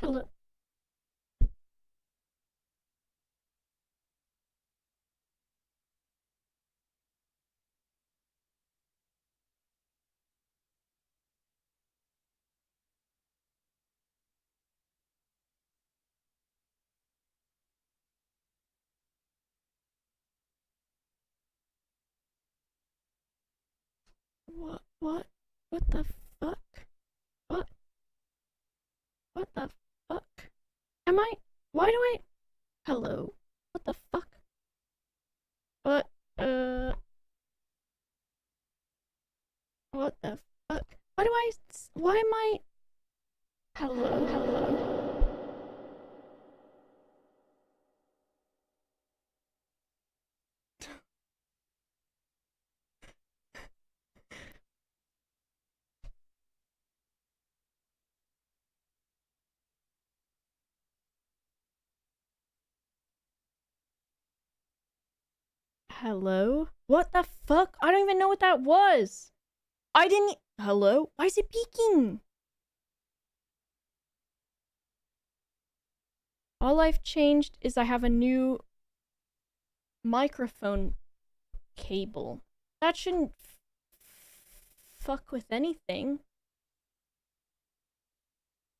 Hello. What? What the fuck? What? What the fuck? Am I? Why do I? Hello. What the fuck? What? What the fuck? Why do I? Why am I? Hello. Hello. Hello? What the fuck? I don't even know what that was. I didn't. Hello? Why is it peeking? All I've changed is I have a new microphone cable. That shouldn't fuck with anything.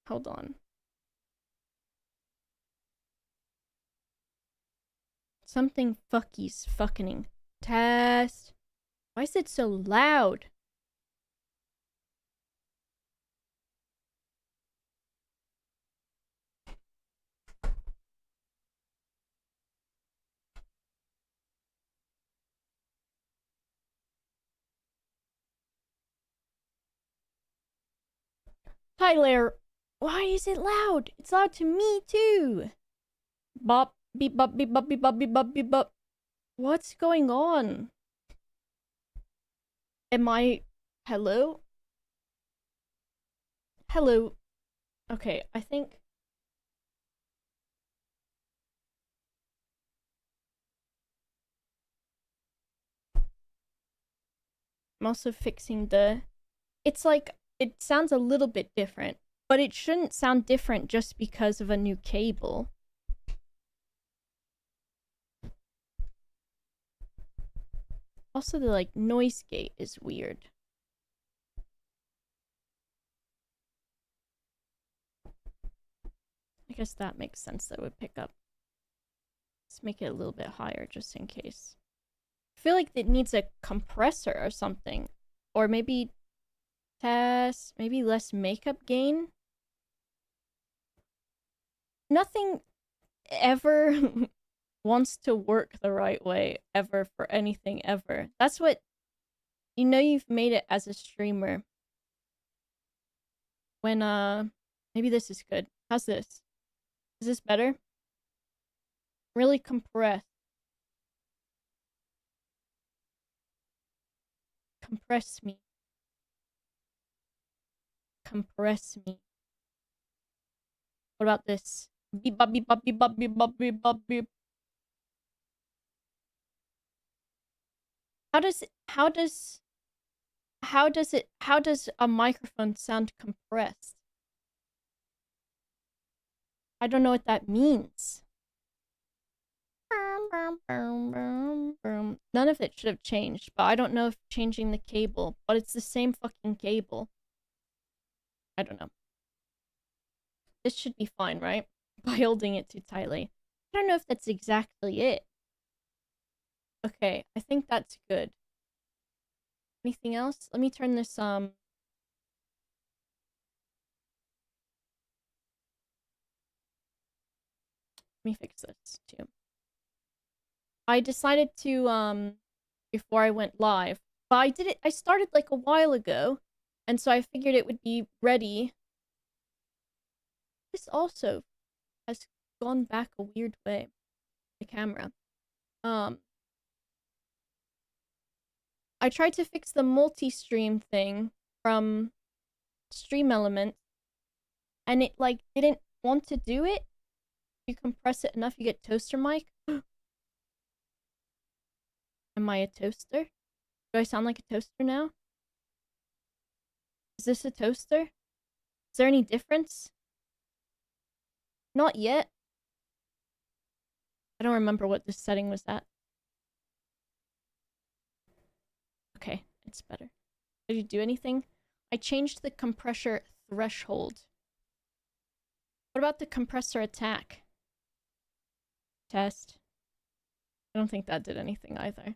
Hold on. Something fucky's fucking. Test. Why is it so loud? Tyler, why is it loud? It's loud to me too. Bop, beep, bop, beep, bop, beep, bop, beep, bop, beep, bop. What's going on? Am I... Hello? Hello? Okay, I think... I'm also fixing the... It's like, it sounds a little bit different, but it shouldn't sound different just because of a new cable. Also, the, like, noise gate is weird. I guess that makes sense that it would pick up. Let's make it a little bit higher just in case. I feel like it needs a compressor or something. Or maybe test, maybe less makeup gain. Nothing ever wants to work the right way ever for anything ever. That's what, you know, you've made it as a streamer. When, maybe this is good. How's this? Is this better? Really compressed. Compress me. Compress me. What about this? Beep bop beep bop beep bop beep bop beep bop beep. How does a microphone sound compressed? I don't know what that means. None of it should have changed, but I don't know if changing the cable, but it's the same fucking cable. I don't know. This should be fine, right? By holding it too tightly. I don't know if that's exactly it. Okay, I think that's good. Anything else? Let me turn this, Let me fix this, too. I decided to, before I went live, but I started, like, a while ago, and so I figured it would be ready. This also has gone back a weird way, the camera. I tried to fix the multi-stream thing from Stream Element, and it, like, didn't want to do it. You compress it enough, you get toaster mic. Am I a toaster? Do I sound like a toaster now? Is this a toaster? Is there any difference? Not yet. I don't remember what this setting was at. Okay, it's better. Did you do anything? I changed the compressor threshold. What about the compressor attack? Test. I don't think that did anything either.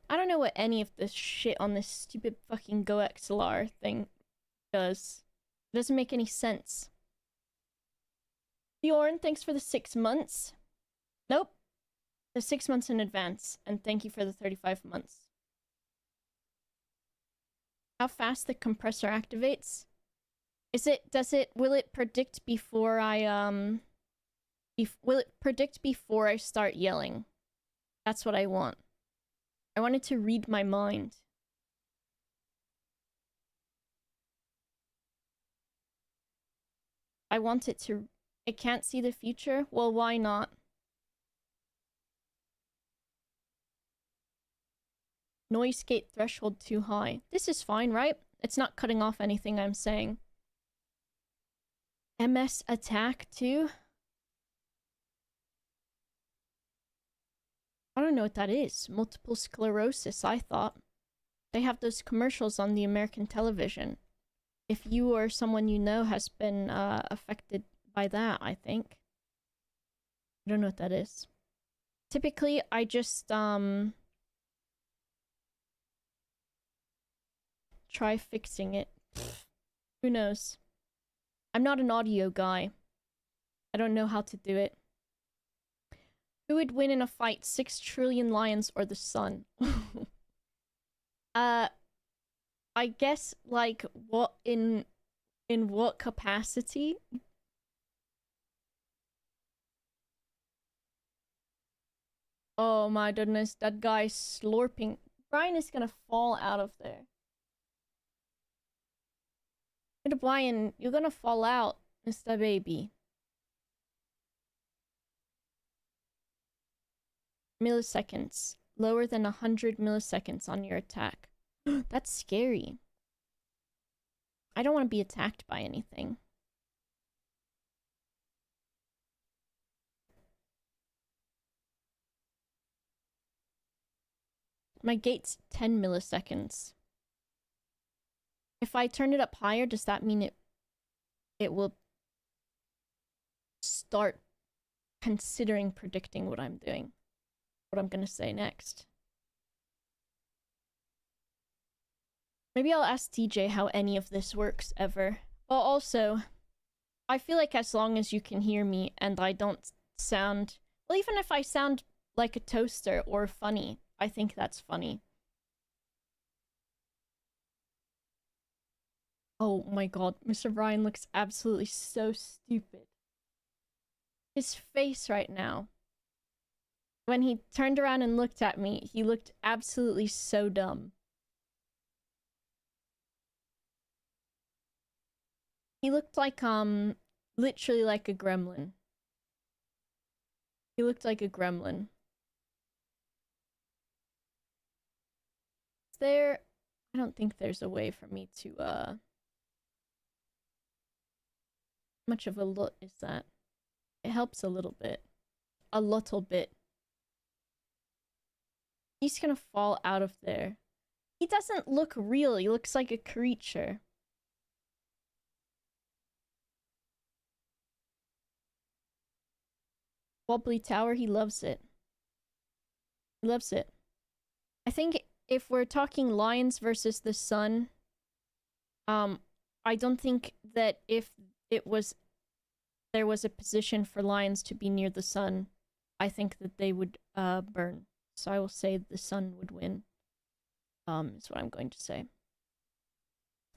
I don't know what any of this shit on this stupid fucking GoXLR thing does. It doesn't make any sense. Bjorn, thanks for the 6 months. Nope. The 6 months in advance. And thank you for the 35 months. How fast the compressor activates? Will it predict before I, will it predict before I start yelling? That's what I want. I want it to read my mind. I want it to... It can't see the future? Well, why not? Noise gate threshold too high. This is fine, right? It's not cutting off anything I'm saying. MS attack too? I don't know what that is. Multiple sclerosis, I thought. They have those commercials on the American television. If you or someone you know has been affected by that, I think. I don't know what that is. Typically, I just, try fixing it. Who knows? I'm not an audio guy. I don't know how to do it. Who would win in a fight, 6 trillion lions or the sun? I guess, like, what in what capacity? Oh my goodness, that guy's slurping. Brian is gonna fall out of there. Brian, you're gonna fall out, Mr. Baby. Milliseconds. Lower than 100 milliseconds on your attack. That's scary. I don't want to be attacked by anything. My gate's 10 milliseconds. If I turn it up higher, does that mean it will start considering predicting what I'm doing? What I'm gonna say next. Maybe I'll ask TJ how any of this works ever. Well, also, I feel like as long as you can hear me and I don't sound... Well, even if I sound like a toaster or funny, I think that's funny. Oh my god, Mr. Brian looks absolutely so stupid. His face right now. When he turned around and looked at me, he looked absolutely so dumb. He looked like, literally like a gremlin. He looked like a gremlin. Is there... I don't think there's a way for me to, How much of a lot is that? It helps a little bit. A little bit. He's gonna fall out of there. He doesn't look real. He looks like a creature. Wobbly Tower, he loves it. He loves it. I think if we're talking lions versus the sun, I don't think that if there was a position for lions to be near the sun, I think that they would burn. So I will say the sun would win. Is what I'm going to say.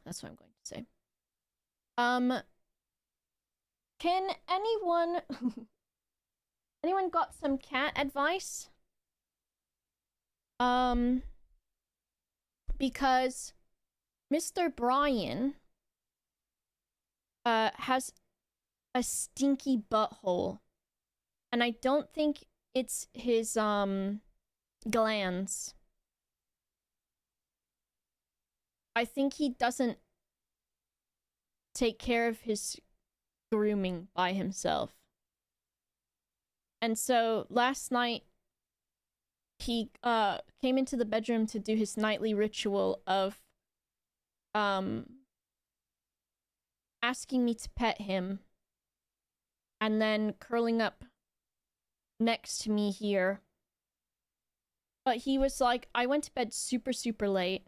That's what I'm going to say. Can anyone anyone got some cat advice? Because Mr. Brian has a stinky butthole. And I don't think it's his glands. I think he doesn't take care of his grooming by himself. And so last night, he came into the bedroom to do his nightly ritual of asking me to pet him and then curling up next to me here. But he was like, I went to bed super, super late,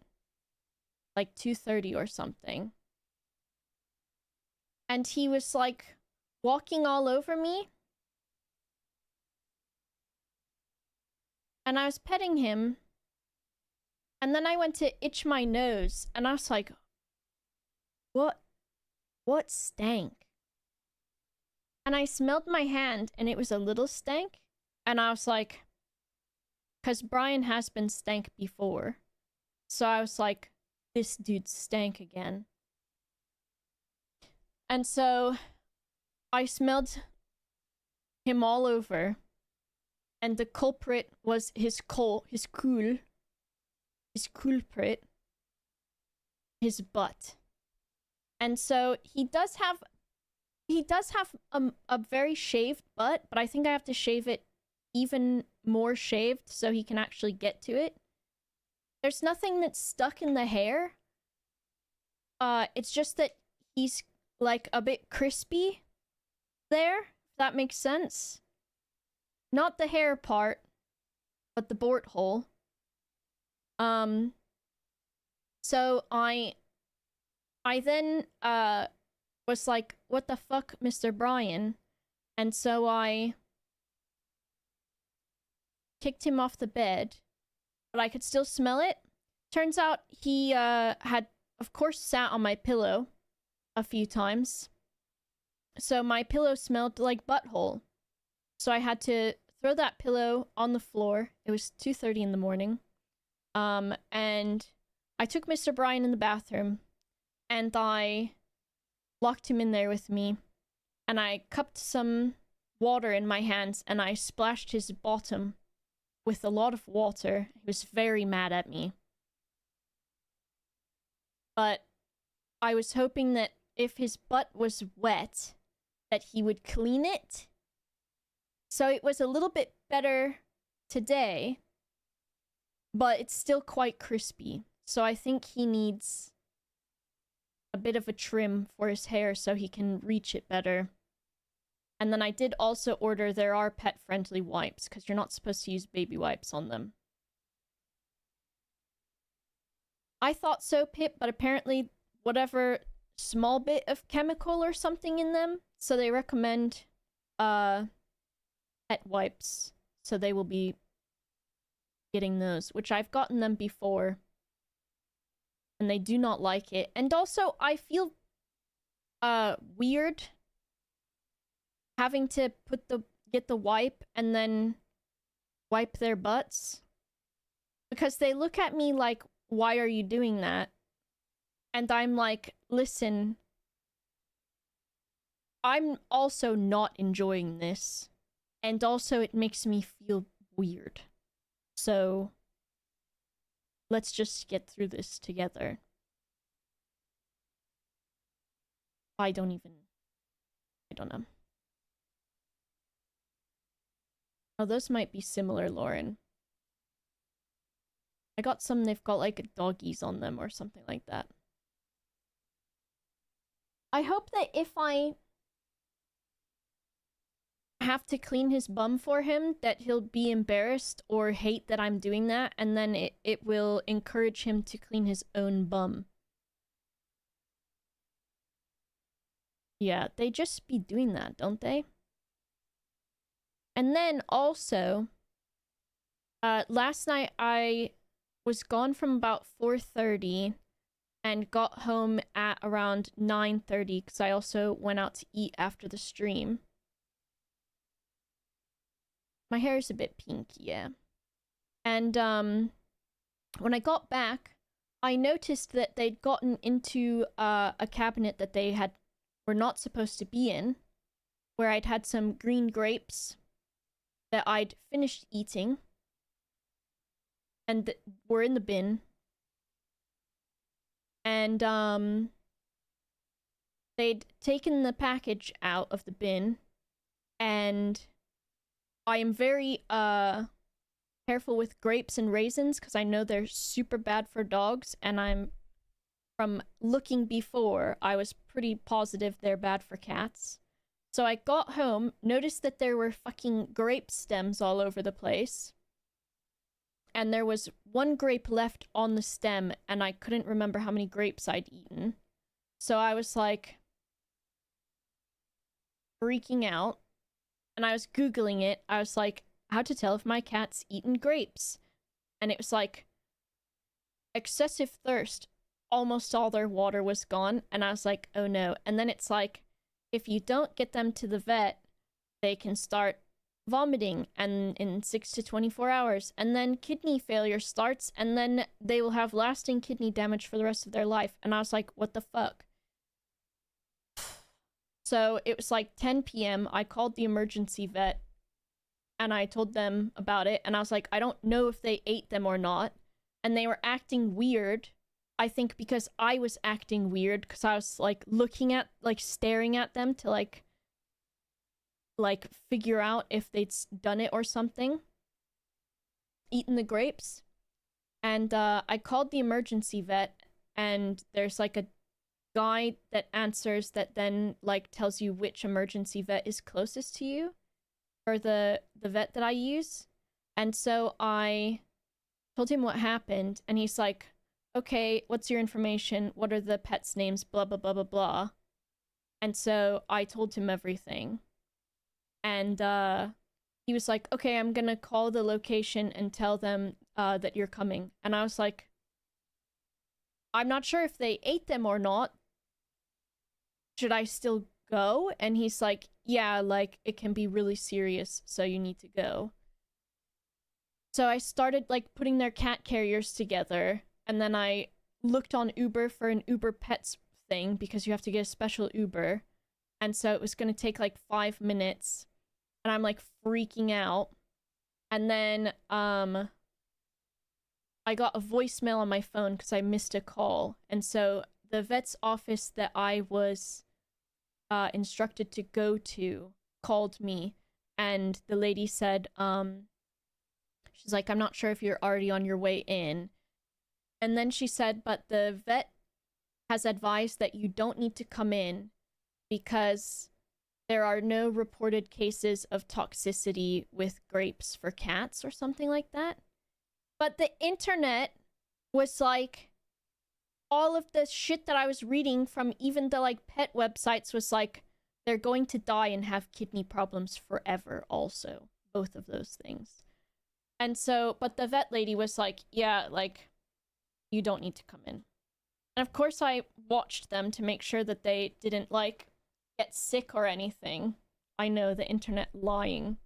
like 2:30 or something. And he was like walking all over me. And I was petting him. And then I went to itch my nose. And I was like, what stank? And I smelled my hand and it was a little stank. And I was like, because Brian has been stank before. So I was like, this dude stank again. And so I smelled him all over. And the culprit was his culprit, his butt. And so he does have a very shaved butt, but I think I have to shave it even more shaved so he can actually get to it. There's nothing that's stuck in the hair. It's just that he's like a bit crispy there, if that makes sense. Not the hair part, but the bort hole. So I then was like, what the fuck, Mr. Brian? And so I kicked him off the bed, but I could still smell it. Turns out he had, of course, sat on my pillow a few times. So my pillow smelled like butthole. So I had to throw that pillow on the floor. It was 2:30 in the morning. And I took Mr. Brian in the bathroom and I locked him in there with me. And I cupped some water in my hands and I splashed his bottom with a lot of water. He was very mad at me. But I was hoping that if his butt was wet, that he would clean it. So it was a little bit better today, but it's still quite crispy. So I think he needs a bit of a trim for his hair so he can reach it better. And then I did also order, there are pet-friendly wipes, because you're not supposed to use baby wipes on them. I thought so, Pip, but apparently whatever small bit of chemical or something in them, so they recommend pet wipes, so they will be getting those, which I've gotten them before, and they do not like it. And also, I feel weird having to get the wipe and then wipe their butts, because they look at me like, why are you doing that? And I'm like, listen, I'm also not enjoying this. And also it makes me feel weird. So let's just get through this together. I don't know. Oh, those might be similar, Lauren. I got some, they've got like doggies on them or something like that. I hope that if I have to clean his bum for him, that he'll be embarrassed or hate that I'm doing that, and then it will encourage him to clean his own bum. Yeah, they just be doing that, don't they? And then also, last night I was gone from about 4:30 and got home at around 9:30 because I also went out to eat after the stream. My hair is a bit pink, yeah. And when I got back, I noticed that they'd gotten into a cabinet that they were not supposed to be in, where I'd had some green grapes that I'd finished eating and were in the bin. And they'd taken the package out of the bin, and I am very careful with grapes and raisins because I know they're super bad for dogs, and I'm from looking before, I was pretty positive they're bad for cats. So I got home, noticed that there were fucking grape stems all over the place, and there was one grape left on the stem, and I couldn't remember how many grapes I'd eaten. So I was like freaking out, and I was Googling it. I was like, how to tell if my cat's eaten grapes. And it was like, excessive thirst. Almost all their water was gone, and I was like, oh no. And then it's like, if you don't get them to the vet, they can start vomiting and in 6 to 24 hours, and then kidney failure starts, and then they will have lasting kidney damage for the rest of their life. And I was like, what the fuck? So it was like 10 p.m. I called the emergency vet, and I told them about it, and I was like, I don't know if they ate them or not. And they were acting weird. I think because I was acting weird, because I was like looking at, like staring at them to like figure out if they'd done it or something. Eaten the grapes. And I called the emergency vet, and there's like a guy that answers that then like tells you which emergency vet is closest to you, or the vet that I use. And so I told him what happened, and he's like, okay, what's your information? What are the pets' names? Blah, blah, blah, blah, blah. And so I told him everything. And he was like, okay, I'm gonna call the location and tell them that you're coming. And I was like, I'm not sure if they ate them or not. Should I still go? And he's like, yeah, like, it can be really serious, so you need to go. So I started, like, putting their cat carriers together, and then I looked on Uber for an Uber Pets thing, because you have to get a special Uber. And so it was gonna take, like, 5 minutes, and I'm, like, freaking out. And then, I got a voicemail on my phone because I missed a call. And so the vet's office that I was instructed to go to called me, and the lady said, she's like, I'm not sure if you're already on your way in. And then she said, but the vet has advised that you don't need to come in because there are no reported cases of toxicity with grapes for cats or something like that. But the internet was like, all of the shit that I was reading from even the like pet websites was like, they're going to die and have kidney problems forever also. Both of those things. And so, but the vet lady was like, yeah, like, you don't need to come in. And of course I watched them to make sure that they didn't like get sick or anything. I know, the internet lying.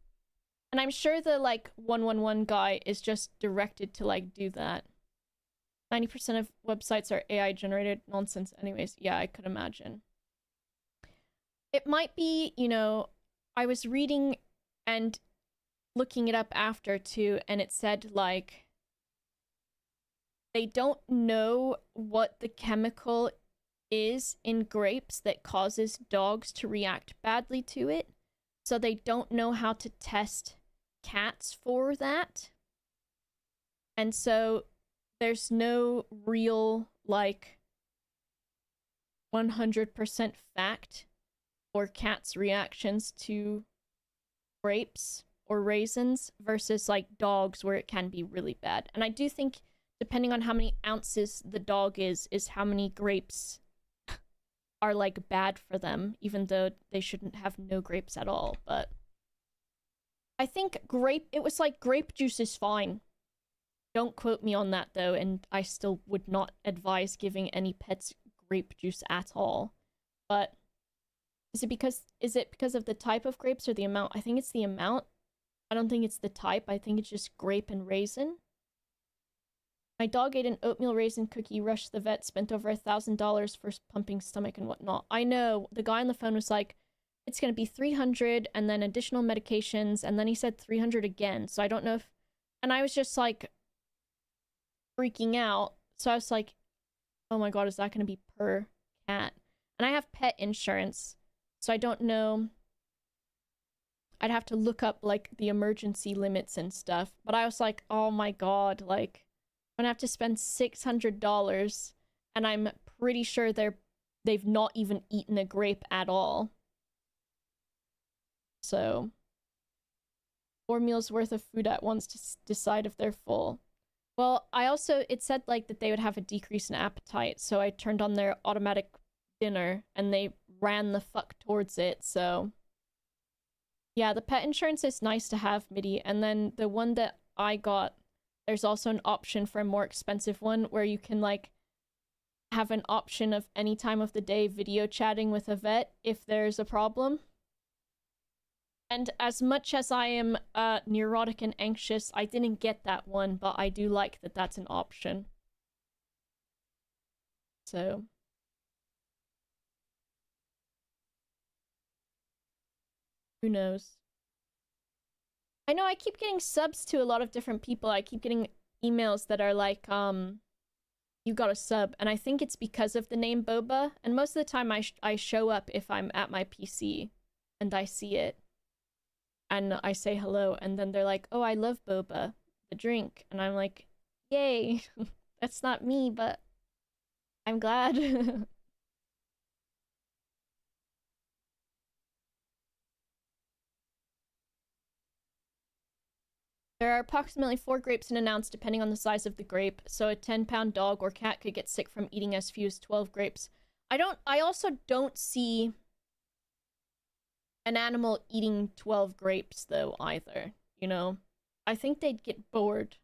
And I'm sure the like 111 guy is just directed to like do that. 90% of websites are AI generated nonsense anyways. Yeah, I could imagine. It might be, you know, I was reading and looking it up after too, and it said like they don't know what the chemical is in grapes that causes dogs to react badly to it. So they don't know how to test cats for that. And so there's no real, like, 100% fact for cats' reactions to grapes or raisins versus, like, dogs where it can be really bad. And I do think, depending on how many ounces the dog is how many grapes are, like, bad for them, even though they shouldn't have no grapes at all. But I think it was like grape juice is fine. Don't quote me on that, though, and I still would not advise giving any pets grape juice at all. But is it because of the type of grapes or the amount? I think it's the amount. I don't think it's the type. I think it's just grape and raisin. My dog ate an oatmeal raisin cookie, rushed the vet, spent over $1,000 for pumping stomach and whatnot. I know, the guy on the phone was like, it's gonna be 300 and then additional medications, and then he said 300 again, so I don't know if... And I was just like freaking out, so I was like, oh my god, is that gonna be per cat? And I have pet insurance, so I don't know. I'd have to look up, like, the emergency limits and stuff. But I was like, oh my god, like, I'm gonna have to spend $600, and I'm pretty sure they've not even eaten a grape at all. So 4 meals worth of food at once to decide if they're full. Well, it said, like, that they would have a decrease in appetite, so I turned on their automatic dinner, and they ran the fuck towards it, so... Yeah, the pet insurance is nice to have, MIDI, and then the one that I got, there's also an option for a more expensive one, where you can, like, have an option of any time of the day video chatting with a vet if there's a problem. And as much as I am neurotic and anxious, I didn't get that one, but I do like that that's an option. So... who knows? I know I keep getting subs to a lot of different people. I keep getting emails that are like, you got a sub. And I think it's because of the name Boba. And most of the time I show up if I'm at my PC and I see it. And I say hello. And then they're like, oh, I love Boba, the drink. And I'm like, yay. That's not me, but I'm glad. There are approximately 4 grapes in an ounce depending on the size of the grape, so a 10-pound dog or cat could get sick from eating as few as 12 grapes. I also don't see an animal eating 12 grapes, though, either, you know? I think they'd get bored.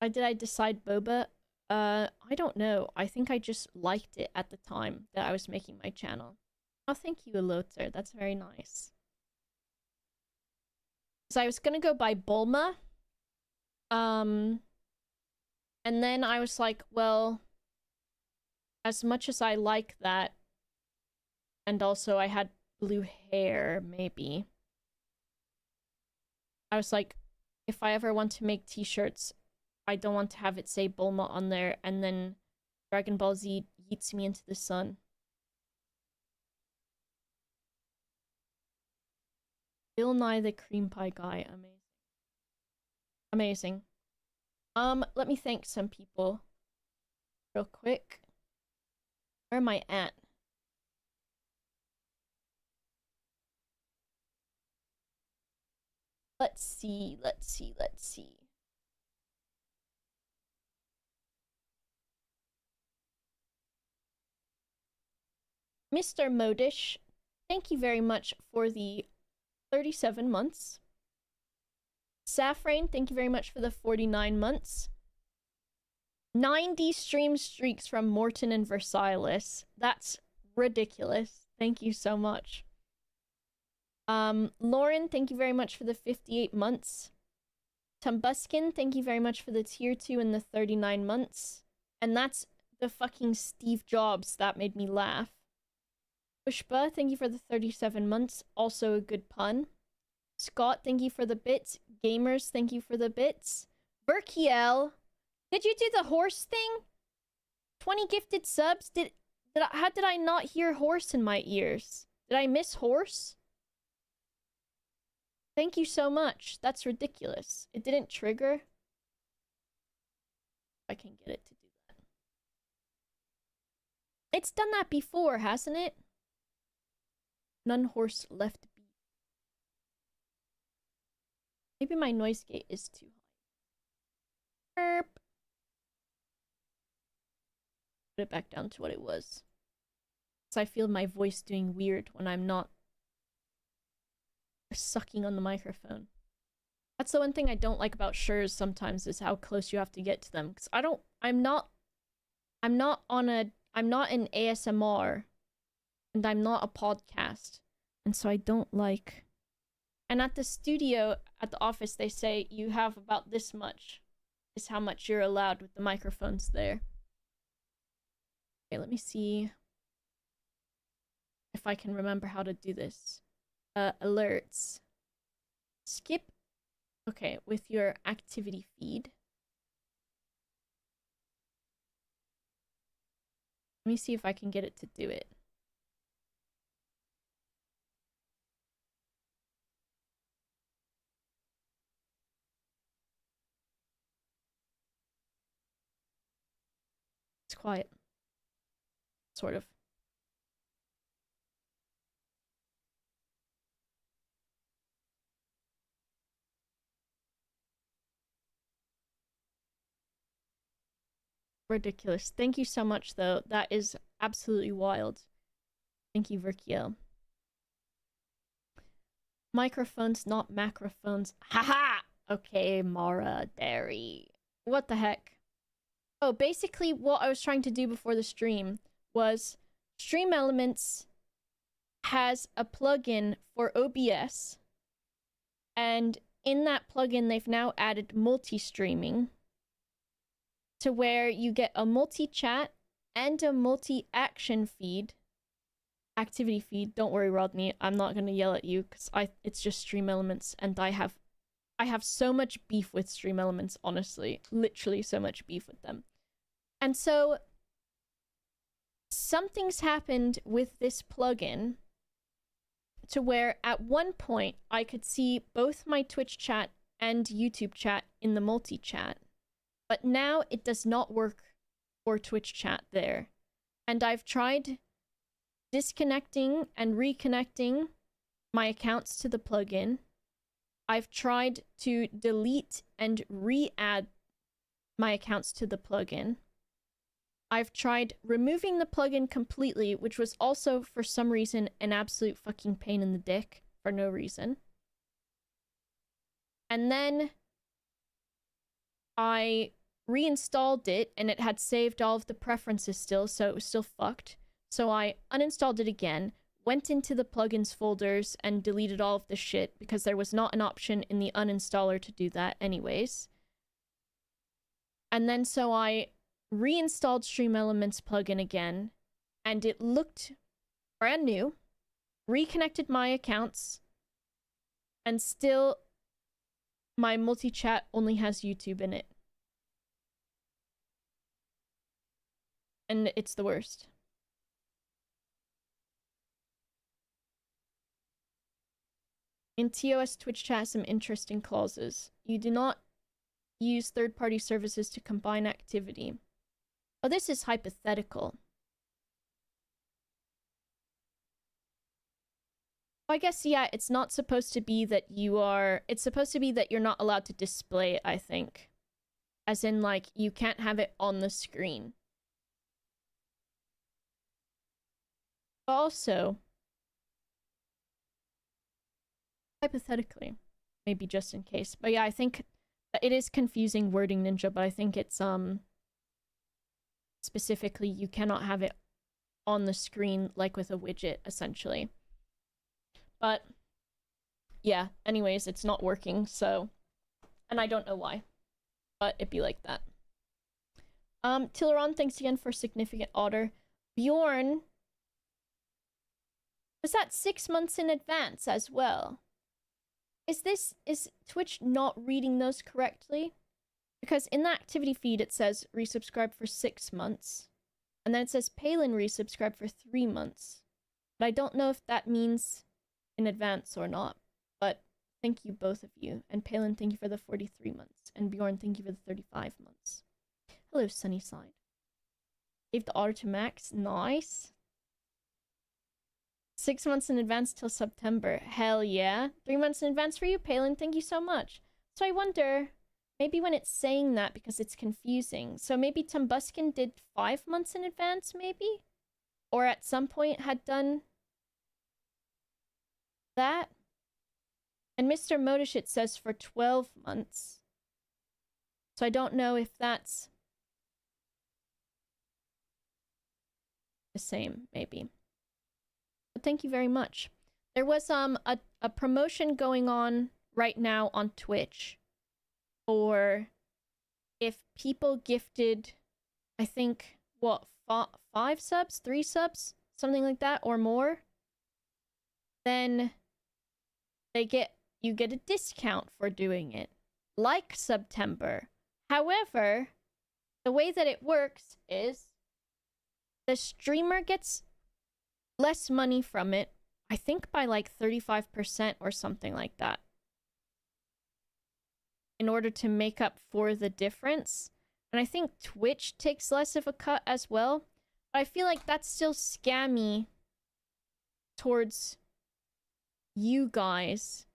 Did I decide boba? I don't know. I think I just liked it at the time that I was making my channel. Oh, thank you, Eloter. That's very nice. So I was gonna go by Bulma. And then I was like, well, as much as I like that, and also I had blue hair, maybe. I was like, if I ever want to make t-shirts, I don't want to have it say Bulma on there, and then Dragon Ball Z yeets me into the sun. Bill Nye the Cream Pie Guy. Amazing. Amazing. Let me thank some people real quick. Where am I at? Let's see. Mr. Modish, thank you very much for the 37 months. Safrain, thank you very much for the 49 months. 90 stream streaks from Morton and Versailles. That's ridiculous. Thank you so much. Lauren, thank you very much for the 58 months. Tumbuskin, thank you very much for the tier 2 and the 39 months. And that's the fucking Steve Jobs that made me laugh. Pushpa, thank you for the 37 months. Also a good pun. Scott, thank you for the bits. Gamers, thank you for the bits. Berkiel, did you do the horse thing? 20 gifted subs? How did I not hear horse in my ears? Did I miss horse? Thank you so much. That's ridiculous. It didn't trigger. I can get it to do that. It's done that before, hasn't it? None horse left be. Maybe my noise gate is too high. Burp. Put it back down to what it was. Because I feel my voice doing weird when I'm not sucking on the microphone. That's the one thing I don't like about Shurs sometimes, is how close you have to get to them. Because I'm not an ASMR, and I'm not a podcast, and so I don't like. And at the studio, at the office, they say you have about this much is how much you're allowed with the microphones there. Okay, let me see if I can remember how to do this. Alerts. Skip. Okay, with your activity feed. Let me see if I can get it to do it. It's quiet. Sort of. Ridiculous. Thank you so much, though. That is absolutely wild. Thank you, Verkio. Microphones, not macrophones. Haha! Okay, Mara Dairy. What the heck? Oh, basically what I was trying to do before the stream was Stream Elements has a plugin for OBS, and in that plugin they've now added multi-streaming to where you get a multi-chat and a multi-action feed. Activity feed. Don't worry, Rodney. I'm not gonna yell at you because it's just Stream Elements, and I have so much beef with Stream Elements, honestly. Literally so much beef with them. And so something's happened with this plugin to where at one point I could see both my Twitch chat and YouTube chat in the multi-chat. But now it does not work for Twitch chat there. And I've tried disconnecting and reconnecting my accounts to the plugin. I've tried to delete and re-add my accounts to the plugin. I've tried removing the plugin completely, which was also, for some reason, an absolute fucking pain in the dick for no reason. And then I reinstalled it, and it had saved all of the preferences still, so it was still fucked. So I uninstalled it again, went into the plugins folders, and deleted all of the shit, because there was not an option in the uninstaller to do that anyways. And then so I reinstalled Stream Elements plugin again, and it looked brand new, reconnected my accounts, and still my multi-chat only has YouTube in it. And it's the worst. In TOS, Twitch chat has some interesting clauses. You do not use third-party services to combine activity. Oh, this is hypothetical. I guess, yeah, it's not supposed to be that you are... It's supposed to be that you're not allowed to display it, I think. As in, like, you can't have it on the screen. Also, hypothetically, maybe just in case. But yeah, I think it is confusing wording, Ninja, but I think it's, specifically, you cannot have it on the screen, like with a widget, essentially. But, yeah, anyways, it's not working, so... And I don't know why. But it'd be like that. Tilleron, thanks again for significant order. Bjorn... Was that 6 months in advance as well? Is Twitch not reading those correctly? Because in the activity feed it says resubscribe for 6 months. And then it says Palin resubscribe for 3 months. But I don't know if that means in advance or not. But thank you, both of you. And Palin, thank you for the 43 months. And Bjorn, thank you for the 35 months. Hello, Sunnyside. Gave the order to Max. Nice. 6 months in advance till September. Hell yeah. 3 months in advance for you, Palin. Thank you so much. So I wonder, maybe when it's saying that because it's confusing. So maybe Tumbuskin did 5 months in advance, maybe? Or at some point had done that? And Mr. Modishit says for 12 months. So I don't know if that's the same, maybe. But thank you very much. There was a promotion going on right now on Twitch for if people gifted, I think, what, 5 subs, 3 subs, something like that, or more, then you get a discount for doing it, like September. However, the way that it works is the streamer gets less money from it, I think by like 35% or something like that, in order to make up for the difference. And I think Twitch takes less of a cut as well. But I feel like that's still scammy towards you guys,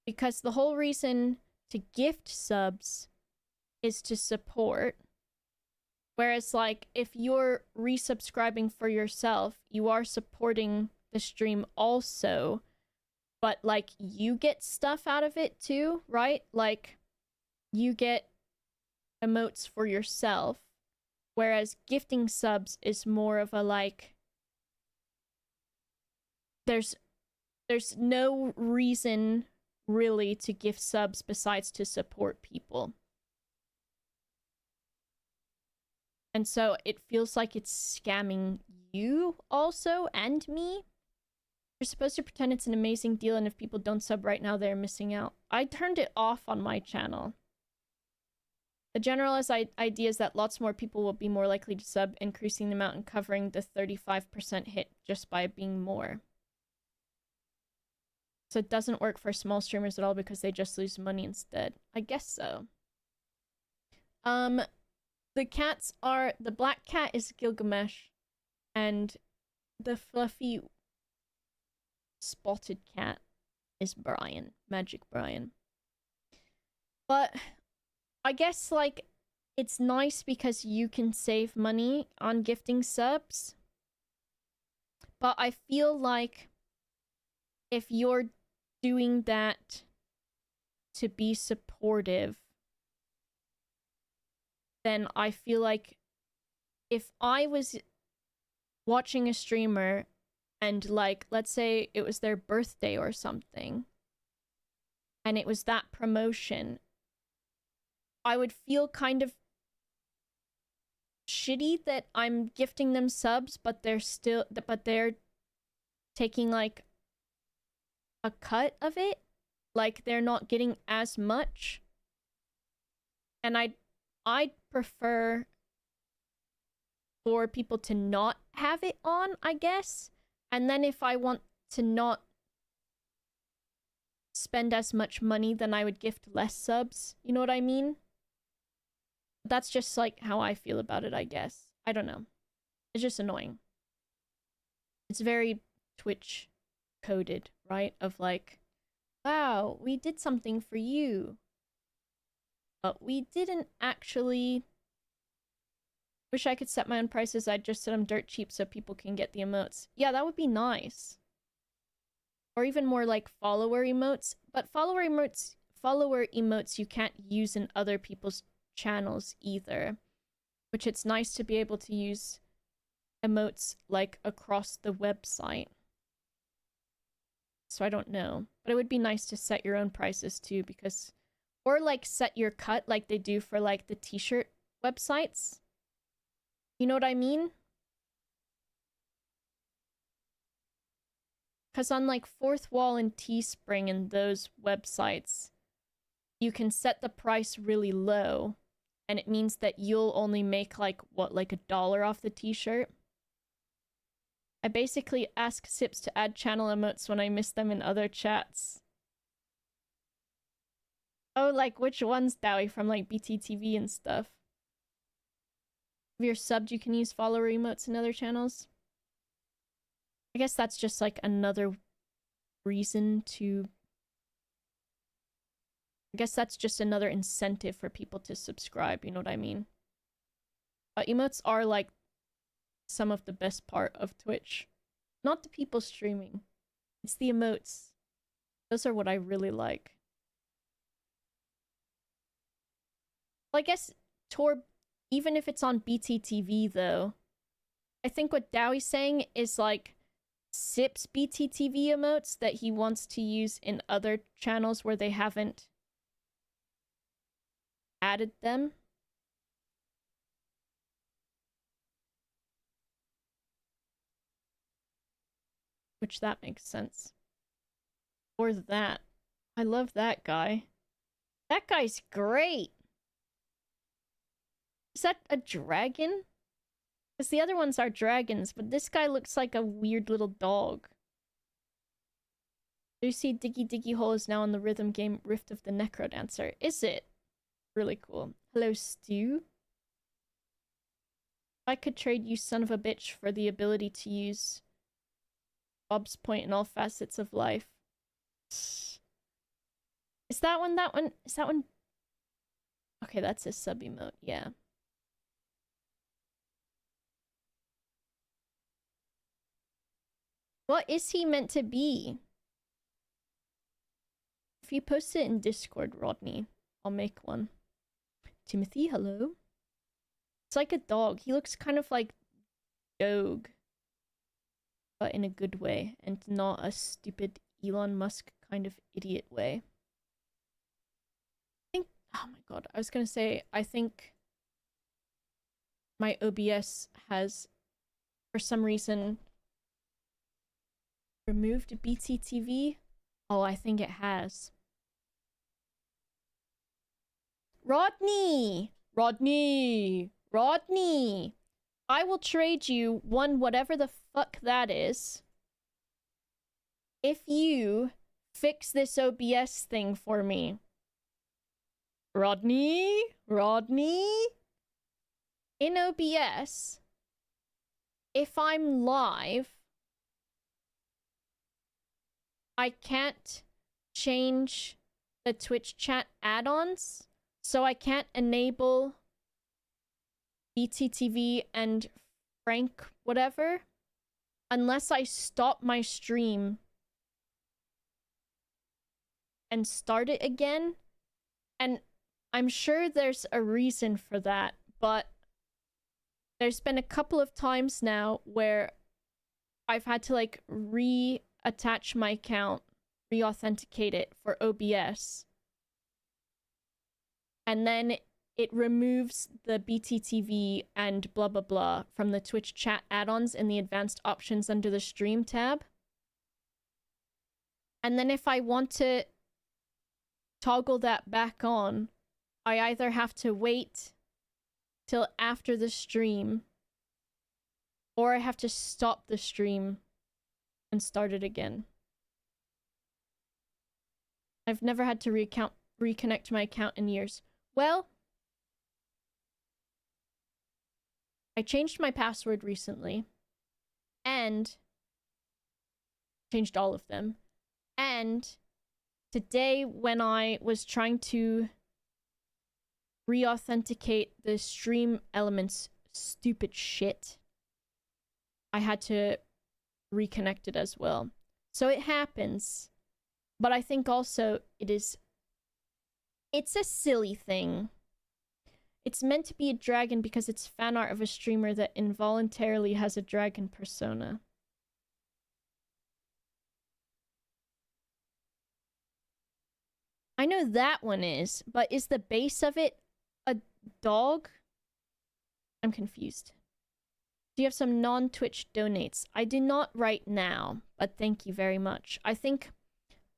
because the whole reason to gift subs is to support. Whereas, like, if you're resubscribing for yourself, you are supporting the stream also, but, like, you get stuff out of it too, right? Like, you get emotes for yourself, whereas gifting subs is more of a, like, there's no reason really to gift subs besides to support people. And so it feels like it's scamming you also and me. You're supposed to pretend it's an amazing deal, and if people don't sub right now, they're missing out. I turned it off on my channel. The generalized idea is that lots more people will be more likely to sub, increasing the amount and covering the 35% hit just by being more. So it doesn't work for small streamers at all because they just lose money instead. I guess so. The cats are... The black cat is Gilgamesh, and the fluffy spotted cat is Brian. Magic Brian. But I guess, like, it's nice because you can save money on gifting subs. But I feel like if you're doing that to be supportive, then I feel like if I was watching a streamer and, like, let's say it was their birthday or something, and it was that promotion, I would feel kind of shitty that I'm gifting them subs, but they're taking, like, a cut of it. Like, they're not getting as much. And I'd prefer for people to not have it on, I guess. And then if I want to not spend as much money, then I would gift less subs. You know what I mean? That's just, like, how I feel about it, I guess. I don't know. It's just annoying. It's very Twitch coded, right? Of, like, wow, we did something for you. But we didn't actually... Wish I could set my own prices. I'd just set them dirt cheap so people can get the emotes. Yeah, that would be nice. Or even more like follower emotes. But follower emotes you can't use in other people's channels either. Which it's nice to be able to use emotes, like, across the website. So I don't know. But it would be nice to set your own prices too, because... Or, like, set your cut like they do for, like, the t-shirt websites. You know what I mean? Because on, like, Fourth Wall and Teespring and those websites, you can set the price really low, and it means that you'll only make, like, what, like $1 off the t-shirt? I basically ask Sips to add channel emotes when I miss them in other chats. Oh, like, which ones, Dowie? From, like, BTTV and stuff. If you're subbed, you can use follower emotes in other channels. I guess that's just, like, another reason to... I guess that's just another incentive for people to subscribe, you know what I mean? But emotes are, like, some of the best part of Twitch. Not the people streaming. It's the emotes. Those are what I really like. Well, I guess Tor, even if it's on BTTV, though, I think what Dowie's saying is, like, Sips BTTV emotes that he wants to use in other channels where they haven't added them. Which that makes sense. Or that. I love that guy. That guy's great! Is that a dragon? Because the other ones are dragons, but this guy looks like a weird little dog. Do you see Diggy Diggy Hole is now in the rhythm game Rift of the Necrodancer? Is it? Really cool. Hello, Stu. If I could trade you, son of a bitch, for the ability to use Bob's point in all facets of life. Is that one? Is that one? Okay, that's his sub emote, yeah. What is he meant to be? If you post it in Discord, Rodney, I'll make one. Timothy, hello. It's like a dog. He looks kind of like Doge, but in a good way, and not a stupid Elon Musk kind of idiot way. I think, oh my god, I was gonna say, I think my OBS has, for some reason, removed BTTV. Oh, I think it has. Rodney! Rodney! Rodney! I will trade you one whatever the fuck that is if you fix this OBS thing for me. Rodney? Rodney? In OBS, if I'm live, I can't change the Twitch chat add-ons, so I can't enable BTTV and Frank whatever unless I stop my stream and start it again. And I'm sure there's a reason for that, but there's been a couple of times now where I've had to like reattach my account, re-authenticate it for OBS, and then it removes the BTTV and blah blah blah from the Twitch chat add-ons in the advanced options under the stream tab. And then if I want to toggle that back on, I either have to wait till after the stream, or I have to stop the stream and start it again. I've never had to reconnect my account in years. Well, I changed my password recently, and changed all of them. And today, when I was trying to re-authenticate the stream elements stupid shit, I had to reconnect it as well. So it happens, but I think also it's a silly thing. It's meant to be a dragon because it's fan art of a streamer that involuntarily has a dragon persona. I know that one is, but is the base of it a dog? I'm confused. Do you have some non-Twitch donates? I do not right now, but thank you very much. I think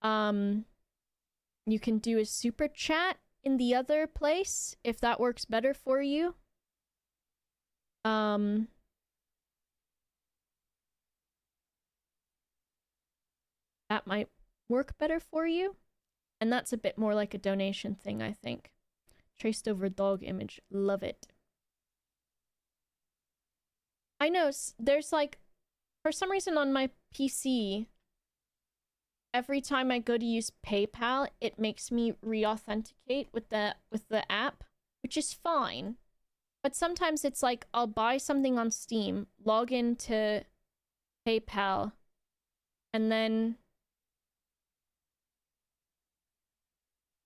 you can do a super chat in the other place if that works better for you. That might work better for you. And that's a bit more like a donation thing, I think. Traced over dog image. Love it. I know, there's like, for some reason on my PC, every time I go to use PayPal, it makes me re-authenticate with the app, which is fine. But sometimes it's like, I'll buy something on Steam, log into PayPal, and then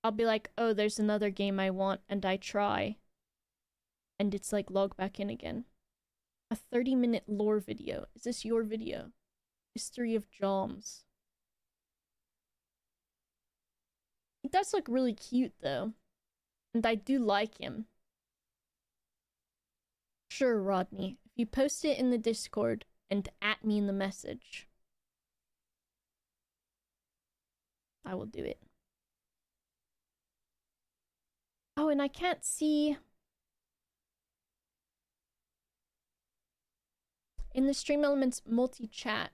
I'll be like, oh, there's another game I want, and I try. And it's like, log back in again. A 30-minute lore video. Is this your video? History of Joms. He does look really cute, though. And I do like him. Sure, Rodney. If you post it in the Discord and at me in the message, I will do it. Oh, and I can't see... in the Stream Elements multi-chat,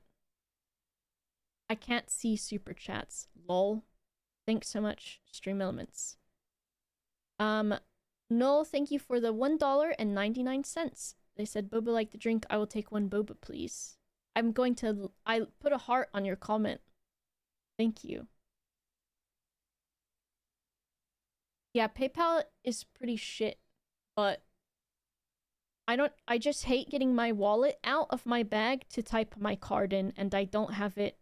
I can't see super chats. Lol. Thanks so much, Stream Elements. Null, thank you for the $1.99. They said, Boba like the drink. I will take one boba, please. I put a heart on your comment. Thank you. Yeah, PayPal is pretty shit, but I just hate getting my wallet out of my bag to type my card in, and I don't have it,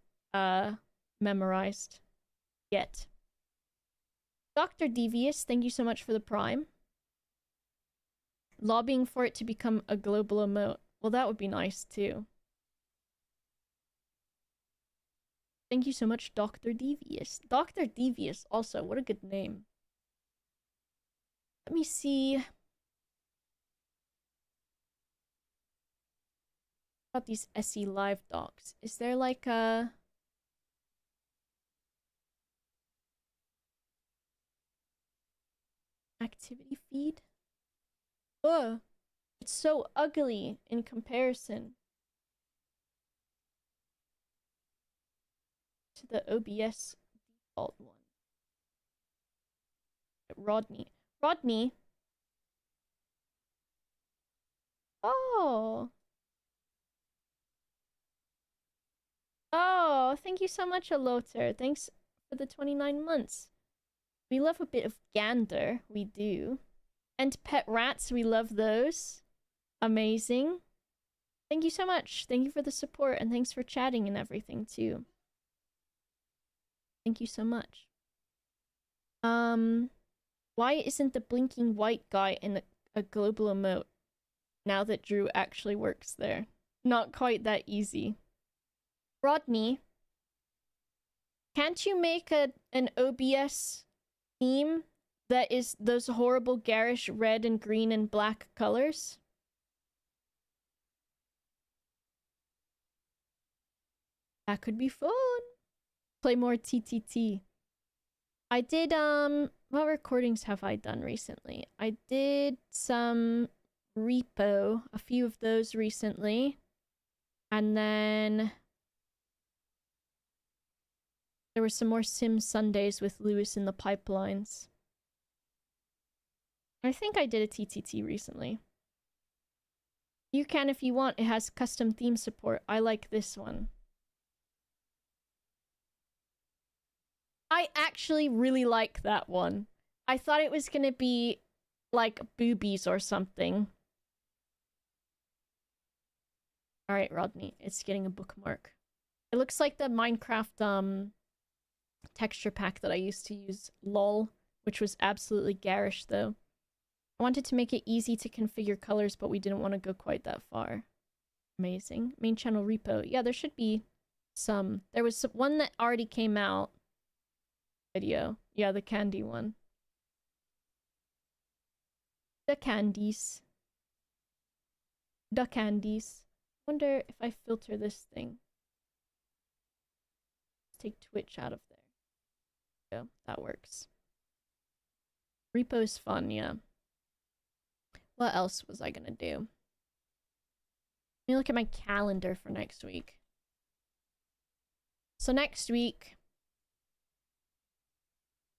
memorized yet. Dr. Devious, thank you so much for the Prime. Lobbying for it to become a global emote. Well, that would be nice, too. Thank you so much, Dr. Devious. Dr. Devious, also, what a good name. Let me see. About these SE Live docs. Is there like a... activity feed? Ugh. It's so ugly in comparison to the OBS default one. Rodney. Rodney? Oh. Oh, thank you so much, Aloter. Thanks for the 29 months. We love a bit of gander. We do. And pet rats, we love those. Amazing. Thank you so much. Thank you for the support, and thanks for chatting and everything, too. Thank you so much. Why isn't the blinking white guy in a global emote now that Drew actually works there? Not quite that easy. Rodney, can't you make an OBS theme that is those horrible garish red and green and black colors? That could be fun. Play more TTT. I did, what recordings have I done recently? I did some repo, a few of those recently. And then there were some more Sim Sundays with Lewis in the pipelines. I think I did a TTT recently. You can if you want. It has custom theme support. I like this one. I actually really like that one. I thought it was gonna be like boobies or something. Alright, Rodney. It's getting a bookmark. It looks like the Minecraft texture pack that I used to use, LOL, which was absolutely garish though. I wanted to make it easy to configure colors, but we didn't want to go quite that far. Amazing. Main channel repo. Yeah, there should be some. There was one that already came out. Video. Yeah, the candy one. The candies. The candies. Wonder if I filter this thing. Take Twitch out of there. Yeah, that works. Repo's fun, yeah. What else was I gonna do? Let me look at my calendar for next week. So next week,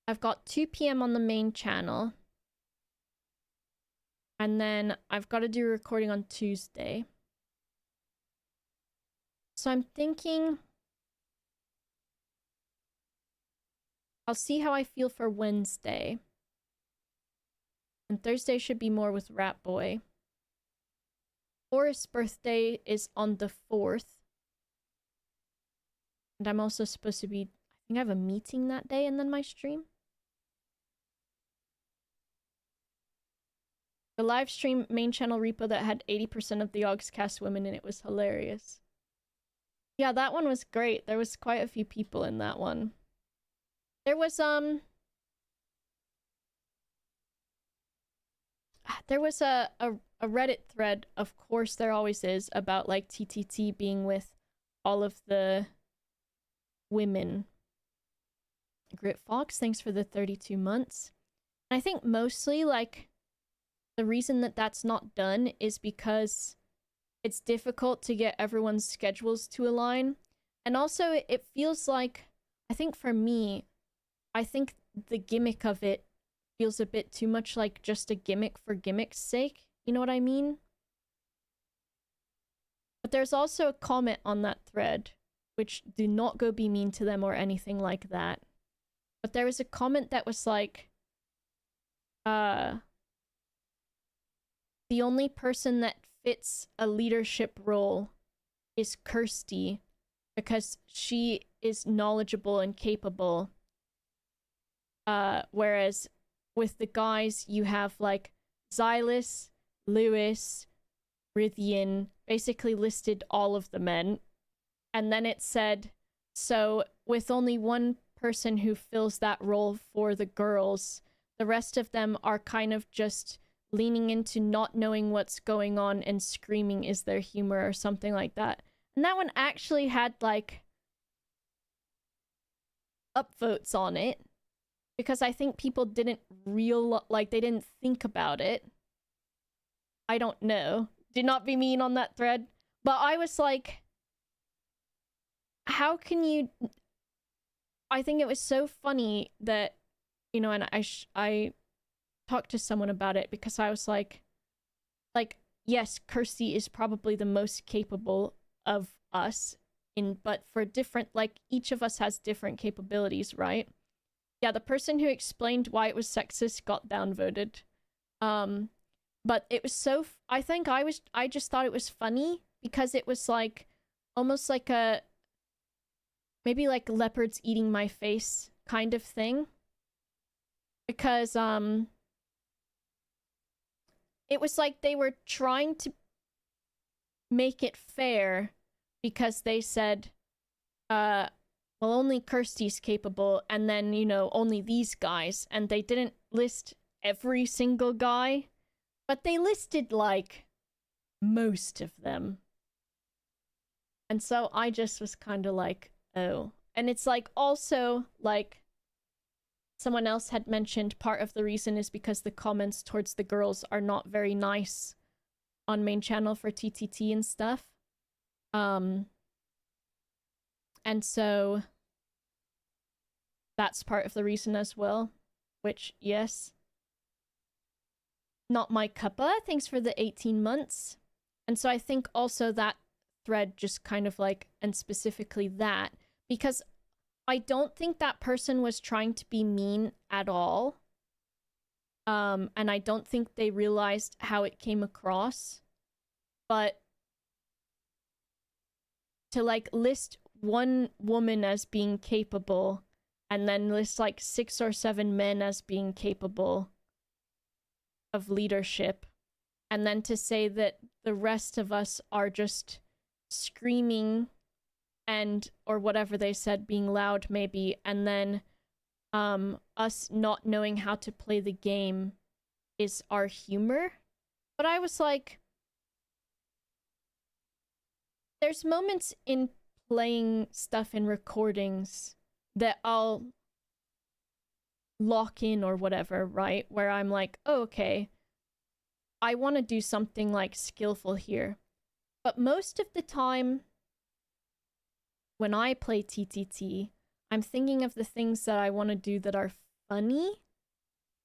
I've got 2 p.m. on the main channel. And then I've got to do a recording on Tuesday. So I'm thinking I'll see how I feel for Wednesday. And Thursday should be more with Rat Boy. Forrest's birthday is on the 4th. And I'm also supposed to be... I think I have a meeting that day and then my stream. The live stream main channel repo that had 80% of the Ogscast women in it was hilarious. Yeah, that one was great. There was quite a few people in that one. There was, a Reddit thread, of course there always is, about, like, TTT being with all of the women. Grit Fox, thanks for the 32 months. And I think mostly, like, the reason that that's not done is because it's difficult to get everyone's schedules to align. And also, it feels like, I think for me, I think the gimmick of it feels a bit too much like just a gimmick for gimmick's sake. You know what I mean? But there's also a comment on that thread, which do not go be mean to them or anything like that. But there was a comment that was like, the only person that fits a leadership role is Kirsty because she is knowledgeable and capable. Whereas with the guys, you have like Xylus, Lewis, Rithian, basically listed all of the men. And then it said, so with only one person who fills that role for the girls, the rest of them are kind of just leaning into not knowing what's going on and screaming is their humor or something like that. And that one actually had like upvotes on it because I think people didn't they didn't think about it. I don't know. Do not be mean on that thread. But I was like, how can you... I think it was so funny that, you know, and I talked to someone about it because I was like, yes, Kirsty is probably the most capable of us, but for different, like, each of us has different capabilities, right? Yeah, the person who explained why it was sexist got downvoted. But it was so... I just thought it was funny because it was like, almost like a... maybe like leopards eating my face kind of thing. Because, it was like they were trying to make it fair because they said, well, only Kirsty's capable, and then, you know, only these guys, and they didn't list every single guy, but they listed, like, most of them. And so I just was kind of like, oh. And it's like, also, like, someone else had mentioned part of the reason is because the comments towards the girls are not very nice on main channel for TTT and stuff. And so that's part of the reason as well, which, yes. Not my cuppa, thanks for the 18 months. And so I think also that thread just kind of like, and specifically that, because I don't think that person was trying to be mean at all. And I don't think they realized how it came across. But to like list one woman as being capable and then list like 6 or 7 men as being capable of leadership, and then to say that the rest of us are just screaming and, or whatever they said, being loud maybe, and then us not knowing how to play the game is our humor. But I was like, there's moments in playing stuff in recordings that I'll lock in or whatever, right? Where I'm like, oh, okay, I want to do something like skillful here. But most of the time when I play TTT, I'm thinking of the things that I want to do that are funny.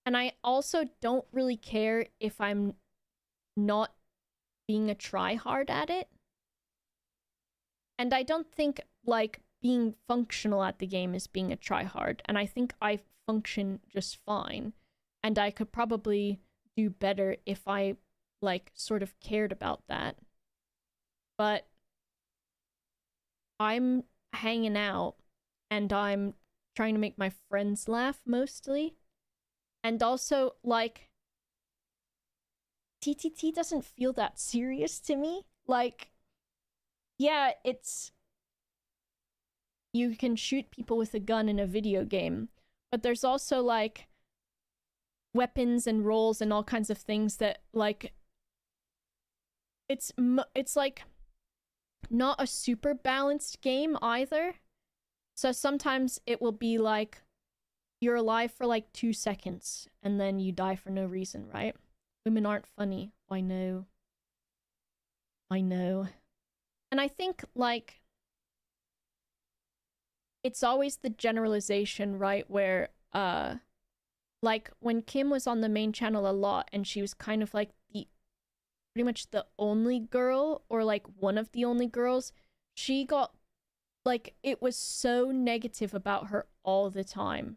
And I also don't really care if I'm not being a tryhard at it. And I don't think, like, being functional at the game is being a tryhard. And I think I function just fine. And I could probably do better if I, like, sort of cared about that. But I'm hanging out and I'm trying to make my friends laugh mostly. And also, like, TTT doesn't feel that serious to me. Like, yeah, it's... you can shoot people with a gun in a video game, but there's also, like, weapons and roles and all kinds of things that, like... It's like, not a super balanced game either. So sometimes it will be like, you're alive for like 2 seconds, and then you die for no reason, right? Women aren't funny. I know. I know. And I think, like, it's always the generalization, right? Where, like, when Kim was on the main channel a lot and she was kind of like the pretty much the only girl, or like one of the only girls, she got, like, it was so negative about her all the time.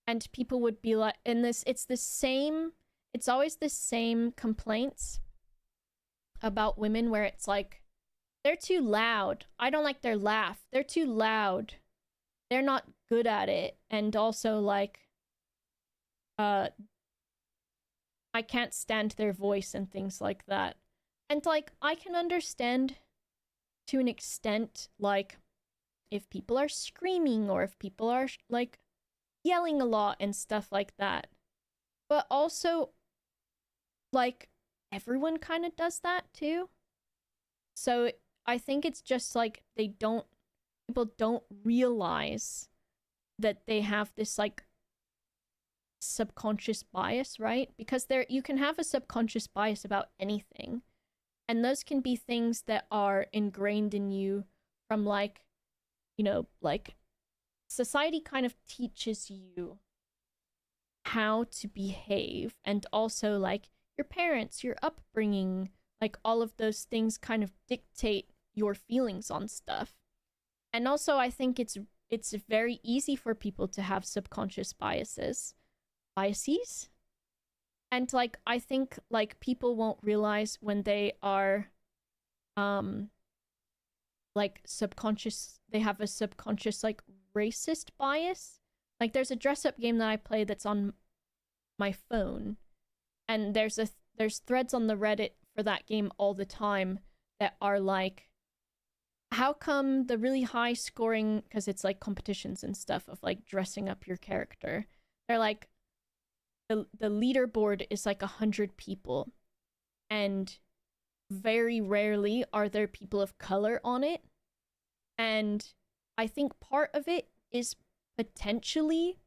And people would be like, and this, it's always the same complaints about women where it's like, they're too loud. I don't like their laugh. They're too loud. They're not good at it. And also, like, I can't stand their voice and things like that. And, like, I can understand to an extent, like, if people are screaming or if people are, like, yelling a lot and stuff like that. But also, like, everyone kind of does that too. So I think it's just like people don't realize that they have this, like, subconscious bias, right? Because you can have a subconscious bias about anything, and those can be things that are ingrained in you from, like, you know, like, society kind of teaches you how to behave, and also, like, your parents, your upbringing, like, all of those things kind of dictate your feelings on stuff. And also, I think it's very easy for people to have subconscious biases. And, like, I think, like, people won't realize when they are like, they have a subconscious, like, racist bias. Like, there's a dress-up game that I play that's on my phone, and there's threads on the Reddit for that game all the time that are like, how come the really high scoring, because it's like competitions and stuff of, like, dressing up your character, they're like, the leaderboard is like 100 people, and very rarely are there people of color on it. And I think part of it is potentially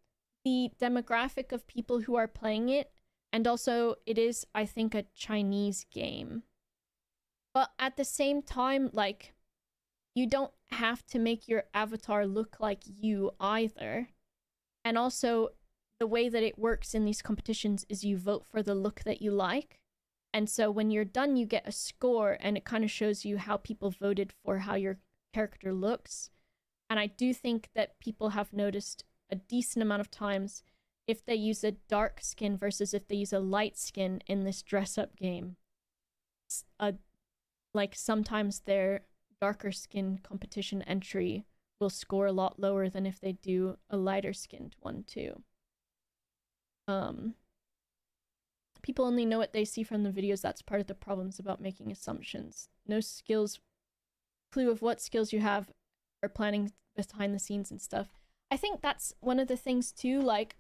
the demographic of people who are playing it, and also it is, I think, a Chinese game. But at the same time, like, you don't have to make your avatar look like you either. And also, the way that it works in these competitions is you vote for the look that you like. And so when you're done, you get a score, and it kind of shows you how people voted for how your character looks. And I do think that people have noticed a decent amount of times if they use a dark skin versus if they use a light skin in this dress-up game. Like, sometimes their darker skin competition entry will score a lot lower than if they do a lighter skinned one too. People only know what they see from the videos. That's part of the problems about making assumptions. No clue of what skills you have or planning behind the scenes and stuff. I think that's one of the things too, like,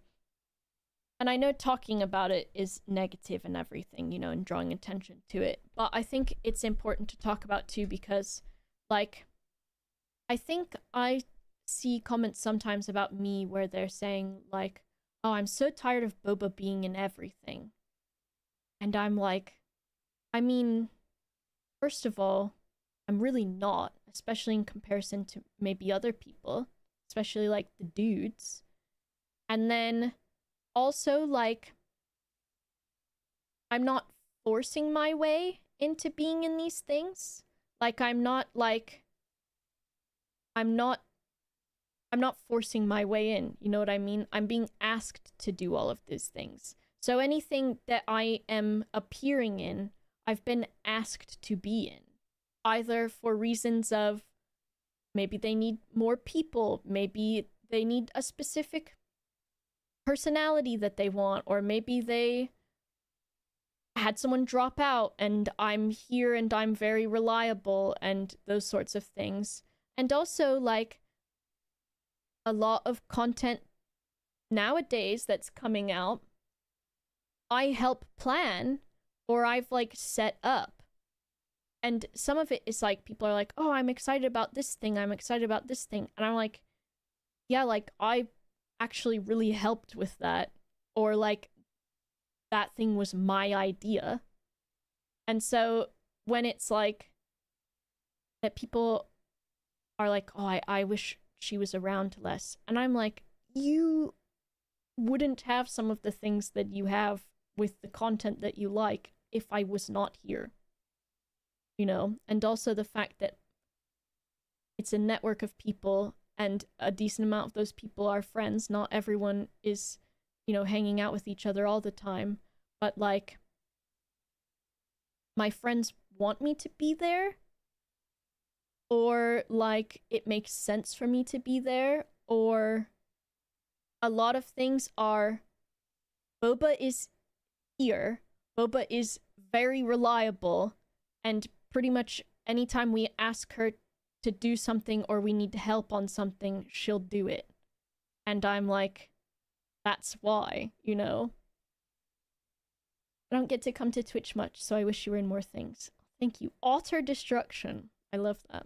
and I know talking about it is negative and everything, you know, and drawing attention to it, but I think it's important to talk about too, because, like, I think I see comments sometimes about me where they're saying, like, oh, I'm so tired of Boba being in everything. And I'm like, I mean, first of all, I'm really not, especially in comparison to maybe other people, especially, like, the dudes. And then also, like, I'm not forcing my way into being in these things. Like, I'm not forcing my way in, you know what I mean? I'm being asked to do all of these things. So anything that I am appearing in, I've been asked to be in. Either for reasons of maybe they need more people, maybe they need a specific personality that they want, or maybe they had someone drop out and I'm here and I'm very reliable and those sorts of things. And also, like, a lot of content nowadays that's coming out, I help plan, or I've, like, set up. And some of it is like, people are like, oh, I'm excited about this thing, I'm excited about this thing. And I'm like, yeah, like, I actually really helped with that. Or, like, that thing was my idea. And so when it's like, that people are like, oh, I wish she was around less. And I'm like, you wouldn't have some of the things that you have with the content that you like if I was not here. You know? And also the fact that it's a network of people and a decent amount of those people are friends. Not everyone is, you know, hanging out with each other all the time. But like, my friends want me to be there, or like it makes sense for me to be there, or a lot of things are Boba is here, Boba is very reliable, and pretty much anytime we ask her to do something or we need help on something, she'll do it. And I'm like, that's why, you know? I don't get to come to Twitch much, so I wish you were in more things. Thank you. Otter Destruction. I love that.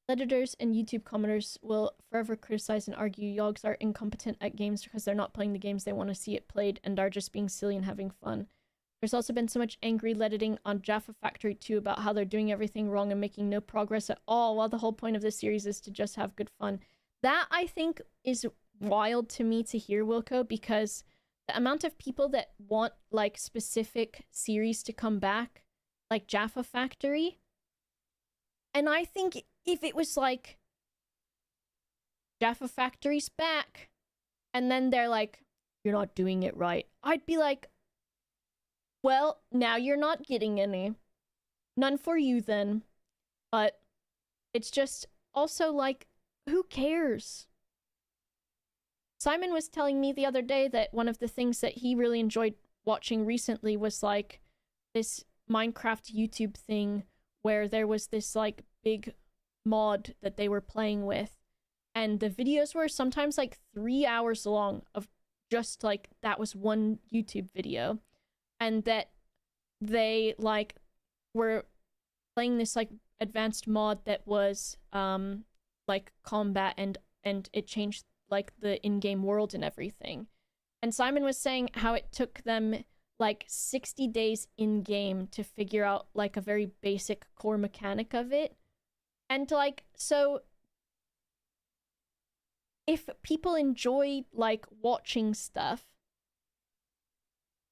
Editors and YouTube commenters will forever criticize and argue yogs are incompetent at games because they're not playing the games they want to see it played and are just being silly and having fun. There's also been so much angry editing on Jaffa Factory 2 about how they're doing everything wrong and making no progress at all, while the whole point of this series is to just have good fun. That, I think, is wild to me to hear, Wilco, because the amount of people that want, like, specific series to come back, like Jaffa Factory, and I think if it was like, Jaffa Factory's back, and then they're like, you're not doing it right, I'd be like, well, now you're not getting any. None for you then. But it's just also like, who cares? Simon was telling me the other day that one of the things that he really enjoyed watching recently was like this Minecraft YouTube thing where there was this like big mod that they were playing with, and the videos were sometimes like 3 hours long of just like that was one YouTube video. And that they like were playing this like advanced mod that was like combat and it changed like the in-game world and everything. And Simon was saying how it took them like 60 days in-game to figure out like a very basic core mechanic of it. And like, so if people enjoy like watching stuff,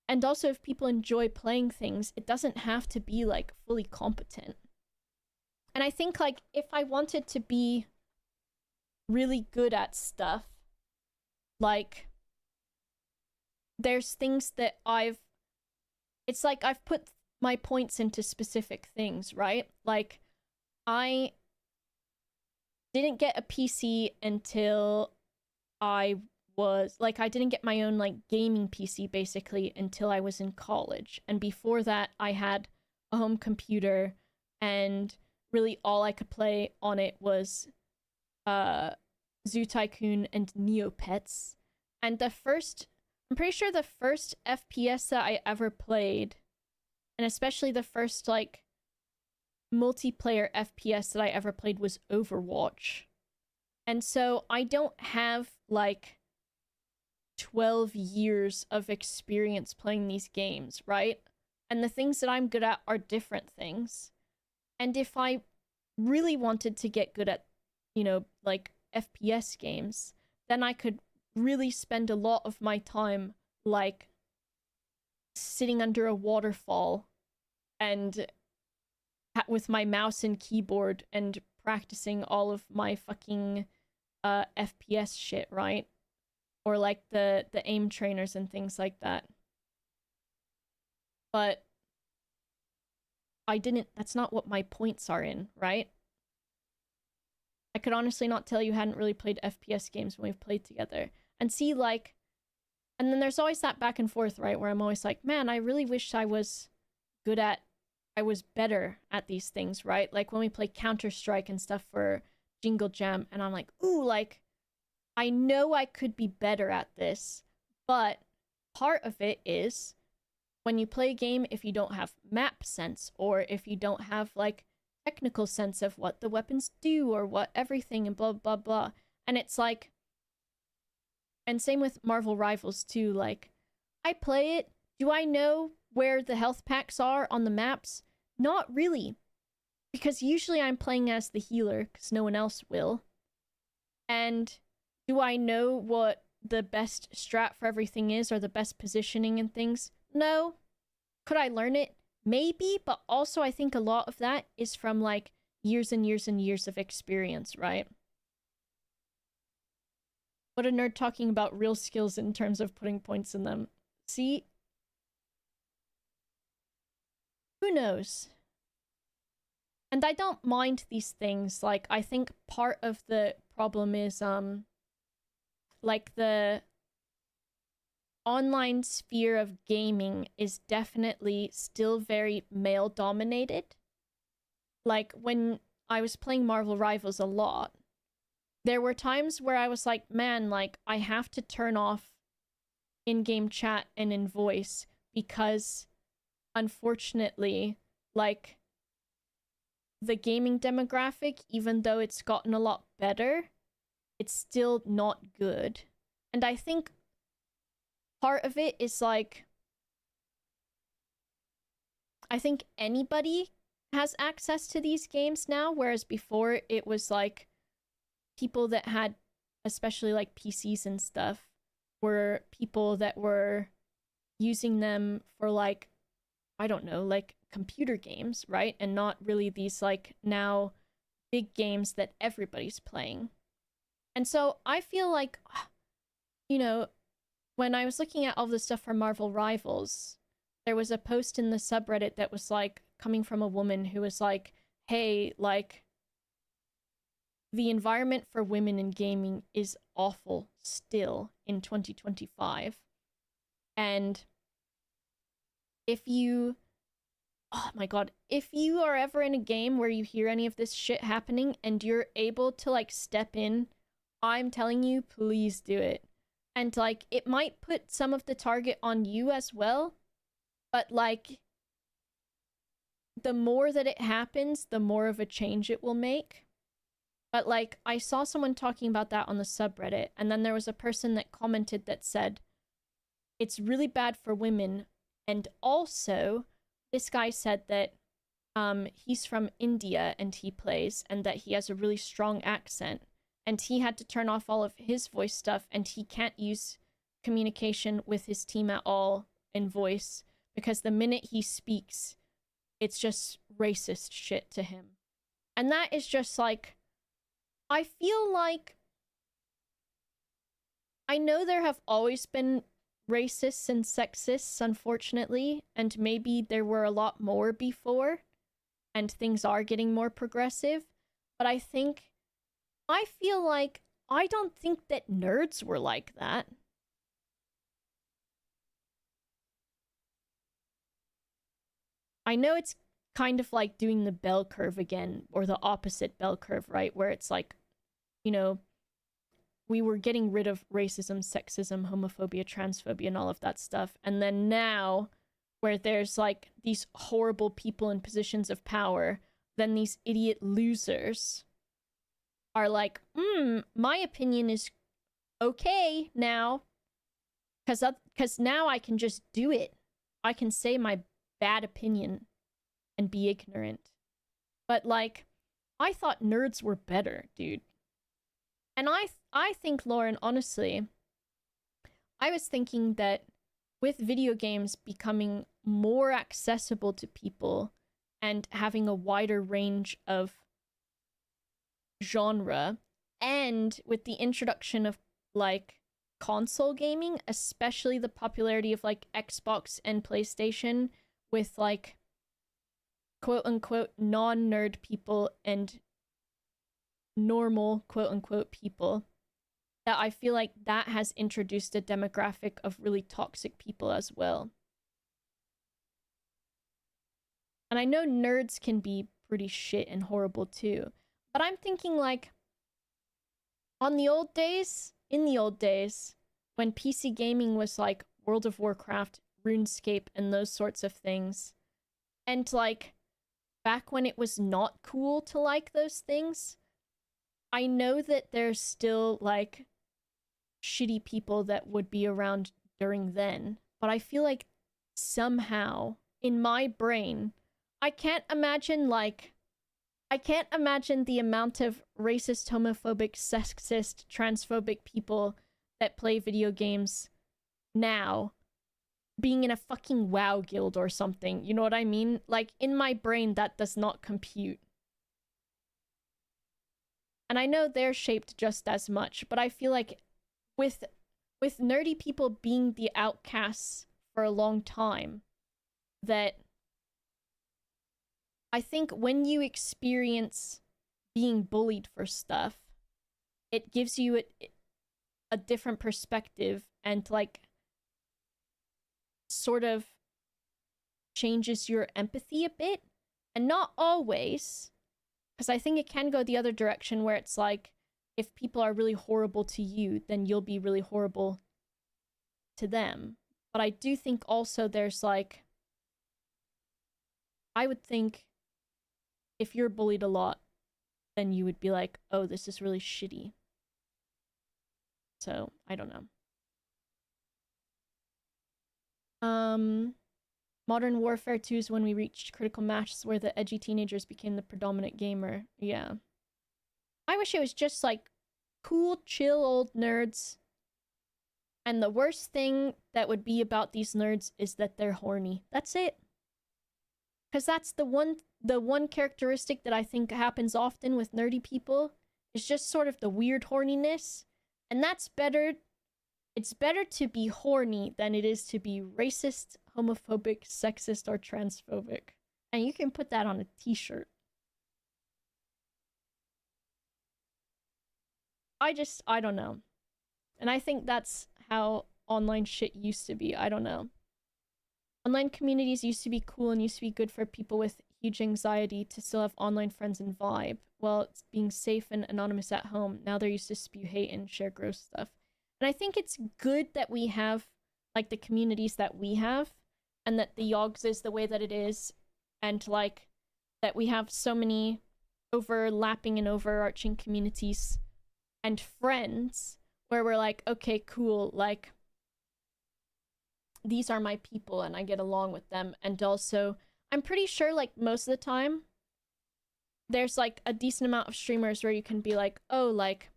and also if people enjoy playing things, it doesn't have to be like fully competent. And I think like if I wanted to be really good at stuff, like there's things that it's like I've put my points into specific things, right? Like I didn't get a PC until I didn't get my own like gaming PC basically until I was in college. And before that I had a home computer, and really all I could play on it was Zoo Tycoon and Neopets. And I'm pretty sure the first FPS that I ever played, and especially the first like multiplayer FPS that I ever played, was Overwatch. And so I don't have like 12 years of experience playing these games, right? And the things that I'm good at are different things. And if I really wanted to get good at, you know, like FPS games, then I could really spend a lot of my time like sitting under a waterfall and with my mouse and keyboard and practicing all of my fucking FPS shit, right? Or like the aim trainers and things like that. But that's not what my points are in, right? I could honestly not tell you hadn't really played FPS games when we've played together. And see, like, and then there's always that back and forth, right? Where I'm always like, man, I really wish I was better at these things, right? Like when we play Counter-Strike and stuff for Jingle Jam, and I'm like, ooh, like, I know I could be better at this, but part of it is when you play a game, if you don't have map sense, or if you don't have, like, technical sense of what the weapons do, or what everything, and blah, blah, blah. And it's like, and same with Marvel Rivals too, like, I play it, Do I know where the health packs are on the maps? Not really. Because usually I'm playing as the healer, because no one else will. And do I know what the best strat for everything is, or the best positioning and things? No. Could I learn it? Maybe, but also I think a lot of that is from, like, years and years and years of experience, right? What a nerd talking about real skills in terms of putting points in them. See? Who knows? And I don't mind these things. Like, I think part of the problem is, like, the online sphere of gaming is definitely still very male dominated. Like, when I was playing Marvel Rivals a lot, there were times where I was like, man, like, I have to turn off in-game chat and in voice because, unfortunately, like, the gaming demographic, even though it's gotten a lot better, it's still not good. And I think part of it is, like, I think anybody has access to these games now, whereas before it was, like, people that had, especially, like, PCs and stuff, were people that were using them for, like, I don't know, like, computer games, right? And not really these, like, now big games that everybody's playing. And so I feel like, you know, when I was looking at all the stuff for Marvel Rivals, there was a post in the subreddit that was, like, coming from a woman who was like, hey, like, the environment for women in gaming is awful still in 2025. And if you, oh my god, if you are ever in a game where you hear any of this shit happening and you're able to, like, step in, I'm telling you, please do it. And, like, it might put some of the target on you as well, but, like, the more that it happens, the more of a change it will make. But, like, I saw someone talking about that on the subreddit, and then there was a person that commented that said, it's really bad for women, and also, this guy said that he's from India and he plays, and that he has a really strong accent, and he had to turn off all of his voice stuff, and he can't use communication with his team at all in voice, because the minute he speaks, it's just racist shit to him. And that is just, like, I feel like, I know there have always been racists and sexists, unfortunately, and maybe there were a lot more before, and things are getting more progressive, but I feel like, I don't think that nerds were like that. I know it's kind of like doing the bell curve again, or the opposite bell curve, right? Where it's like, you know, we were getting rid of racism, sexism, homophobia, transphobia, and all of that stuff. And then now, where there's, like, these horrible people in positions of power, then these idiot losers are like, my opinion is okay now. Because now I can just do it. I can say my bad opinion and be ignorant. But, like, I thought nerds were better, dude. And I think, Lauren, honestly, I was thinking that with video games becoming more accessible to people and having a wider range of genre, and with the introduction of, like, console gaming, especially the popularity of, like, Xbox and PlayStation, with, like, quote-unquote non-nerd people and normal quote-unquote people, that I feel like that has introduced a demographic of really toxic people as well. And I know nerds can be pretty shit and horrible too, but I'm thinking, like, in the old days, when PC gaming was, like, World of Warcraft, RuneScape, and those sorts of things, and, like, back when it was not cool to like those things, I know that there's still, like, shitty people that would be around during then, but I feel like somehow in my brain, I can't imagine the amount of racist, homophobic, sexist, transphobic people that play video games now being in a fucking WoW guild or something. You know what I mean? Like, in my brain, that does not compute. And I know they're shaped just as much, but I feel like with nerdy people being the outcasts for a long time, that I think when you experience being bullied for stuff, it gives you a different perspective and like sort of changes your empathy a bit. And not always, because I think it can go the other direction where it's like, if people are really horrible to you, then you'll be really horrible to them. But I do think also there's like, I would think if you're bullied a lot, then you would be like, oh, this is really shitty. So, I don't know. Modern Warfare 2 is when we reached critical mass where the edgy teenagers became the predominant gamer. Yeah. I wish it was just like cool, chill old nerds. And the worst thing that would be about these nerds is that they're horny. That's it. Because that's the one characteristic that I think happens often with nerdy people is just sort of the weird horniness. And that's better. It's better to be horny than it is to be racist, homophobic, sexist, or transphobic. And you can put that on a t-shirt. I don't know. And I think that's how online shit used to be. I don't know. Online communities used to be cool and used to be good for people with huge anxiety to still have online friends and vibe, while it's being safe and anonymous at home. Now they're used to spew hate and share gross stuff. And I think it's good that we have, like, the communities that we have, and that the Yogs is the way that it is, and, like, that we have so many overlapping and overarching communities and friends where we're like, okay, cool, like, these are my people and I get along with them. And also, I'm pretty sure, like, most of the time, there's, like, a decent amount of streamers where you can be like, oh, like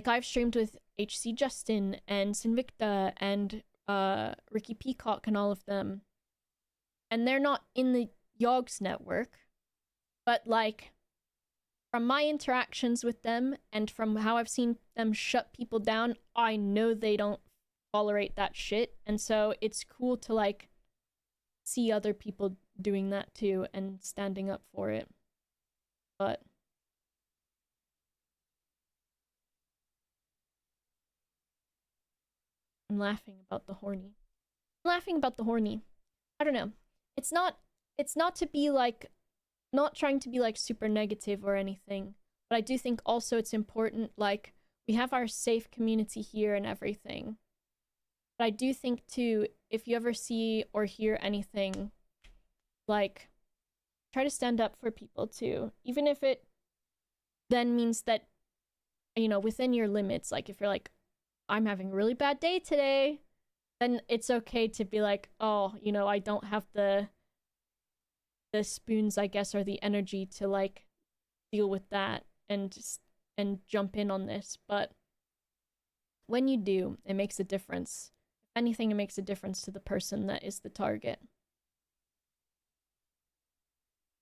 I've streamed with HC Justin and Sinvicta and Ricky Peacock and all of them. And they're not in the Yogs network. But, like, from my interactions with them and from how I've seen them shut people down, I know they don't tolerate that shit. And so it's cool to, like, see other people doing that too and standing up for it. But I'm laughing about the horny. I'm laughing about the horny. I don't know. It's not to be like, not trying to be like super negative or anything, but I do think also it's important, like, we have our safe community here and everything. But I do think too, if you ever see or hear anything, like, try to stand up for people too. Even if it then means that, you know, within your limits, like, if you're like, I'm having a really bad day today, then it's okay to be like, oh, you know, I don't have the spoons, I guess, or the energy to, like, deal with that and jump in on this. But when you do, it makes a difference. If anything, it makes a difference to the person that is the target.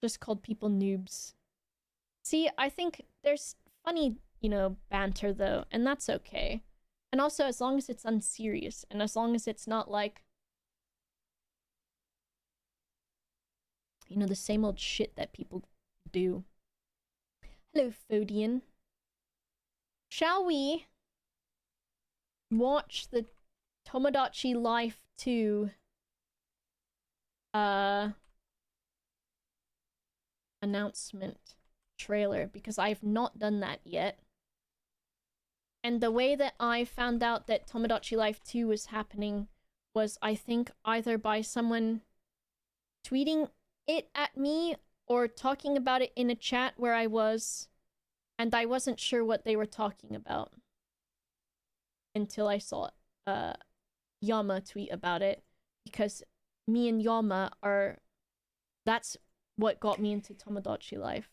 Just called people noobs. See, I think there's funny, you know, banter though, and that's okay. And also, as long as it's unserious, and as long as it's not like, you know, the same old shit that people do. Hello, Fodian. Shall we watch the Tomodachi Life 2 announcement trailer? Because I've not done that yet. And the way that I found out that Tomodachi Life 2 was happening was, I think, either by someone tweeting it at me or talking about it in a chat where I was, and I wasn't sure what they were talking about until I saw Yama tweet about it. Because me and Yama are... That's what got me into Tomodachi Life.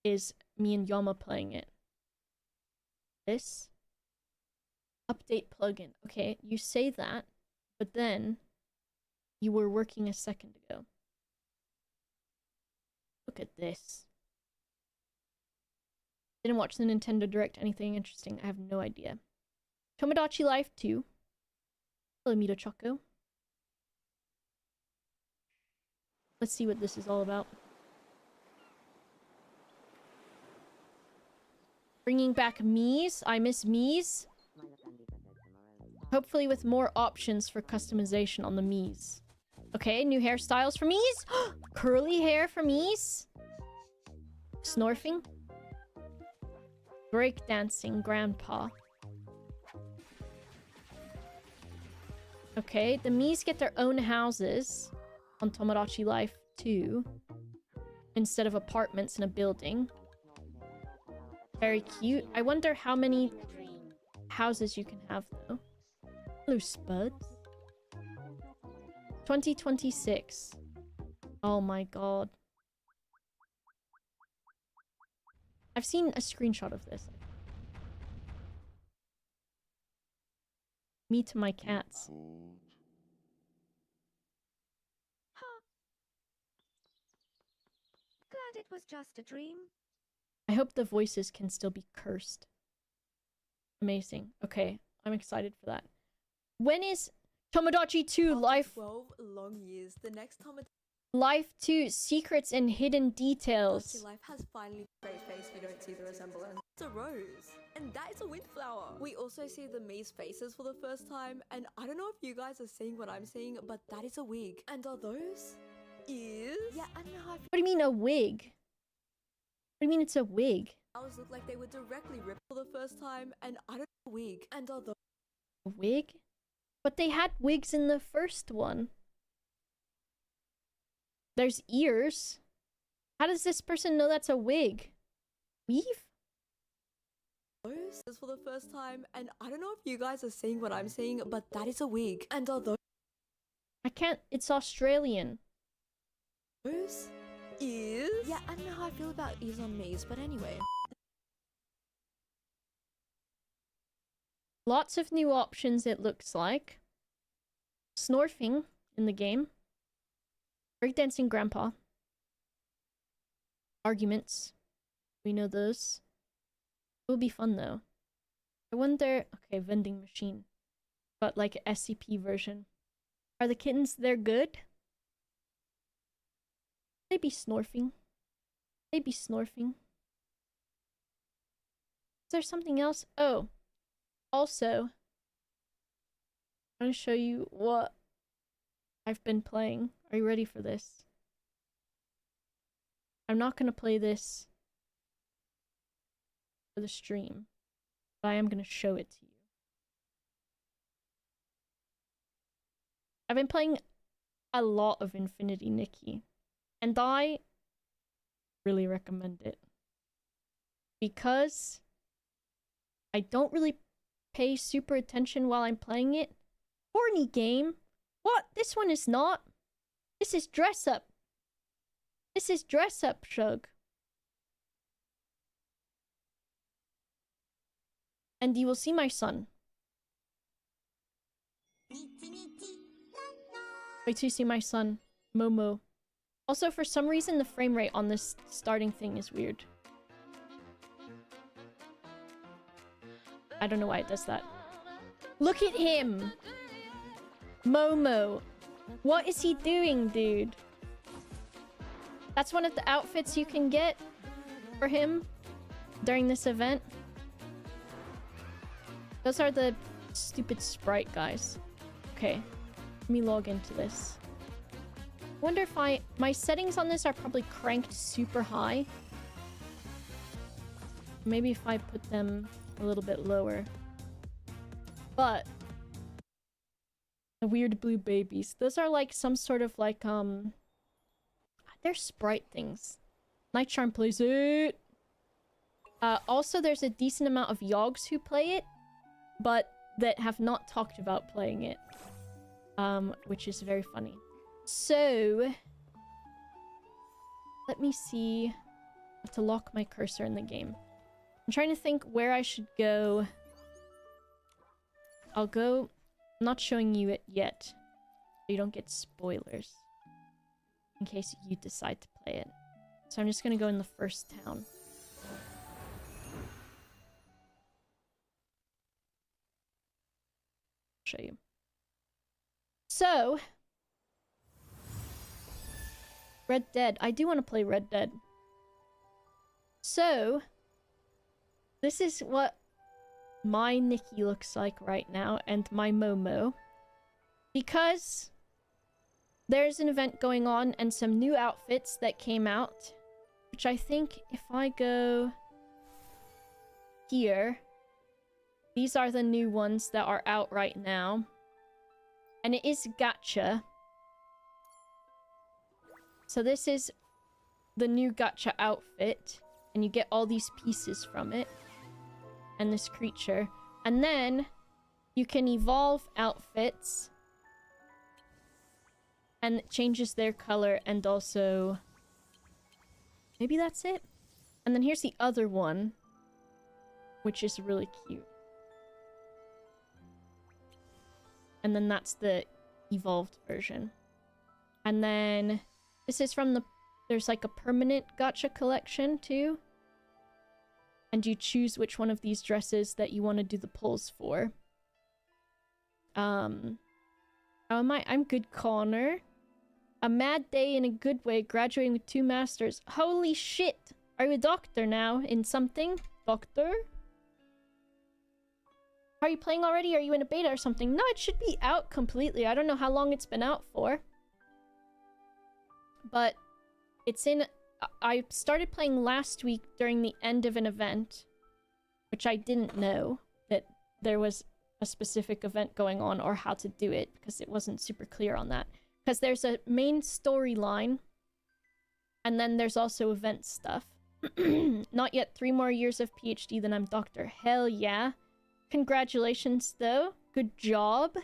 Is me and Yama playing it. This? Update plugin. Okay, you say that, but then you were working a second ago. Look at this. Didn't watch the Nintendo Direct. Anything interesting? I have no idea. Tomodachi Life 2. Hello, Mito Choco. Let's see what this is all about. Bringing back Mii's. I miss Mii's. Hopefully with more options for customization on the Mii's. Okay, new hairstyles for Mii's. Curly hair for Mii's. Snorfing. Breakdancing grandpa. Okay, the Mii's get their own houses on Tomodachi Life 2 instead of apartments in a building. Very cute. I wonder how many houses you can have, though. Hello, Spuds. 2026. Oh my god. I've seen a screenshot of this. Me to my cats. Glad it was just a dream. I hope the voices can still be cursed. Amazing. Okay, I'm excited for that. When is Tomodachi 2 Life... 12 long years, the next Tomodachi Life 2 Secrets and Hidden Details. Life has finally straight face. We don't see the resemblance. It's a rose, and that is a windflower. We also see the Mii's faces for the first time, and I don't know if you guys are seeing what I'm seeing, but that is a wig. And are those ears? Yeah, I don't know how. What do you mean a wig? What do you mean it's a wig? Flowers look like they were directly ripped for the first time, and I don't know wig. And are those A wig? But they had wigs in the first one. There's ears. How does this person know that's a wig? Weave? for the first time, and I don't know if you guys are seeing what I'm seeing, but that is a wig. And are those I can't. It's Australian. ears? Yeah, I don't know how I feel about ears on Mii's, but anyway. Lots of new options, it looks like. Snorfing in the game. Breakdancing grandpa. Arguments. We know those. It will be fun though. I wonder... Okay, vending machine. But like a SCP version. Are the kittens there good? They be snorfing. They be snorfing. Is there something else? Oh. Also, I'm going to show you what I've been playing. Are you ready for this? I'm not going to play this for the stream, but I am going to show it to you. I've been playing a lot of Infinity Nikki, and I really recommend it. Because I don't really pay super attention while I'm playing it. Horny game? What? This one is not. This is dress up. This is dress up, Shug. And you will see my son. Wait till you see my son, Momo. Also, for some reason, the frame rate on this starting thing is weird. I don't know why it does that. Look at him! Momo. What is he doing, dude? That's one of the outfits you can get for him during this event. Those are the stupid sprite guys. Okay, let me log into this. I wonder if my settings on this are probably cranked super high. Maybe if I put them a little bit lower. But the weird blue babies. Those are like some sort of like they're sprite things. Night Charm plays it. Also there's a decent amount of yogs who play it, but that have not talked about playing it. Which is very funny. So, let me see how to lock my cursor in the game. I'm trying to think where I should go. I'll go... I'm not showing you it yet, so you don't get spoilers. In case you decide to play it. So I'm just gonna go in the first town. Show you. So, Red Dead. I do want to play Red Dead. So, this is what my Nikki looks like right now, and my Momo. Because there's an event going on and some new outfits that came out, which I think if I go here, these are the new ones that are out right now. And it is gacha. So this is the new gacha outfit. And you get all these pieces from it. And this creature. And then you can evolve outfits. And it changes their color and also... maybe that's it? And then here's the other one. Which is really cute. And then that's the evolved version. And then this is from the... there's like a permanent gacha collection too. And you choose which one of these dresses that you want to do the pulls for. How am I? I'm good, Connor. A mad day in a good way, graduating with 2 masters. Holy shit! Are you a doctor now in something? Doctor? Are you playing already? Are you in a beta or something? No, it should be out completely. I don't know how long it's been out for. But it's in... I started playing last week during the end of an event. Which I didn't know that there was a specific event going on or how to do it. Because it wasn't super clear on that. Because there's a main storyline. And then there's also event stuff. Not yet 3 more years of PhD, then I'm doctor. Hell yeah. Congratulations, though. Good job.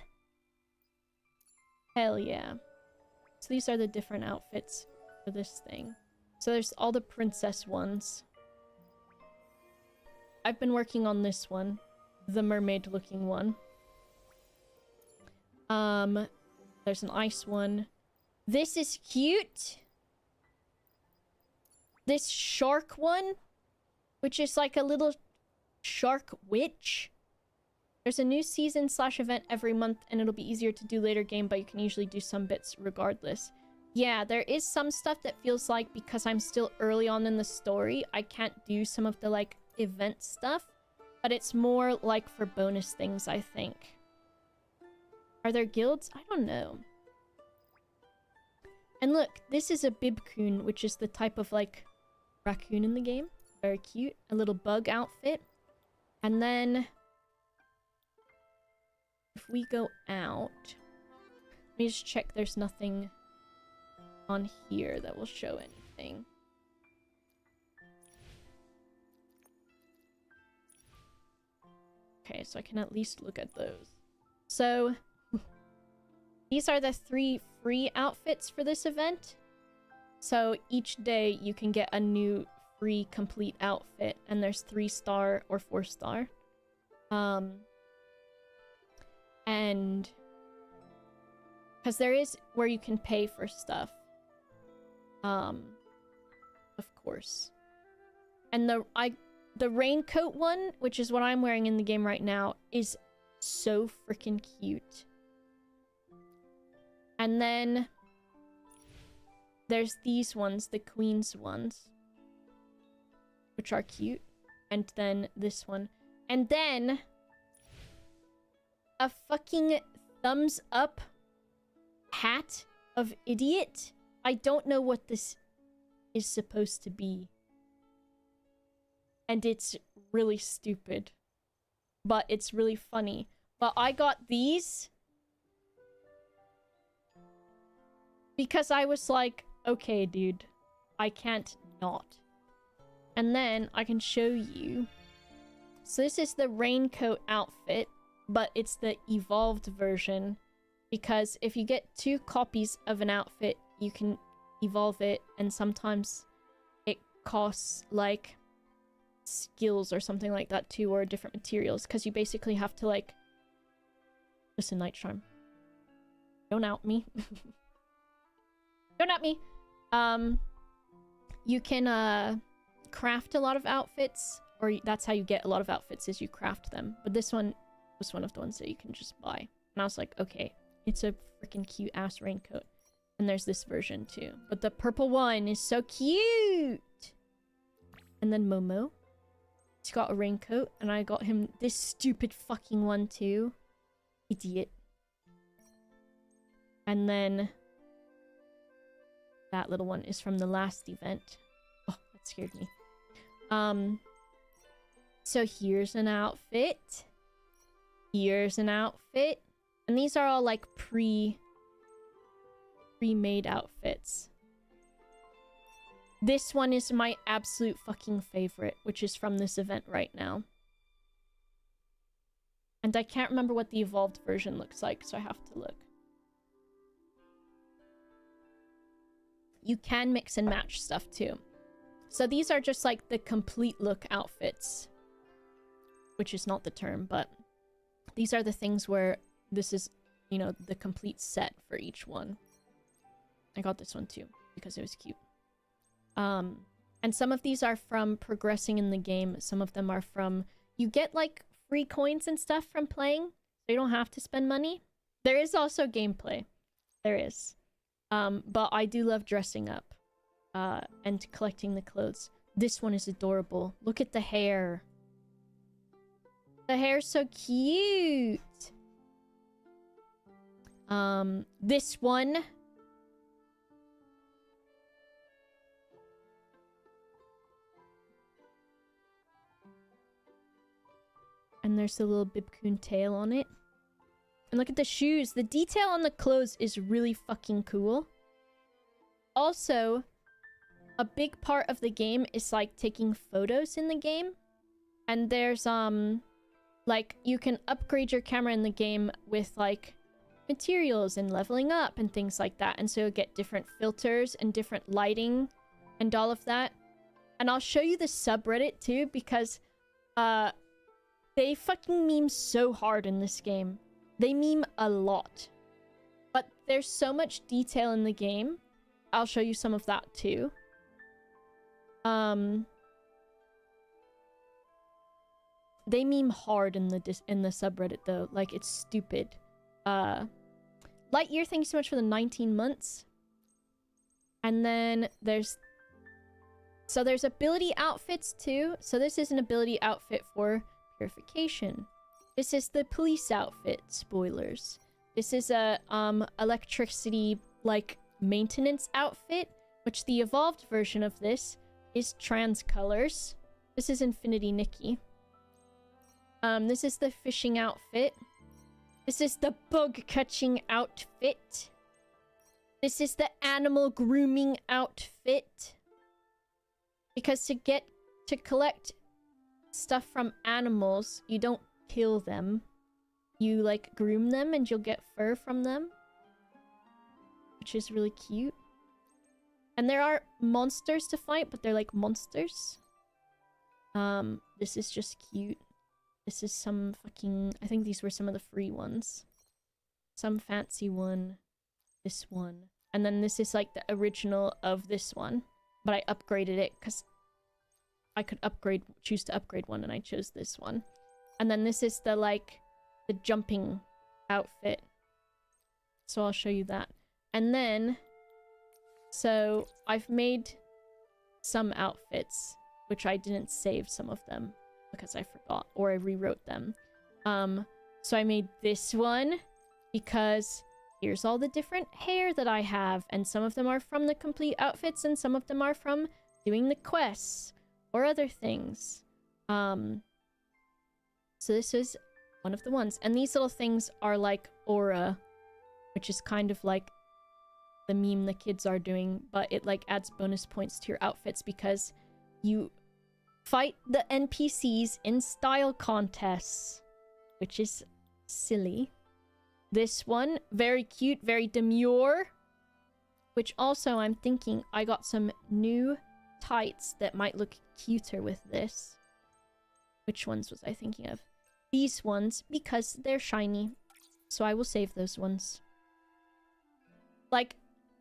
Hell yeah. So these are the different outfits for this thing. So there's all the princess ones. I've been working on this one. The mermaid-looking one. There's an ice one. This is cute. This shark one, which is like a little shark witch. There's a new season/event every month, and it'll be easier to do later game, but you can usually do some bits regardless. Yeah, there is some stuff that feels like, because I'm still early on in the story, I can't do some of the, like, event stuff. But it's more, like, for bonus things, I think. Are there guilds? I don't know. And look, this is a bibcoon, which is the type of, like, raccoon in the game. Very cute. A little bug outfit. And then... if we go out... let me just check there's nothing on here that will show anything. Okay, so I can at least look at those. So, these are the 3 free outfits for this event. So, each day you can get a new free complete outfit, and there's 3-star or 4-star. And because there is where you can pay for stuff. Of course. And the raincoat one, which is what I'm wearing in the game right now, is so freaking cute. And then there's these ones, the queen's ones, which are cute. And then this one. And then a fucking thumbs up hat of idiot. I don't know what this is supposed to be. And it's really stupid. But it's really funny. But I got these because I was like, okay, dude, I can't not. And then I can show you. So this is the raincoat outfit. but it's the evolved version, because if you get 2 copies of an outfit, you can evolve it, and sometimes it costs like skills or something like that too, or different materials, because you basically have to like... Listen, Night Charm. Don't out me. Don't out me! You can craft a lot of outfits, or that's how you get a lot of outfits, is you craft them. But this one was one of the ones that you can just buy. And I was like, okay, it's a freaking cute ass raincoat. And there's this version too. But the purple one is so cute! And then Momo. He's got a raincoat, and I got him this stupid fucking one too. Idiot. And then that little one is from the last event. Oh, that scared me. So here's an outfit. Here's an outfit. And these are all like pre-made outfits. This one is my absolute fucking favorite, which is from this event right now. And I can't remember what the evolved version looks like, so I have to look. You can mix and match stuff too. So these are just like the complete look outfits. Which is not the term, but these are the things where this is, you know, the complete set for each one. I got this one too, because it was cute. And some of these are from progressing in the game. Some of them are from... You get, like, free coins and stuff from playing, so you don't have to spend money. There is also gameplay. There is. But I do love dressing up. And collecting the clothes. This one is adorable. Look at the hair. The hair's so cute! This one... And there's the little Bibcoon tail on it. And look at the shoes. The detail on the clothes is really fucking cool. Also, a big part of the game is like taking photos in the game. And there's like you can upgrade your camera in the game with like materials and leveling up and things like that. And so you'll get different filters and different lighting and all of that. And I'll show you the subreddit too, because they fucking meme so hard in this game. They meme a lot. But there's so much detail in the game. I'll show you some of that too. They meme hard in the subreddit though. Like, it's stupid. Lightyear, thank you so much for the 19 months. And then there's... So there's ability outfits too. So this is an ability outfit for purification. This is the police outfit. Spoilers. This is a electricity like maintenance outfit, which the evolved version of this is trans colors. This is Infinity Nikki. This is the fishing outfit. This is the bug catching outfit. This is the animal grooming outfit. Because to collect stuff from animals, you don't kill them. You like groom them and you'll get fur from them, which is really cute. And there are monsters to fight, but they're like monsters. This is just cute. This is some fucking... I think these were some of the free ones. Some fancy one. This one. And then this is like the original of this one. But I upgraded it because I could choose to upgrade one, and I chose this one. And then this is the like the jumping outfit. So I'll show you that. And then so I've made some outfits, which I didn't save some of them because I forgot or I rewrote them. So I made this one because here's all the different hair that I have, and some of them are from the complete outfits and some of them are from doing the quests or other things. So this is one of the ones. And these little things are like aura, which is kind of like the meme the kids are doing, but it like adds bonus points to your outfits because you fight the NPCs in style contests, which is silly. This one, very cute, very demure. Which also, I'm thinking I got some new tights that might look cuter with this. Which ones was I thinking of? These ones, because they're shiny. So I will save those ones. Like,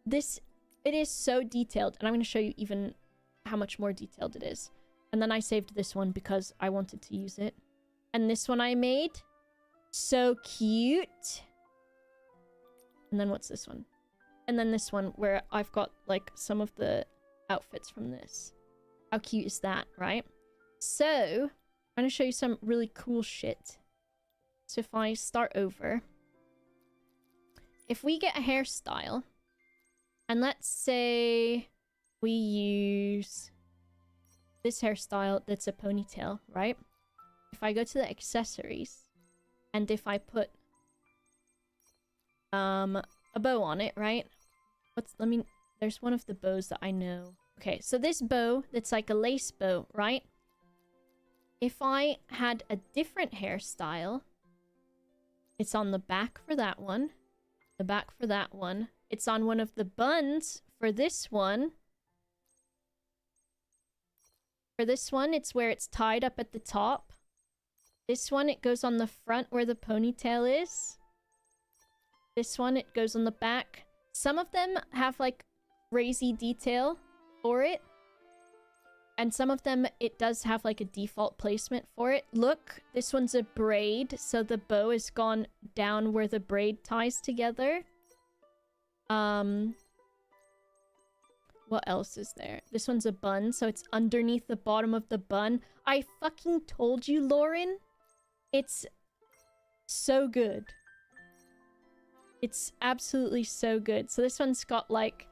this, it is so detailed. And I'm going to show you even how much more detailed it is. And then I saved this one because I wanted to use it. And this one I made. So cute. And then what's this one? And then this one where I've got like some of the outfits from this. How cute is that, right? So, I'm going to show you some really cool shit. So if I start over. If we get a hairstyle. And let's say we use this hairstyle that's a ponytail, right? If I go to the accessories. And if I put a bow on it, right? There's one of the bows that I know. Okay, so this bow that's like a lace bow, right? If I had a different hairstyle, it's on the back for that one, the back for that one. It's on one of the buns for this one. For this one, it's where it's tied up at the top. This one, it goes on the front where the ponytail is. This one, it goes on the back. Some of them have, like, crazy detail for it. And some of them, it does have, like, a default placement for it. Look, this one's a braid, so the bow is gone down where the braid ties together. What else is there? This one's a bun, so it's underneath the bottom of the bun. I fucking told you, Lauren. It's so good. It's absolutely so good. So this one's got like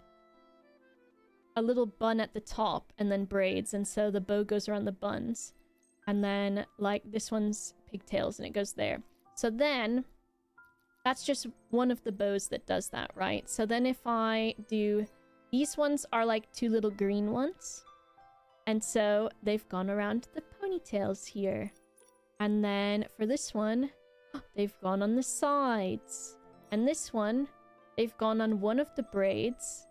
a little bun at the top and then braids, and so the bow goes around the buns. And then like this one's pigtails and it goes there. So then that's just one of the bows that does that, right? So then if I do, these ones are like two little green ones. And so they've gone around the ponytails here. And then for this one, they've gone on the sides. And this one, they've gone on one of the braids.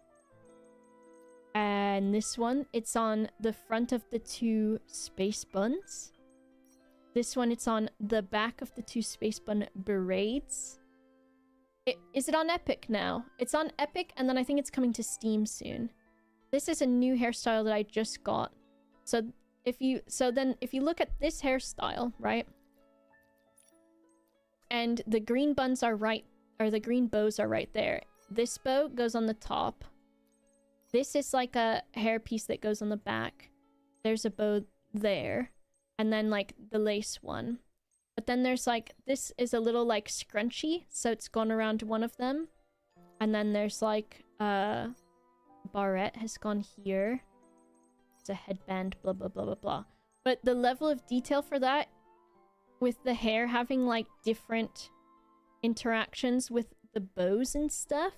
And this one, it's on the front of the two space buns. This one, it's on the back of the two space bun braids. Is it on Epic now? It's on Epic, and then I think it's coming to Steam soon. This is a new hairstyle that I just got. So if you look at this hairstyle, right? And the green buns are right, or the green bows are right there. This bow goes on the top. This is like a hairpiece that goes on the back. There's a bow there. And then like the lace one. But then there's like, this is a little like scrunchy, so it's gone around one of them. And then there's like barrette has gone here. It's a headband, blah blah blah blah blah. But the level of detail for that, with the hair having like different interactions with the bows and stuff,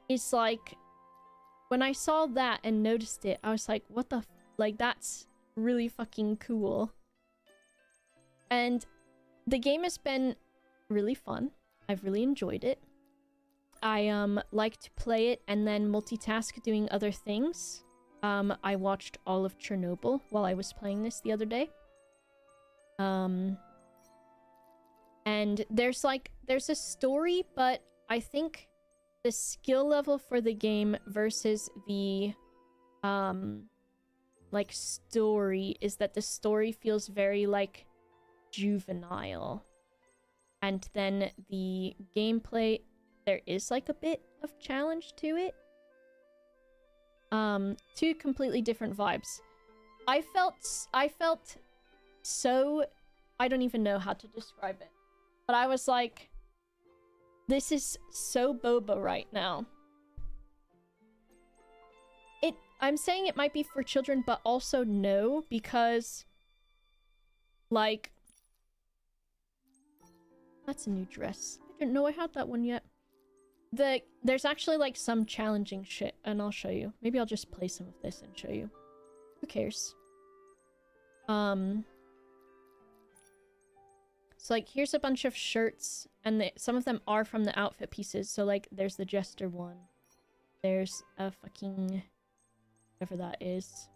is like, when I saw that and noticed it, I was like, what the like, that's really fucking cool. And the game has been really fun. I've really enjoyed it. I like to play it and then multitask doing other things. I watched all of Chernobyl while I was playing this the other day. And there's a story, but I think the skill level for the game versus the like story is that the story feels very like juvenile, and then the gameplay, there is like a bit of challenge to it. Two completely different vibes. I felt so, I don't even know how to describe it, but I was like, this is so boba right now. I'm saying it might be for children, but also no, because like, that's a new dress. I didn't know I had that one yet. There's actually like some challenging shit, and I'll show you. Maybe I'll just play some of this and show you. Who cares? So So, like, here's a bunch of shirts, and some of them are from the outfit pieces. So, like, there's the Jester one. There's a fucking... whatever that is.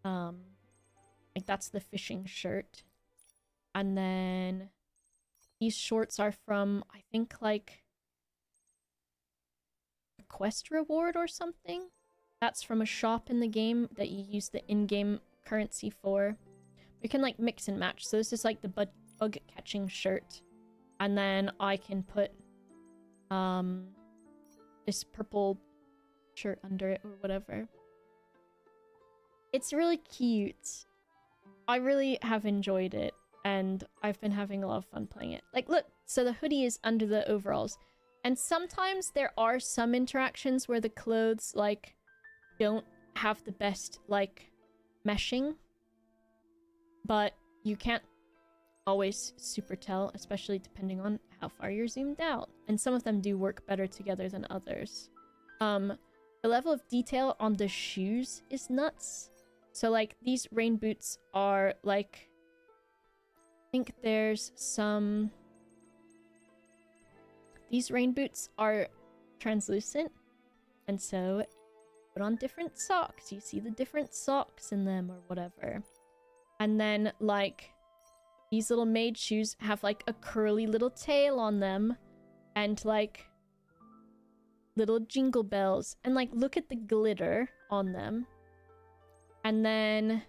Like, that's the fishing shirt. And then... these shorts are from, I think, like... a quest reward or something? That's from a shop in the game that you use the in-game currency for. You can, like, mix and match. So this is, like, the bug-catching shirt. And then I can put, this purple shirt under it or whatever. It's really cute. I really have enjoyed it. And I've been having a lot of fun playing it. Like, look! So the hoodie is under the overalls. And sometimes there are some interactions where the clothes, like, don't have the best, like, meshing. But you can't always super tell, especially depending on how far you're zoomed out. And some of them do work better together than others. The level of detail on the shoes is nuts. So, like, these rain boots are, like... I think there's some... These rain boots are translucent. And so, put on different socks. You see the different socks in them or whatever. And then, like, these little maid shoes have, like, a curly little tail on them. And, like, little jingle bells. And, like, look at the glitter on them. And then,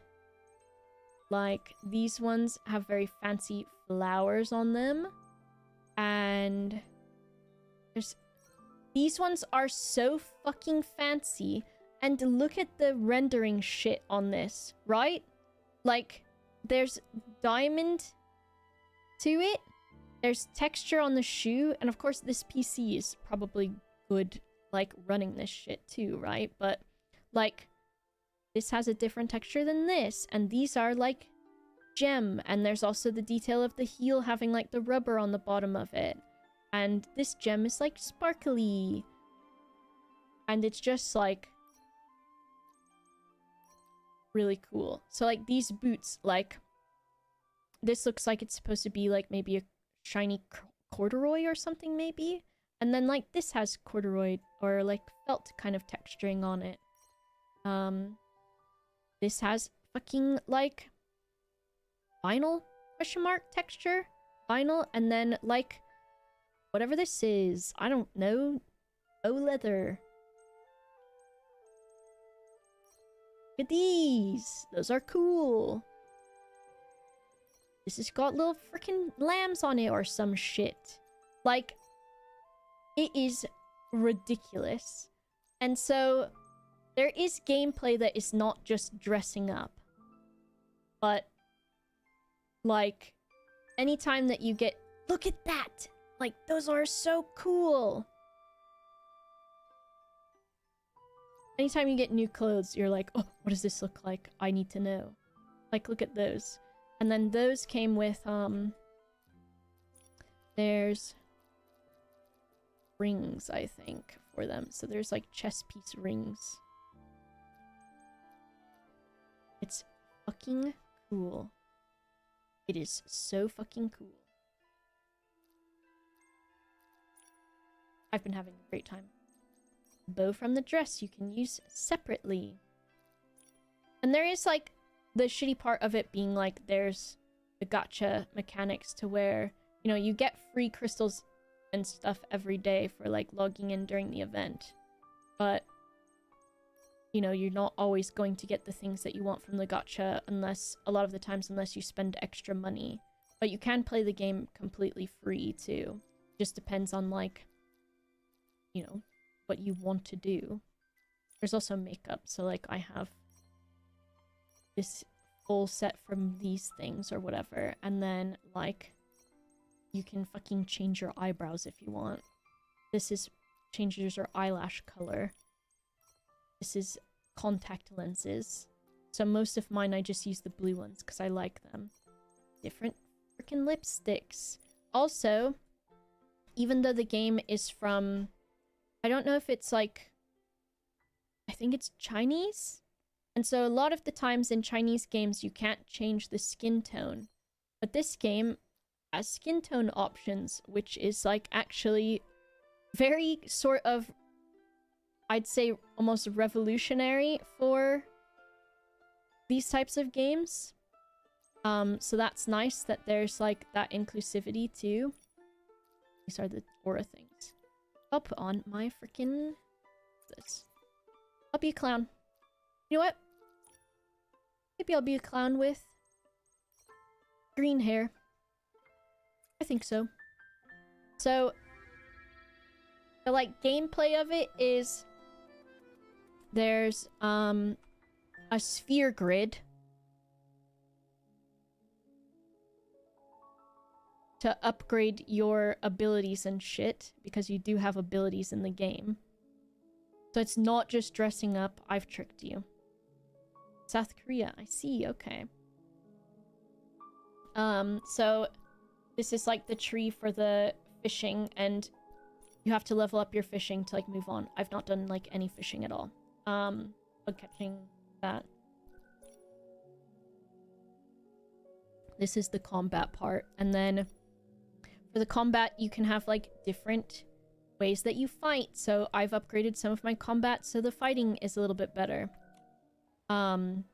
like, these ones have very fancy flowers on them. And these ones are so fucking fancy. And look at the rendering shit on this, right? Like, there's diamond to it. There's texture on the shoe. And of course, this PC is probably good, like, running this shit too, right? But, like, this has a different texture than this. And these are, like, gem. And there's also the detail of the heel having, like, the rubber on the bottom of it. And this gem is, like, sparkly. And it's just, like, really cool. So, like, these boots, like, this looks like it's supposed to be, like, maybe a shiny corduroy or something, maybe. And then, like, this has corduroy or, like, felt kind of texturing on it. This has fucking, like, vinyl, question mark, texture? Vinyl, and then, like, whatever this is. I don't know. Faux leather. Look at these. Those are cool. This has got little freaking lambs on it or some shit. Like, it is ridiculous. And so, there is gameplay that is not just dressing up. But, like, anytime that you get... Look at that! Like, those are so cool! Anytime you get new clothes, you're like, oh, what does this look like? I need to know. Like, look at those. And then those came with, there's rings, I think, for them. So there's, like, chess piece rings. It's fucking cool. It is so fucking cool. I've been having a great time. Bow from the dress you can use separately. And there is, like, the shitty part of it being, like, there's the gacha mechanics to where, you know, you get free crystals and stuff every day for, like, logging in during the event. But, you know, you're not always going to get the things that you want from the gacha unless, a lot of the times, unless you spend extra money. But you can play the game completely free, too. Just depends on, like, you know, what you want to do. There's also makeup, so, like, I have this full set from these things or whatever, and then, like, you can fucking change your eyebrows if you want. This is changes your eyelash color. This is contact lenses. So most of mine I just use the blue ones because I like them. Different freaking lipsticks. Also, even though the game is from... I don't know if it's, like... I think it's Chinese? And so a lot of the times in Chinese games you can't change the skin tone. But this game, has skin tone options, which is like actually very sort of, I'd say almost revolutionary for these types of games. So that's nice that there's like that inclusivity too. These are the aura things. I'll put on my freaking this. I'll be a clown. You know what? Maybe I'll be a clown with green hair. I think so. So the like gameplay of it is there's a sphere grid to upgrade your abilities and shit, because you do have abilities in the game. So it's not just dressing up. I've tricked you. South Korea, I see, okay. So this is like the tree for the fishing, and you have to level up your fishing to like move on. I've not done like any fishing at all. Bug catching that. This is the combat part, and then for the combat you can have like different ways that you fight. So I've upgraded some of my combat so the fighting is a little bit better. And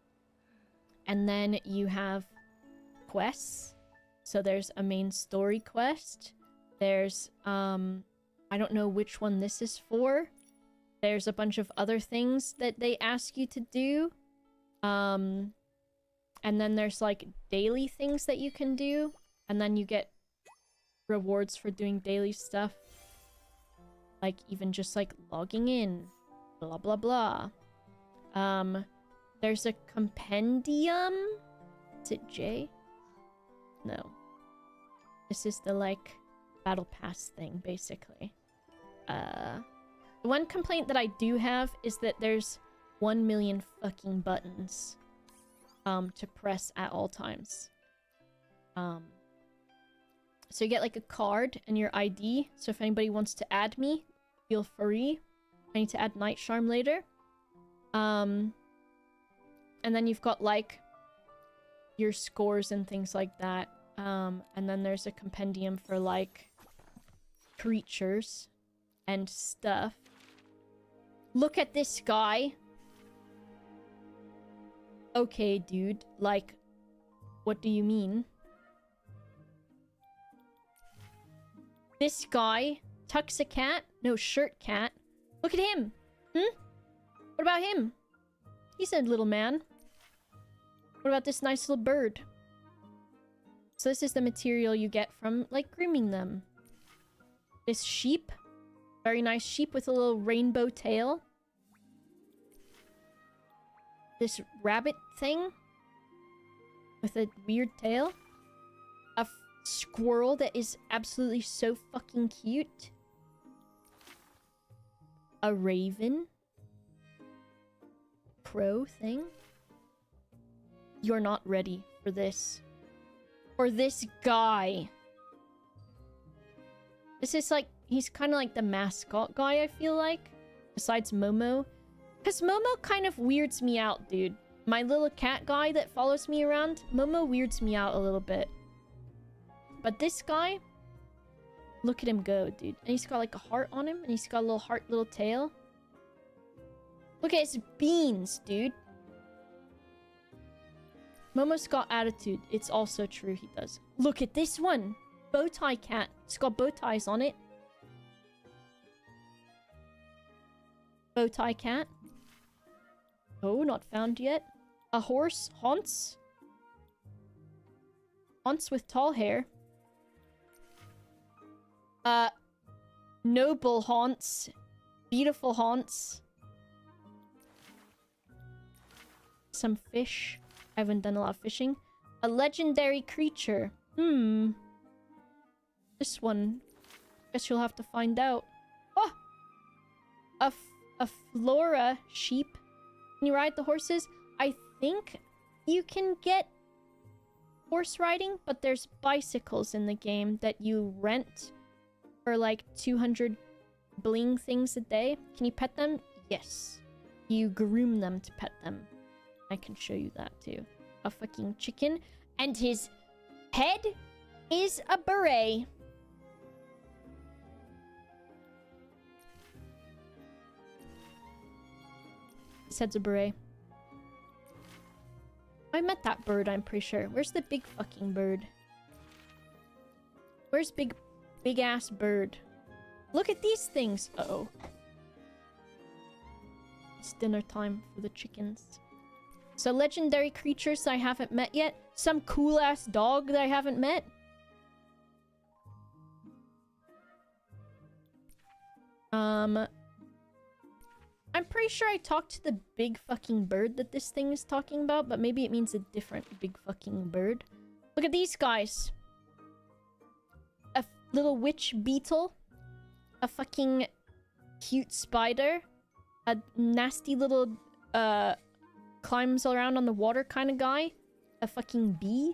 then you have quests. So there's a main story quest. There's I don't know which one this is for. There's a bunch of other things that they ask you to do. And then there's like daily things that you can do, and then you get rewards for doing daily stuff. Like even just like logging in, blah blah blah. There's a compendium. Is it J? No. This is the like battle pass thing basically. The one complaint that I do have is that there's 1 million fucking buttons to press at all times. So you get like a card and your ID. So if anybody wants to add me, feel free. I need to add Night Charm later. And then you've got like your scores and things like that. And then there's a compendium for like creatures and stuff. Look at this guy. Okay, dude. Like, what do you mean? This guy, Tuxicat? No, Shirt Cat. Look at him. What about him? He's a little man. What about this nice little bird? So this is the material you get from, like, grooming them. This sheep. Very nice sheep with a little rainbow tail. This rabbit thing. With a weird tail. A squirrel that is absolutely so fucking cute. A raven. Crow thing. You're not ready for this. Or this guy. This is like, he's kind of like the mascot guy, I feel like. Besides Momo. Because Momo kind of weirds me out, dude. My little cat guy that follows me around, Momo weirds me out a little bit. But this guy, look at him go, dude. And he's got like a heart on him, and he's got a little heart, little tail. Look at his beans, dude. Momo's got attitude. It's also true, he does. Look at this one. Bowtie cat. It's got bow ties on it. Bowtie cat. Oh, not found yet. A horse. Haunts. Haunts with tall hair. Noble haunts. Beautiful haunts. Some fish. I haven't done a lot of fishing. A legendary creature. This one. Guess you'll have to find out. Oh! A flora sheep. Can you ride the horses? I think you can get horse riding, but there's bicycles in the game that you rent for like 200 bling things a day. Can you pet them? Yes. You groom them to pet them. I can show you that too. A fucking chicken. And his head is a beret. His head's a beret. I met that bird, I'm pretty sure. Where's the big fucking bird? Where's big ass bird? Look at these things. Uh-oh. It's dinner time for the chickens. So legendary creatures I haven't met yet. Some cool ass dog that I haven't met. I'm pretty sure I talked to the big fucking bird that this thing is talking about, but maybe it means a different big fucking bird. Look at these guys. A little witch beetle. A fucking cute spider. A nasty little, climbs around on the water kind of guy. A fucking bee.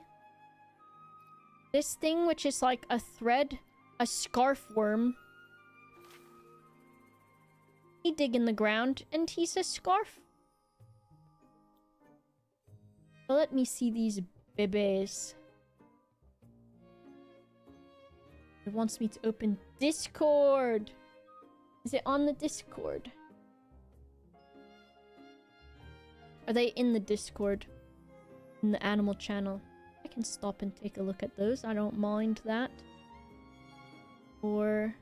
This thing, which is like a thread. A scarf worm. He dig in the ground, and he's a scarf. Well, let me see these bebes. It wants me to open Discord. Is it on the Discord? Are they in the Discord? In the animal channel? I can stop and take a look at those. I don't mind that. Or...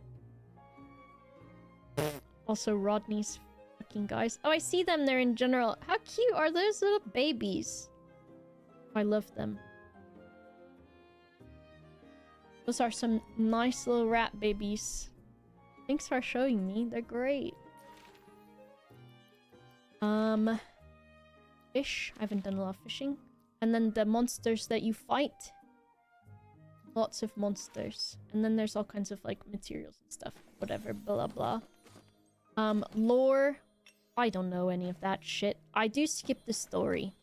also Rodney's fucking guys. Oh, I see them there in general. How cute are those little babies? I love them. Those are some nice little rat babies. Thanks for showing me. They're great. Fish. I haven't done a lot of fishing. And then the monsters that you fight. Lots of monsters. And then there's all kinds of like materials and stuff. Whatever. Blah blah. Lore. I don't know any of that shit. I do skip the story.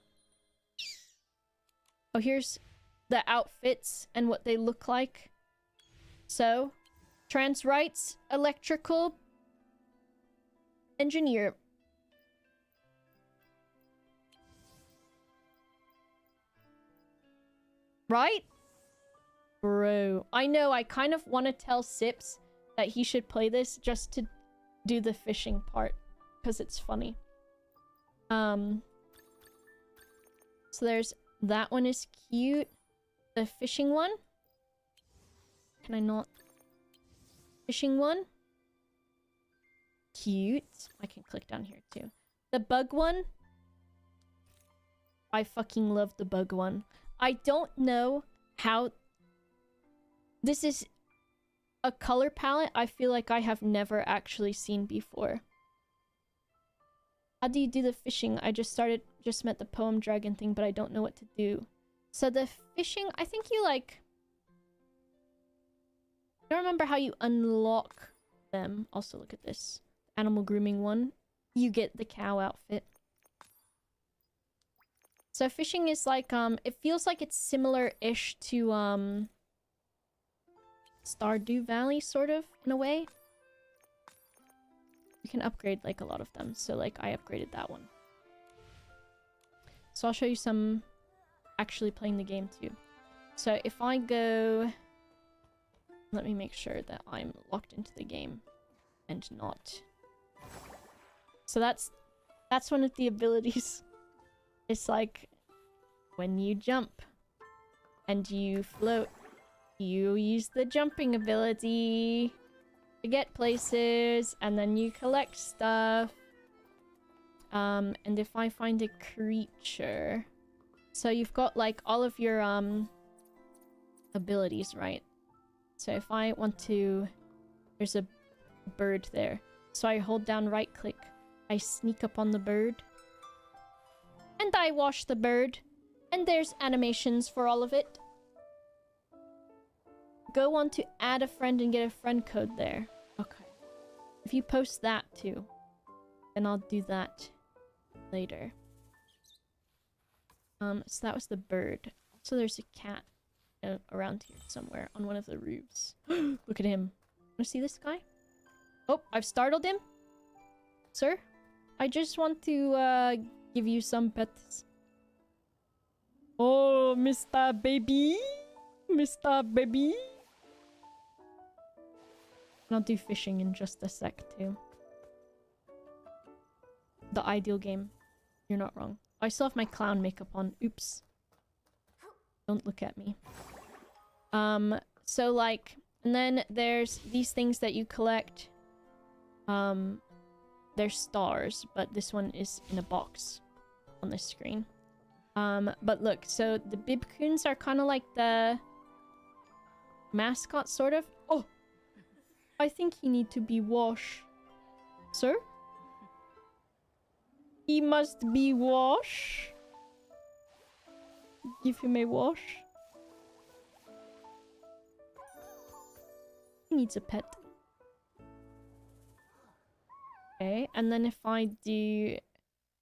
Oh, here's the outfits and what they look like. So, trans rights, electrical engineer. Right? Bro. I know, I kind of want to tell Sips that he should play this just to do the fishing part. Because it's funny. So there's... that one is cute. The fishing one. Can I not? Fishing one. Cute. I can click down here too. The bug one. I fucking love the bug one. I don't know how... this is a color palette I feel like I have never actually seen before. How do you do the fishing? I just met the poem dragon thing, but I don't know what to do. So the fishing, I think you like... I don't remember how you unlock them. Also, look at this. Animal grooming one. You get the cow outfit. So fishing is like, it feels like it's similar-ish to, Stardew Valley, sort of, in a way. You can upgrade, like, a lot of them. So, like, I upgraded that one. So I'll show you some actually playing the game, too. So if I go... let me make sure that I'm locked into the game. And not. So that's one of the abilities. It's like... when you jump. And you float. You use the jumping ability to get places, and then you collect stuff. And if I find a creature... so you've got, like, all of your, abilities, right? So if I want to... there's a bird there. So I hold down right click. I sneak up on the bird. And I wash the bird. And there's animations for all of it. Go on to add a friend and get a friend code there. Okay. If you post that too, then I'll do that later. So that was the bird. So there's a cat around here somewhere on one of the roofs. Look at him. Wanna see this guy? Oh, I've startled him. Sir, I just want to give you some pets. Oh, Mr. Baby. Mr. Baby. And I'll do fishing in just a sec, too. The ideal game. You're not wrong. I still have my clown makeup on. Oops. Don't look at me. So, like... And then there's these things that you collect. They're stars, but this one is in a box on this screen. But look, so the Bibcoons are kind of like the mascot, sort of. Oh! I think he need to be washed. Sir? He must be washed. Give him a wash. He needs a pet. Okay, and then if I do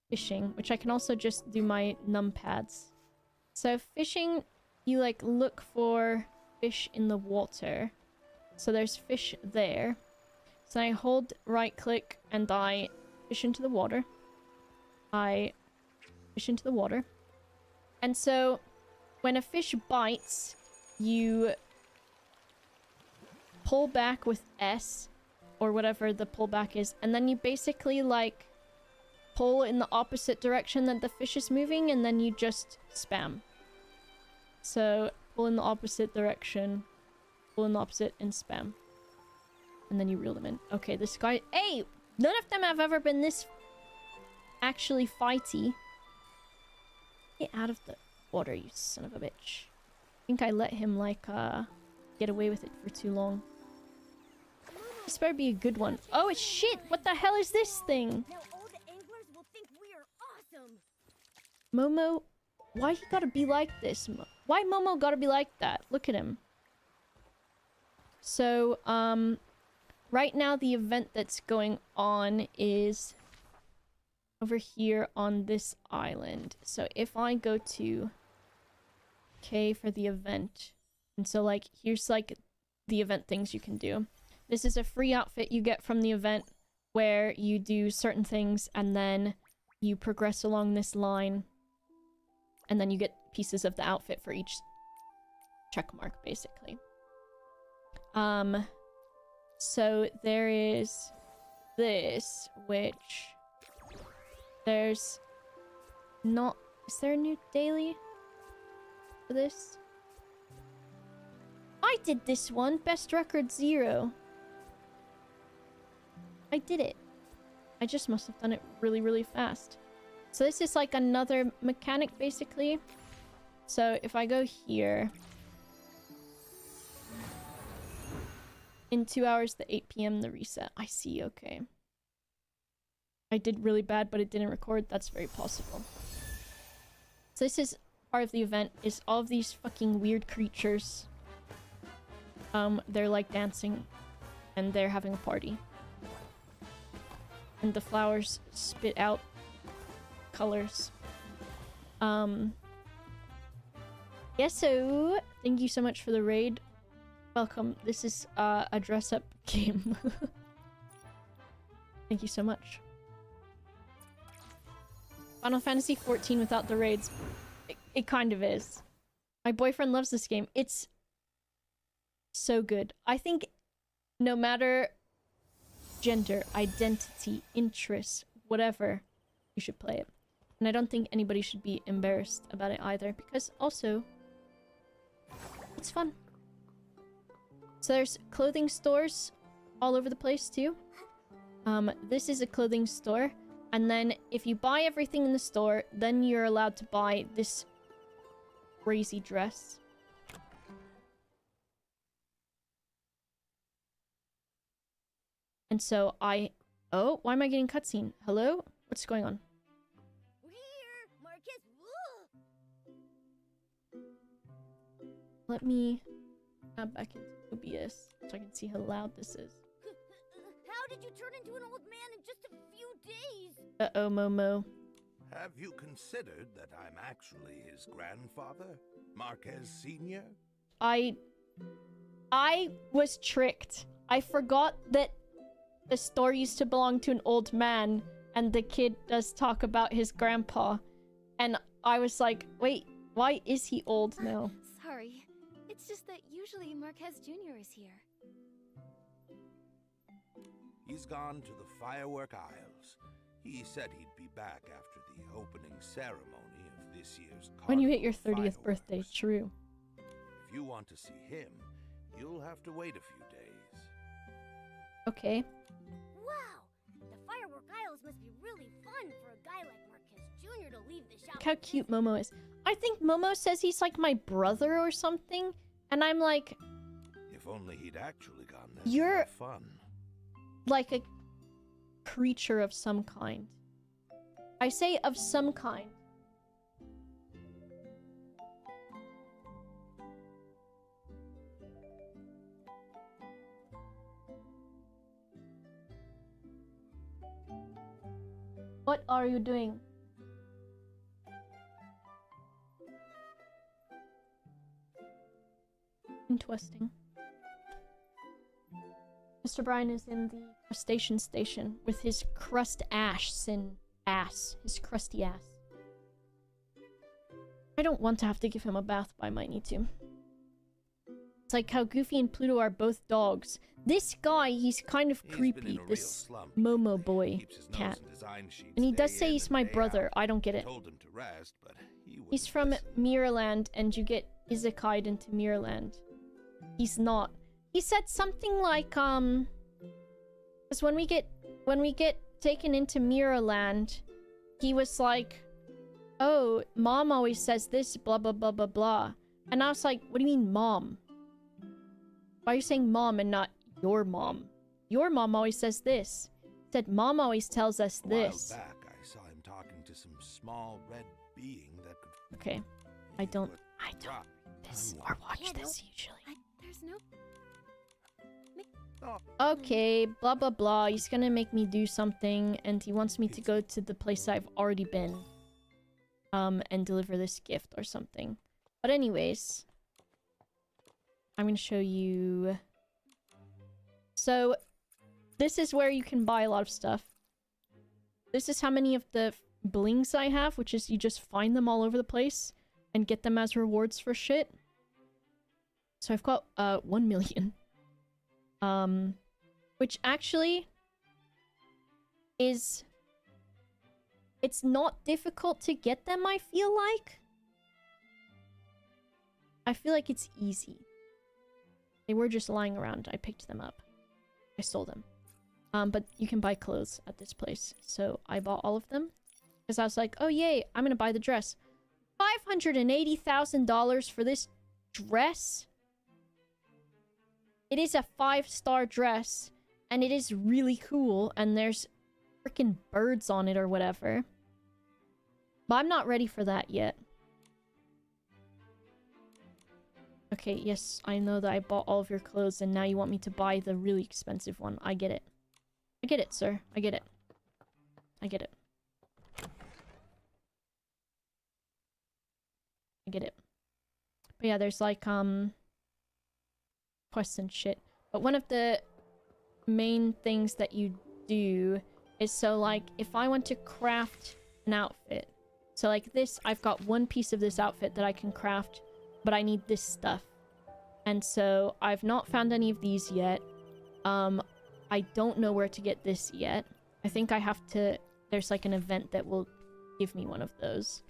fishing, which I can also just do my numpads. So fishing, you like look for fish in the water. So there's fish there. So I hold right click and I fish into the water. I fish into the water. And so when a fish bites, you pull back with S or whatever the pullback is, and then you basically like pull in the opposite direction that the fish is moving, and then you just spam. So pull in the opposite direction, pull in the opposite, and spam. And then you reel them in. Okay, this guy... Hey! None of them have ever been this actually fighty. Get out of the water, you son of a bitch. I think I let him, like, get away with it for too long. This better be a good one. Oh, shit! What the hell is this thing? Now all the anglers will think we are awesome. Momo... Why he gotta be like this? Why Momo gotta be like that? Look at him. So, right now the event that's going on is over here on this island. So if I go to K for the event, and so like, here's like the event things you can do. This is a free outfit you get from the event where you do certain things and then you progress along this line and then you get pieces of the outfit for each check mark, basically. So there is this, which there's not... Is there a new daily for this? I did this one! Best record 0. I did it. I just must have done it really, really fast. So this is like another mechanic, basically. So if I go here... In 2 hours, the 8 p.m. the reset. I see, okay. I did really bad, but it didn't record. That's very possible. So this is part of the event, is all of these fucking weird creatures. They're like dancing, and they're having a party. And the flowers spit out colors. Yeah, so thank you so much for the raid. Welcome. This is a dress-up game. Thank you so much. Final Fantasy 14 without the raids. It kind of is. My boyfriend loves this game. It's so good. I think no matter gender, identity, interests, whatever, you should play it. And I don't think anybody should be embarrassed about it either, because also, it's fun. So there's clothing stores all over the place too. This is a clothing store. And then if you buy everything in the store, then you're allowed to buy this crazy dress. And so oh, why am I getting cutscene? Hello? What's going on? We're here, Marcus. Let me add back into OBS so I can see how loud this is. How did you turn into an old man in just a few days? Uh-oh, Momo. Have you considered that I'm actually his grandfather, Marquez Sr.? I was tricked. I forgot that the store used to belong to an old man, and the kid does talk about his grandpa. And I was like, wait, why is he old now? Sorry. It's just that usually Marquez Jr. is here. He's gone to the Firework Isles. He said he'd be back after the opening ceremony of this year's When you hit your Carnival 30th birthday, fireworks. true. If you want to see him, you'll have to wait a few days. Okay. Wow! The Firework Isles must be really fun for a guy like Marquez Jr. to leave the shop. Look how cute Momo is. I think Momo says he's like my brother or something. And I'm like, If only he'd actually gone there You're- to have fun. like a creature of some kind. I say of some kind. What are you doing? Interesting. Mr. Bryan is in the crustacean station with his crust ass. His crusty ass. I don't want to have to give him a bath, but I might need to. It's like how Goofy and Pluto are both dogs. This guy, he's kind of He's been creepy. in a real This slump Momo lately. boy Keeps his nose cat. in design sheets And he does day say in he's and my day brother. out. I don't get it. Told him to rest, but he He's wouldn't from listen. Mirrorland, and you get isekai'd into Mirrorland. He's not. He said something like, because when we get taken into Mirrorland, he was like, oh, mom always says this, blah, blah, blah, blah, blah. And I was like, what do you mean, mom? Why are you saying mom and not your mom? Your mom always says this. He said, mom always tells us A while this. back, I saw him talking to some small red being that could. Okay. I He don't would do drop this time or warp. watch Yeah, no. this usually. There's no... Oh, Okay, blah blah blah. He's gonna make me do something, and he wants me to go to the place I've already been. And deliver this gift or something. But anyways, I'm gonna show you. So, this is where you can buy a lot of stuff. This is how many of the blings I have, which is you just find them all over the place and get them as rewards for shit. So I've got 1 million. Which actually is... It's not difficult to get them, I feel like. I feel like it's easy. They were just lying around. I picked them up. I stole them. But you can buy clothes at this place. So I bought all of them. Because I was like, oh yay, I'm gonna buy the dress. $580,000 for this dress? It is a 5-star dress. And it is really cool. And there's freaking birds on it or whatever. But I'm not ready for that yet. Okay, yes, I know that I bought all of your clothes and now you want me to buy the really expensive one. I get it. I get it, sir. I get it. I get it. I get it. But yeah, there's like, quests and shit. But one of the main things that you do is, so like, if I want to craft an outfit, so like this, I've got one piece of this outfit that I can craft, but I need this stuff. And so I've not found any of these yet. I don't know where to get this yet. I think I have to, there's like an event that will give me one of those.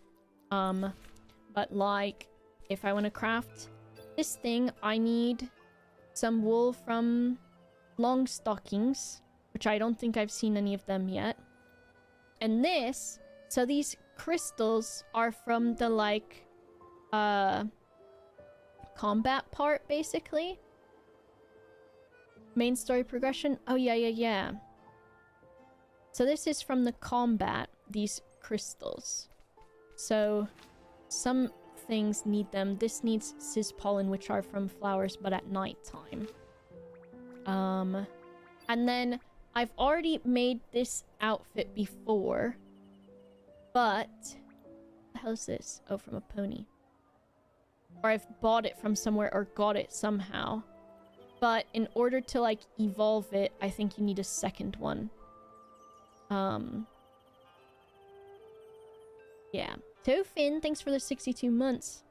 But like, if I want to craft this thing, I need some wool from long stockings, which I don't think I've seen any of them yet. And this, so these crystals are from the like, combat part, basically. Main story progression. Oh, yeah. So this is from the combat, these crystals. So some things need them. This needs cis pollen, which are from flowers, but at nighttime. And then I've already made this outfit before, but what the hell is this? Oh, from a pony. Or I've bought it from somewhere or got it somehow. But in order to, like, evolve it, I think you need a second one. Yeah. Tofin, thanks for the 62 months.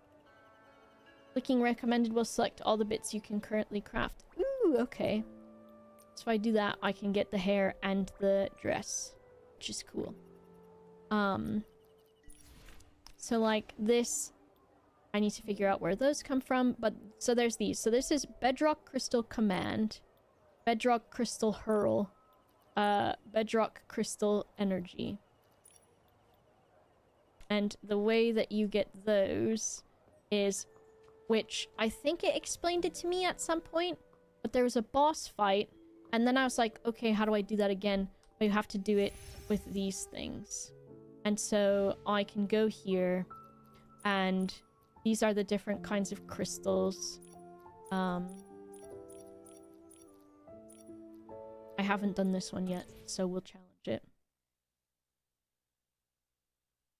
Clicking recommended will select all the bits you can currently craft. Ooh, okay. So if I do that, I can get the hair and the dress, which is cool. So like this, I need to figure out where those come from, but so there's these. So this is Bedrock Crystal Command, Bedrock Crystal Hurl, Bedrock Crystal Energy. And the way that you get those is, which I think it explained it to me at some point, but there was a boss fight, and then I was like, okay, how do I do that again? Well, you have to do it with these things. And so I can go here, and these are the different kinds of crystals. I haven't done this one yet, so we'll challenge it.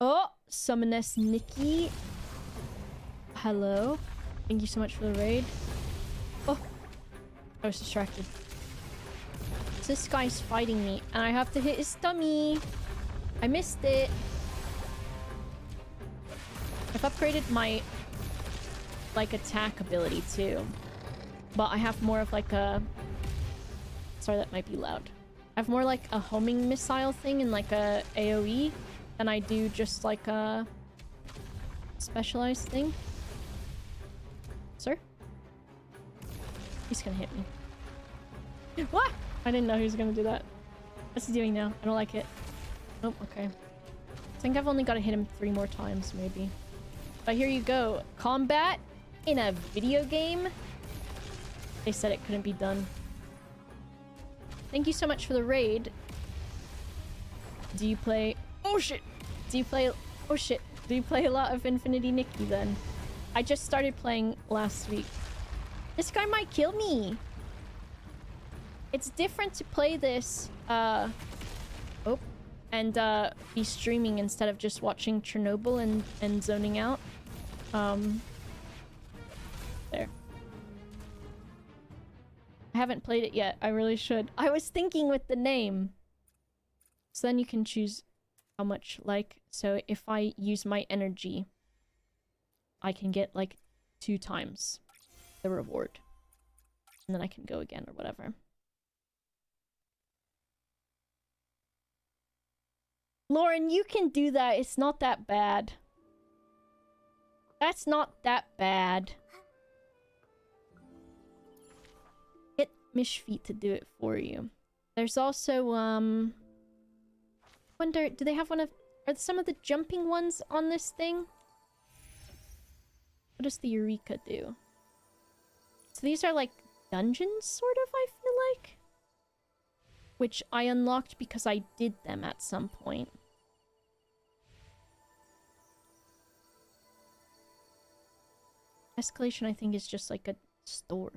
Oh, Summoness Nikki. Hello. Thank you so much for the raid. Oh, I was distracted. So this guy's fighting me, and I have to hit his tummy. I missed it. I've upgraded my like attack ability too, but I have more of like a, sorry, that might be loud. I have more like a homing missile thing and like a AoE than I do just like a specialized thing. Sir? He's gonna hit me. What? I didn't know he was gonna do that. What's he doing now? I don't like it. Oh, okay. I think I've only got to hit him 3 more times, maybe. But here you go. Combat in a video game? They said it couldn't be done. Thank you so much for the raid. Do you play... Oh, shit! Do you play... Oh, shit. Do you play a lot of Infinity Nikki, then? I just started playing last week. This guy might kill me! It's different to play this, oh, and be streaming instead of just watching Chernobyl and zoning out. There. I haven't played it yet. I really should. I was thinking with the name. So then you can choose how much, like, so if I use my energy, I can get like 2 times the reward. And then I can go again or whatever. Lauren, you can do that. It's not that bad. That's not that bad. Get Mishfeet to do it for you. There's also, wonder, do they have one of... Are some of the jumping ones on this thing? What does the Eureka do? So these are like dungeons, sort of, I feel like? Which I unlocked because I did them at some point. Escalation, I think, is just like a store.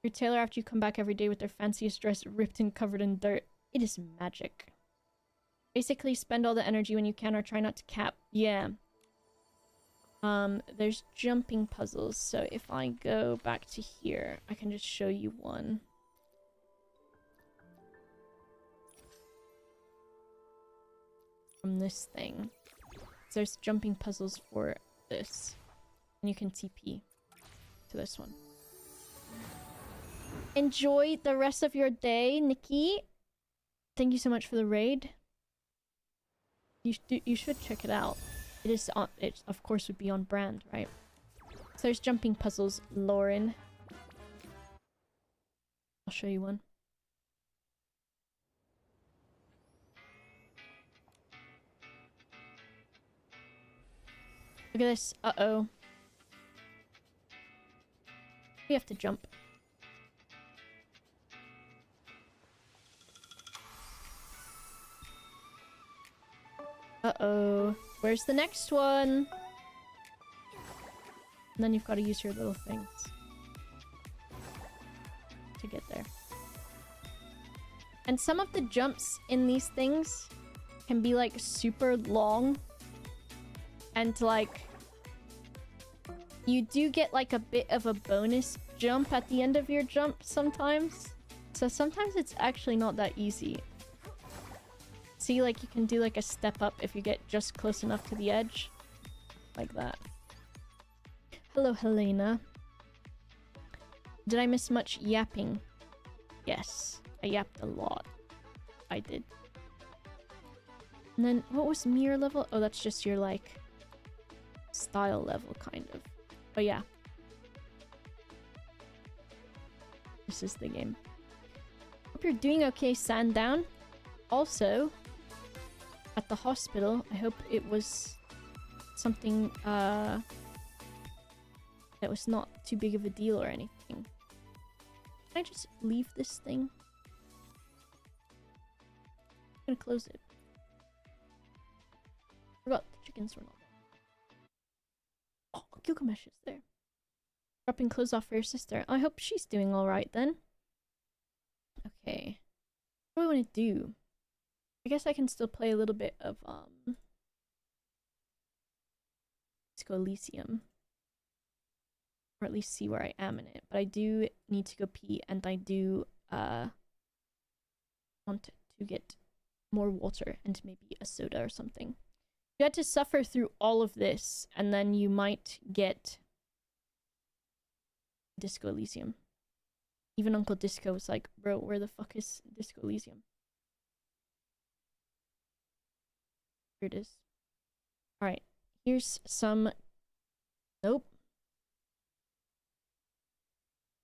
Your tailor after you come back every day with their fanciest dress ripped and covered in dirt. It is magic. Basically, spend all the energy when you can or try not to cap. Yeah. There's jumping puzzles, so if I go back to here, I can just show you one. From this thing. So there's jumping puzzles for this. And you can TP to this one. Enjoy the rest of your day, Nikki. Thank you so much for the raid. You should check it out. It is on, it of course would be on brand, right? So there's jumping puzzles, Lauren. I'll show you one. Look at this. Uh-oh. We have to jump. Uh-oh. Where's the next one? And then you've got to use your little things to get there. And some of the jumps in these things can be like super long. And like, you do get like a bit of a bonus jump at the end of your jump sometimes. So sometimes it's actually not that easy. See, like, you can do, like, a step up if you get just close enough to the edge. Like that. Hello, Helena. Did I miss much yapping? Yes. I yapped a lot. I did. And then, what was mirror level? Oh, that's just your, like, style level, kind of. Oh, yeah. This is the game. Hope you're doing okay, Sandown. Also, at the hospital, I hope it was something, that was not too big of a deal or anything. Can I just leave this thing? I'm gonna close it. Forgot the chickens were not there. Oh, Gilgamesh is there. Dropping clothes off for your sister. I hope she's doing alright then. Okay. What do I want to do? I guess I can still play a little bit of, let's go Elysium. Or at least see where I am in it. But I do need to go pee, and I do, want to get more water and maybe a soda or something. You had to suffer through all of this, and then you might get Disco Elysium. Even Uncle Disco was like, bro, where the fuck is Disco Elysium? Here it is. Alright, here's some... Nope.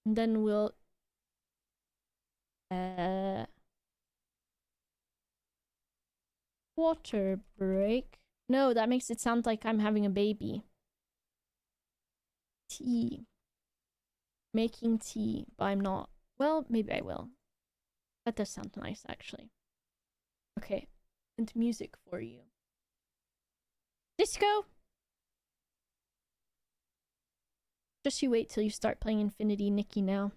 And then we'll... Water break. No, that makes it sound like I'm having a baby. Tea. Making tea, but I'm not. Well, maybe I will. That does sound nice, actually. Okay, and music for you. Disco! Just you wait till you start playing Infinity Nikki now.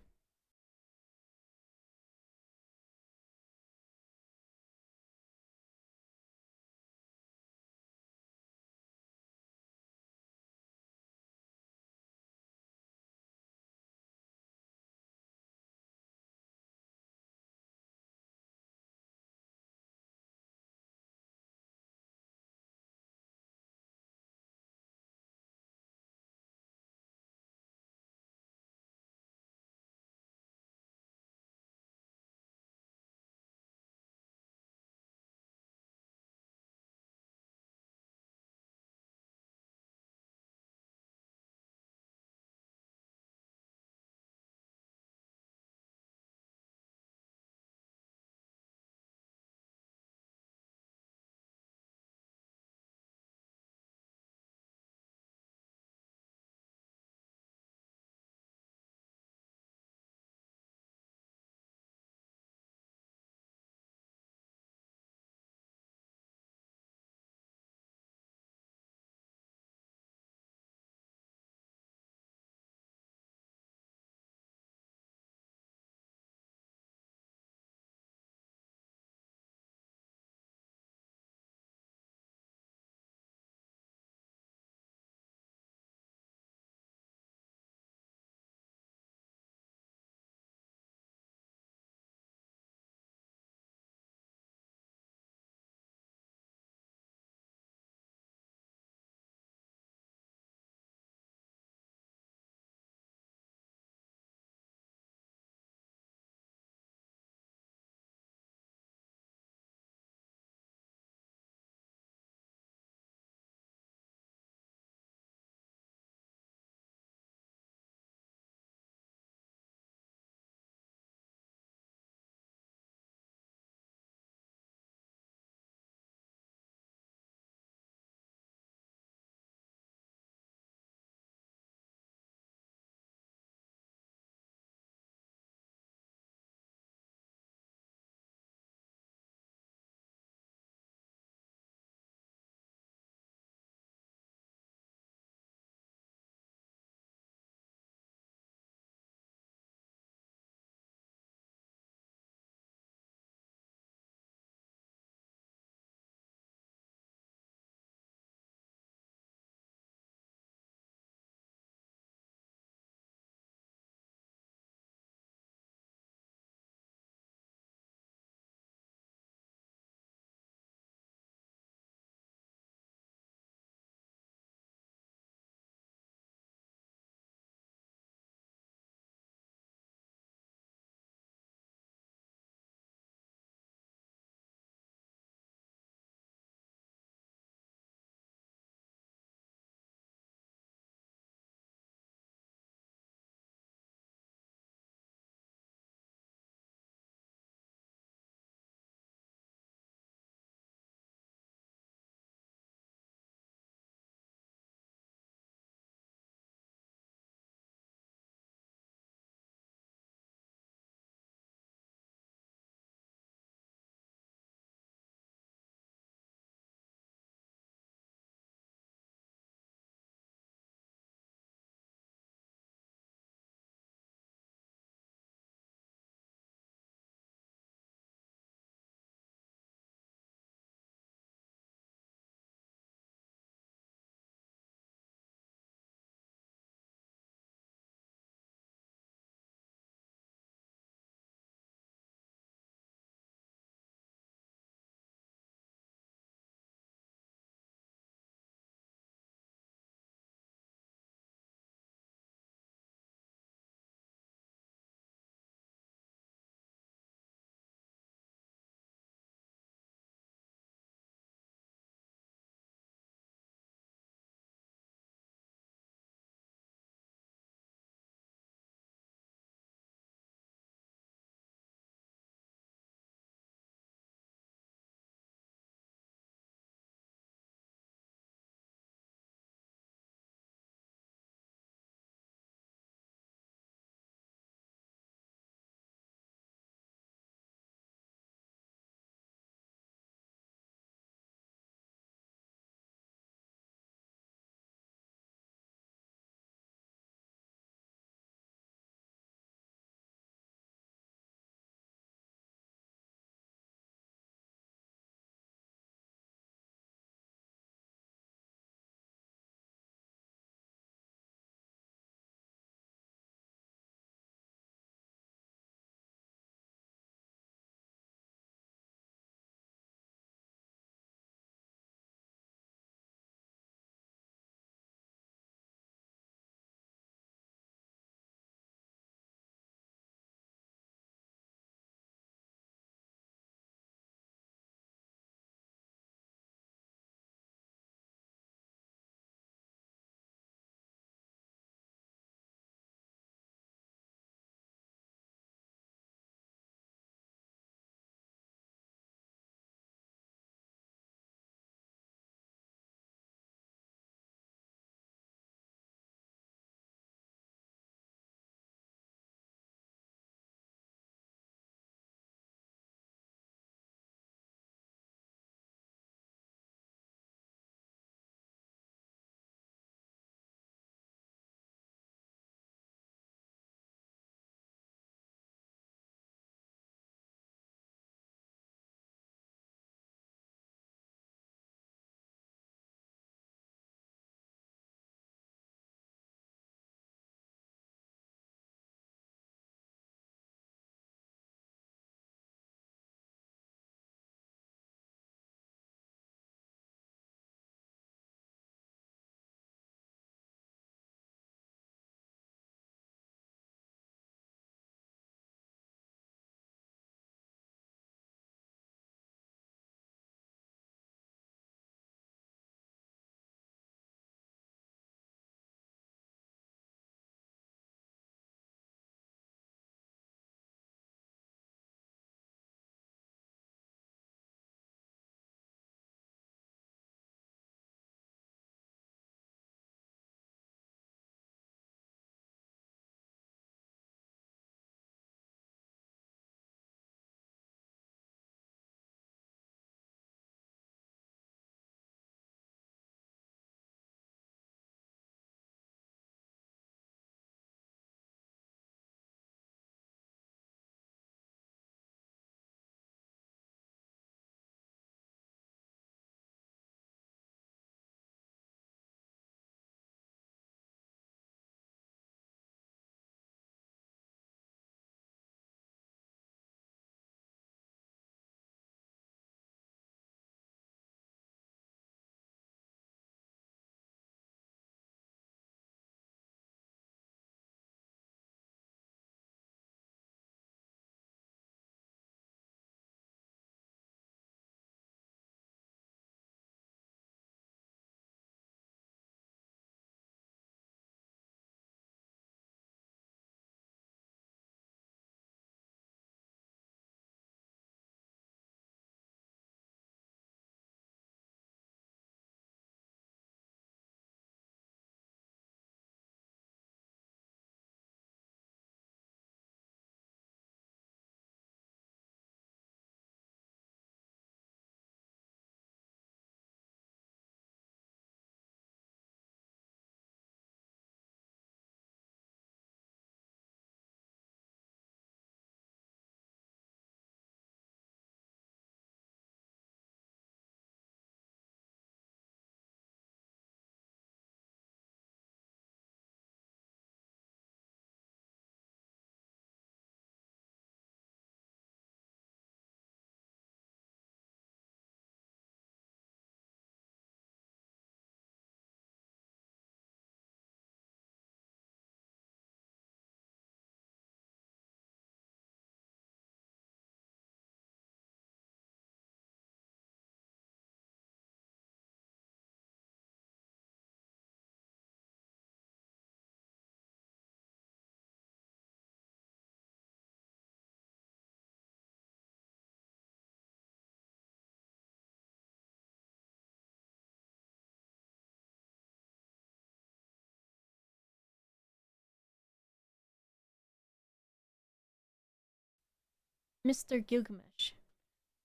Mr. Gilgamesh.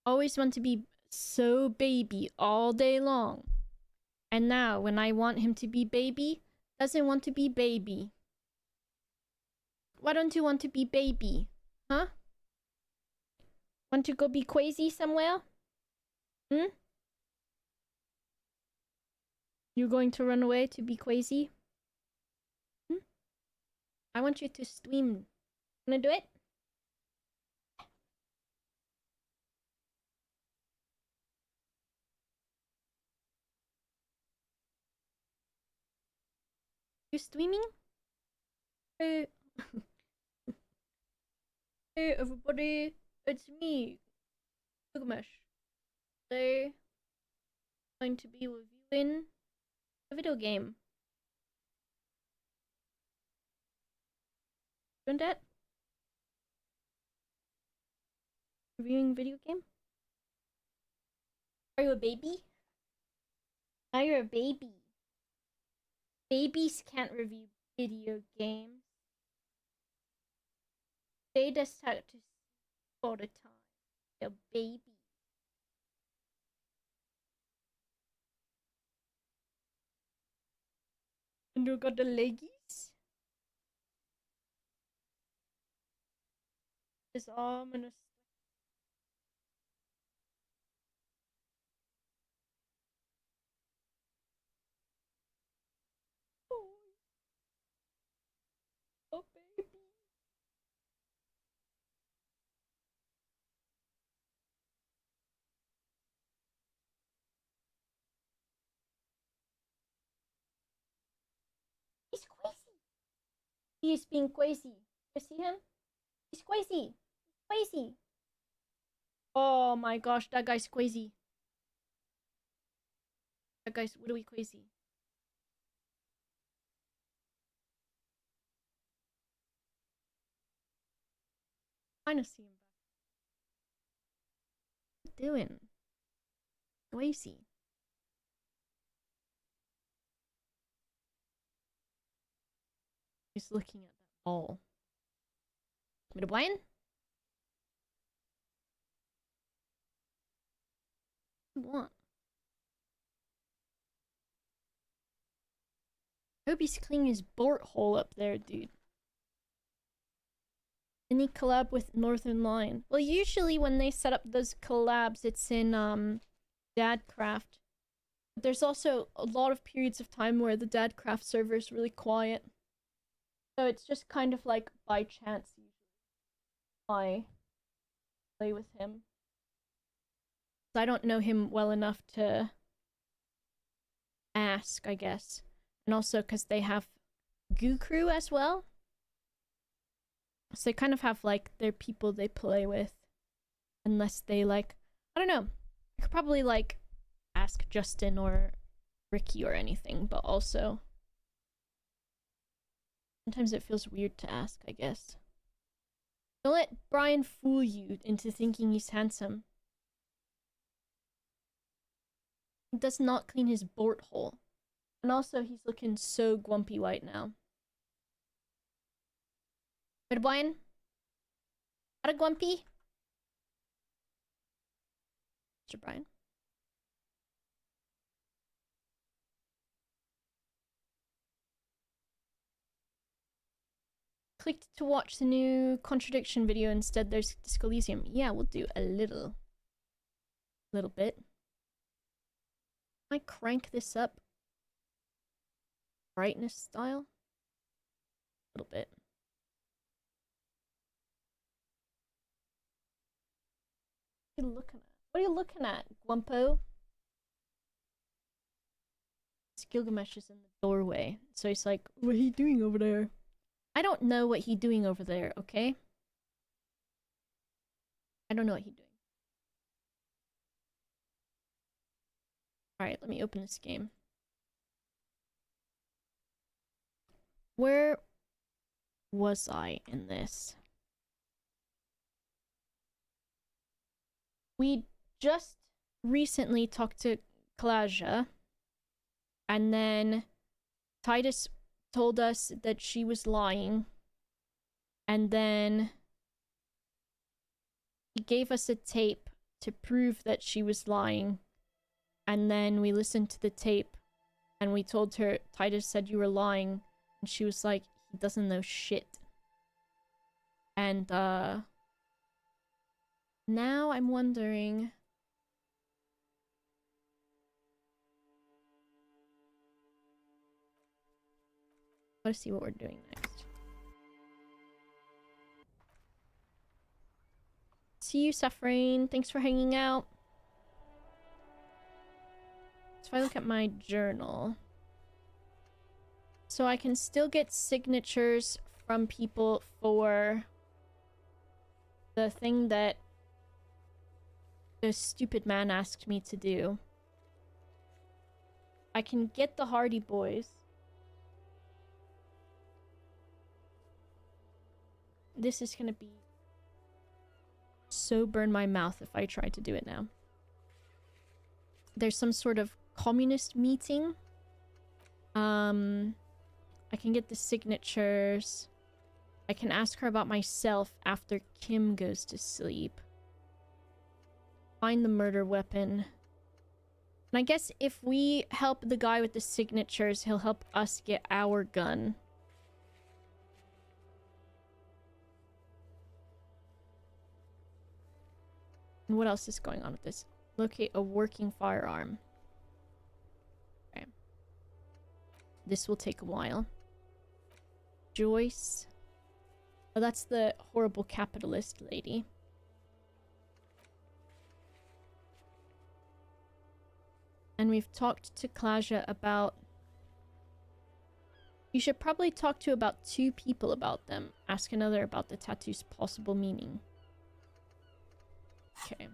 Always want to be so baby all day long. And now, when I want him to be baby, doesn't want to be baby. Why don't you want to be baby? Huh? Want to go be crazy somewhere? Hmm? You going to run away to be crazy? Hmm? I want you to stream. Wanna do it? You streaming? Hey. Hey everybody, it's me, Gilgamesh. Today, I'm going to be reviewing a video game. Doing that? Reviewing video game? Are you a baby? Now you're a baby. Babies can't review video games. They just have to sleep all the time. They're baby. And you got the leggies? His arm and a... Oh, baby. He's crazy. He is being crazy. You see him? He's crazy. Crazy. Oh my gosh, that guy's crazy. That guy's literally crazy. Trying to see him back. What are you doing? Crazy. He's looking at that ball. Want me to blind? What do you want? I hope he's cleaning his bolt hole up there, dude. Any collab with Northern Line? Well, usually when they set up those collabs, it's in Dadcraft. But there's also a lot of periods of time where the Dadcraft server is really quiet. So it's just kind of like by chance usually I play with him. I don't know him well enough to ask, I guess. And also because they have Goo Crew as well. So they kind of have like their people they play with. Unless they like, I don't know. I could probably like ask Justin or Ricky or anything, but also sometimes it feels weird to ask, I guess. Don't let Brian fool you into thinking he's handsome. He does not clean his bolt hole. And also, he's looking so grumpy right now. Right, Brian? Got a grumpy? Mr. Brian? Clicked to watch the new contradiction video instead. There's Elysium. Yeah, we'll do a little bit. I crank this up brightness style a little bit. What are you looking at? What are you looking at, Gwumpo? Gilgamesh is in the doorway, so he's like, "What are you doing over there?" I don't know what he's doing over there, okay? I don't know what he's doing. Alright, let me open this game. Where was I in this? We just recently talked to Collia, and then Titus told us that she was lying, and then He gave us a tape to prove that she was lying. And then we listened to the tape and we told her, Titus said you were lying. And she was like, he doesn't know shit. And, now I'm wondering... Let's see what we're doing next. See you, Suffering. Thanks for hanging out. So if I look at my journal... So I can still get signatures from people for the thing that the stupid man asked me to do. I can get the Hardy Boys. This is gonna be so burn my mouth if I try to do it now. There's some sort of communist meeting. I can get the signatures. I can ask her about myself after Kim goes to sleep. Find the murder weapon. And I guess if we help the guy with the signatures, he'll help us get our gun. And what else is going on with this? Locate a working firearm. Okay. This will take a while. Joyce. Oh, that's the horrible capitalist lady. And we've talked to Claudia about... You should probably talk to about 2 people about them. Ask another about the tattoo's possible meaning. Okay.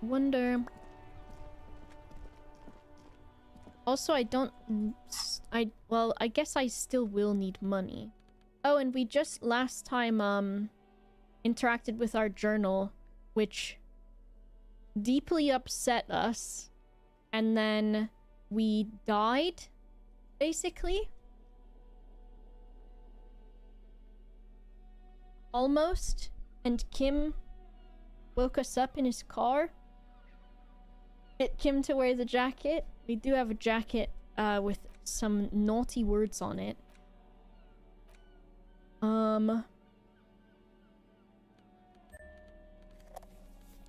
Wonder... Also, I don't... Well, I guess I still will need money. Oh, and we just last time, interacted with our journal, which deeply upset us. And then we died, basically. Almost. And Kim woke us up in his car. Get Kim to wear the jacket. We do have a jacket with some naughty words on it. And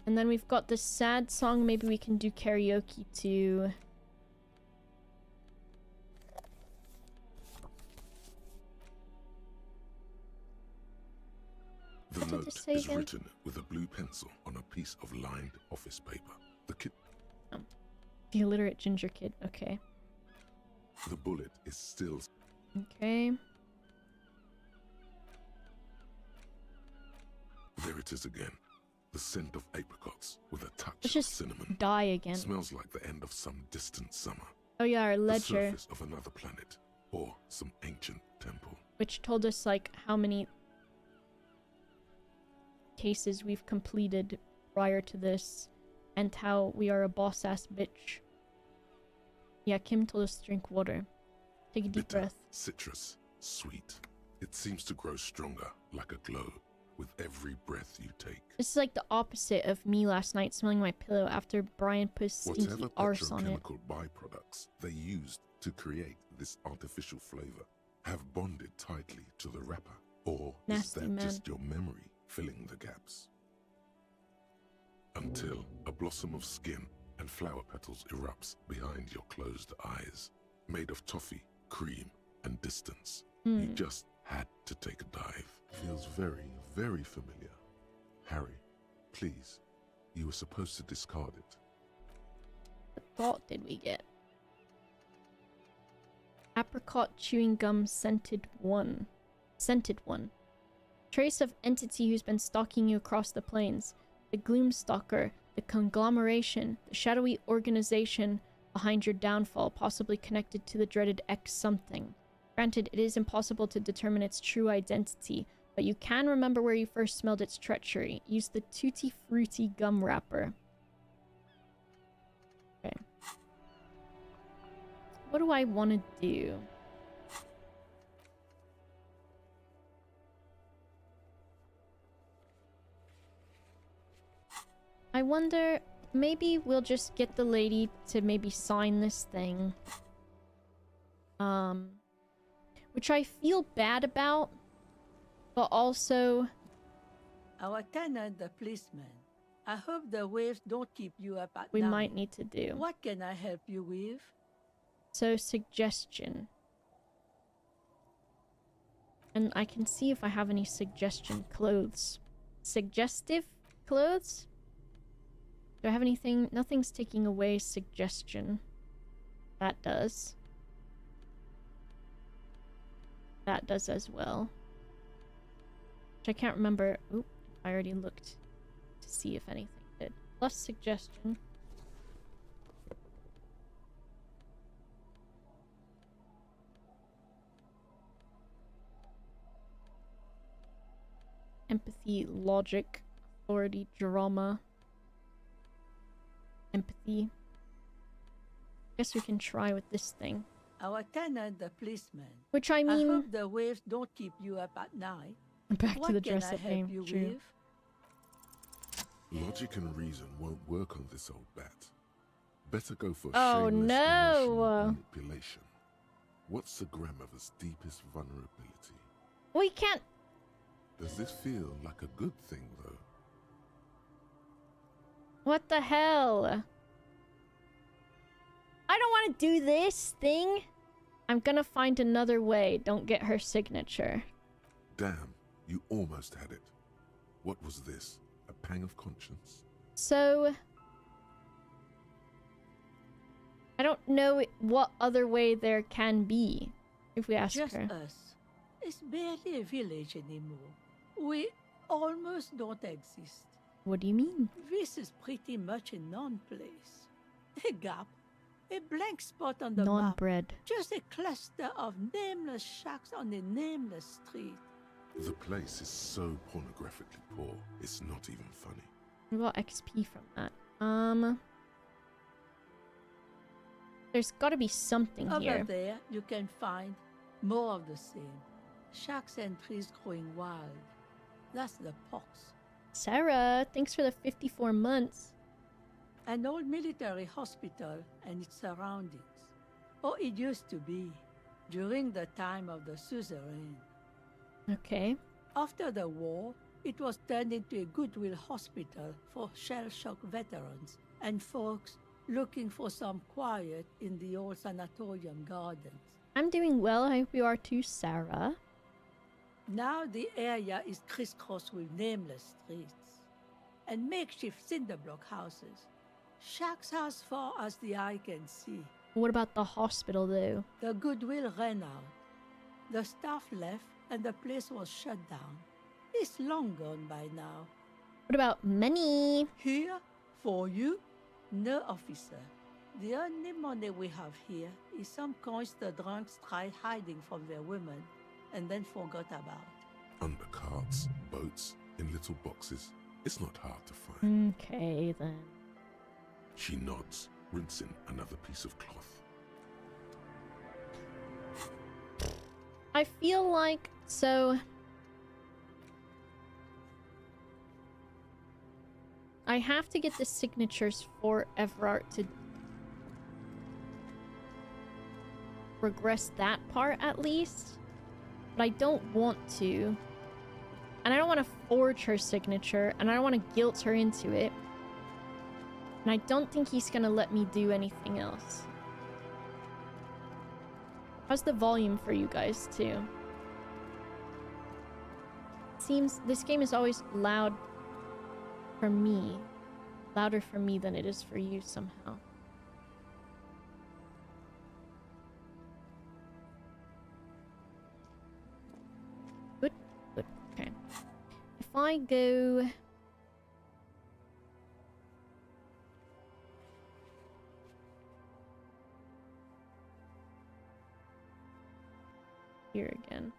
then we've got the sad song. Maybe we can do karaoke too. The note is written with a blue pencil on a piece of lined office paper. The kid... The illiterate ginger kid. Okay. The bullet is still... Okay. There it is again. The scent of apricots with a touch Let's of just cinnamon. die again. Smells like the end of some distant summer. Oh yeah, our The ledger. surface of another planet. Or some ancient temple. Which told us, like, how many cases we've completed prior to this. And how we are a boss-ass bitch. Yeah, Kim told us to drink water. Take a deep Bitter, breath. citrus, sweet. It seems to grow stronger, like a glow, with every breath you take. This is like the opposite of me last night smelling my pillow after Brian put stinky Whatever arse on it. petrochemical byproducts they used to create this artificial flavor have bonded tightly to the wrapper. Or Nasty is that man. just your memory filling the gaps? Until a blossom of skin and flower petals erupts behind your closed eyes, made of toffee, cream, and distance. You just had to take a dive. Feels very, very familiar. Harry, please, you were supposed to discard it. What thought did we get? Apricot chewing gum scented one. Trace of entity who's been stalking you across the plains. The Gloomstalker, the conglomeration, the shadowy organization behind your downfall, possibly connected to the dreaded X something. Granted, it is impossible to determine its true identity, but you can remember where you first smelled its treachery. Use the Tutti Frutti gum wrapper. Okay. What do I want to do? I wonder, maybe we'll just get the lady to maybe sign this thing. Which I feel bad about, but also... Our tenant, the policeman. I hope the waves don't keep you up at we night. might need to do. What can I help you with? So, suggestion. And I can see if I have any suggestion clothes. Suggestive clothes? Do I have anything? Nothing's taking away suggestion. That does. That does as well. Which I can't remember. Oop, I already looked to see if anything did. Plus suggestion. Empathy, logic, authority, drama. Empathy. Guess we can try with this thing. Our tenant, the policeman. Which I mean... I hope the waves don't keep you up at night. Back to the What can dress I up help game. you True. with? Logic and reason won't work on this old bat. Better go for Oh, shameless no. emotional manipulation. What's the grandmother's deepest vulnerability? We can't... Does this feel like a good thing, though? What the hell? I don't want to do this thing. I'm gonna find another way. Don't get her signature. Damn, you almost had it. What was this? A pang of conscience? So... I don't know what other way there can be, if we ask Just her. us. It's barely a village anymore. We almost don't exist. What do you mean? This is pretty much a non-place. A gap. A blank spot on the map. Non-bread. Just a cluster of nameless shacks on a nameless street. The place is so pornographically poor, it's not even funny. We got XP from that. There's gotta be something Over here. there, you can find more of the same. Shacks and trees growing wild. That's the pox. Sarah, thanks for the 54 months. An old military hospital and its surroundings. Or it used to be, during the time of the suzerain. Okay. After the war, it was turned into a goodwill hospital for shell-shock veterans and folks looking for some quiet in the old sanatorium gardens. I'm doing well. I hope you are too, Sarah. Now the area is crisscrossed with nameless streets and makeshift cinder block houses. Shacks as far as the eye can see. What about the hospital, though? The goodwill ran out. The staff left and the place was shut down. It's long gone by now. What about money? Here, for you, no officer. The only money we have here is some coins the drunks tried hiding from their women and then forgot about. Under carts, boats, in little boxes. It's not hard to find. Okay, then. She nods, rinsing another piece of cloth. I feel like... So... I have to get the signatures for Everard to progress that part at least. But I don't want to. And I don't want to forge her signature. And I don't want to guilt her into it. And I don't think he's going to let me do anything else. How's the volume for you guys, too? Seems this game is always loud for me. Louder for me than it is for you somehow. Good, good, okay. If I go... here again.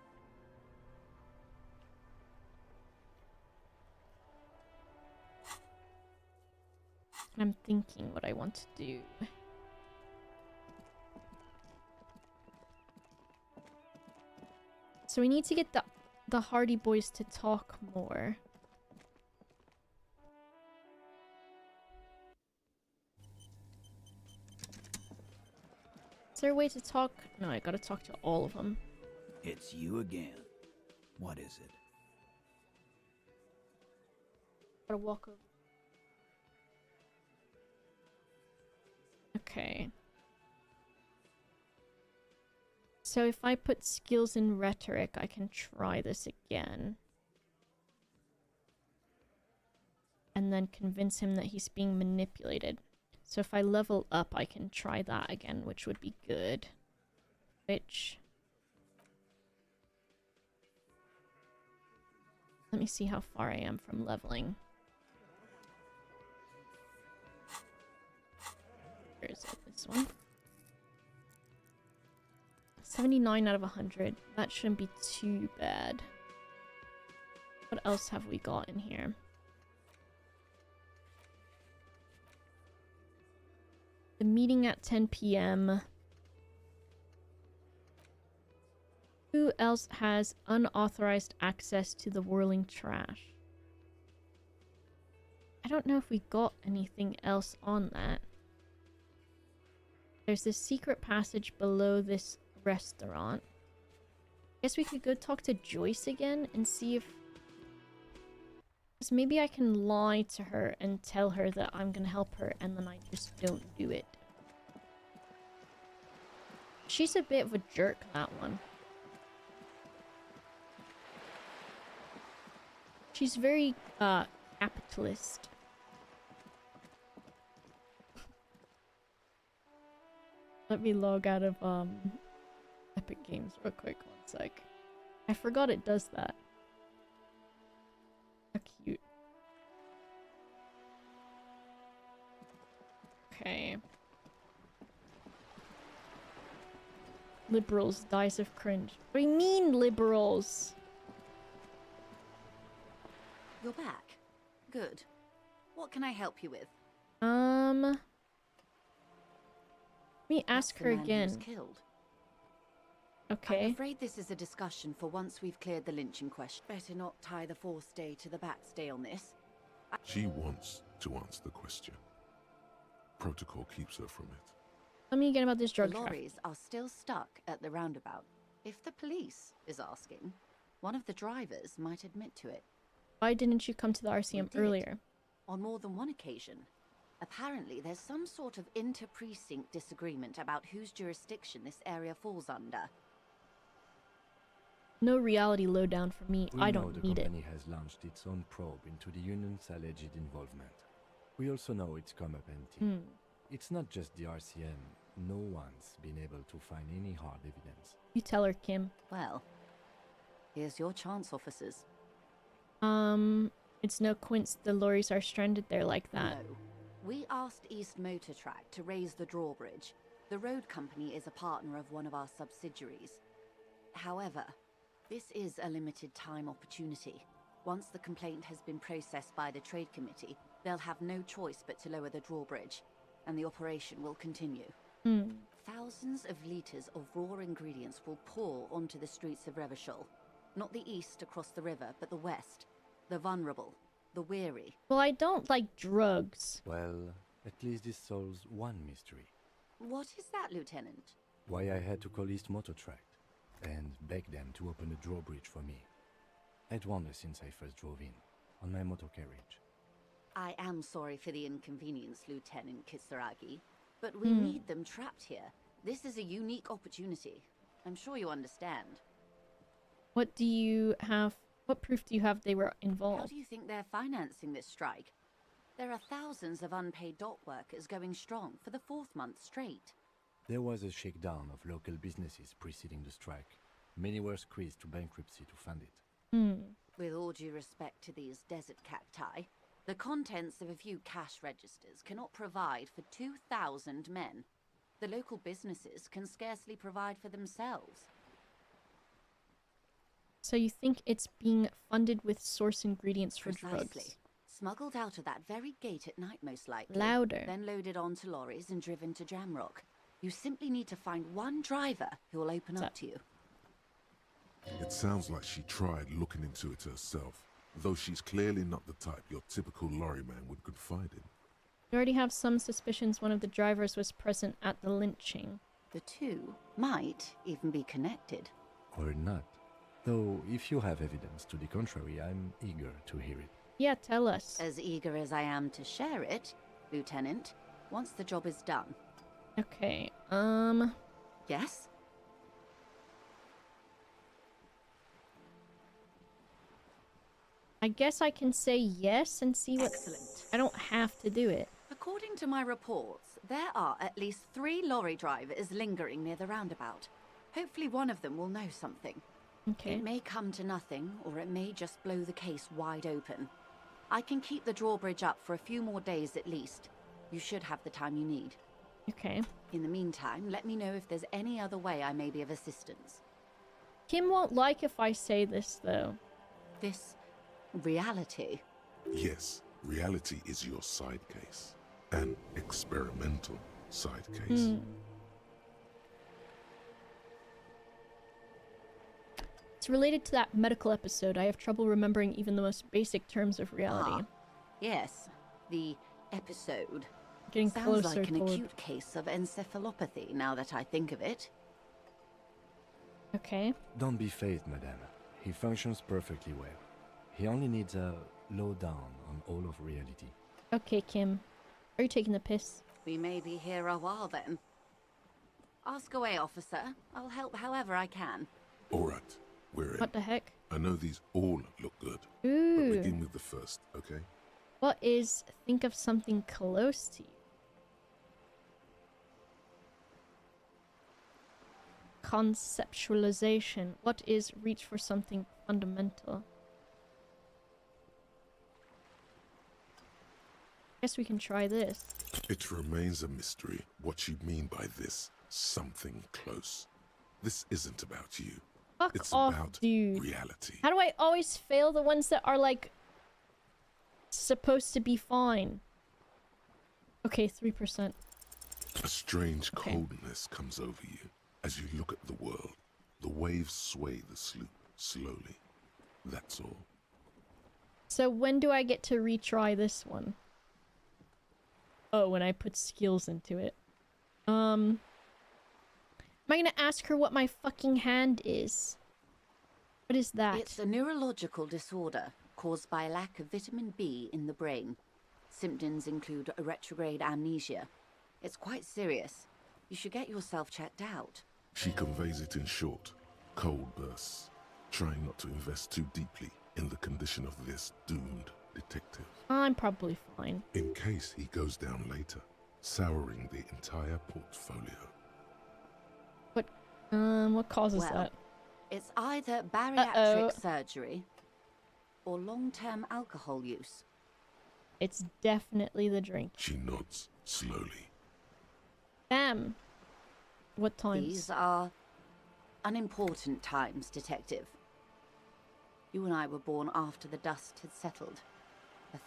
I'm thinking what I want to do. So we need to get the Hardy Boys to talk more. Is there a way to talk? No, I gotta talk to all of them. It's you again. What is it? Gotta walk over. Okay. So if I put skills in rhetoric, I can try this again. And then convince him that he's being manipulated. So if I level up, I can try that again, which would be good. Which... Let me see how far I am from leveling. Where is it? This one? 79 out of 100. That shouldn't be too bad. What else have we got in here? The meeting at 10 p.m. Who else has unauthorized access to the whirling trash? I don't know if we got anything else on that. There's this secret passage below this restaurant. Guess we could go talk to Joyce again and see if... Because maybe I can lie to her and tell her that I'm gonna help her and then I just don't do it. She's a bit of a jerk, that one. She's very, capitalist. Let me log out of, Epic Games real quick, one sec. I forgot it does that. How cute. Okay. Liberals, dies of cringe. What do you mean, liberals? You're back. Good. What can I help you with? Let me ask That's the her man who was again. killed. Okay. I'm afraid this is a discussion for once we've cleared the lynching question. Better not tie the forestay to the backstay on this. She wants to answer the question. Protocol keeps her from it. Tell me again about this The drug traffic. lorries are still stuck at the roundabout. If the police is asking, one of the drivers might admit to it. Why didn't you come to the RCM We did. earlier? On more than one occasion. Apparently, there's some sort of inter-precinct disagreement about whose jurisdiction this area falls under. No reality lowdown for me. I don't need the it. company has launched its own probe into the union's alleged involvement. We also know it's come up empty. It's not just the RCM. No one's been able to find any hard evidence. You tell her, Kim. Well, here's your chance, officers. It's no coincidence the lorries are stranded there like that. No. We asked East Motor Track to raise the drawbridge. The road company is a partner of one of our subsidiaries. However, this is a limited time opportunity. Once the complaint has been processed by the trade committee, they'll have no choice but to lower the drawbridge, and the operation will continue. Thousands of litres of raw ingredients will pour onto the streets of Revachol. Not the east across the river, but the west. The vulnerable, the weary. Well, I don't like drugs. Well, at least this solves one mystery. What is that, Lieutenant? Why I had to call East Motor Tract and beg them to open a drawbridge for me. I'd wondered since I first drove in, on my motor carriage. I am sorry for the inconvenience, Lieutenant Kisaragi, but we need them trapped here. This is a unique opportunity. I'm sure you understand. What do you have? What proof do you have they were How involved? do you think they're financing this strike? There are thousands of unpaid dock workers going strong for the 4th month straight. There was a shakedown of local businesses preceding the strike. Many were squeezed to bankruptcy to fund it. With all due respect to these desert cacti, the contents of a few cash registers cannot provide for 2,000 men. The local businesses can scarcely provide for themselves. So you think it's being funded with source ingredients for Precisely. drugs? Smuggled out of that very gate at night, most likely. Louder. Then loaded onto lorries and driven to Jamrock. You simply need to find one driver who will open up to you. It sounds like she tried looking into it herself, though she's clearly not the type your typical lorry man would confide in. You already have some suspicions one of the drivers was present at the lynching. The two might even be connected. Or not. Though, if you have evidence to the contrary, I'm eager to hear it. Yeah, tell us. As eager as I am to share it, Lieutenant, once the job is done. Okay, Yes? I guess I can say yes and see what... Excellent. I don't have to do it. According to my reports, there are at least 3 lorry drivers lingering near the roundabout. Hopefully one of them will know something. Okay. It may come to nothing, or it may just blow the case wide open. I can keep the drawbridge up for a few more days at least. You should have the time you need. Okay. In the meantime, let me know if there's any other way I may be of assistance. Kim won't like if I say this, though. This reality. Yes, reality is your side case. An experimental side case. It's related to that medical episode. I have trouble remembering even the most basic terms of reality. Yes, the episode. Getting Sounds closer like an toward... acute case of encephalopathy, now that I think of it. Okay. Don't be phased, madame. He functions perfectly well. He only needs a lowdown on all of reality. Okay, Kim. Are you taking the piss? We may be here a while then. Ask away, officer. I'll help however I can. All right, we're in. What the heck? I know these all look good, but Ooh. begin with the first, okay? What is think of something close to you? Conceptualization. What is reach for something fundamental? Guess we can try this. It remains a mystery what you mean by this something close. This isn't about you. Fuck It's off, about dude. reality. How do I always fail the ones that are like supposed to be fine? Okay, 3%. A strange Okay. coldness comes over you as you look at the world. The waves sway the sloop slowly. That's all. So when do I get to retry this one? Oh, when I put skills into it. Am I gonna ask her what my fucking hand is? What is that? It's a neurological disorder caused by a lack of vitamin B in the brain. Symptoms include a retrograde amnesia. It's quite serious. You should get yourself checked out. She conveys it in short, cold bursts, trying not to invest too deeply in the condition of this doomed detective. I'm probably fine. In case he goes down later, souring the entire portfolio. What causes Well, that? it's either bariatric surgery or long-term alcohol use. It's definitely the drink. She nods slowly. Damn. What times? These are unimportant times, Detective. You and I were born after the dust had settled.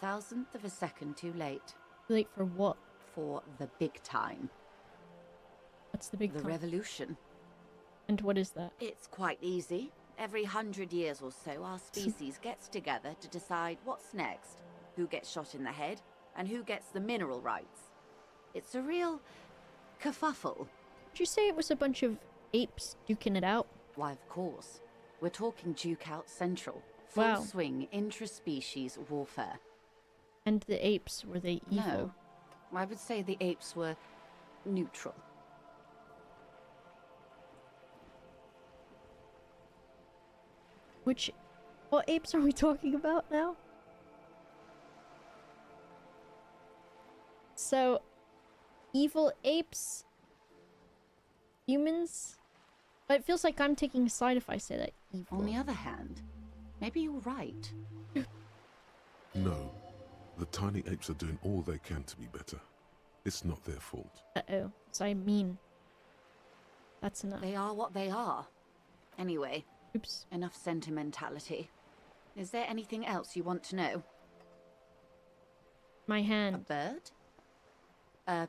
1,000th of a second too late. Late for what? For the big time. What's the big The time? revolution. And what is that? It's quite easy. Every 100 years or so, our species gets together to decide what's next, who gets shot in the head, and who gets the mineral rights. It's a real kerfuffle. Did you say it was a bunch of apes duking it out? Why, of course. We're talking Duke Out Central. Full Wow. swing intraspecies warfare. And the apes, were they evil? No. I would say the apes were neutral. What apes are we talking about now? So, evil apes? Humans? But it feels like I'm taking a side if I say that evil. On the other hand, maybe you're right. No, the tiny apes are doing all they can to be better. It's not their fault. Uh-oh. So I mean... That's enough. They are what they are. Anyway, Oops. enough sentimentality. Is there anything else you want to know? My A hand. bird? A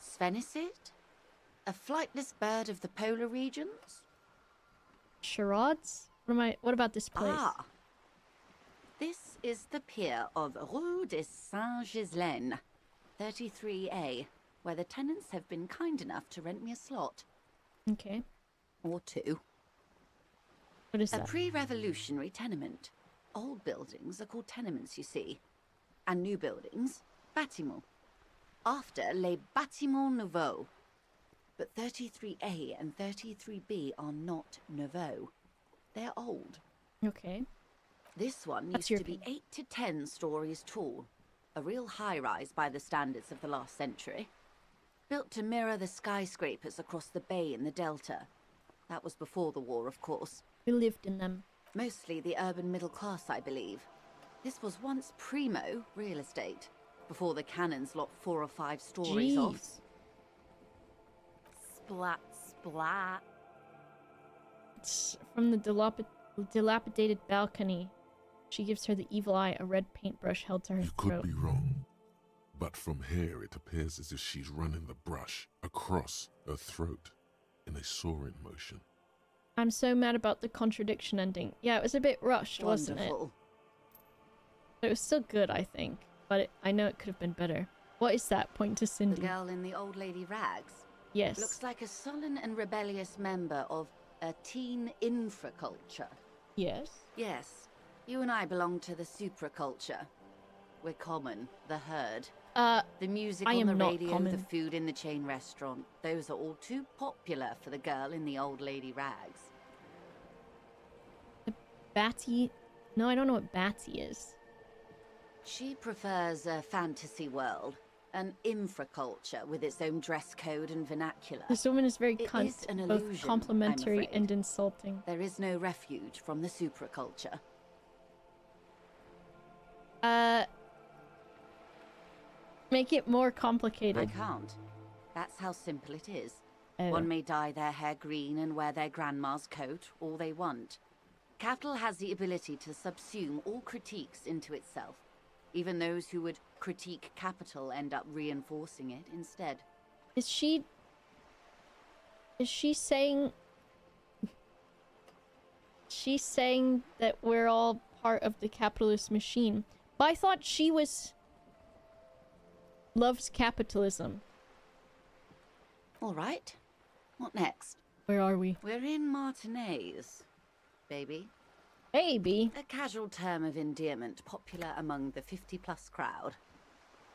sphenicid? A flightless bird of the polar regions? Charades? What about this place? Ah! This is the pier of Rue de Saint-Ghislain, 33A, where the tenants have been kind enough to rent me a slot. Okay. Or 2. What is A that? pre-revolutionary tenement. Old buildings are called tenements, you see. And new buildings, bâtiments. After, les bâtiments nouveaux. But 33A and 33B are not nouveaux. They're old. Okay. This one That's used to your be 8 to 10 stories tall. A real high-rise by the standards of the last century. Built to mirror the skyscrapers across the bay in the Delta. That was before the war, of course. We lived in them. Mostly the urban middle class, I believe. This was once primo real estate, before the cannons lopped 4 or 5 stories off. Jeez. Splat, splat. It's from the dilapidated balcony. She gives her the evil eye, a red paintbrush held to her You throat. could be wrong, but from here it appears as if she's running the brush across her throat in a soaring motion. I'm so mad about the contradiction ending. Yeah, it was a bit rushed, wasn't it? Wonderful. But it was still good, I think. But I know it could have been better. What is that? Point to The Cindy. girl in the old lady rags. Yes. Looks like a sullen and rebellious member of a teen infraculture. Yes. Yes, you and I belong to the supraculture. We're common, the herd. The music I on am the not radio, common. the food in the chain restaurant. Those are all too popular for the girl in the old lady rags. Batty. No, I don't know what Batty is. She prefers a fantasy world, an infraculture with its own dress code and vernacular. This woman is very It cunt, is an both illusion, complimentary I'm afraid. and insulting. There is no refuge from the supraculture. Make it more I complicated. can't. That's how simple it is. Oh. One may dye their hair green and wear their grandma's coat all they want. Capital has the ability to subsume all critiques into itself. Even those who would critique capital end up reinforcing it instead. Is she saying... She's saying that we're all part of the capitalist machine. But I thought she loves capitalism. All right. What next? Where are we? We're in Martinez, baby. Baby. A casual term of endearment popular among the 50-plus crowd.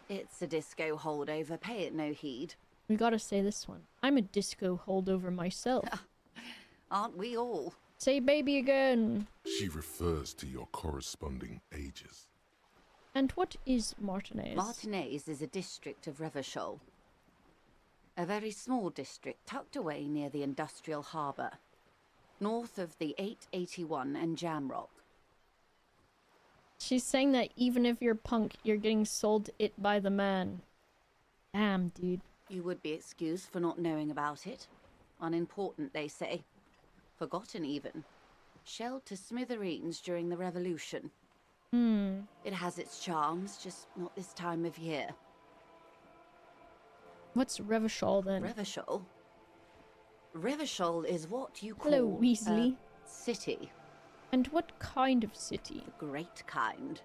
It's a disco holdover, pay it no heed. We gotta say this one. I'm a disco holdover myself. Aren't we all? Say baby again. She refers to your corresponding ages. And what is Martinez? Martinez is a district of Revachol. A very small district tucked away near the industrial harbour, north of the 881 and Jamrock. She's saying that even if you're punk, you're getting sold it by the man. Damn, dude. You would be excused for not knowing about it. Unimportant, they say. Forgotten, even. Shelled to smithereens during the Revolution. It has its charms, just not this time of year. What's Revachol then? Revachol? Revachol is what you call Hello, Weasley. a city. And what kind of city? The great kind.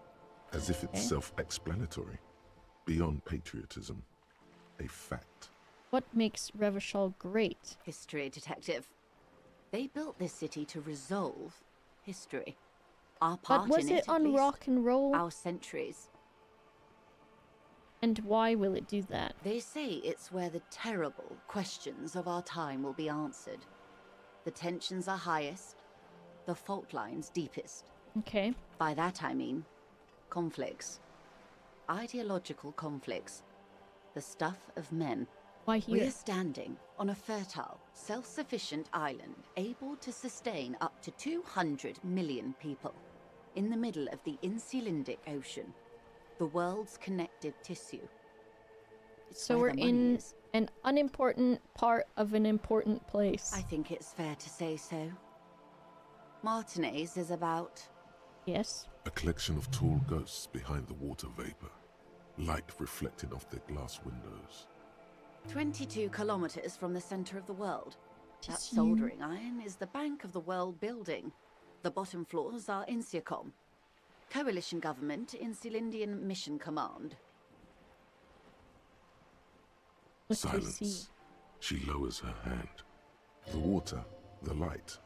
As if it's self-explanatory. Beyond patriotism. A fact. What makes Revachol great? History detective. They built this city to resolve history. Our part But was in it at on least. rock and roll? Our centuries. And why will it do that? They say it's where the terrible questions of our time will be answered. The tensions are highest, the fault lines deepest. Okay. By that I mean conflicts. Ideological conflicts. The stuff of men. Why here? We're standing on a fertile, self-sufficient island able to sustain up to 200 million people in the middle of the Insulindic Ocean, the world's connective tissue. It's So where we're the money in is. an unimportant part of an important place. I think it's fair to say so. Martinez is about... Yes. A collection of tall ghosts behind the water vapor. Light reflecting off their glass windows. 22 kilometers from the center of the world. That Just soldering iron is the Bank of the World building. The bottom floors are Insiacom. Coalition government, Insulindian Mission Command. What do you see? Silence. She lowers her hand. The water, the light.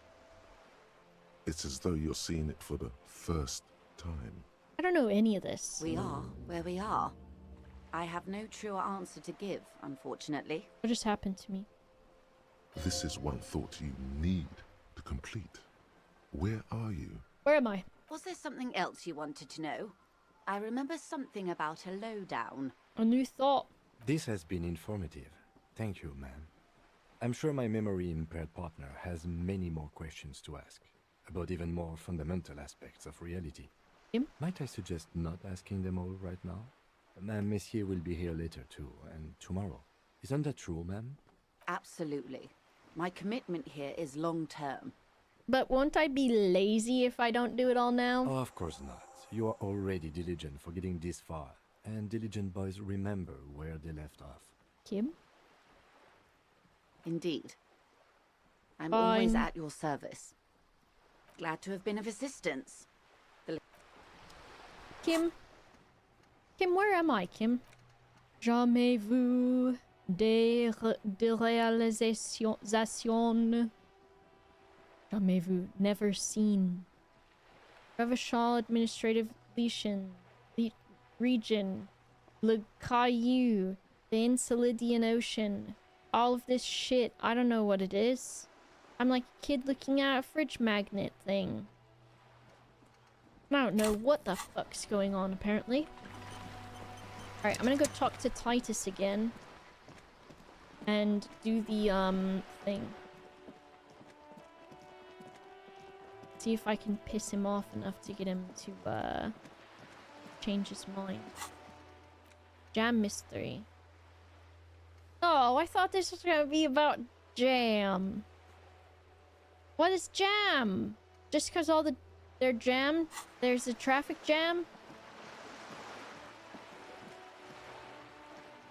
It's as though you're seeing it for the first time. I don't know any of this. We are where we are. I have no truer answer to give, unfortunately. What just happened to me? This is one thought you need to complete. Where are you? Where am I? Was there something else you wanted to know? I remember something about a lowdown. A new thought. This has been informative. Thank you, ma'am. I'm sure my memory-impaired partner has many more questions to ask, about even more fundamental aspects of reality. Him? Might I suggest not asking them all right now? Ma'am, Monsieur will be here later too, and tomorrow. Isn't that true, ma'am? Absolutely. My commitment here is long-term. But won't I be lazy if I don't do it all now? Oh, of course not. You are already diligent for getting this far, and diligent boys remember where they left off. Kim? Indeed. I'm Fine. always at your service. Glad to have been of assistance. Kim? Kim, where am I, Kim? Jamais vu de réalisation. Jamais vu. Never seen. Revachol Administrative Region. Le Caillou. The Insulidian Ocean. All of this shit. I don't know what it is. I'm like a kid looking at a fridge magnet thing. I don't know what the fuck's going on, apparently. Alright, I'm gonna go talk to Titus again. And do the, thing. See if I can piss him off enough to get him to, change his mind. Jam mystery. Oh, I thought this was gonna be about jam. What is jam? Just because all they're jammed? There's a traffic jam?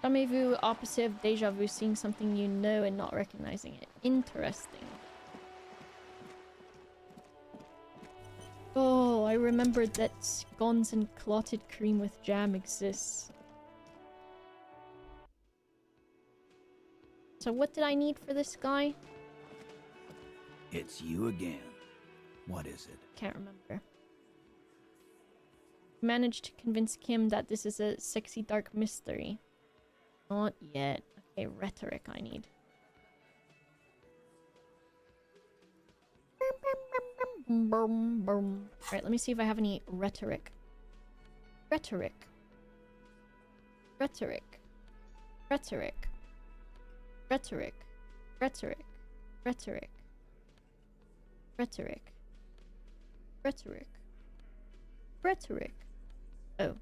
Jamais vu, opposite of deja vu, seeing something you know and not recognizing it. Interesting. Oh, I remembered that scones and clotted cream with jam exists. So what did I need for this guy? It's you again. What is it? Can't remember. Managed to convince Kim that this is a sexy dark mystery. Not yet. Okay, rhetoric I need. Alright, let me see if I have any rhetoric. Rhetoric. Rhetoric. Rhetoric. Rhetoric. Rhetoric. Rhetoric. Rhetoric. Rhetoric. Rhetoric. Oh.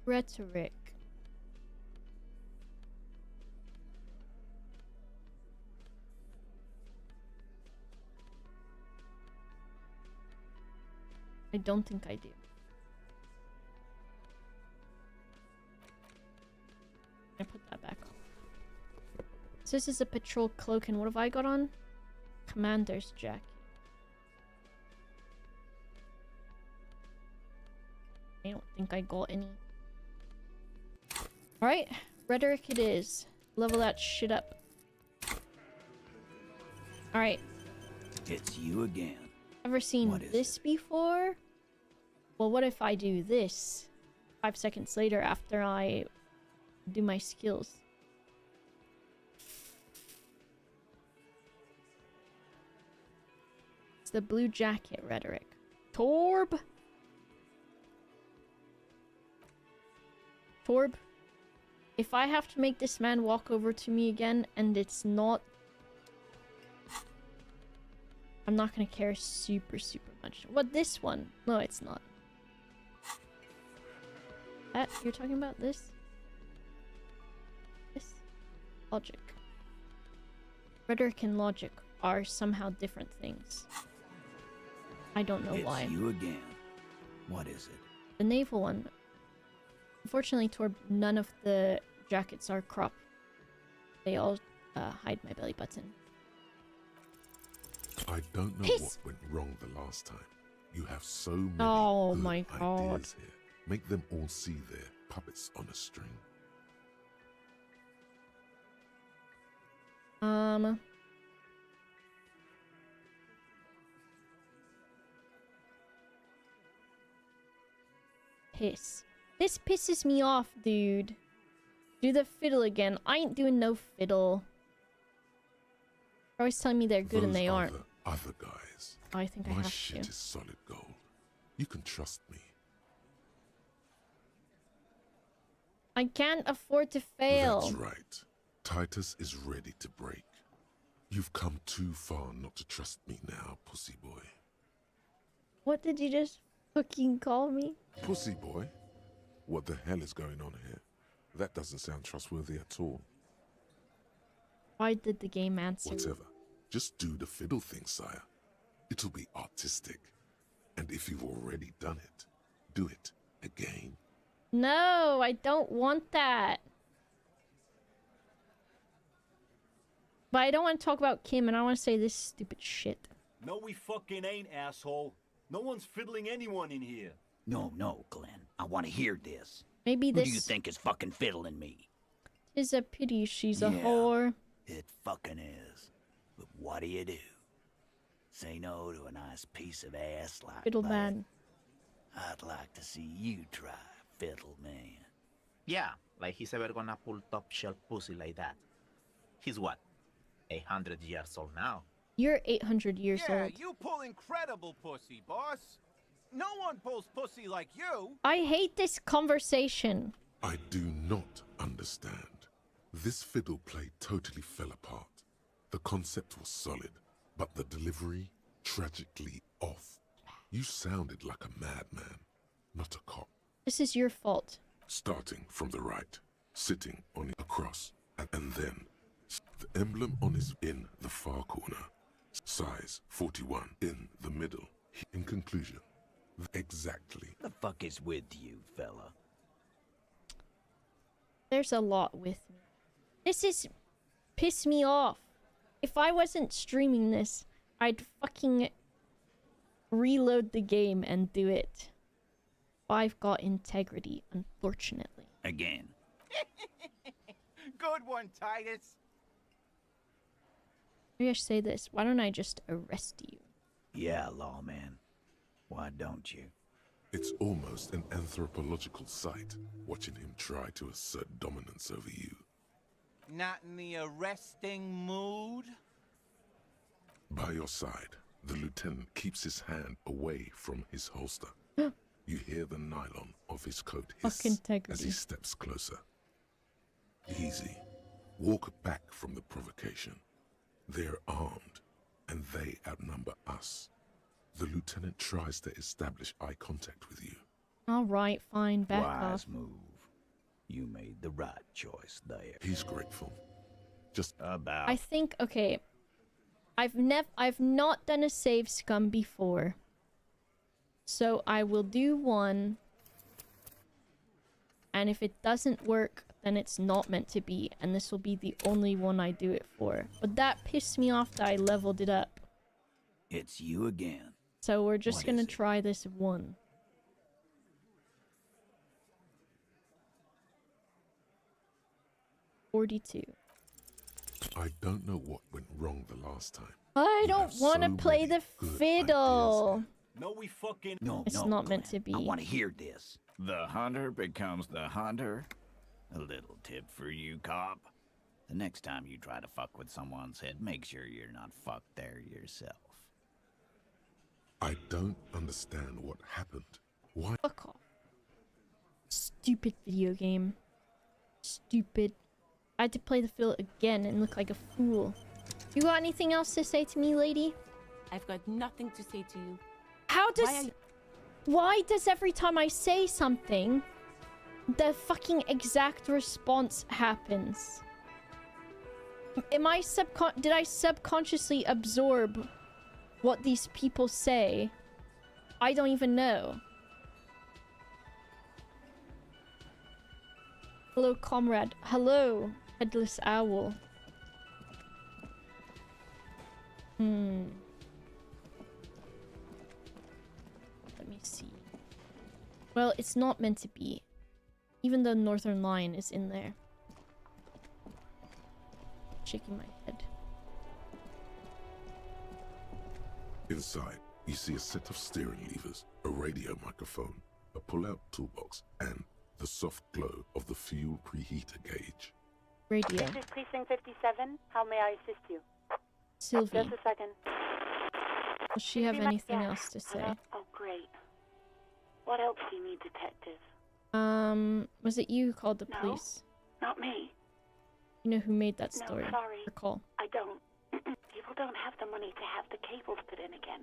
Rhetoric. I don't think I do. I put that back on. So this is a patrol cloak, and what have I got on? Commander's jacket. I don't think I got any. Alright, rhetoric it is. Level that shit up. Alright. It's you again. Ever seen this before? Well, what if I do this 5 seconds later after I do my skills? It's the blue jacket rhetoric. Torb? Torb? If I have to make this man walk over to me again and it's not... I'm not gonna care super much. What, this one? No, it's not. That, you're talking about this? This? Logic. Rhetoric and logic are somehow different things. I don't know why. It's you again. What is it? The naval one. Unfortunately, toward none of the jackets are cropped. They all hide my belly button. I don't know what went wrong the last time. You have so many good ideas here. Make them all see their puppets on a string. piss. This pisses me off, dude. Do the fiddle again. I ain't doing no fiddle. They're always telling me they're good and they aren't. Other guys. Oh, I think I My have shit to. is solid gold. You can trust me. I can't afford to fail. That's right. Titus is ready to break. You've come too far not to trust me now, pussy boy. What did you just fucking call me? Pussy boy? What the hell is going on here? That doesn't sound trustworthy at all. Why did the game answer? Whatever. Just do the fiddle thing, sire. It'll be artistic. And if you've already done it, do it again. No, I don't want that. But I don't want to talk about Kim, and I want to say this stupid shit. No, we fucking ain't, asshole. No one's fiddling anyone in here. No, Glenn. I want to hear this. Maybe Who this do you think is fucking fiddling me? is a pity she's a Yeah. whore. It fucking is. But what do you do? Say no to a nice piece of ass like Fiddle that? man. I'd like to see you try, fiddle man. Yeah, like he's ever gonna pull top shelf pussy like that. He's what? 100 years old now. You're 800 years Yeah, old. you pull incredible pussy, boss. No one pulls pussy like you. I hate this conversation. I do not understand. This fiddle play totally fell apart. The concept was solid, but the delivery tragically off. You sounded like a madman, not a cop. This is your fault. Starting from the right, sitting on a cross, and then the emblem on his in the far corner, size 41 in the middle. In conclusion, exactly. The fuck is with you, fella? There's a lot with me. This is piss me off. If I wasn't streaming this, I'd fucking reload the game and do it. I've got integrity, unfortunately. Again. Good one, Titus. Maybe I should say this. Why don't I just arrest you? Yeah, lawman. Why don't you? It's almost an anthropological sight, watching him try to assert dominance over you. Not in the arresting mood? By your side, the lieutenant keeps his hand away from his holster. You hear the nylon of his coat hiss as he steps closer. Easy. Walk back from the provocation. They're armed, and they outnumber us. The lieutenant tries to establish eye contact with you. Alright, fine, back Wise off. move. You made the right choice there. He's grateful. Just about. I think, okay. I've not done a save scum before. So I will do one. And if it doesn't work, then it's not meant to be. And this will be the only one I do it for. But that pissed me off that I leveled it up. It's you again. So we're just gonna try this one. $42. I don't know what went wrong the last time. I don't want to play the fiddle. No, we fucking... No, It's not meant to be. I want to hear this. The hunter becomes the hunter. A little tip for you, cop. The next time you try to fuck with someone's head, make sure you're not fucked there yourself. I don't understand what happened. Why? Fuck off. Stupid video game. Stupid. I had to play the fiddle again and look like a fool. You got anything else to say to me, lady? I've got nothing to say to you. How does... Why does every time I say something, the fucking exact response happens? Am I did I subconsciously absorb what these people say? I don't even know. Hello, comrade. Hello, headless owl. Let me see. Well, it's not meant to be. Even though Northern Lion is in there. Shaking my head. Inside, you see a set of steering levers, a radio microphone, a pull-out toolbox, and the soft glow of the fuel preheater gauge. Radio. This is Precinct 57. How may I assist you? Sylvie. Just a second. Does she have anything else to say? Oh, great. What else do you need, Detective? Was it you who called the police? Not me. You know who made that story? No, sorry. Recall. I don't. People don't have the money to have the cables put in again.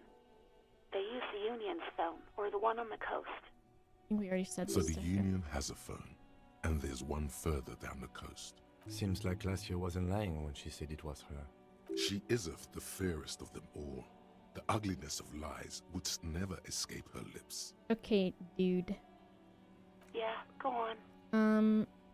They use the Union's phone, or the one on the coast. I think we already said So this. the Union has a phone, and there's one further down the coast. Seems like Glacia wasn't lying when she said it was her. She iseth the fairest of them all. The ugliness of lies would never escape her lips. Okay, dude. Yeah, go on.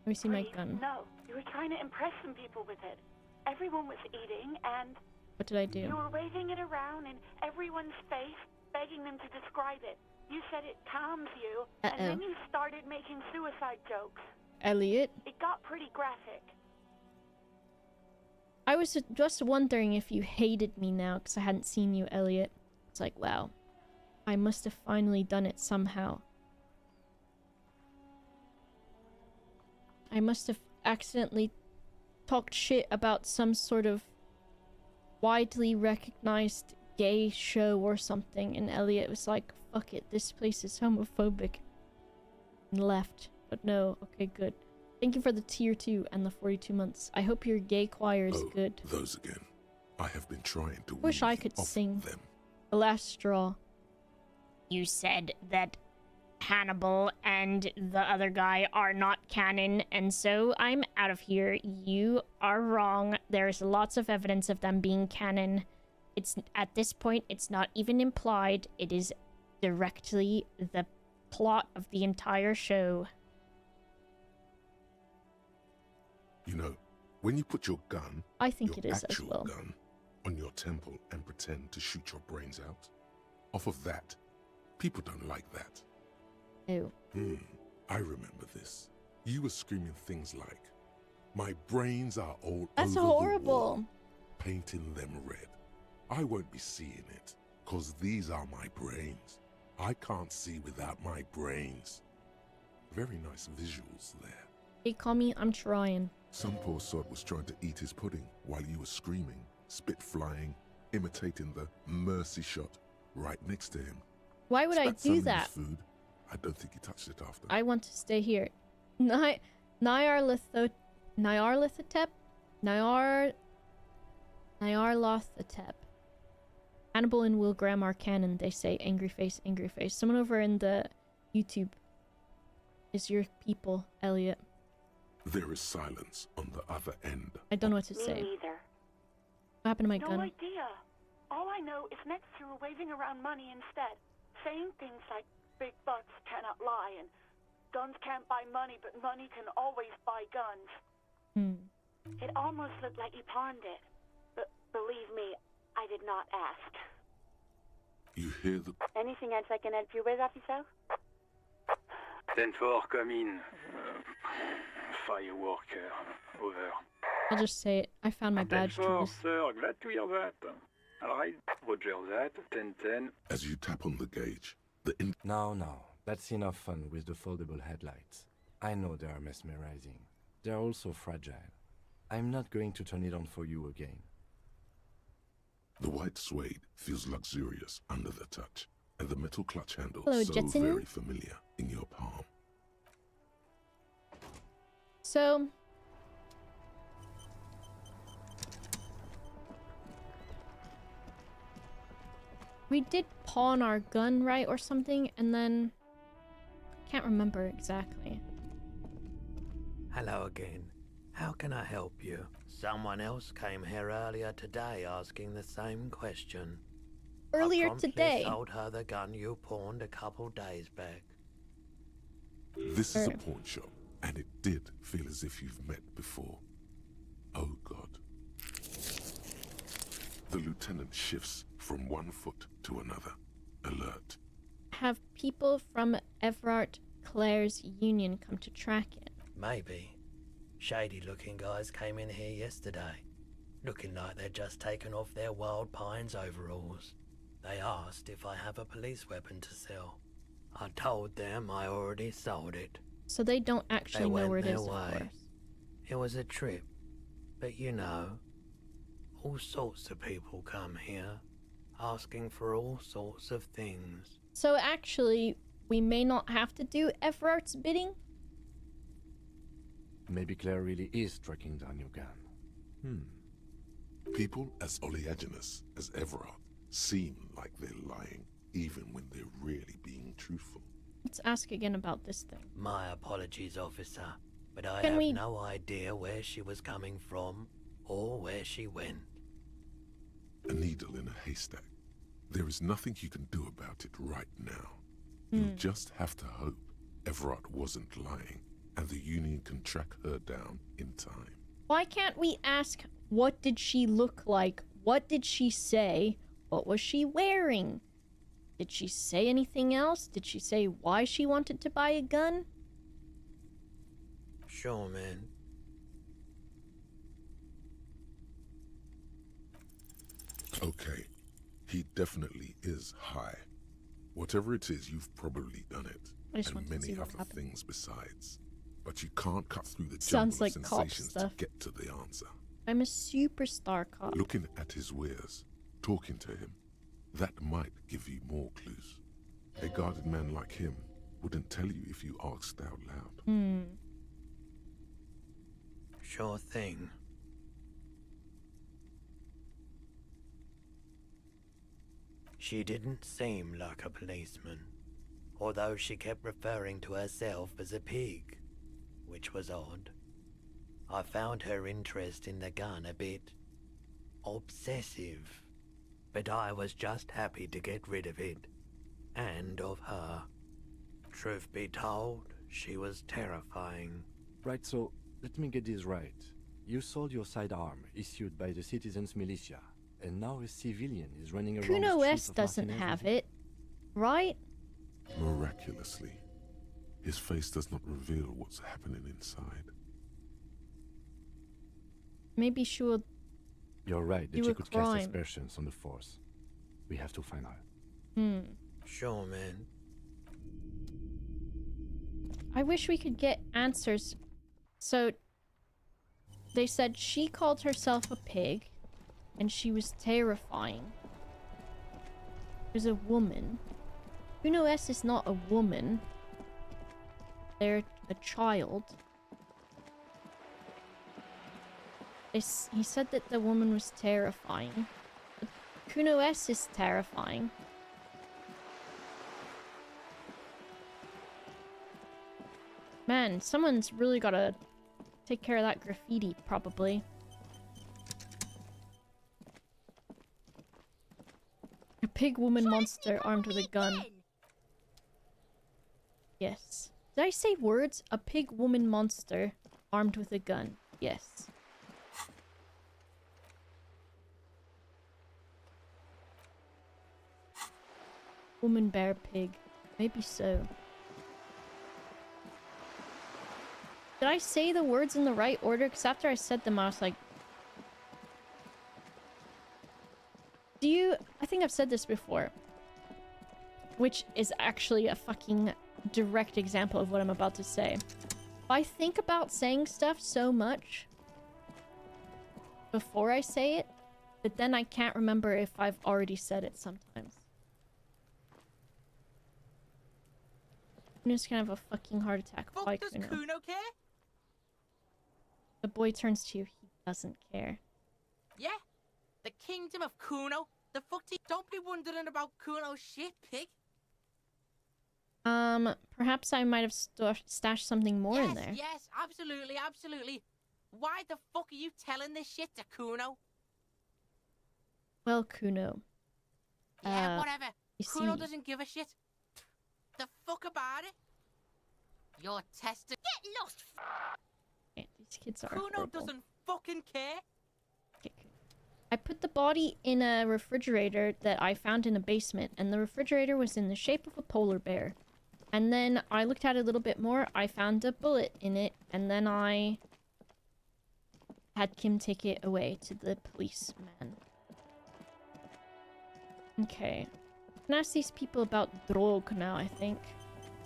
Let me see my gun. No, you were trying to impress some people with it. Everyone was eating, and What did I do? you were waving it around in everyone's face, begging them to describe it. You said it calms you, and then you started making suicide jokes. Elliot? It got pretty graphic. I was just wondering if you hated me now, because I hadn't seen you, Elliot. It's like, wow. I must have finally done it somehow. I must have accidentally talked shit about some sort of widely recognized gay show or something, and Elliot was like, fuck it, this place is homophobic. And left. But no, okay, good. Thank you for the tier 2 and the 42 months. I hope your gay choir is good. Those again. I have been trying to Wish I could sing. Them. The last straw. You said that Hannibal and the other guy are not canon, and so I'm out of here. You are wrong. There's lots of evidence of them being canon. It's at this point, it's not even implied. It is directly the plot of the entire show. You know, when you put your gun, I think your it is as actual well. gun, on your temple and pretend to shoot your brains out, off of that, people don't like that. Oh. I remember this. You were screaming things like, "My brains are all That's over horrible. the wall," painting them red. I won't be seeing it, cause these are my brains. I can't see without my brains. Very nice visuals there. Hey, call me, I'm trying. Some poor sod was trying to eat his pudding while you were screaming, spit flying, imitating the mercy shot right next to him. Why would I Spat some do in that? his food. I don't think he touched it after. I want to stay here. Nyarlathotep? Nyarlathotep. Hannibal and Will Graham are canon, they say. Angry face, angry face. Someone over in the YouTube is your people, Elliot. There is silence on the other end. I don't know what to say. Me neither. What happened to my No gun? idea. All I know is next you were waving around money instead, saying things like big bucks cannot lie and guns can't buy money, but money can always buy guns. It almost looked like you pawned it, but believe me, I did not ask. You hear the... Anything else I can help you with, officer? 10-4, come in. Firework, over. I'll just say it. I found my badge. 10-4, sir, glad to hear that. Alright, roger that, 10-10. As you tap on the gauge, No, that's enough fun with the foldable headlights. I know they are mesmerizing. They're also fragile. I'm not going to turn it on for you again. The white suede feels luxurious under the touch, and the metal clutch handle Hello, so Jetson. very familiar in your palm. So... we did pawn our gun, right, or something, and then... can't remember exactly. Hello again. How can I help you? Someone else came here earlier today asking the same question. Earlier I promptly today? sold her the gun you pawned a couple days back. This is a pawn shop, and it did feel as if you've met before. Oh God. The lieutenant shifts from one foot to another, alert. Have people from Everard Claire's union come to track it? Maybe. Shady looking guys came in here yesterday, looking like they'd just taken off their Wild Pines overalls. They asked if I have a police weapon to sell. I told them I already sold it. So they don't actually They know went where it their is, of way. course. It was a trip. But you know, all sorts of people come here, asking for all sorts of things. So actually, we may not have to do Everart's bidding? Maybe Claire really is tracking down your gun. People as oleaginous as Everard seem like they're lying, even when they're really being truthful. Let's ask again about this thing. My apologies, officer, but I Can have we- no idea where she was coming from or where she went. A needle in a haystack. There is nothing you can do about it right now. You just have to hope Everard wasn't lying and the Union can track her down in time. Why can't we ask, what did she look like? What did she say? What was she wearing? Did she say anything else? Did she say why she wanted to buy a gun? Sure, man. Okay, he definitely is high. Whatever it is, you've probably done it. I just And wanted to see many what other happened. things besides. But you can't cut through the Sounds jumble of like cop sensations to stuff. get to the answer. I'm a superstar cop. Looking at his wares, talking to him, that might give you more clues. A guarded man like him wouldn't tell you if you asked out loud. Sure thing. She didn't seem like a policeman, although she kept referring to herself as a pig, which was odd. I found her interest in the gun a bit obsessive, but I was just happy to get rid of it, and of her. Truth be told, she was terrifying. Right, so let me get this right. You sold your sidearm, issued by the citizens' militia, and now a civilian is running around Kuno the S streets of doesn't Martinez have with it, right? Miraculously, his face does not reveal what's happening inside. Maybe she would. You're right, that Do she a could crime. cast aspersions on the force. We have to find out. Sure, man. I wish we could get answers. So, they said she called herself a pig, and she was terrifying. She was a woman. Kuno S is not a woman. They're a child. He said that the woman was terrifying. But Kuno S is terrifying. Man, someone's really gotta take care of that graffiti, probably. A pig woman monster armed with a gun. Yes. Did I say words? A pig woman monster armed with a gun. Yes. Woman bear pig. Maybe so. Did I say the words in the right order? Because after I said them, I was like... I think I've said this before. Which is actually a fucking direct example of what I'm about to say. I think about saying stuff so much before I say it, but then I can't remember if I've already said it sometimes. Kuno's gonna have a fucking heart attack. Why Does Kuno? Kuno care? The boy turns to you. He doesn't care. Yeah? The kingdom of Kuno? The fuck don't be wondering about Kuno's shit, pig. Perhaps I might have stashed something more in there. Yes, absolutely, absolutely. Why the fuck are you telling this shit to Kuno? Well, Kuno. Yeah, whatever. you Kuno see- doesn't give a shit. The fuck about it? You're tested. Get lost. Yeah, these kids are Kuno horrible. doesn't fucking care. I put the body in a refrigerator that I found in a basement, and the refrigerator was in the shape of a polar bear. And then I looked at it a little bit more, I found a bullet in it, and then I had Kim take it away to the policeman. Okay. I can ask these people about drog now, I think.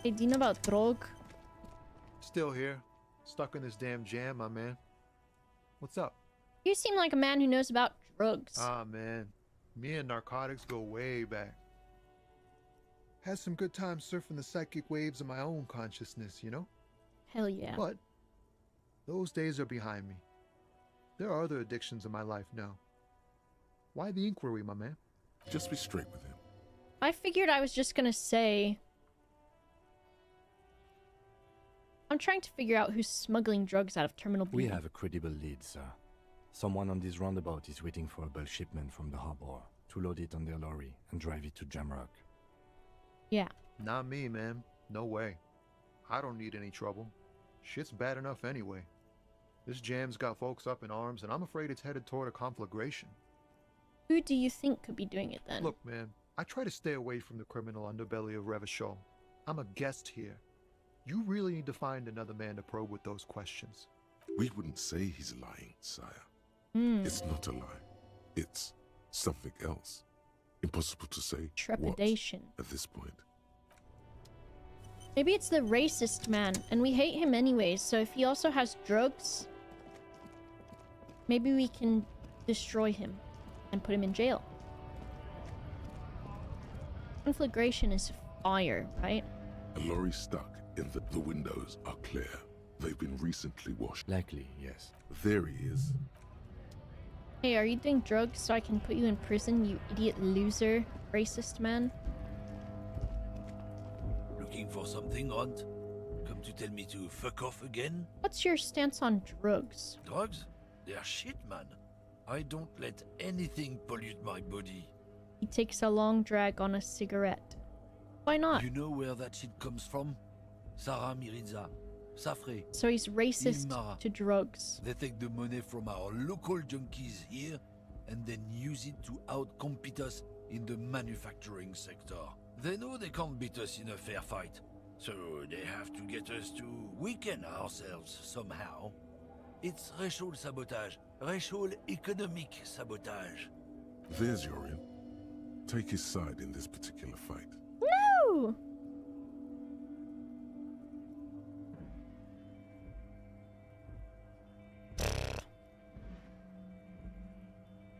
Hey, do you know about drug? Still here. Stuck in this damn jam, my man. What's up? You seem like a man who knows about drugs. Ah, man. Me and narcotics go way back. Had some good times surfing the psychic waves of my own consciousness, you know? Hell yeah. But those days are behind me. There are other addictions in my life now. Why the inquiry, my man? Just be straight with him. I figured I was just gonna say... I'm trying to figure out who's smuggling drugs out of Terminal B. We have a credible lead, sir. Someone on this roundabout is waiting for a bulk shipment from the harbor to load it on their lorry and drive it to Jamrock. Yeah. Not me, man. No way. I don't need any trouble. Shit's bad enough anyway. This jam's got folks up in arms, and I'm afraid it's headed toward a conflagration. Who do you think could be doing it then? Look, man, I try to stay away from the criminal underbelly of Revachol. I'm a guest here. You really need to find another man to probe with those questions. We wouldn't say he's lying, sire. It's not a lie. It's something else. Impossible to say Trepidation. What at this point. Maybe it's the racist man, and we hate him anyways, so if he also has drugs, maybe we can destroy him and put him in jail. Conflagration is fire, right? A lorry stuck in the windows are clear. They've been recently washed. Likely, yes. There he is. Hey, are you doing drugs so I can put you in prison, you idiot loser, racist man? Looking for something, Runt? Come to tell me to fuck off again? What's your stance on drugs? Drugs? They're shit, man. I don't let anything pollute my body. He takes a long drag on a cigarette. Why not? You know where that shit comes from? Sarah Mirinza. Safre. So he's racist Imara. to drugs. They take the money from our local junkies here and then use it to outcompete us in the manufacturing sector. They know they can't beat us in a fair fight, so they have to get us to weaken ourselves somehow. It's racial sabotage, racial economic sabotage. There's your in. Take his side in this particular fight. No!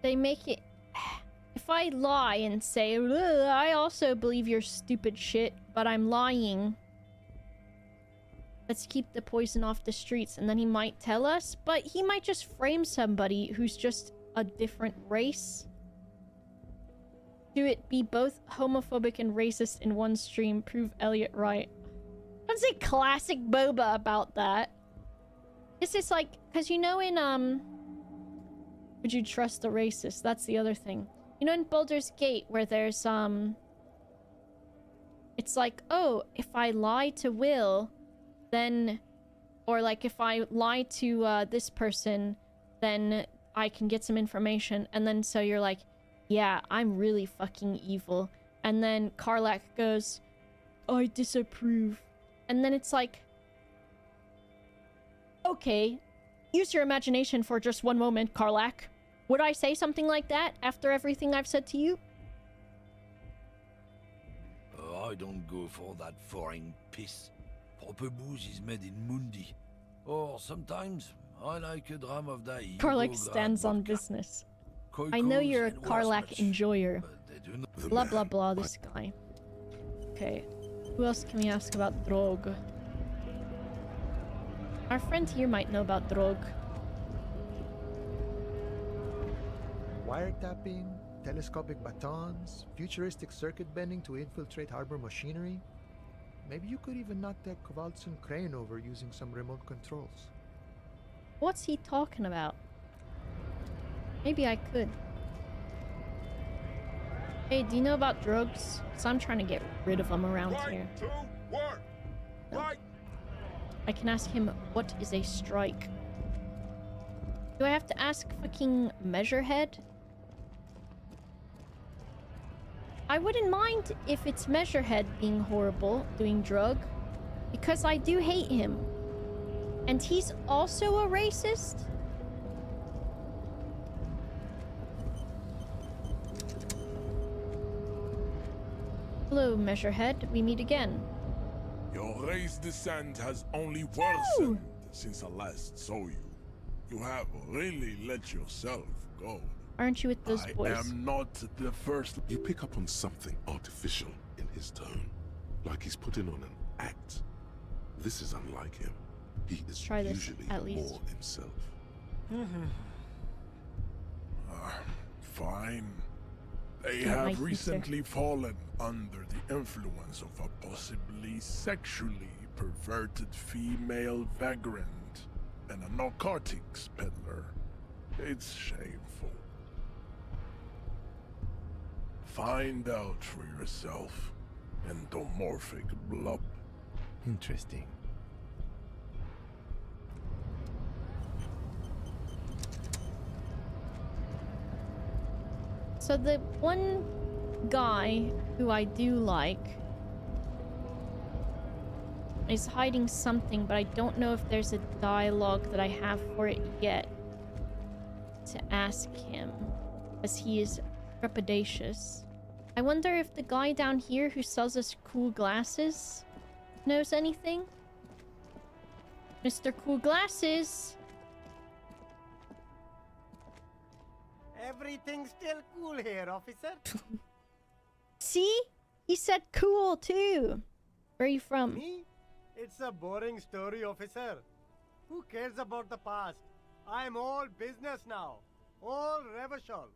They make it... If I lie and say, I also believe your stupid shit, but I'm lying. Let's keep the poison off the streets, and then he might tell us, but he might just frame somebody who's just a different race. Do it be both homophobic and racist in one stream, prove Elliot right. That's a classic boba about that. This is like, because you know in, would you trust the racist? That's the other thing. You know in Baldur's Gate where there's, it's like, oh, if I lie to Will, then, or like if I lie to, this person, then I can get some information. And then so you're like, yeah, I'm really fucking evil. And then Karlach goes, I disapprove. And then it's like, okay, use your imagination for just one moment, Karlach. Would I say something like that after everything I've said to you? I don't go for that foreign piss. Proper booze is made in Mundi. Or sometimes I like a dram of that. Karlach stands on business. I know you're a Karlach enjoyer. Blah blah blah, this guy. Okay. Who else can we ask about drog? Our friend here might know about drog. Wiretapping, telescopic batons, futuristic circuit bending to infiltrate harbor machinery. Maybe you could even knock that Kowalczyk crane over using some remote controls. What's he talking about? Maybe I could. Hey, do you know about drugs? So I'm trying to get rid of them around here. No. I can ask him, what is a strike? Do I have to ask fucking Measurehead? I wouldn't mind if it's Measurehead being horrible, doing drug, because I do hate him. And he's also a racist? Hello, Measurehead. We meet again. Your race descent has only worsened since I last saw you. You have really let yourself go. Aren't you with those boys? I am not the first. You pick up on something artificial in his tone, like he's putting on an act. This is unlike him. He is usually more himself. Fine. They have recently fallen under the influence of a possibly sexually perverted female vagrant and a narcotics peddler. It's shameful. Find out for yourself, endomorphic blob. Interesting. So the one guy who I do like is hiding something, but I don't know if there's a dialogue that I have for it yet to ask him, as he is trepidatious. I wonder if the guy down here who sells us cool glasses knows anything? Mr. Cool Glasses! Everything's still cool here, officer. See? He said cool too. Where are you from? Me? It's a boring story, officer. Who cares about the past? I'm all business now. All Revachol.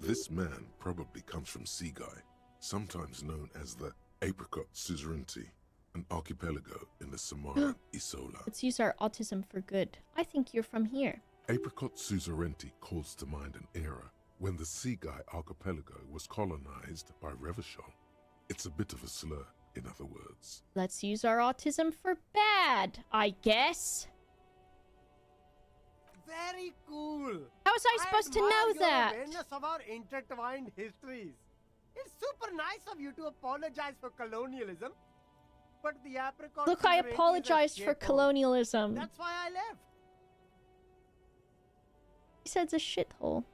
This man probably comes from Seaguy, sometimes known as the Apricot Suzerainty, an archipelago in the Samoan Isola. Let's use our autism for good. I think you're from here. Apricot Suzerainty calls to mind an era when the Seaguy archipelago was colonized by Revachol. It's a bit of a slur, in other words. Let's use our autism for bad, I guess. Very cool. How was I supposed to know that? Awareness of our intertwined histories. It's super nice of you to apologize for colonialism. But the apricot. Look, I apologized for colonialism. That's why I left. He said it's a shithole.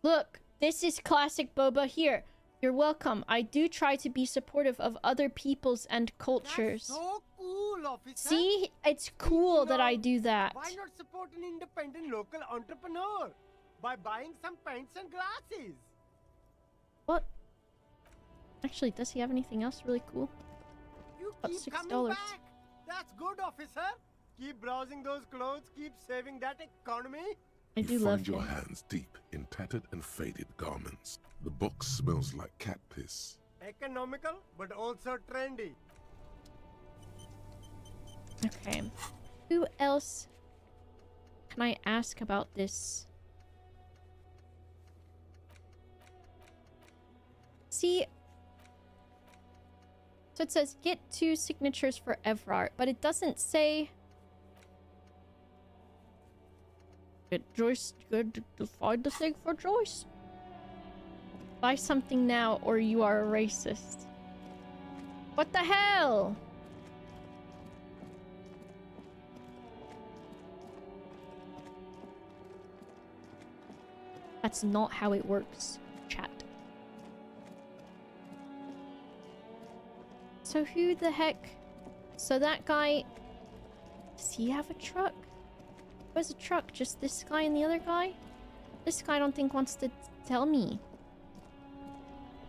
Look, this is classic boba here. You're welcome. I do try to be supportive of other peoples and cultures. That's so cool, officer. See? It's cool that I do that. Why not support an independent local entrepreneur by buying some pens and glasses? What? Actually, does he have anything else really cool? You About keep $6. coming back. That's good, officer. Keep browsing those clothes. Keep saving that economy. I do You love find your him. hands deep in tattered and faded garments. The box smells like cat piss. Economical, but also trendy. Okay. Who else can I ask about this? See, so it says get 2 signatures for Evrart, but it doesn't say. Get Joyce, good to find the thing for Joyce. Buy something now or you are a racist. What the hell? That's not how it works, chat. So who the heck? So that guy... Does he have a truck? Who has a truck? Just this guy and the other guy? This guy I don't think wants to tell me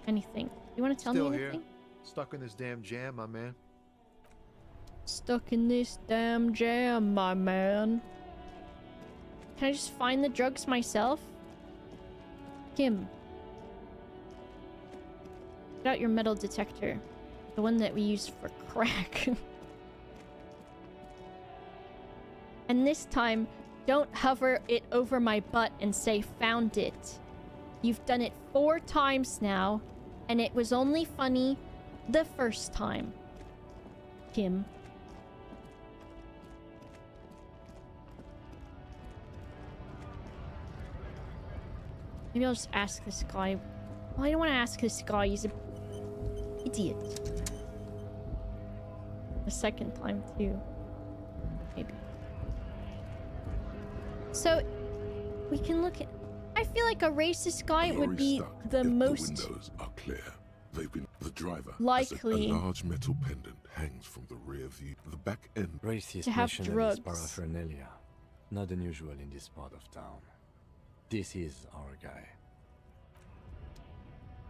anything. You want to tell Still me here. anything? Stuck in this damn jam, my man. Stuck in this damn jam, my man. Can I just find the drugs myself? Kim. Get out your metal detector. The one that we use for crack. And this time, don't hover it over my butt and say found it. You've done it 4 times now, and it was only funny the first time. Kim. Maybe I'll just ask this guy. Well, I don't want to ask this guy. He's a idiot. The second time, too. Maybe. So, we can look at... I feel like a racist guy would be the most... The windows are clear. They've been the driver. Likely. A large metal pendant hangs from the rear view. The back end. Racist To have nationalist drugs. paraphernalia. Not unusual in this part of town. This is our guy.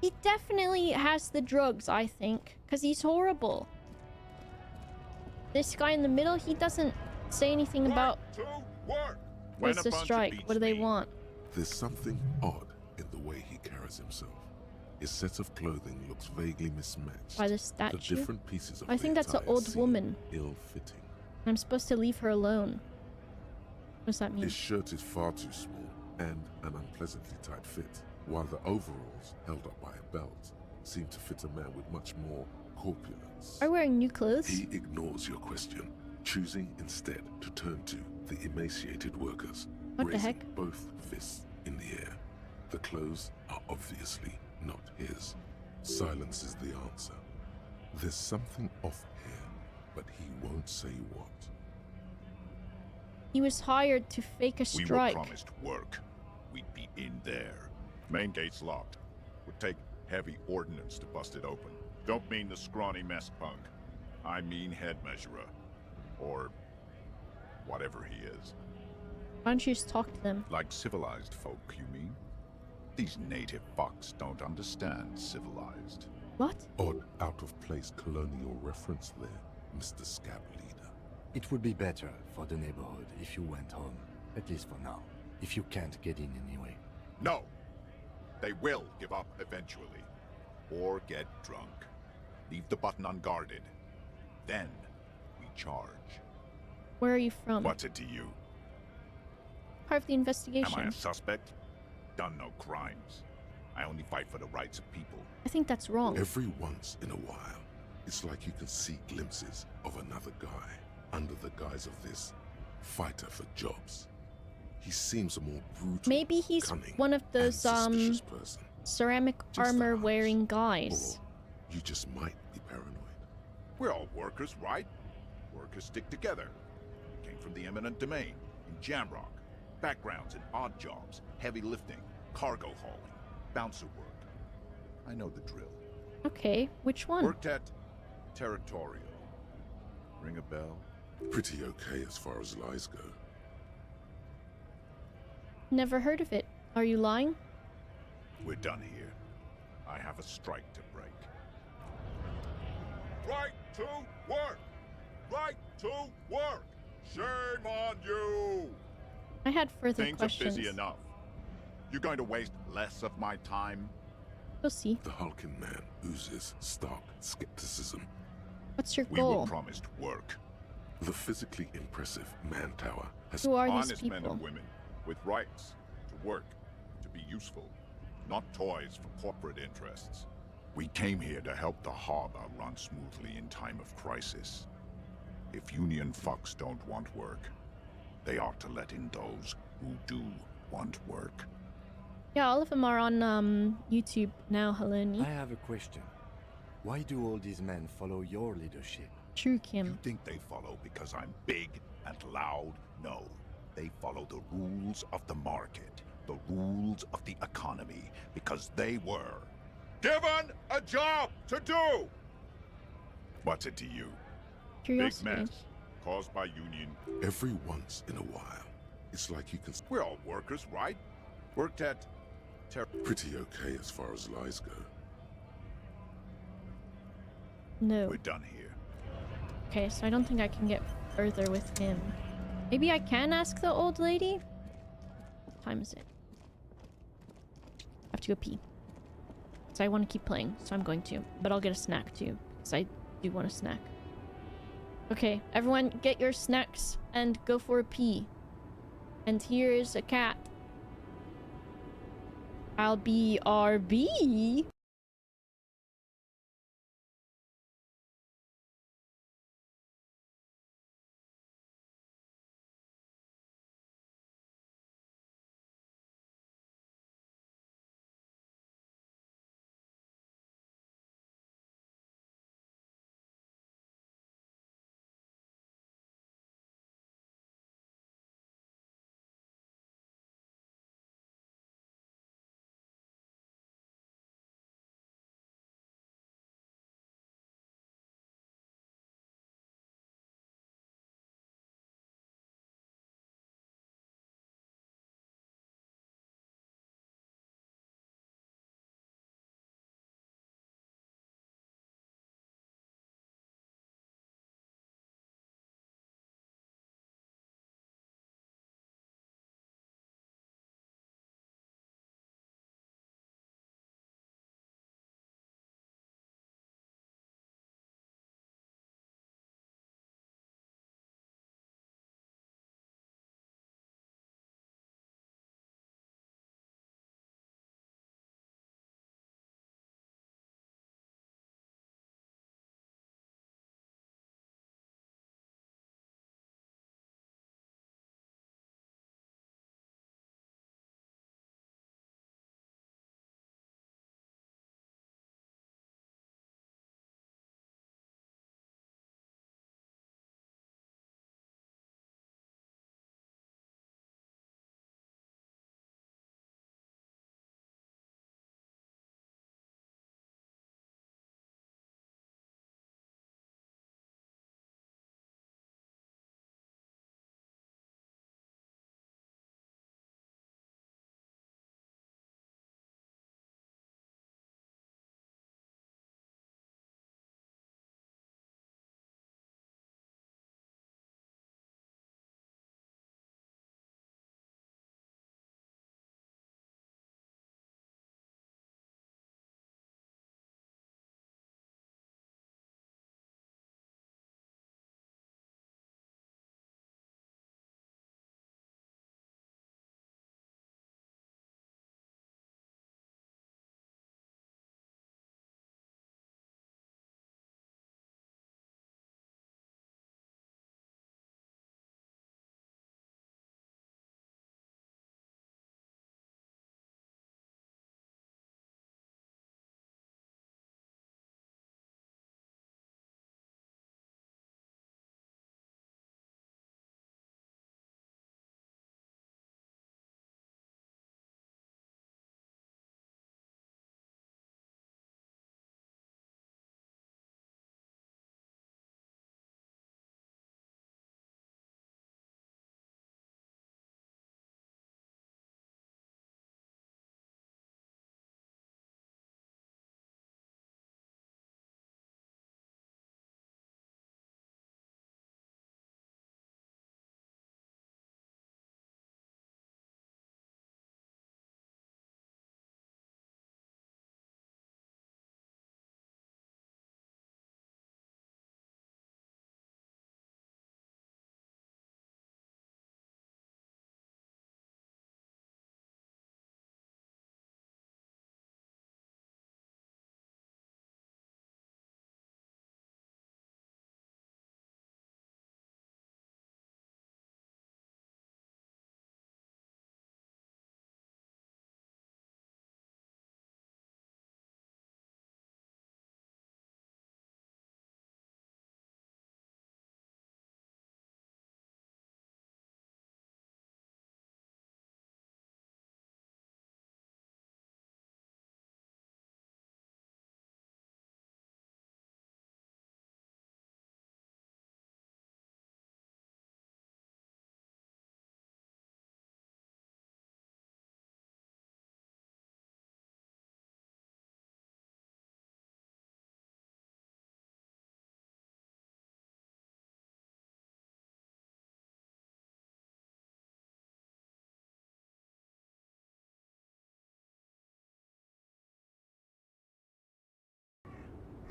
He definitely has the drugs, I think, because he's horrible. This guy in the middle, he doesn't say anything about what's the strike. What do they want? There's something odd in the way he carries himself. His set of clothing looks vaguely mismatched. By the statue? The different pieces of I think that's an old woman. Ill-fitting. I'm supposed to leave her alone. What does that mean? His shirt is far too small and an unpleasantly tight fit, while the overalls, held up by a belt, seem to fit a man with much more corpulence. Are you wearing new clothes? He ignores your question, choosing instead to turn to the emaciated workers, What the raising heck? both fists in the air. The clothes are obviously not his. Silence is the answer. There's something off here, but he won't say what. He was hired to fake a We were strike. promised work. We'd be in there. Main gate's locked. Would take heavy ordnance to bust it open. Don't mean the scrawny mess punk. I mean head measurer. Or whatever he is. Why don't you just talk to them? Like civilized folk, you mean? These native fucks don't understand civilized. What? Odd, out-of-place colonial reference there, Mr. Scab Leader. It would be better for the neighborhood if you went home, at least for now, if you can't get in anyway. No! They will give up eventually. Or get drunk. Leave the button unguarded. Then we charge. Where are you from? What's it to you? Part of the investigation. Am I a suspect? Done no crimes. I only fight for the rights of people. I think that's wrong. Every once in a while, it's like you can see glimpses of another guy under the guise of this fighter for jobs. He seems a more brutal, Maybe he's cunning, one of and those suspicious person. ceramic Just armor wearing guys. You just might be paranoid. We're all workers, right? Workers stick together. Came from the eminent domain in Jamrock. Backgrounds in odd jobs, heavy lifting, cargo hauling, bouncer work. I know the drill. Okay, which one? Worked at Territorial. Ring a bell? Pretty okay as far as lies go. Never heard of it. Are you lying? We're done here. I have a strike to break. Right to work! Right to work! Shame on you! I had further Things questions. are busy enough. You're going to waste less of my time? We'll see. The hulking man oozes stark skepticism. What's your We goal? were promised work. The physically impressive man tower has Who are these honest men people? and women with rights to work, to be useful, not toys for corporate interests. We came here to help the harbor run smoothly in time of crisis. If union fucks don't want work, they ought to let in those who do want work. Yeah, all of them are on YouTube now, Haloni. I have a question. Why do all these men follow your leadership? True, Kim. You think they follow because I'm big and loud? No. They follow the rules of the market, the rules of the economy, because they were given a job to do! What's it to you? Curiosity. Big mess, caused by union. every once in a while. It's like you can. We're all workers, right? Worked at Pretty okay as far as lies go. No. We're done here. Okay, so I don't think I can get further with him. Maybe I can ask the old lady? What time is it? I have to go pee. So I want to keep playing, so I'm going to. But I'll get a snack too, because I do want a snack. Okay, everyone get your snacks and go for a pee. And here is a cat. I'll be RB.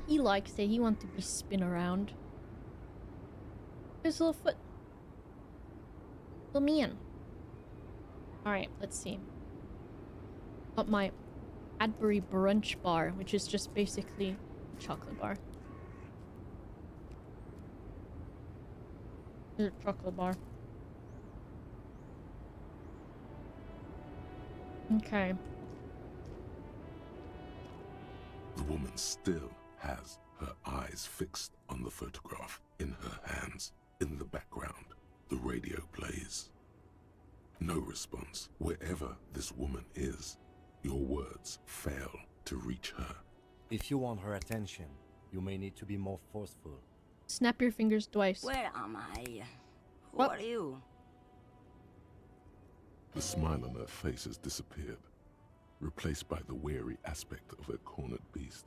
He likes it. He wants to be spin around. His little foot. Little man. Alright, let's see. Got my Cadbury brunch bar, which is just basically a chocolate bar. Here's a chocolate bar. Okay. The woman still has her eyes fixed on the photograph in her hands. In the background, the radio plays. No response. Wherever this woman is, your words fail to reach her. If you want her attention, you may need to be more forceful. Snap your fingers twice. Where am I? Who What? are you? The smile on her face has disappeared, replaced by the wary aspect of a cornered beast.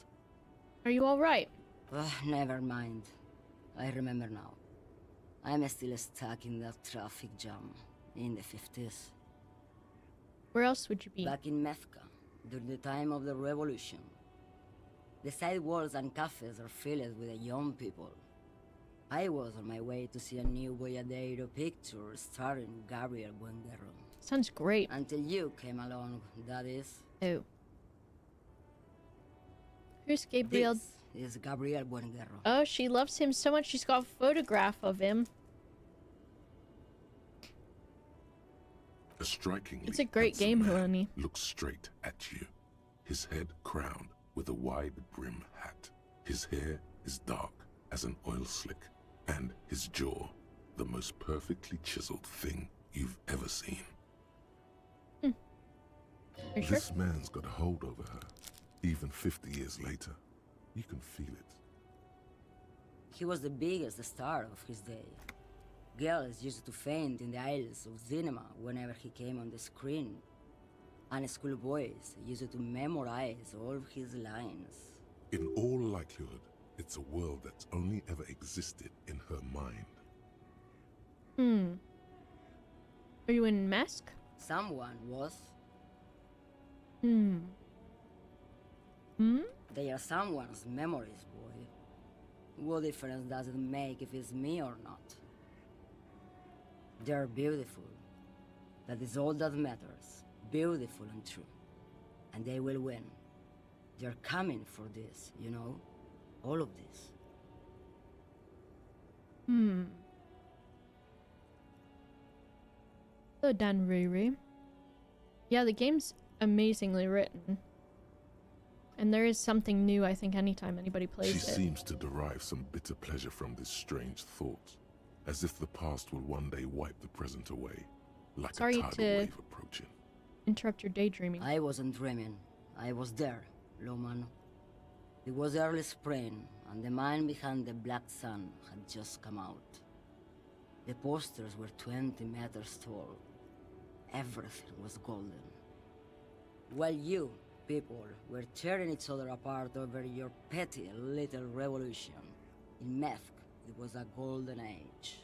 Are you alright? Never mind. I remember now. I'm still stuck in that traffic jam in the 50s. Where else would you be? Back in Methka, during the time of the revolution. The sidewalks and cafes are filled with young people. I was on my way to see a new Boyadero picture starring Gabriel Buenguerro. Sounds great. Until you came along, that is. Oh. Who's Gabriel? This is Gabriel Buenguerro. Oh, she loves him so much she's got a photograph of him. A strikingly It's a great handsome game, man Heloni. looks straight at you, his head crowned with a wide brim hat. His hair is dark as an oil slick, and his jaw the most perfectly chiseled thing you've ever seen. Are you This sure? man's got a hold over her. Even 50 years later, you can feel it. He was the biggest star of his day. Girls used to faint in the aisles of cinema whenever he came on the screen. And schoolboys used to memorize all of his lines. In all likelihood, it's a world that's only ever existed in her mind. Are you in Mask? Someone was. They are someone's memories, boy. What difference does it make if it's me or not? They're beautiful. That is all that matters. Beautiful and true. And they will win. They're coming for this, you know? All of this. Hello, Dan Riri. Yeah, the game's amazingly written. And there is something new, I think, anytime anybody plays She it. seems to derive some bitter pleasure from this strange thought, as if the past will one day wipe the present away, like Sorry a tidal to wave approaching. interrupt your daydreaming. I wasn't dreaming. I was there, Loman. It was early spring, and the man behind the black sun had just come out. The posters were 20 meters tall. Everything was golden. While you, people, were tearing each other apart over your petty little revolution, in Methk, it was a golden age.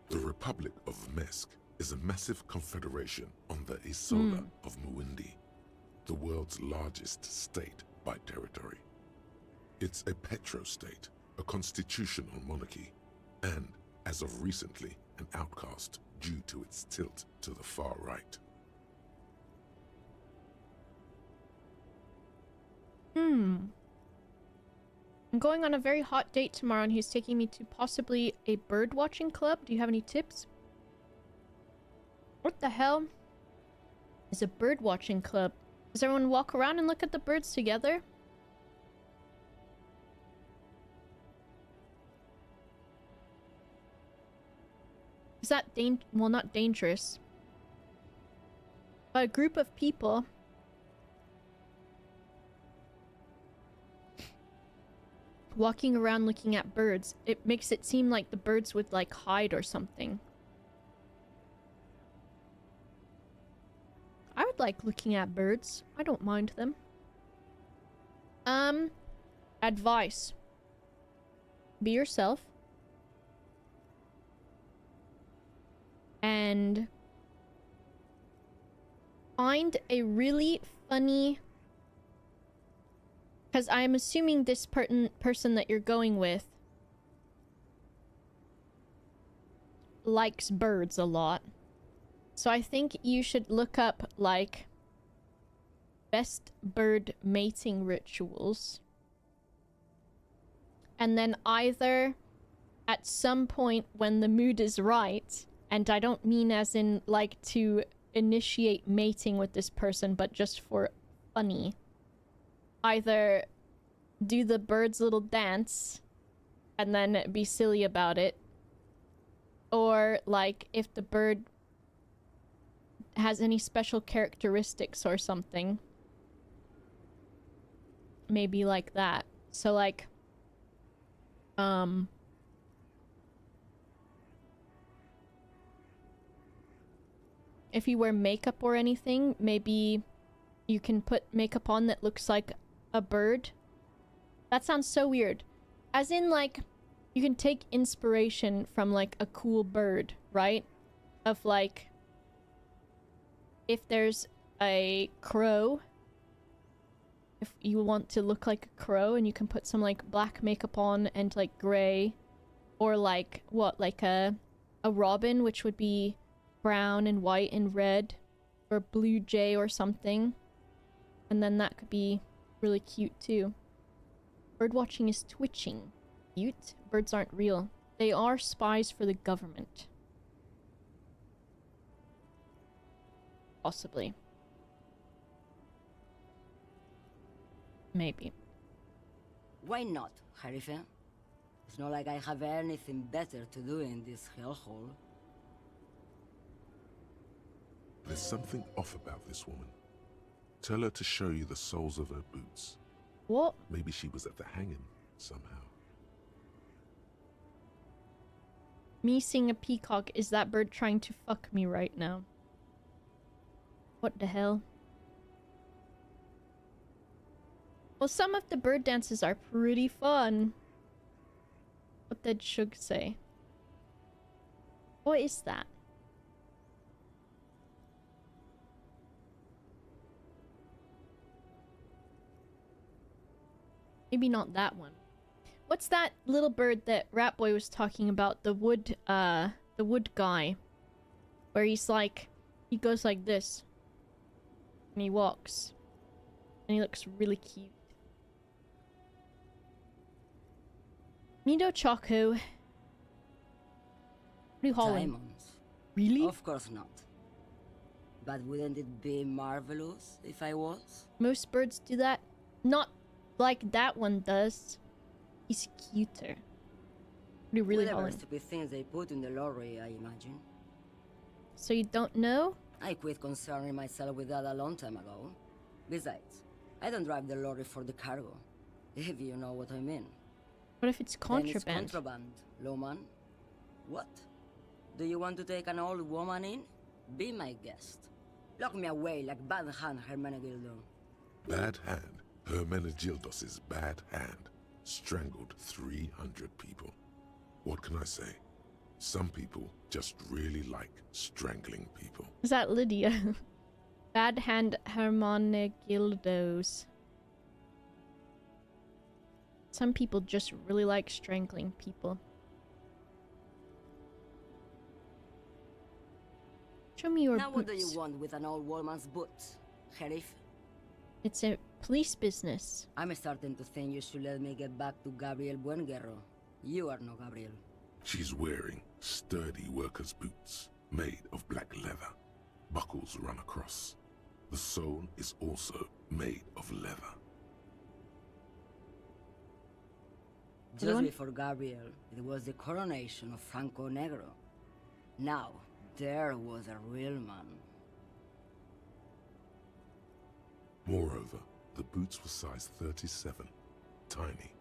The Republic of Mesk is a massive confederation on the Isola of Muindi, the world's largest state by territory. It's a petrostate, a constitutional monarchy, and, as of recently, an outcast due to its tilt to the far right. I'm going on a very hot date tomorrow and he's taking me to possibly a bird watching club. Do you have any tips? What the hell is a bird watching club? Does everyone walk around and look at the birds together? Is that well, not dangerous, but a group of people walking around looking at birds, it makes it seem like the birds would like hide or something. I would like looking at birds. I don't mind them. Advice. Be yourself. And find a really funny Because I'm assuming this person that you're going with likes birds a lot. So I think you should look up, like, best bird mating rituals. And then either at some point when the mood is right, and I don't mean as in, like, to initiate mating with this person, but just for funny. Either do the bird's little dance and then be silly about it, or, like, if the bird has any special characteristics or something, maybe like that. So, like, if you wear makeup or anything, maybe you can put makeup on that looks like a bird. That sounds so weird. As in, like, you can take inspiration from, like, a cool bird, right? Of, like, if there's a crow, if you want to look like a crow, and you can put some, like, black makeup on and, like, gray. Or, like, what, like a robin, which would be brown and white and red. Or blue jay or something. And then that could be really cute, too. Bird watching is twitching. Cute? Birds aren't real. They are spies for the government. Possibly. Maybe. Why not, Harife? It's not like I have anything better to do in this hellhole. There's something off about this woman. Tell her to show you the soles of her boots. What? Maybe she was at the hanging somehow. Me seeing a peacock, is that bird trying to fuck me right now? What the hell? Well, some of the bird dances are pretty fun. What did Shug say? What is that? Maybe not that one. What's that little bird that Rat Boy was talking about? The wood guy. Where he's like, he goes like this. And he walks. And he looks really cute. Mido Choco. What are you hauling? Diamonds. Really? Of course not. But wouldn't it be marvelous if I was? Most birds do that. Not like that one does. He's cuter. What are you really Whatever hauling? stupid things they put in the lorry, I imagine. So you don't know? I quit concerning myself with that a long time ago. Besides, I don't drive the lorry for the cargo, if you know what I mean. What if it's Then it's contraband? contraband, Lowman. What? Do you want to take an old woman in? Be my guest. Lock me away like Bad Hand Hermenegildo. Bad hand. Hermenegildos' bad hand strangled 300 people. What can I say? Some people just really like strangling people. Is that Lydia? Bad hand Hermenegildos. Some people just really like strangling people. Show me your Now what do boots. you want with an old woman's boots, Sheriff? It's a police business. I'm starting to think you should let me get back to Gabriel Buenguerro. You are no Gabriel. She's wearing sturdy workers' boots made of black leather. Buckles run across. The sole is also made of leather. Just before Gabriel, it was the coronation of Franco Negro. Now, there was a real man. Moreover, the boots were size 37. Tiny.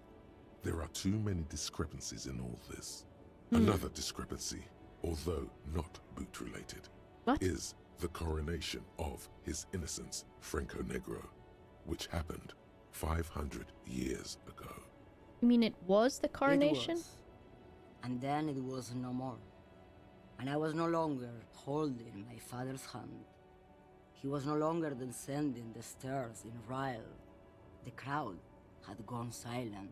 There are too many discrepancies in all this. Another discrepancy, although not boot-related, is the coronation of His Innocence, Franco Negro, which happened 500 years ago. You mean it was the coronation? It was. And then it was no more. And I was no longer holding my father's hand. He was no longer descending the stairs in Ryle. The crowd had gone silent.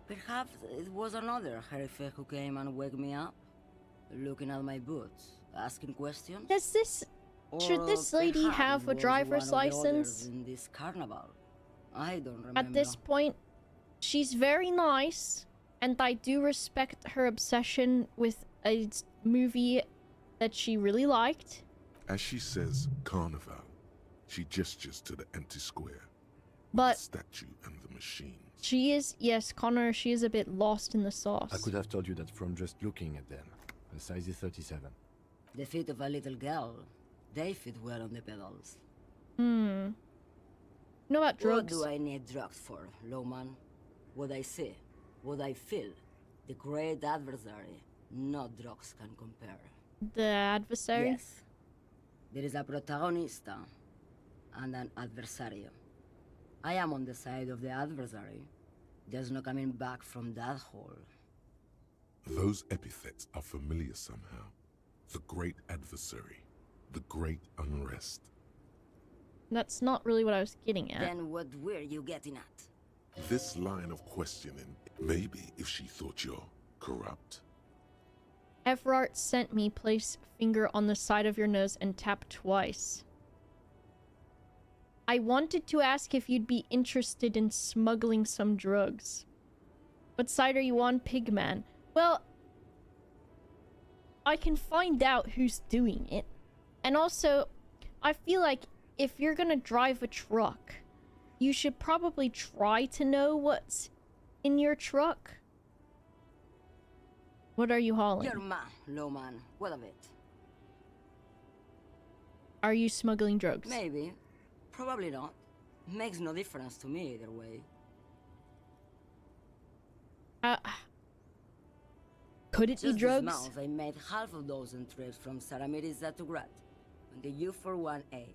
Perhaps it was another Herife who came and woke me up, looking at my boots, asking questions. Should this lady have a driver's license? In this carnival, I don't remember. At this point, she's very nice, and I do respect her obsession with a movie that she really liked. As she says carnival, she gestures to the empty square. But the statue and the machine. She is, yes, Connor, she is a bit lost in the sauce. I could have told you that from just looking at them. The size is 37. The feet of a little girl, they fit well on the pedals. You know about drugs? What do I need drugs for, Lowman? What I see, what I feel, the great adversary, no drugs can compare. The adversary? Yes. There is a protagonista and an adversario. I am on the side of the adversary. There's no coming back from that hole. Those epithets are familiar somehow. The great adversary, the great unrest. That's not really what I was getting at. Then what were you getting at? This line of questioning, maybe if she thought you're corrupt. Everard sent me place finger on the side of your nose and tap twice. I wanted to ask if you'd be interested in smuggling some drugs. What side are you on, Pigman? Well, I can find out who's doing it. And also, I feel like if you're gonna drive a truck, you should probably try to know what's in your truck. What are you hauling? Your man, Lowman. What of it? Are you smuggling drugs? Maybe. Probably not. Makes no difference to me either way. Could it be drugs? This month I made half a dozen trips from Saramiriza to Grat on the U41A.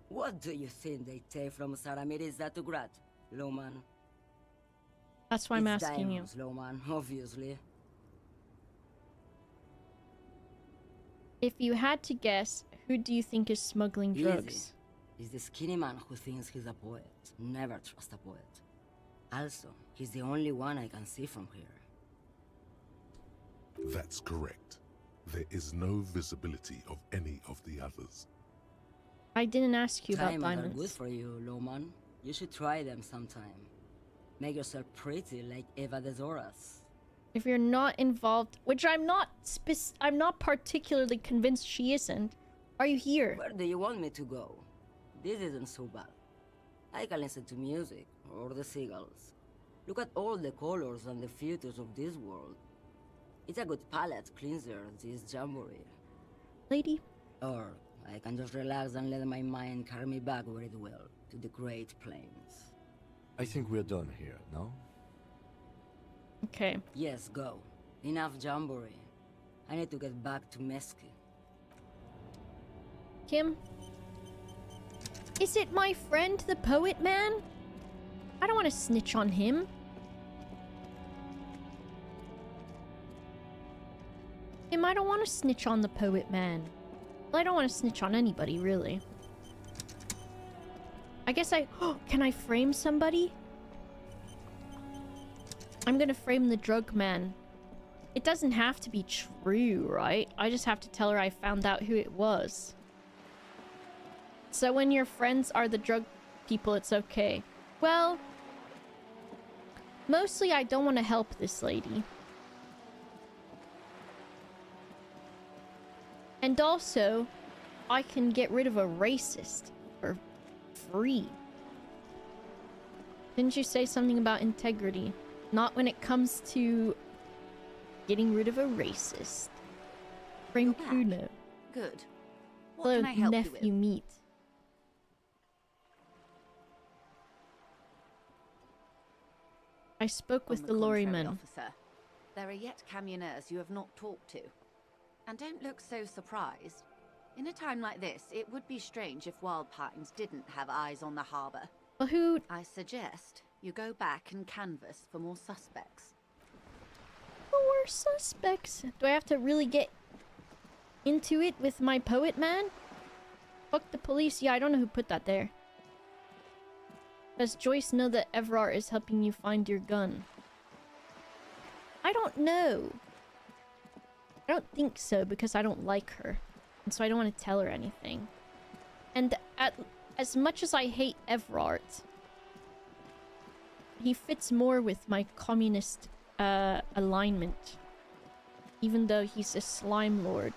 What do you think they take from Saramiriza to Grat, Lowman? That's why I'm asking you. Lowman, obviously. If you had to guess, who do you think is smuggling drugs? He's the skinny man who thinks he's a poet. Never trust a poet. Also, he's the only one I can see from here. That's correct. There is no visibility of any of the others. I didn't ask you about Diamonds diamonds. are good for you, Lowman. You should try them sometime. Make yourself pretty like Eva de Zoras. If you're not involved, which I'm not particularly convinced she isn't. Are you here? Where do you want me to go? This isn't so bad. I can listen to music, or the seagulls. Look at all the colors and the features of this world. It's a good palate cleanser, this jamboree. Lady? Or I can just relax and let my mind carry me back where it will, to the Great Plains. I think we're done here, no? Okay. Yes, go. Enough jamboree. I need to get back to Mesky. Kim? Is it my friend, the poet man? I don't want to snitch on him. Kim, I don't want to snitch on the poet man. Well, I don't want to snitch on anybody, really. I guess can I frame somebody? I'm gonna frame the drug man. It doesn't have to be true, right? I just have to tell her I found out who it was. So when your friends are the drug people, it's okay. Well, mostly I don't want to help this lady. And also, I can get rid of a racist for free. Didn't you say something about integrity? Not when it comes to getting rid of a racist. Frame Kuno. Good. What Hello, can I help nephew you with? meat. I spoke with the Lorry men. Officer, there are yet camionneurs you have not talked to. And don't look so surprised. In a time like this, it would be strange if Wild Pines didn't have eyes on the harbour. Well, who... I suggest you go back and canvass for more suspects. More suspects? Do I have to really get into it with my poet man? Fuck the police. Yeah, I don't know who put that there. Does Joyce know that Everard is helping you find your gun? I don't know. I don't think so because I don't like her. And so I don't want to tell her anything. And as much as I hate Everard, he fits more with my communist alignment. Even though he's a slime lord.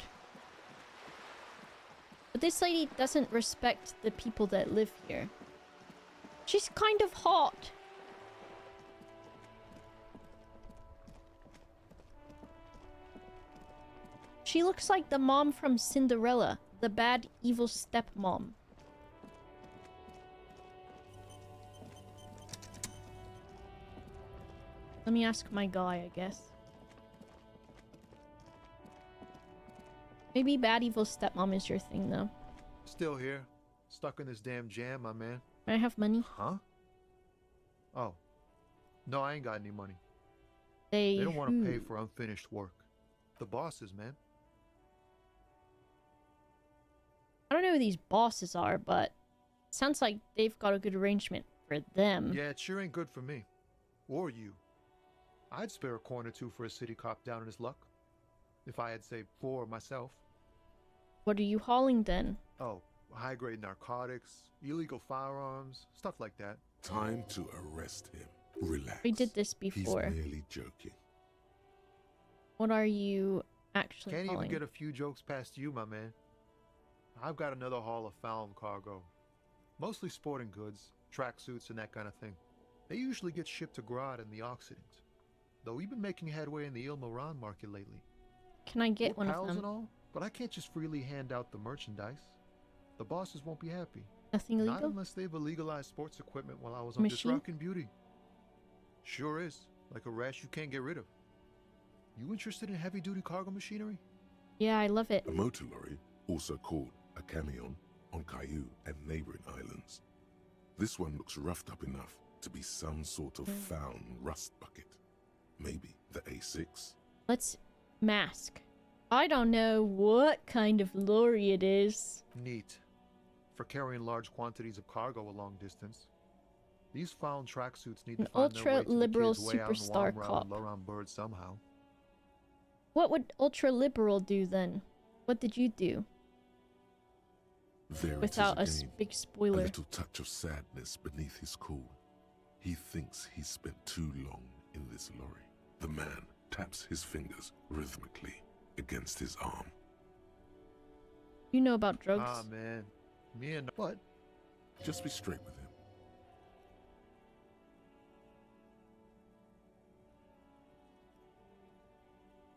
But this lady doesn't respect the people that live here. She's kind of hot. She looks like the mom from Cinderella, the bad, evil stepmom. Let me ask my guy, I guess. Maybe bad, evil stepmom is your thing, though. Still here. Stuck in this damn jam, my man. May I have money? Huh? Oh. No, I ain't got any money. They don't want to pay for unfinished work. The bosses, man. I don't know who these bosses are, but it sounds like they've got a good arrangement for them. Yeah, it sure ain't good for me. Or you. I'd spare a coin or two for a city cop down in his luck. If I had, say, 4 myself. What are you hauling then? Oh, high-grade narcotics, illegal firearms, stuff like that. Time to arrest him. Relax. We did this before. He's merely joking. What are you actually Can't hauling? even get a few jokes past you, my man. I've got another haul of found cargo. Mostly sporting goods, tracksuits, and that kind of thing. They usually get shipped to Grodd and the Occident. Though we've been making headway in the Ilmaran market lately. Can I get We're one of pals them? And all, but I can't just freely hand out the merchandise. The bosses won't be happy. Nothing Not illegal? unless they've illegalized sports equipment while I was on this Machine? rockin' beauty. Sure is. Like a rash you can't get rid of. You interested in heavy-duty cargo machinery? Yeah, I love it. A motor lorry, also called a camion, on Caillou and neighboring islands. This one looks roughed up enough to be some sort of found rust bucket. Maybe the A6? Let's mask. I don't know what kind of lorry it is. Neat. For carrying large quantities of cargo a long distance. These found tracksuits need to An find their way to the ultra-liberal kids way out in superstar Wamrau cop. and Loran Bird somehow. What would ultra-liberal do then? What did you do? There Without it is a again. big spoiler. A little touch of sadness beneath his cool. He thinks he's spent too long in this lorry. The man taps his fingers rhythmically against his arm. You know about drugs? Ah, man. Me and... What? Just be straight with him.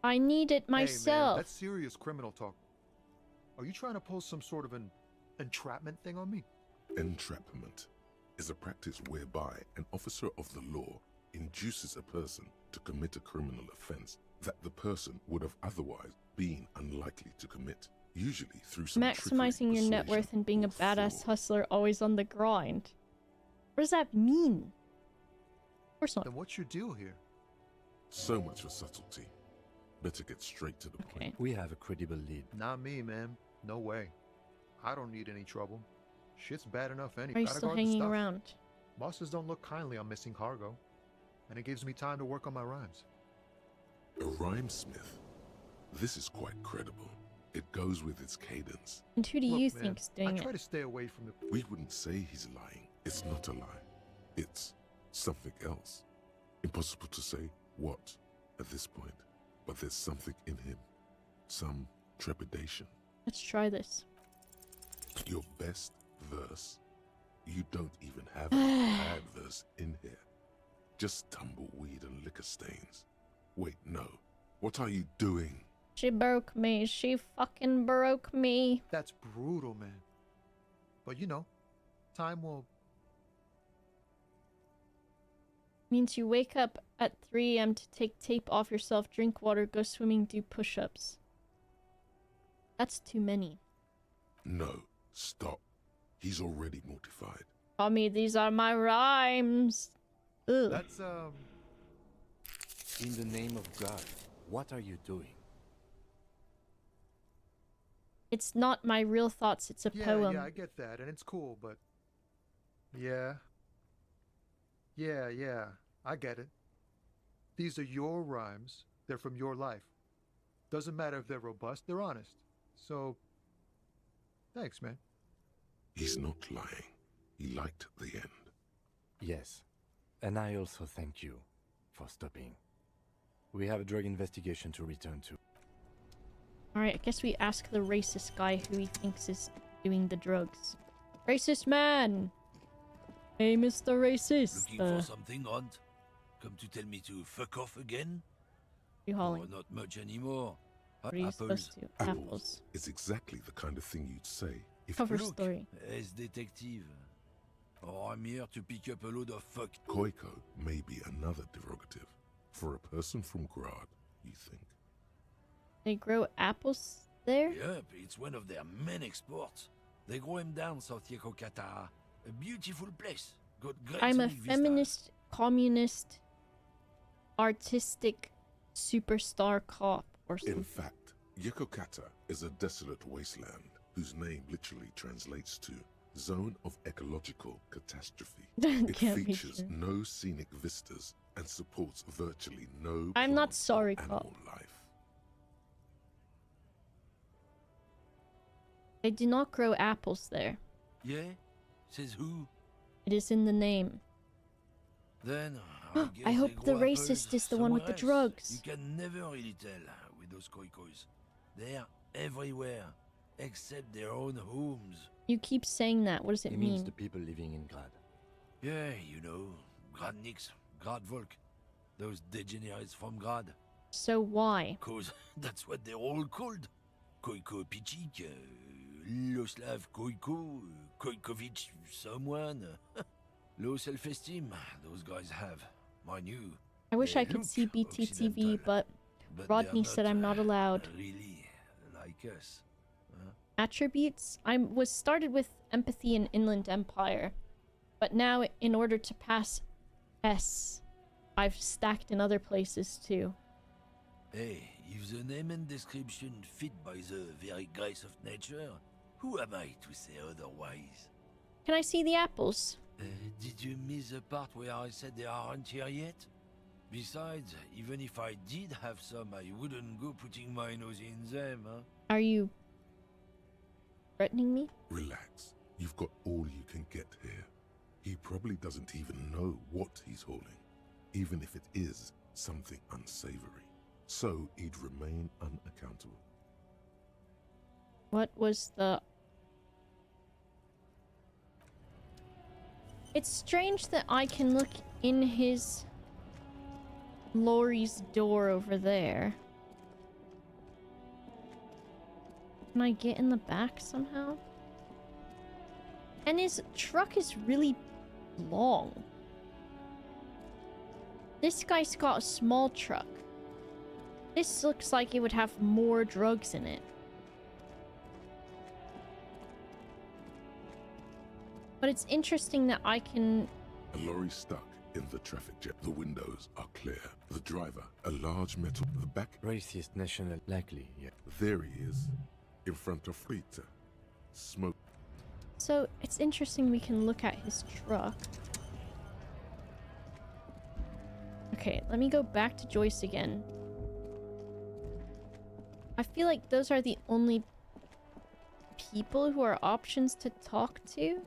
I need it Hey, man, myself. that's serious criminal talk. Are you trying to pull some sort of an entrapment thing on me? Entrapment is a practice whereby an officer of the law induces a person to commit a criminal offense that the person would have otherwise been unlikely to commit, usually through some Maximizing your net worth and being a badass hustler always on the grind. What does that mean? Of course not. Then what's your deal here? So much for subtlety. Better get straight to the point. We have a credible lead. Not me, man. No way. I don't need any trouble. Shit's bad enough anyway. Are you Gotta still guard the hanging stuff. around? Bosses don't look kindly on missing cargo. And it gives me time to work on my rhymes. A rhymesmith. This is quite credible. It goes with its cadence. And who do Look, you man, think's doing I it? try to stay away from the... We wouldn't say he's lying. It's not a lie. It's something else. Impossible to say what at this point. But there's something in him. Some trepidation. Let's try this. Your best verse. You don't even have a bad verse in here. Just tumbleweed and liquor stains. Wait, no. What are you doing? She broke me. She fucking broke me. That's brutal, man. But you know, time will... Means you wake up at 3 a.m. to take tape off yourself, drink water, go swimming, do push-ups. That's too many. No, stop. He's already mortified. Tommy, these are my rhymes. Ugh. That's, In the name of God, what are you doing? It's not my real thoughts, it's a Yeah, poem. yeah, I get that, and it's cool, but... Yeah. Yeah, I get it. These are your rhymes. They're from your life. Doesn't matter if they're robust, they're honest. So, thanks, man. He's not lying. He liked the end. Yes. And I also thank you for stopping. We have a drug investigation to return to. Alright, I guess we ask the racist guy who he thinks is doing the drugs. Racist man! Hey, Mr. Racist! Looking for something, Aunt? Come to tell me to fuck off again? You hauling? Not much anymore. What are you supposed to? Apples. It's exactly the kind of thing you'd say if Cover Look, story. as detective. Oh, I'm here to pick up a load of fuck. Koiko may be another derogative. For a person from Grad, you think? They grow apples there? Yep, it's one of their main exports. They grow them down South Yekokata. A beautiful place. Got great I'm a scenic feminist, communist, artistic superstar cop or something. In fact, Yekokata is a desolate wasteland whose name literally translates to Zone of Ecological Catastrophe. It features no scenic vistas and supports virtually no I'm not sorry, animal cop. life. They do not grow apples there. Yeah? Says who? It is in the name. Then, I hope the racist is the one with the drugs. You can never really tell with those koikos. They're everywhere, except their own homes. You keep saying that. What does it He mean? means the people living in Grad. Yeah, you know, Gradniks, Gradvolk, those degenerates from Grad. So why? Cause that's what they're all called. Koiko Pichik, Loslav Koiko, Koikovich someone. Low self-esteem, those guys have. Mind you. I wish they I could look see BTTV, Occidental, but Rodney they're said I'm not allowed. Really, like us. Attributes? I was started with empathy and Inland Empire, but now in order to pass S, I've stacked in other places too. Hey, if the name and description fit by the very grace of nature, who am I to say otherwise? Can I see the apples? Did you miss the part where I said they aren't here yet? Besides, even if I did have some, I wouldn't go putting my nose in them, huh? Are you threatening me? Relax. You've got all you can get here. He probably doesn't even know what he's hauling, even if it is something unsavory. So he'd remain unaccountable. What was the... It's strange that I can look in his... Lorry's door over there. Can I get in the back somehow? And his truck is really long. This guy's got a small truck. This looks like it would have more drugs in it. But it's interesting that I can... A lorry stuck in the traffic jam. The windows are clear. The driver, a large metal... The back... Racist national, likely, yeah. There he is, in front of Rita. Smoke. So, it's interesting we can look at his truck. Okay, let me go back to Joyce again. I feel like those are the only people who are options to talk to.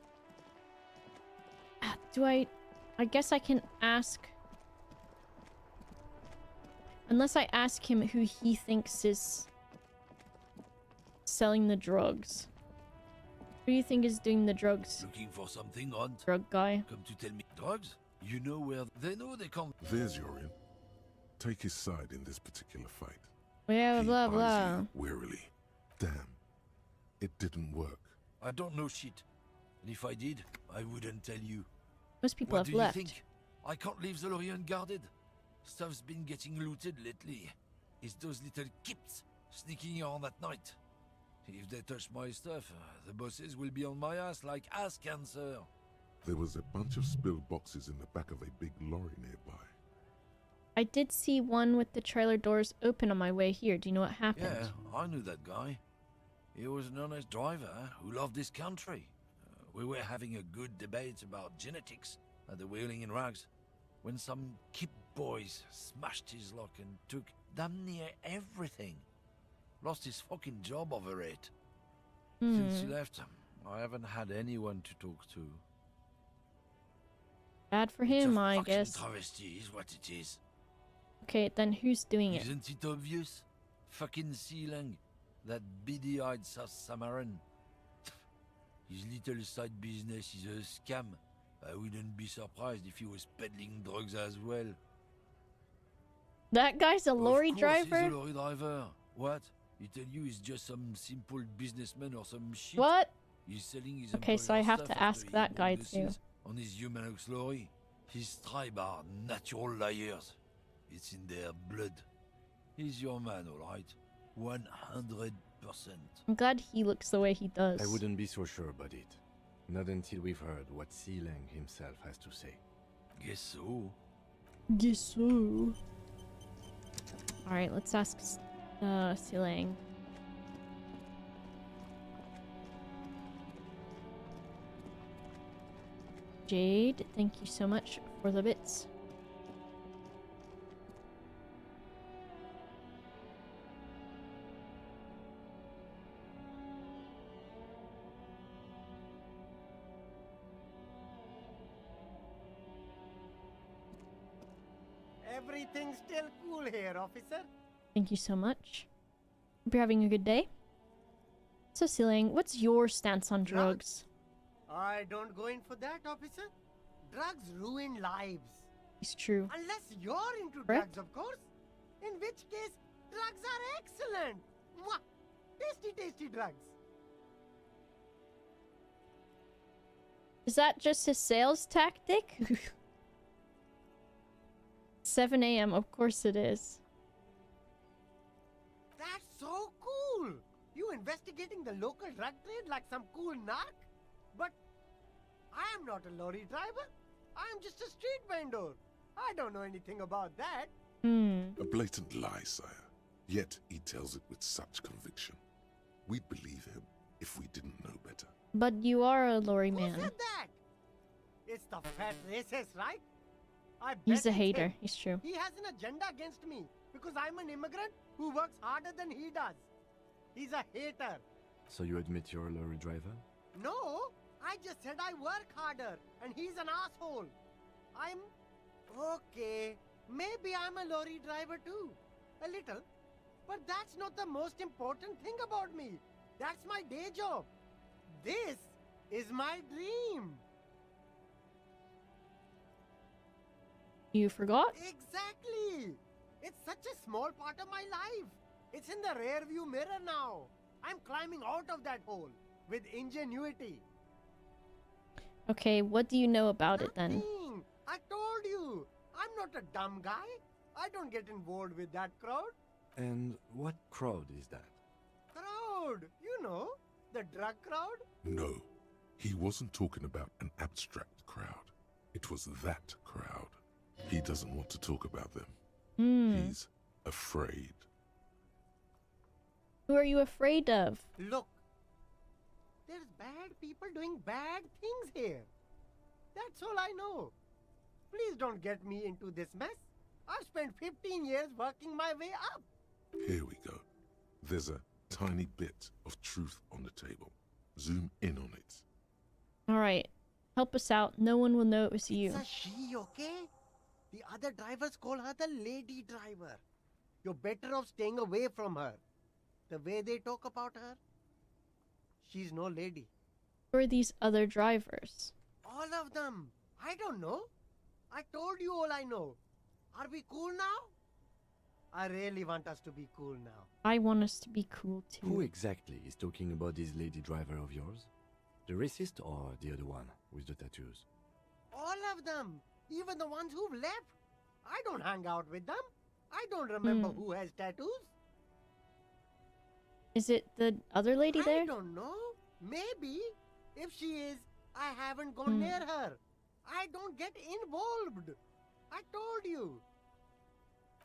Do I guess I can ask... Unless I ask him who he thinks is selling the drugs. Who do you think is doing the drugs? Looking for something, Aunt? Drug guy. Come to tell me drugs? You know where they know they can't. There's your in. Take his side in this particular fight. Yeah, He blah eyes blah. you wearily. Damn. It didn't work. I don't know shit. And if I did, I wouldn't tell you. Most people What have do left. you think? I can't leave the lorry unguarded. Stuff's been getting looted lately. It's those little kips sneaking around at night. If they touch my stuff, the bosses will be on my ass like ass cancer. There was a bunch of spilled boxes in the back of a big lorry nearby. I did see one with the trailer doors open on my way here. Do you know what happened? Yeah, I knew that guy. He was an honest driver who loved this country. We were having a good debate about genetics at the Wheeling and Rags. when some kip boys smashed his lock and took damn near everything. Lost his fucking job over it. Since he left, I haven't had anyone to talk to. Bad for him, I Fucking guess. travesty is what it is. Okay, then who's doing it? Isn't it obvious? Fucking Sealang, that beady-eyed South Samaran. His little side business is a scam. I wouldn't be surprised if he was peddling drugs as well. That guy's a lorry Of course driver? he's a lorry driver. What? He tell you he's just some simple businessman or some shit. What? He's selling his Okay, so I employer's have stuff to after ask he that guy bonuses too. on his human ox lorry. His tribe are natural liars. It's in their blood. He's your man, alright? 100%. I'm glad he looks the way he does. I wouldn't be so sure about it. Not until we've heard what Sealang himself has to say. Guess so. Guess so. Alright, let's ask Sealang. Jade, thank you so much for the bits. Everything's still cool here, officer. Thank you so much. Hope you're having a good day. So, Sealang, what's your stance on drugs? I don't go in for that, officer. Drugs ruin lives. It's true. Unless you're into Correct. drugs, of course. In which case, drugs are excellent. Mwah! Tasty, tasty drugs. Is that just a sales tactic? 7 a.m. Of course it is. That's so cool. You investigating the local drug trade like some cool narc? But I am not a lorry driver. I am just a street vendor. I don't know anything about that. A blatant lie, sire. Yet he tells it with such conviction. We'd believe him if we didn't know better. But you are a lorry Who man. said that? It's the fat racist, right? I He's bet a it's hater. him. It's true. He has an agenda against me because I'm an immigrant who works harder than he does. He's a hater. So you admit you're a lorry driver? No, I just said I work harder and he's an asshole. I'm... okay, maybe I'm a lorry driver too. A little. But that's not the most important thing about me. That's my day job. This is my dream. You forgot? Exactly. It's such a small part of my life. It's in the rear view mirror now. I'm climbing out of that hole with ingenuity. Okay, what do you know about it then? Nothing. I told you. I'm not a dumb guy. I don't get involved with that crowd. And what crowd is that? Crowd. You know, the drug crowd. No, he wasn't talking about an abstract crowd. It was that crowd. He doesn't want to talk about them. He's afraid. Who are you afraid of? Look, there's bad people doing bad things here. That's all I know. Please don't get me into this mess. I've spent 15 years working my way up. Here we go. There's a tiny bit of truth on the table. Zoom in on it. Alright, help us out. No one will know it was you. It's a she, okay? The other drivers call her the lady driver. You're better off staying away from her. The way they talk about her, she's no lady. Who are these other drivers? All of them. I don't know. I told you all I know. Are we cool now? I really want us to be cool now. I want us to be cool too. Who exactly is talking about this lady driver of yours? The racist or the other one with the tattoos? All of them. Even the ones who've left. I don't hang out with them. I don't remember who has tattoos. Is it the other lady there? I don't know. Maybe. If she is, I haven't gone near her. I don't get involved. I told you.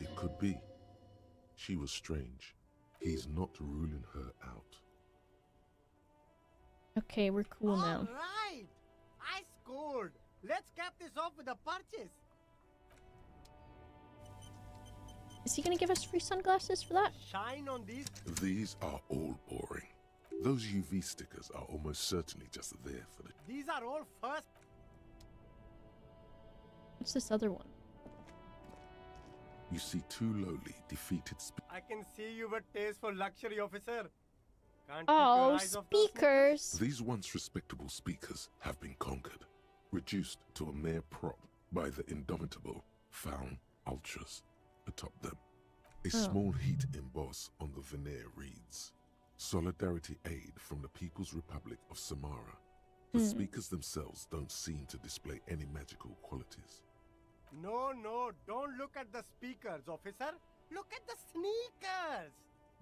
It could be. She was strange. He's not ruling her out. Okay, we're cool now. All right. I scored. Let's cap this off with a purchase. Is he gonna give us free sunglasses for that? Shine on these. These are all boring. Those UV stickers are almost certainly just there for the... These are all first. What's this other one? You see two lowly, defeated I can see you've a taste for luxury, officer. Can't keep your Oh, eyes off those speakers! These once respectable speakers have been conquered, reduced to a mere prop by the indomitable Faun Ultras atop them. A small heat emboss on the veneer reads, Solidarity Aid from the People's Republic of Samara. The speakers themselves don't seem to display any magical qualities. No, don't look at the speakers, officer. Look at the sneakers.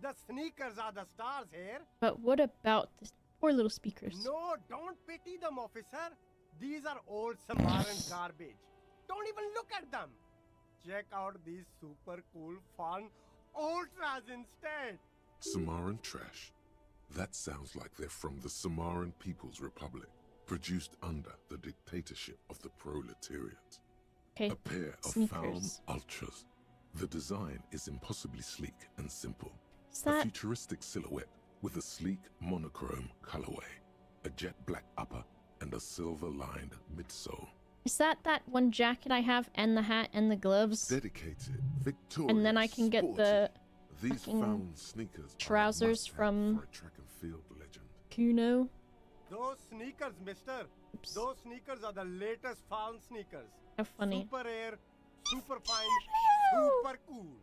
The sneakers are the stars here. But what about the poor little speakers? No, don't pity them, officer. These are old Samaran garbage. Don't even look at them. Check out these super cool, fun ultras instead. Samaran trash. That sounds like they're from the Samaran People's Republic, produced under the dictatorship of the proletariat. Okay. A pair of Sneakers. Faun Ultras. The design is impossibly sleek and simple. Is A that... futuristic silhouette with a sleek monochrome colorway, a jet black upper, and a silver-lined midsole. Is that one jacket I have, and the hat, and the gloves? Dedicated, victorious, And then I can get sporty. the These fucking Faun sneakers trousers are a must-have from for a track and field legend. Kuno. Those sneakers, mister. Oops. Those sneakers are the latest found sneakers. How funny. Super air, super fine, super cool.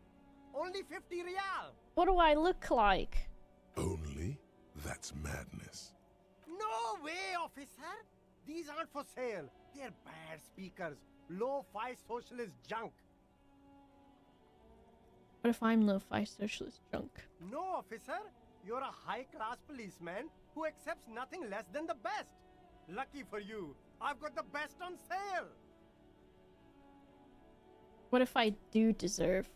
Only 50 real. What do I look like? Only? That's madness. No way, officer. These aren't for sale. They're bad speakers. Low-fi socialist junk. What if I'm lo-fi socialist junk? No, officer. You're a high-class policeman who accepts nothing less than the best. Lucky for you, I've got the best on sale. What if I do deserve?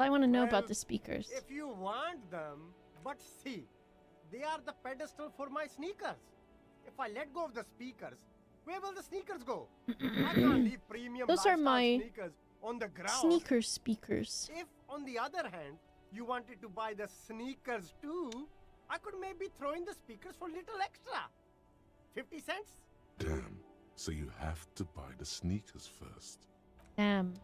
I want to know Well, about the speakers. If you want them, but see, they are the pedestal for my sneakers. If I let go of the speakers, where will the sneakers go? I can't leave premium Those are lifestyle my sneakers on the ground. sneaker speakers. If, on the other hand, you wanted to buy the sneakers too, I could maybe throw in the speakers for little extra. 50 cents? Damn. So you have to buy the sneakers first. Damn.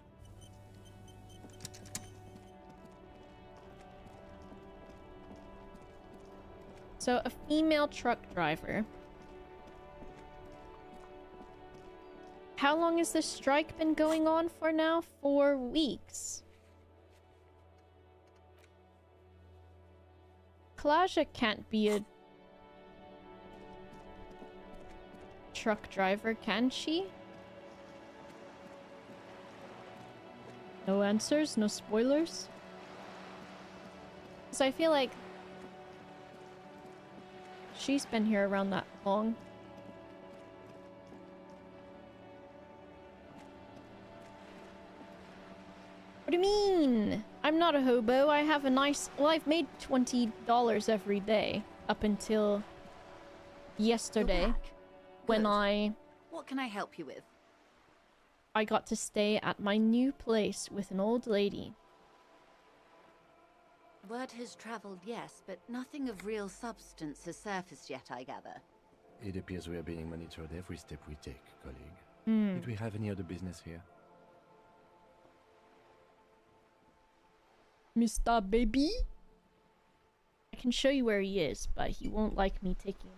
So, a female truck driver. How long has this strike been going on for now? 4 weeks. Collia can't be a truck driver, can she? No answers, no spoilers. So I feel like she's been here around that long. What do you mean? I'm not a hobo. I have a nice... Well, I've made $20 every day up until yesterday when What can I help you with? I got to stay at my new place with an old lady. Word has traveled, yes, but nothing of real substance has surfaced yet, I gather. It appears we are being monitored every step we take, colleague. Hmm. Did we have any other business here? Mr. Baby? I can show you where he is, but he won't like me taking him.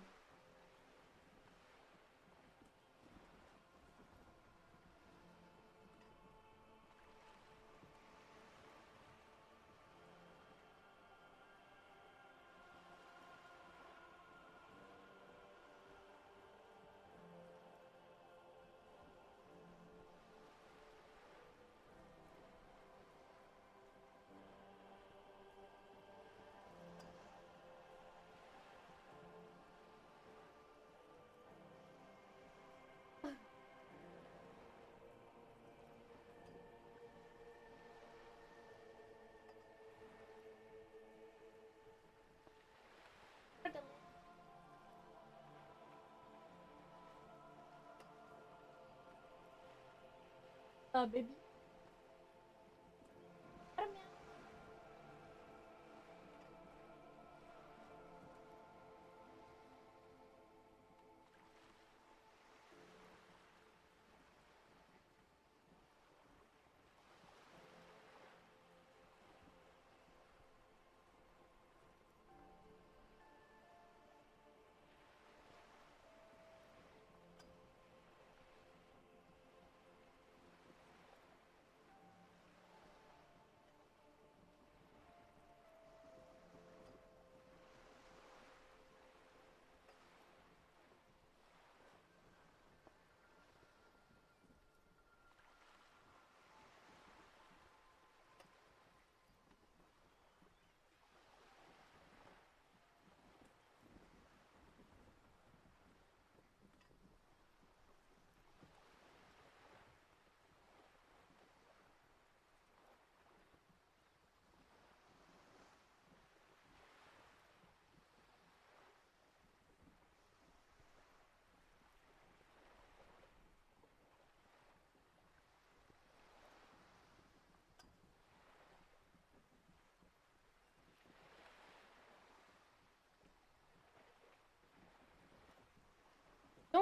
Baby.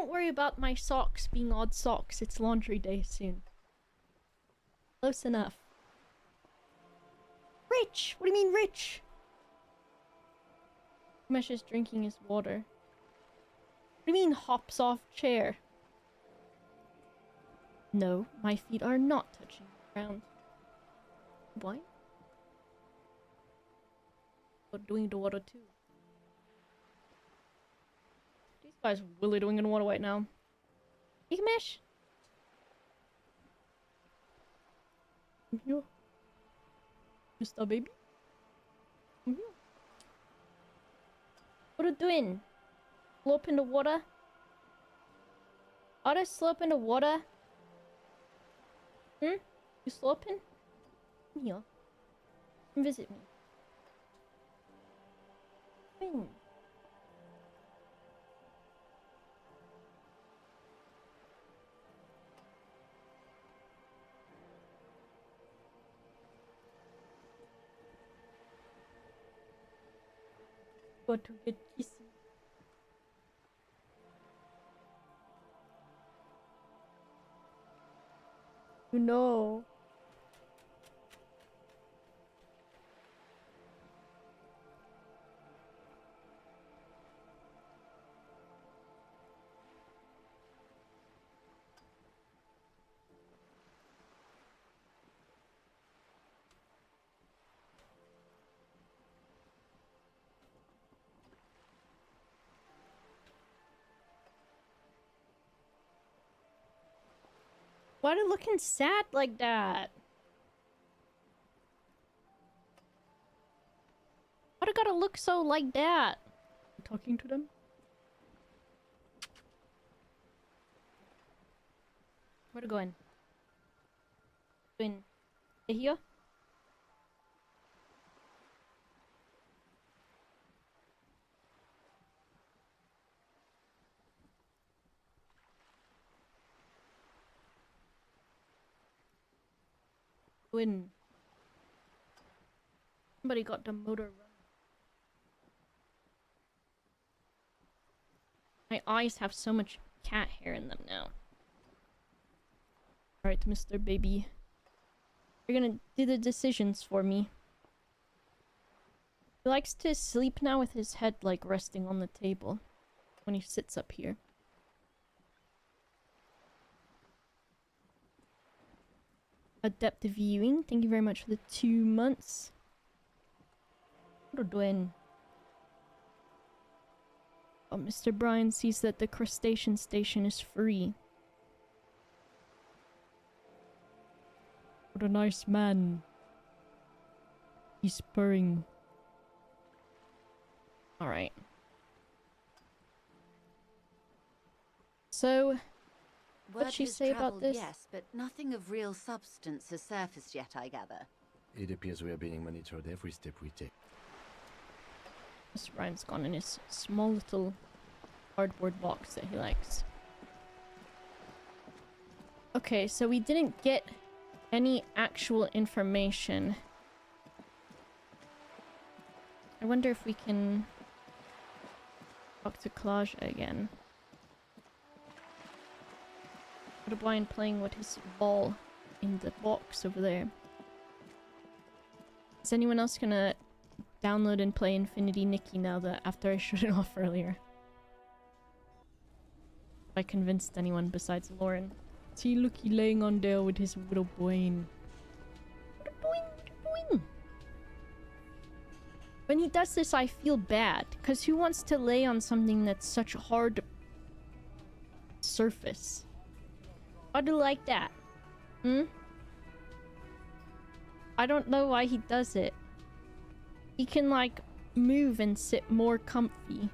Don't worry about my socks being odd socks. It's laundry day soon. Close enough. Rich! What do you mean rich? Mesh is drinking his water. What do you mean hops off chair? No, my feet are not touching the ground. Why? But doing the water too. These guys really doing in water right now. You mesh? Here. Mr. Baby? What are you doing? Slope in the water? Are they slope in the water? You sloping? Come here. Come visit me. Come in. Got to get kissy. You know. Why are they looking sad like that? Why do gotta look so like that? Talking to them? Where to going? Going here? When somebody got the motor running. My eyes have so much cat hair in them now. Alright, Mr. Baby. You're gonna do the decisions for me. He likes to sleep now with his head like resting on the table when he sits up here. Adept viewing. Thank you very much for the 2 months. What are you doing? Oh, Mr. Bryan sees that the crustacean station is free. What a nice man. He's purring. Alright. So, what'd she say about this? Yes, but nothing of real substance has surfaced yet, I gather. It appears we are being monitored every step we take. Mr. Bryan's gone in his small little cardboard box that he likes. Okay, so we didn't get any actual information. I wonder if we can talk to Collia again. What a blind playing with his ball in the box over there. Is anyone else gonna download and play Infinity Nikki now that after I shut it off earlier? If I convinced anyone besides Lauren. See, look, he laying on there with his little brain. When he does this, I feel bad. Because who wants to lay on something that's such a hard surface? Why do you like that? I don't know why he does it. He can, like, move and sit more comfy.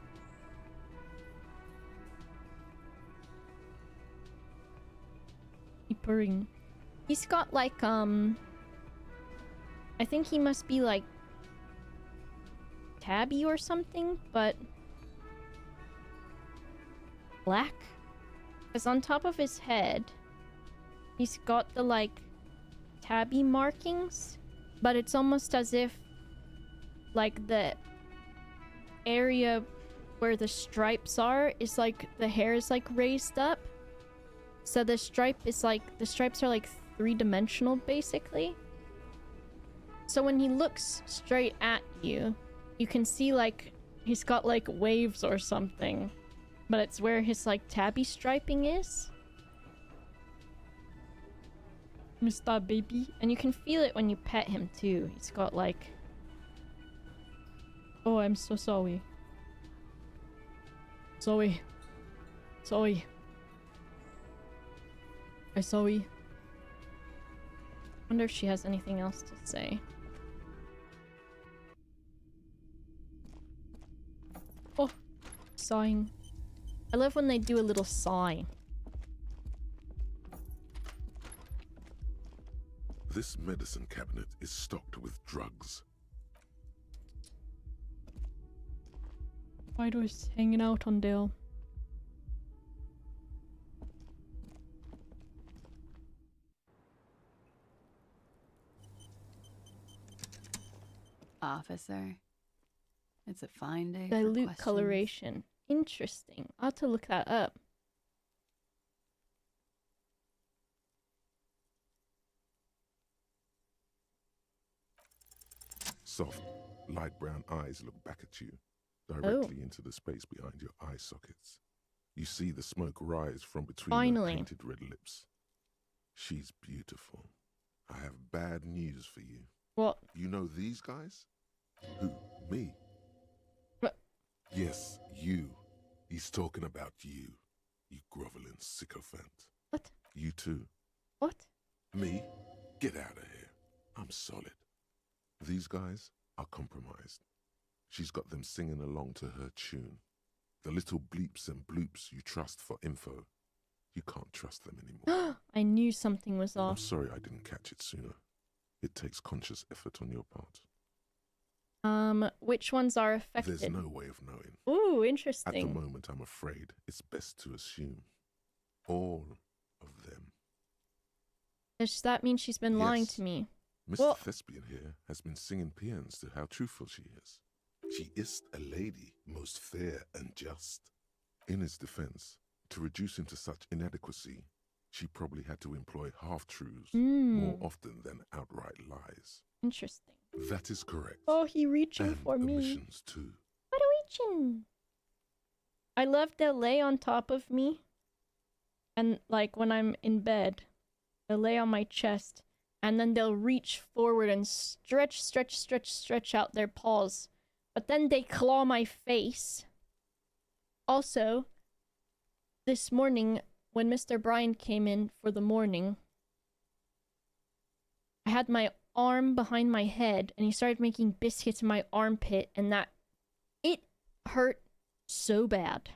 Keep purring. He's got, like, I think he must be, like, tabby or something, but black? Because on top of his head, he's got the, like, tabby markings, but it's almost as if, like, the area where the stripes are is like the hair is like raised up. So the stripes are like three-dimensional basically. So when he looks straight at you, you can see like he's got like waves or something. But it's where his like tabby striping is. Mr. Baby. And you can feel it when you pet him too. He's got like... Oh, I'm so sorry. Sorry. Sorry. I'm sorry. Wonder if she has anything else to say. Oh, sighing. I love when they do a little sigh. This medicine cabinet is stocked with drugs. Titus hanging out on Dale. Officer, it's a fine day for Dilute questions. coloration. Interesting. I'll have to look that up. Soft, light brown eyes look back at you, directly into the space behind your eye sockets. You see the smoke rise from between her painted red lips. She's beautiful. I have bad news for you. What? You know these guys? Who? Me? What? Yes, you. He's talking about you, you groveling sycophant. What? You too. What? Me? Get out of here. I'm solid. These guys are compromised. She's got them singing along to her tune. The little bleeps and bloops you trust for info. You can't trust them anymore. I knew something was I'm off. sorry I didn't catch it sooner. It takes conscious effort on your part. Which ones are affected? There's no way of knowing. Ooh, interesting. At the moment, I'm afraid it's best to assume. All of them. Does that mean she's been lying to me? Mr. Thespian here has been singing paeans to how truthful she is. She is a lady, most fair and just. In his defense, to reduce him to such inadequacy, she probably had to employ half-truths more often than outright lies. Interesting. That is correct. Oh, he reaching and for me. Omissions too. What are reaching? I love they'll lay on top of me. And like when I'm in bed, they'll lay on my chest. And then they'll reach forward and stretch out their paws. But then they claw my face. Also, this morning, when Mr. Bryan came in for the morning, I had my arm behind my head, and he started making biscuits in my armpit, and it hurt so bad.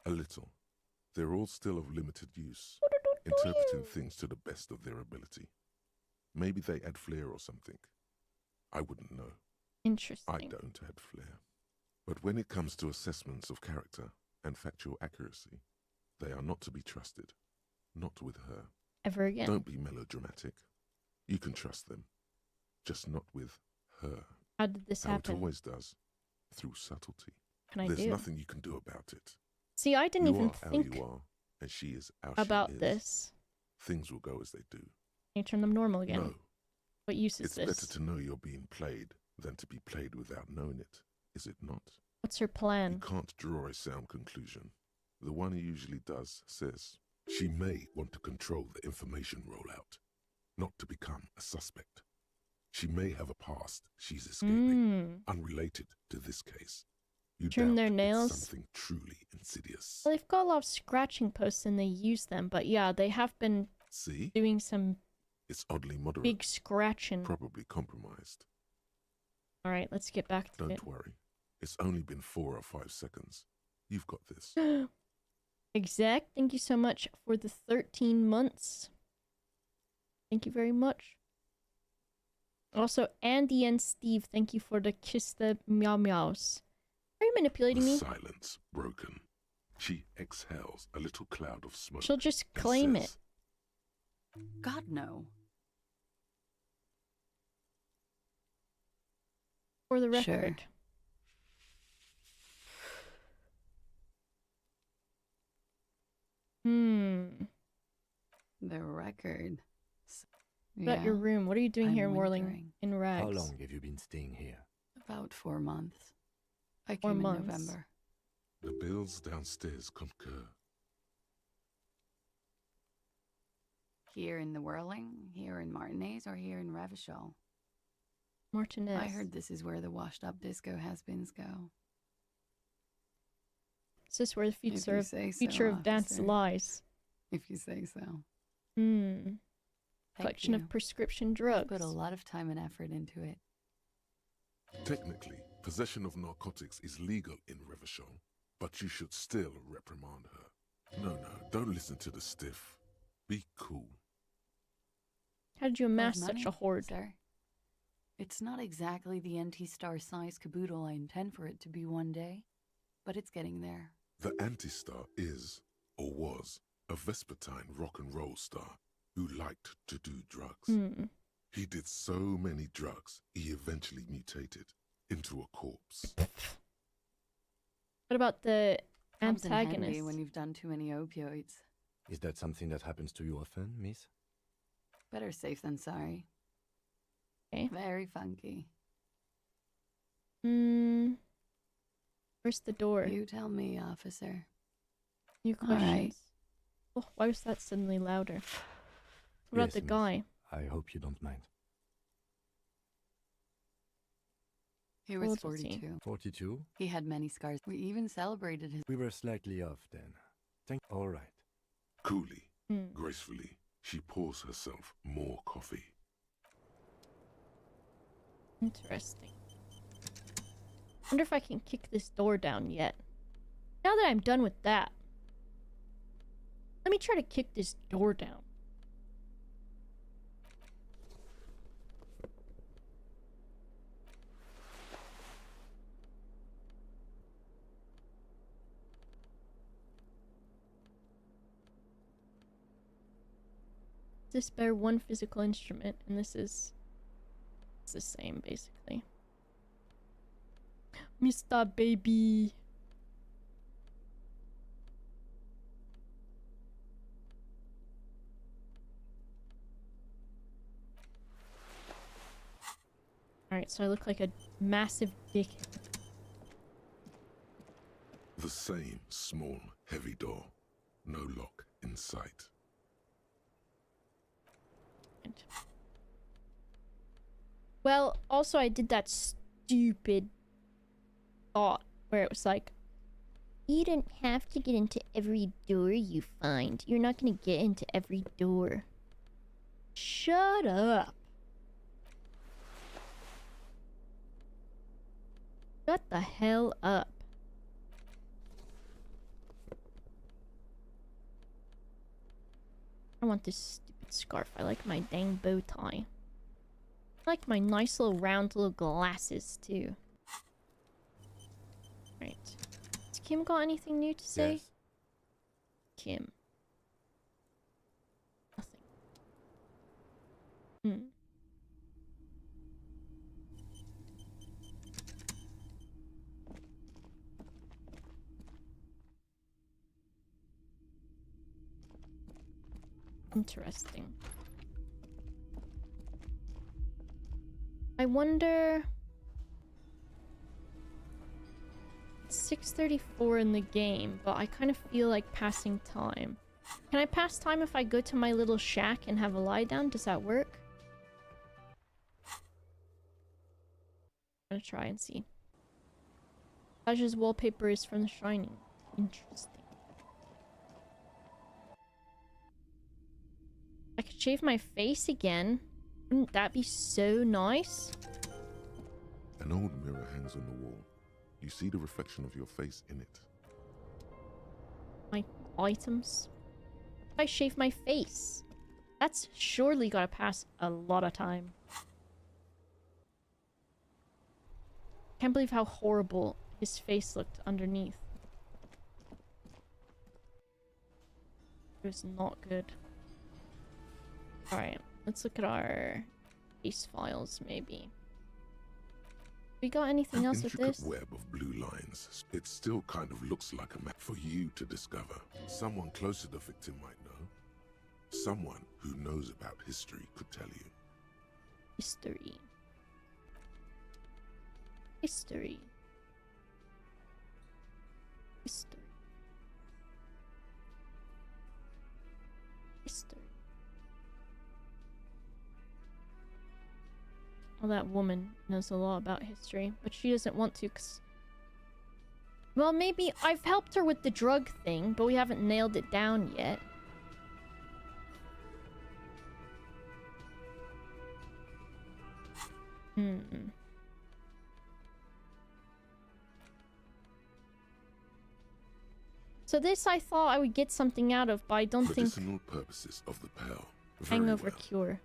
A little. They're all still of limited use, interpreting things to the best of their ability. Maybe they add flair or something. I wouldn't know. Interesting. I don't add flair. But when it comes to assessments of character and factual accuracy, they are not to be trusted. Not with her. Ever again. Don't be melodramatic. You can trust them. Just not with her. How did this happen? How it always does. Through subtlety. There's do? nothing you can do about it. See, I didn't even think you are, and she is how about she is. this. Things will go as they do. You turn them normal again. No. What use is It's this? better to know you're being played than to be played without knowing it, is it not? What's her plan? You can't draw a sound conclusion. The one who usually does says, she may want to control the information rollout, not to become a suspect. She may have a past she's escaping, unrelated to this case. You Trim doubt their it's nails. something truly insidious. Well, they've got a lot of scratching posts and they use them, but yeah, they have been doing some It's oddly moderate. big scratching. Probably compromised. Alright, let's get back to it. Don't worry. It's only been 4 or 5 seconds. You've got this. Exact, thank you so much for the 13 months. Thank you very much. Also, Andy and Steve, thank you for the kiss the meow meows. Are you manipulating me? Silence broken. She exhales a little cloud of smoke. She'll just claim it. God, no. For the Sure. record. The record. About your room. What are you doing I'm here in Whirling wondering. in rags? How long have you been staying here? About 4 months. I 4 came months. in November. The bills downstairs concur. Here in the Whirling, here in Martinez, or here in Revachol? Martinez. I heard this is where the washed-up disco has-beens go. Is this where the If future you of, say so, future of dance officer. lies? If you say so. Hmm. Thank Collection you. of prescription drugs. Put a lot of time and effort into it. Technically, possession of narcotics is legal in Revachol, but you should still reprimand her. No, don't listen to the stiff. Be cool. How did you amass Love such money, a hoard? Sir. It's not exactly the anti-star size caboodle I intend for it to be one day, but it's getting there. The anti-star is, or was, a Vespertine rock and roll star who liked to do drugs. Hmm. He did so many drugs, he eventually mutated into a corpse. What about the Comes in handy antagonist? when you've done too many opioids. Is that something that happens to you often, miss? Better safe than sorry. Okay. Very funky. Hmm. Where's the door? You tell me, officer. New All questions. right. Oh, why was that suddenly louder? What about Yes, the miss. guy? I hope you don't mind. He How was old was he? 42. 42? He had many scars. We even celebrated his... We were slightly off then. All right. Coolly, Hmm. gracefully, she pours herself more coffee. Interesting. Wonder if I can kick this door down yet. Now that I'm done with that, let me try to kick this door down. This bear one physical instrument, and this is it's the same basically. Mr. Baby. Alright, so I look like a massive dick. The same small, heavy door. No lock in sight. Well, also I did that stupid thought where it was like, you don't have to get into every door you find. You're not gonna get into every door. Shut up. Shut the hell up. I want this stupid scarf. I like my dang bow tie. I like my nice little round little glasses too. Right. Has Kim got anything new to say? Yes. Kim. Nothing. Hmm. Interesting. I wonder... It's 6:34 in the game, but I kind of feel like passing time. Can I pass time if I go to my little shack and have a lie down? Does that work? I'm gonna try and see. Taj's wallpaper is from The Shining. Interesting. I could shave my face again. Wouldn't that be so nice? An old mirror hangs on the wall. You see the reflection of your face in it. My items. If I shave my face, that's surely gotta pass a lot of time. Can't believe how horrible his face looked underneath. It was not good. Alright, let's look at our case files, maybe. We got anything else with Intricate this? web of blue lines. It still kind of looks like a map for you to discover. Someone close to the victim might know. Someone who knows about history could tell you. History. History. History. History. Well, that woman knows a lot about history, but she doesn't want to, 'cause... Well, maybe I've helped her with the drug thing, but we haven't nailed it down yet. So this I thought I would get something out of, but I don't think... Medicinal purposes of the pearl. Hangover cure.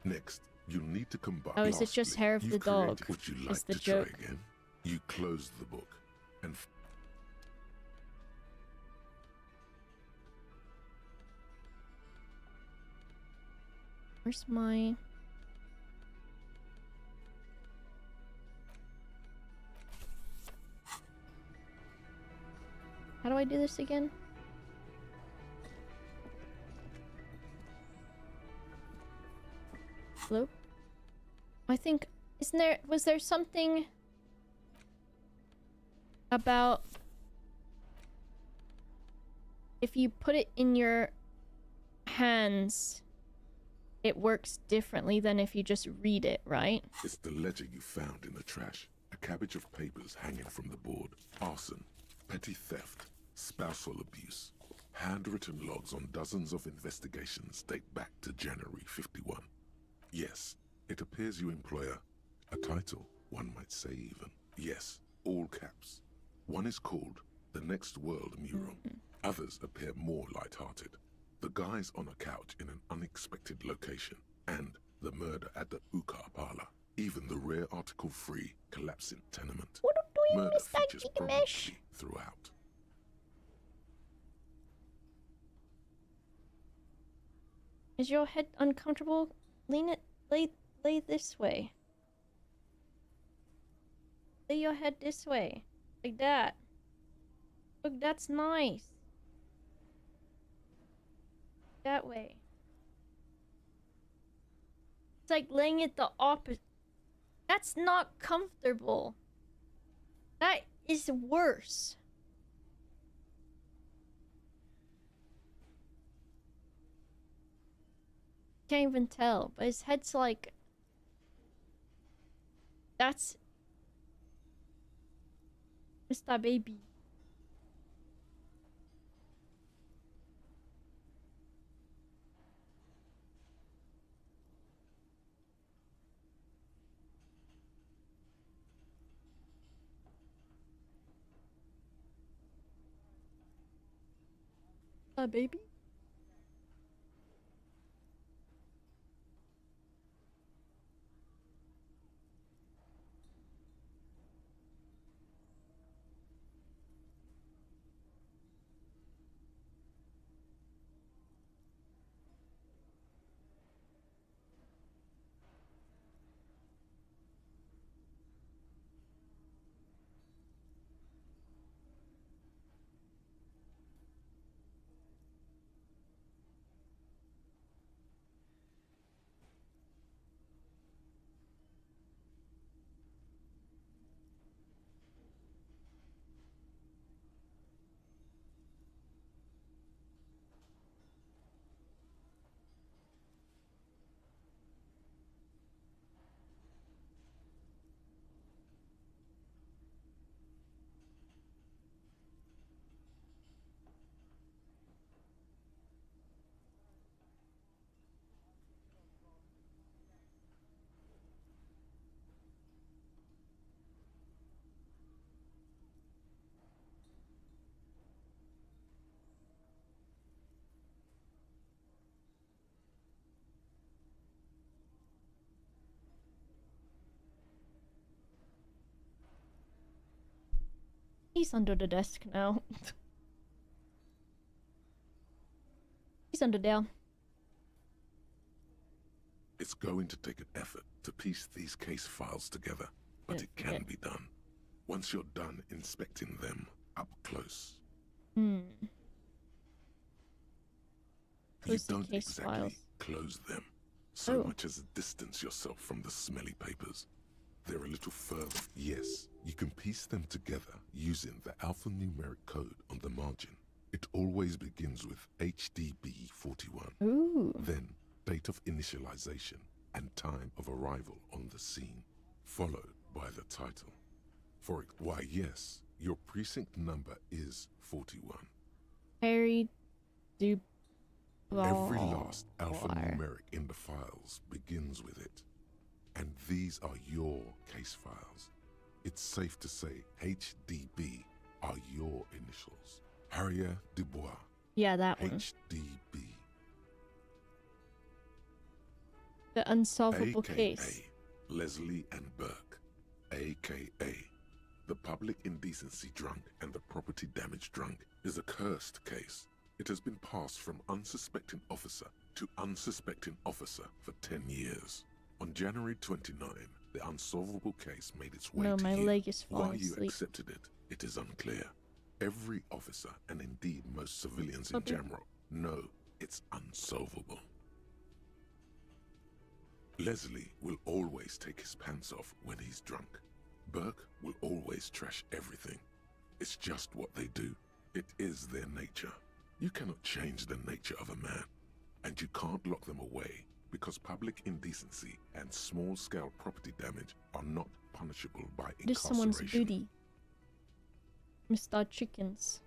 Next, you need to combine... Oh, is it just hair of the dog? Would you Is like the to joke. try again? You close the book and... Where's my... How do I do this again? Hello? I think... Was there something... about... if you put it in your hands, it works differently than if you just read it, right? It's the ledger you found in the trash. A cabbage of papers hanging from the board. Arson, petty theft, spousal abuse. Handwritten logs on dozens of investigations date back to January 51. Yes, it appears you employ a title, one might say even. Yes, all caps. One is called The Next World Mural. Others appear more light-hearted. The guys on a couch in an unexpected location, and the murder at the Ukar parlor. Even the rare article-free collapsing tenement. Murder features prominently throughout. Is your head uncomfortable? Lay this way. Lay your head this way. Like that. Look, that's nice. That way. It's like laying it the opposite. That's not comfortable. That is worse. Can't even tell, but his head's like... That's... Mr. Baby. Baby? He's under the desk now. He's under there. It's going to take an effort to piece these case files together, but it can be done. Once you're done inspecting them up close. You close the don't case exactly files? close them, so Oh. much as distance yourself from the smelly papers. They're a little further. Yes, you can piece them together using the alphanumeric code on the margin. It always begins with HDB41. Ooh. Then date of initialization and time of arrival on the scene, followed by the title. Why, yes, your precinct number is 41. Harry Dubois. Every last alphanumeric in the files begins with it. And these are your case files. It's safe to say HDB are your initials. Harrier Dubois. Yeah, that one. HDB. The unsolvable AKA case. Leslie and Burke. AKA the public indecency drunk and the property damage drunk is a cursed case. It has been passed from unsuspecting officer to unsuspecting officer for 10 years. On January 29, the unsolvable case made its way to my you. leg is falling Why you asleep. accepted it, it is unclear. Every officer, and indeed most civilians in Okay. general, know it's unsolvable. Leslie will always take his pants off when he's drunk. Burke will always trash everything. It's just what they do. It is their nature. You cannot change the nature of a man, and you can't lock them away because public indecency and small-scale property damage are not punishable by This is someone's incarceration. booty. Mr. Chickens.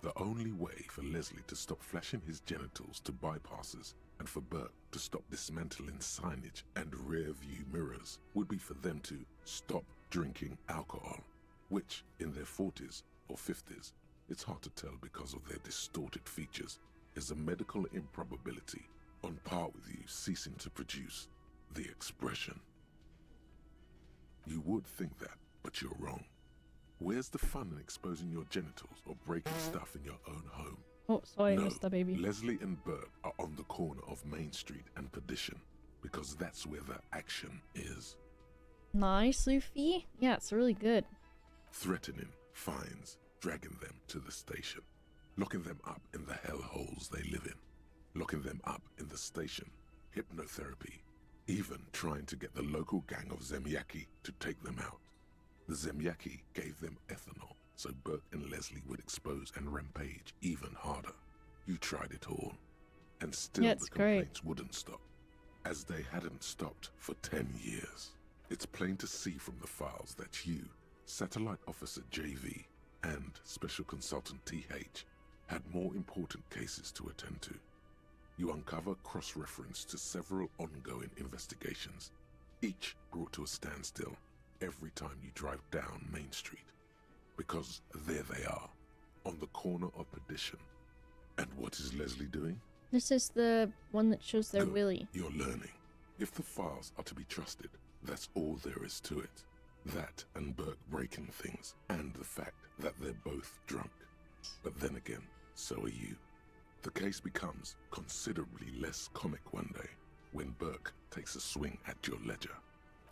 The only way for Leslie to stop flashing his genitals to bypassers and for Burke to stop dismantling signage and rear-view mirrors would be for them to stop drinking alcohol, which, in their 40s or 50s, it's hard to tell because of their distorted features, is a medical improbability on par with you ceasing to produce the expression. You would think that, but you're wrong. Where's the fun in exposing your genitals or breaking stuff in your own home? Oh, sorry, No, Mr. Baby. Leslie and Burke are on the corner of Main Street and Perdition because that's where the action is. Nice, Luffy. Yeah, it's really good. Threatening fines, dragging them to the station, locking them up in the hellholes they live in, locking them up in the station, hypnotherapy, even trying to get the local gang of Zemyaki to take them out. The Zemyaki gave them ethanol, so Burke and Leslie would expose and rampage even harder. You tried it all, and still Yeah, the it's great. complaints wouldn't stop, as they hadn't stopped for 10 years. It's plain to see from the files that you, Satellite Officer JV, and Special Consultant TH had more important cases to attend to. You uncover cross-reference to several ongoing investigations, each brought to a standstill every time you drive down Main Street. Because there they are, on the corner of Perdition. And what is Leslie doing? This is the one that shows their Good. willy. You're learning. If the files are to be trusted, that's all there is to it. That and Burke breaking things, and the fact that they're both drunk. But then again, so are you. The case becomes considerably less comic one day when Burke takes a swing at your ledger.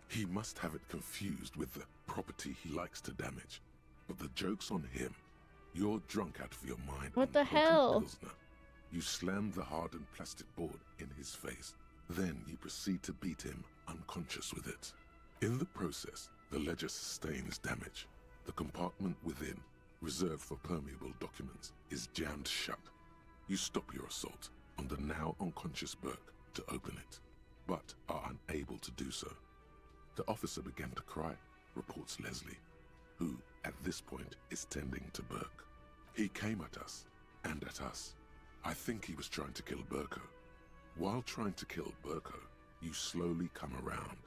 He must have it confused with the property he likes to damage. But the joke's on him. You're drunk out of your mind. What on the potent hell? Pilsner. You slam the hardened plastic board in his face. Then you proceed to beat him unconscious with it. In the process, the ledger sustains damage. The compartment within, reserved for permeable documents, is jammed shut. You stop your assault on the now unconscious Burke to open it, but are unable to do so. The officer began to cry, reports Leslie, who, at this point, is tending to Burke. He came at us, and at us. I think he was trying to kill Burko. While trying to kill Burko, you slowly come around.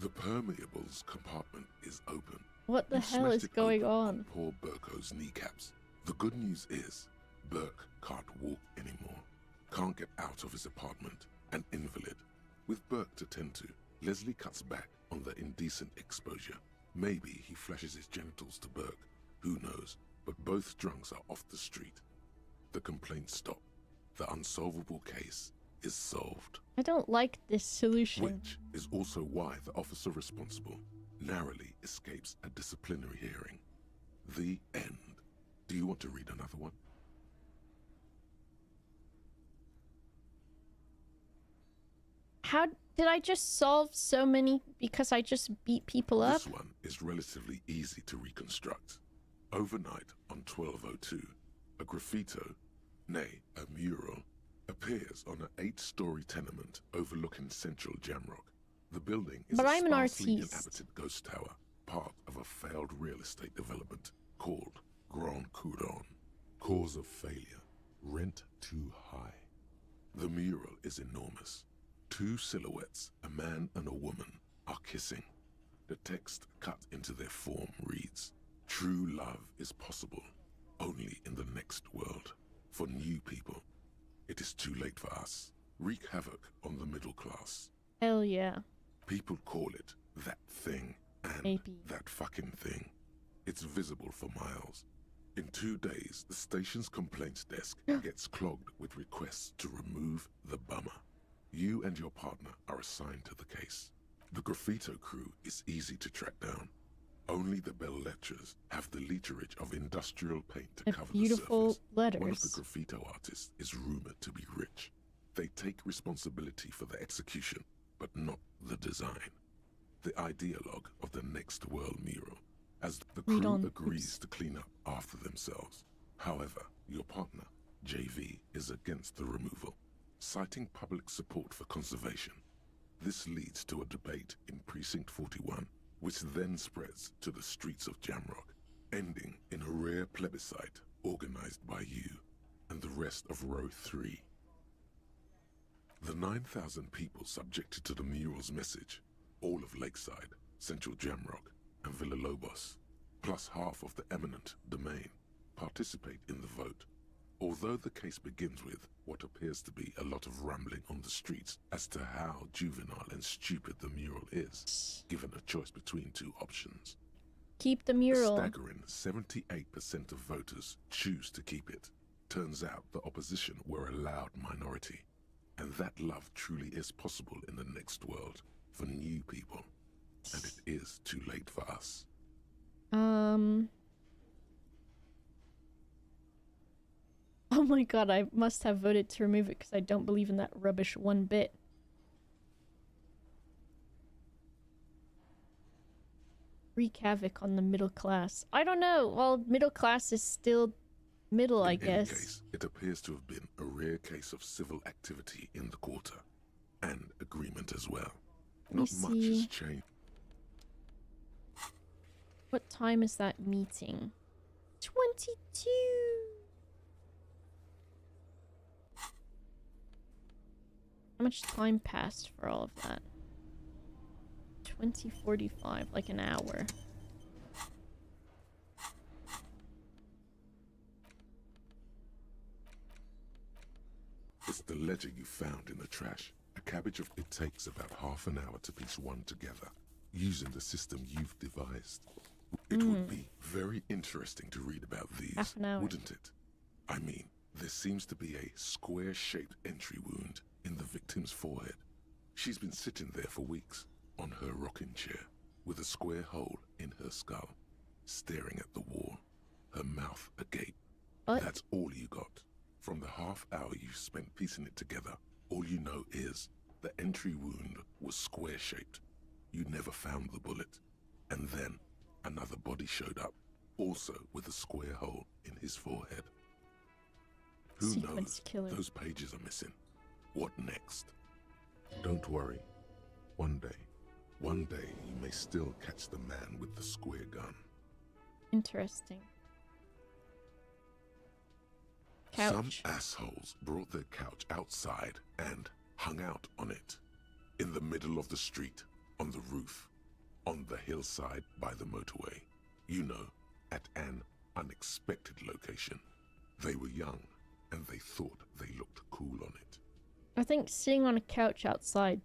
The permeables compartment is open. What the You hell smashed is it going open on? Poor Burko's kneecaps. The good news is, Burke can't walk anymore. Can't get out of his apartment. An invalid. With Burke to tend to, Leslie cuts back on the indecent exposure. Maybe he flashes his genitals to Burke. Who knows? But both drunks are off the street. The complaints stop. The unsolvable case is solved. I don't like this solution. Which is also why the officer responsible narrowly escapes a disciplinary hearing. The end. Do you want to read another one? How did I just solve so many because I just beat people up? This one is relatively easy to reconstruct. Overnight on 1202, a graffito, nay, a mural, appears on an 8-story tenement overlooking central Jamrock. The building is But a I'm an sparsely artiste. inhabited ghost tower, part of a failed real estate development called Grand Couronne. Cause of failure, rent too high. The mural is enormous. 2 silhouettes, a man and a woman, are kissing. The text cut into their form reads, "True love is possible, only in the next world. For new people, it is too late for us. Wreak havoc on the middle class." Hell yeah. People call it that thing and Maybe. that fucking thing. It's visible for miles. In 2 days, the station's complaints desk gets clogged with requests to remove the bummer. You and your partner are assigned to the case. The graffito crew is easy to track down. Only the bell lectures have the literage of industrial paint to cover beautiful the surface. letters. One of the graffito artists is rumored to be rich. They take responsibility for the execution, but not the design. The ideologue of the Next World mural, as the crew agrees to clean up after themselves. However, your partner, JV, is against the removal, citing public support for conservation. This leads to a debate in Precinct 41, which then spreads to the streets of Jamrock, ending in a rare plebiscite organized by you and the rest of Row 3. The 9,000 people subjected to the mural's message, all of Lakeside, Central Jamrock, and Villalobos, plus half of the eminent domain, participate in the vote. Although the case begins with what appears to be a lot of rambling on the streets as to how juvenile and stupid the mural is, given a choice between 2 options. Keep the mural. A staggering 78% of voters choose to keep it. Turns out the opposition were a loud minority, and that love truly is possible in the next world for new people, and it is too late for us. Oh my god, I must have voted to remove it because I don't believe in that rubbish one bit. Wreak havoc on the middle class. I don't know. Well, middle class is still middle, I guess. In any case, it appears to have been a rare case of civil activity in the quarter, and agreement as well. Not much has changed. What time is that meeting? 22. How much time passed for all of that? 20:45, like an hour. It's the ledger you found in the trash. A cabbage of it takes about half an hour to piece one together, using the system you've devised. It would be very interesting to read about these, Half an hour. wouldn't it? I mean, there seems to be a square-shaped entry wound in the victim's forehead. She's been sitting there for weeks, on her rocking chair, with a square hole in her skull, staring at the wall, her mouth agape. What? That's all you got. From the half hour you spent piecing it together, all you know is the entry wound was square-shaped. You never found the bullet. And then another body showed up, also with a square hole in his forehead. Who knows? Those pages are missing. What next? Don't worry. One day you may still catch the man with the square gun. Interesting. Couch. Some assholes brought their couch outside and hung out on it. In the middle of the street, on the roof, on the hillside by the motorway. You know, at an unexpected location. They were young, and they thought they looked cool on it. I think sitting on a couch outside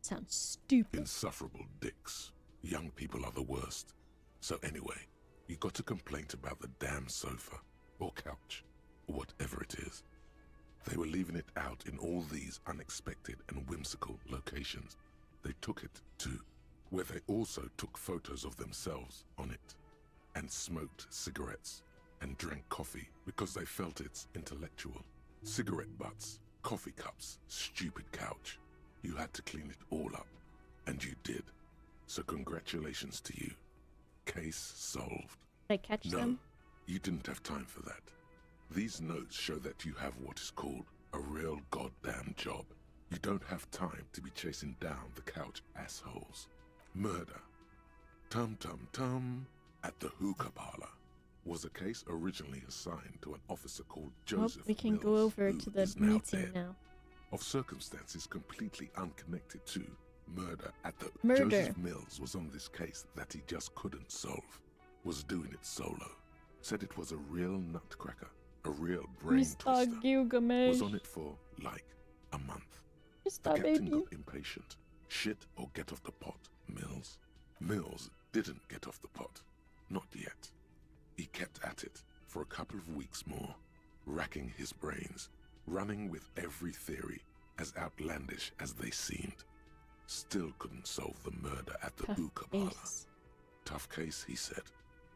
sounds stupid. Insufferable dicks. Young people are the worst. So anyway, you got a complaint about the damn sofa, or couch, or whatever it is. They were leaving it out in all these unexpected and whimsical locations. They took it to where they also took photos of themselves on it, and smoked cigarettes, and drank coffee because they felt it's intellectual. Cigarette butts, coffee cups, stupid couch. You had to clean it all up, and you did. So congratulations to you. Case solved. Did I catch No, them? you didn't have time for that. These notes show that you have what is called a real goddamn job. You don't have time to be chasing down the couch assholes. Murder. Tum tum tum. At the hookah parlor was a case originally assigned to an officer called Joseph We can Mills, go over who to the is now meeting dead. now. Of circumstances completely unconnected to murder at the Murder. Joseph Mills was on this case that he just couldn't solve. Was doing it solo. Said it was a real nutcracker, a real brain Mr. twister. Gilgamesh. Was on it for like a month. Mr. The captain Baby. got impatient. Shit or get off the pot, Mills. Mills didn't get off the pot. Not yet. He kept at it for a couple of weeks more, racking his brains, running with every theory as outlandish as they seemed. Still couldn't solve the murder at the hookah parlor. Tough case, he said.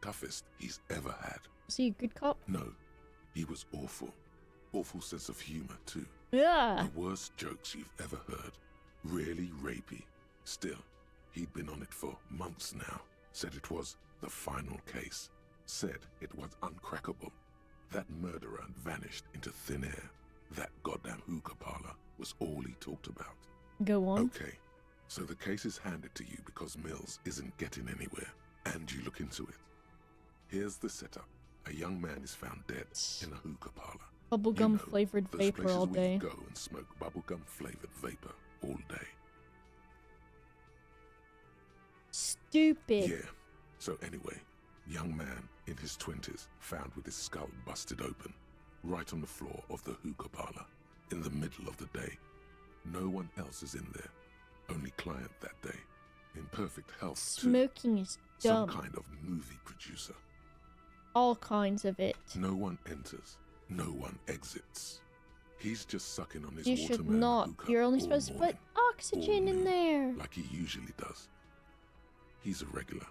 Toughest he's ever had. Was he a good cop? No, he was awful. Awful sense of humor, too. Yeah. The worst jokes you've ever heard. Really rapey. Still, he'd been on it for months now. Said it was the final case. Said it was uncrackable. That murderer vanished into thin air. That goddamn hookah parlor was all he talked about. Go on. Okay, so the case is handed to you because Mills isn't getting anywhere, and you look into it. Here's the setup. A young man is found dead in a hookah parlor. Bubblegum flavored Those vapor places all where day. you go and smoke bubblegum flavored vapor all day. Stupid. Yeah. So anyway, young man in his 20s found with his skull busted open, right on the floor of the hookah parlor, in the middle of the day. No one else is in there. Only client that day. In perfect health too. Smoking is dumb. Some kind of movie producer. All kinds of it. No one enters. No one exits. He's just sucking on his You should watermelon not. hookah You're only all supposed to put morning, oxygen in there. like he usually does. He's a regular.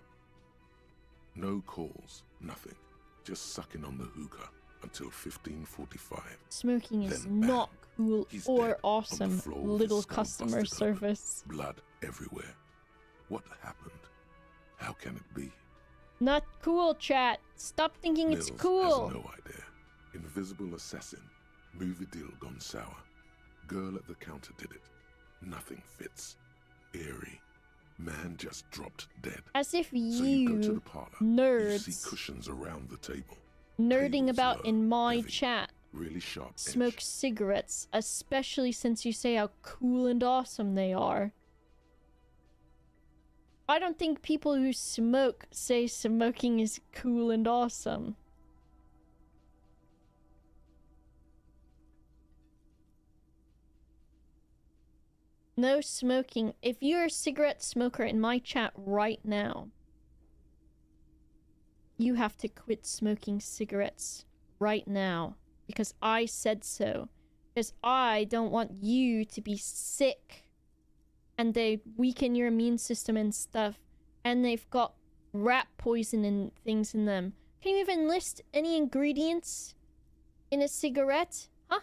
No calls, nothing. Just sucking on the hookah until 15:45. Smoking is Then, bam, not cool he's or dead awesome. on the floor with his Little skull customer busted open, service. blood everywhere. What happened? How can it be? Not cool, chat. Stop thinking Mills it's cool. has no idea. Invisible assassin. Movie deal gone sour. Girl at the counter did it. Nothing fits. Eerie. Man just dropped dead. As if So you go to you the parlor. You see nerds cushions around the table. nerding Tables about low, in my heavy, chat Really sharp edge. smoke cigarettes, especially since you say how cool and awesome they are. I don't think people who smoke say smoking is cool and awesome. No smoking. If you're a cigarette smoker in my chat right now, you have to quit smoking cigarettes right now. Because I said so. Because I don't want you to be sick. And they weaken your immune system and stuff. And they've got rat poison and things in them. Can you even list any ingredients in a cigarette? Huh?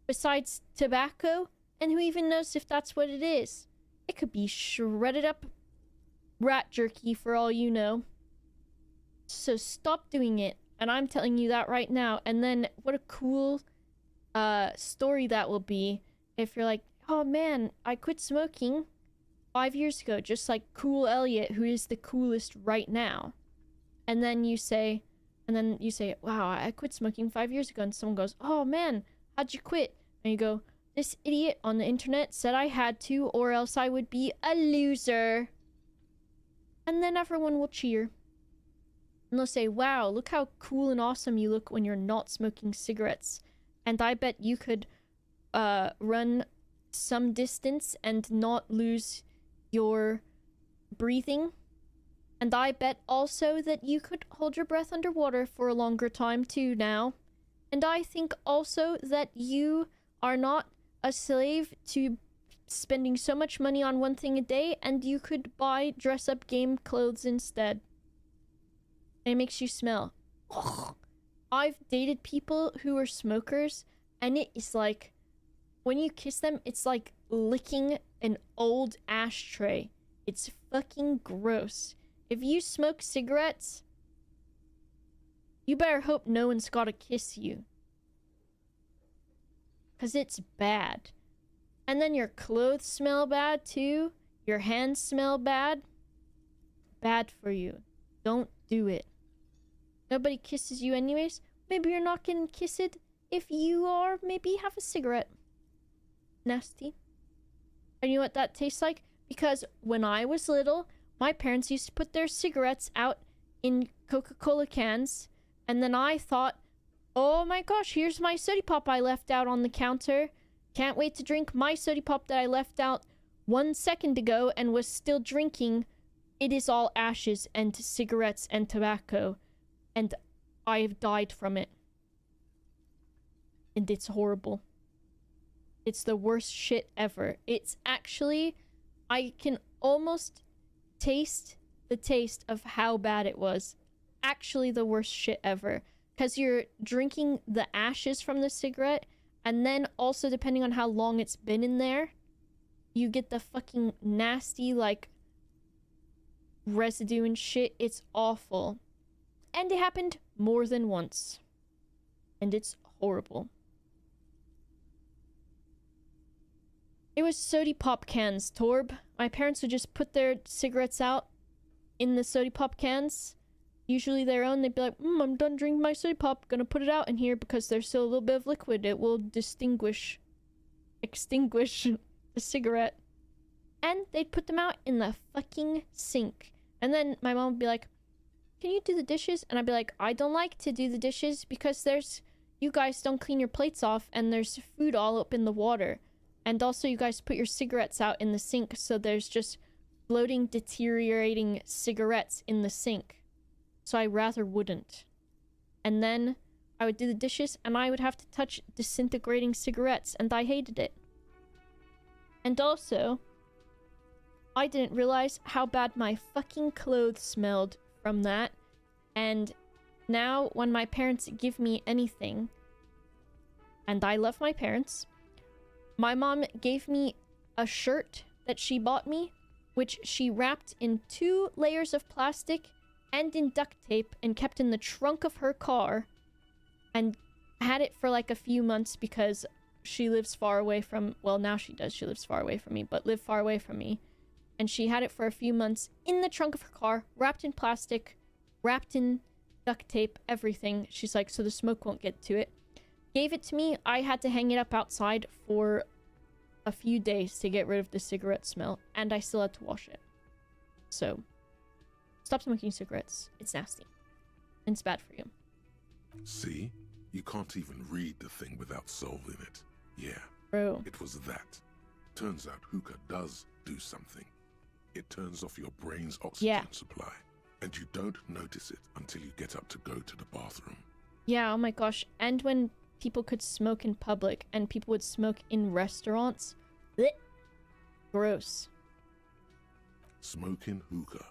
Besides tobacco? And who even knows if that's what it is? It could be shredded up rat jerky for all you know. So stop doing it. And I'm telling you that right now. And then what a cool story that will be if you're like, oh man, I quit smoking 5 years ago, just like Cool Elliot, who is the coolest right now. And then you say, wow, I quit smoking 5 years ago. And someone goes, oh man, how'd you quit? And you go, this idiot on the internet said I had to, or else I would be a loser. And then everyone will cheer. And they'll say, wow, look how cool and awesome you look when you're not smoking cigarettes. And I bet you could run some distance and not lose your breathing. And I bet also that you could hold your breath underwater for a longer time too now. And I think also that you are not a slave to spending so much money on one thing a day, and you could buy dress-up game clothes instead. It makes you smell. Ugh. I've dated people who are smokers, and it is like, when you kiss them, it's like licking an old ashtray. It's fucking gross. If you smoke cigarettes, you better hope no one's gotta kiss you. 'Cause it's bad. And then your clothes smell bad too. Your hands smell bad. Bad for you. Don't do it. Nobody kisses you anyways. Maybe you're not getting kissed. If you are, maybe have a cigarette. Nasty. And you know what that tastes like? Because when I was little, my parents used to put their cigarettes out in Coca-Cola cans. And then I thought, oh my gosh, here's my soda pop I left out on the counter. Can't wait to drink my soda pop that I left out 1 second ago and was still drinking. It is all ashes and cigarettes and tobacco. And I have died from it. And it's horrible. It's the worst shit ever. It's actually, I can almost taste the taste of how bad it was. Actually the worst shit ever. Because you're drinking the ashes from the cigarette, and then also depending on how long it's been in there, you get the fucking nasty, like, residue and shit. It's awful. And it happened more than once. And it's horrible. It was soda pop cans, Torb. My parents would just put their cigarettes out in the soda pop cans. Usually their own. They'd be like, I'm done drinking my soda pop. Gonna put it out in here because there's still a little bit of liquid. It will extinguish the cigarette. And they'd put them out in the fucking sink. And then my mom would be like, can you do the dishes? And I'd be like, I don't like to do the dishes because you guys don't clean your plates off and there's food all up in the water. And also you guys put your cigarettes out in the sink, so there's just floating, deteriorating cigarettes in the sink. So I rather wouldn't. And then I would do the dishes and I would have to touch disintegrating cigarettes, and I hated it. And also, I didn't realize how bad my fucking clothes smelled from that. And now when my parents give me anything, and I love my parents, my mom gave me a shirt that she bought me, which she wrapped in 2 layers of plastic and in duct tape and kept in the trunk of her car, and had it for like a few months because she lives far away from, well, now she does, she lives far away from me, but lived far away from me. And she had it for a few months in the trunk of her car, wrapped in plastic, wrapped in duct tape, everything. She's like, so the smoke won't get to it. Gave it to me. I had to hang it up outside for a few days to get rid of the cigarette smell, and I still had to wash it. So, stop smoking cigarettes. It's nasty. And it's bad for you. See? You can't even read the thing without solving it. Yeah. Bro. It was that. Turns out hookah does do something. It turns off your brain's oxygen supply. And you don't notice it until you get up to go to the bathroom. Yeah, oh my gosh. And when people could smoke in public and people would smoke in restaurants. Blech. Gross. Smoking hookah.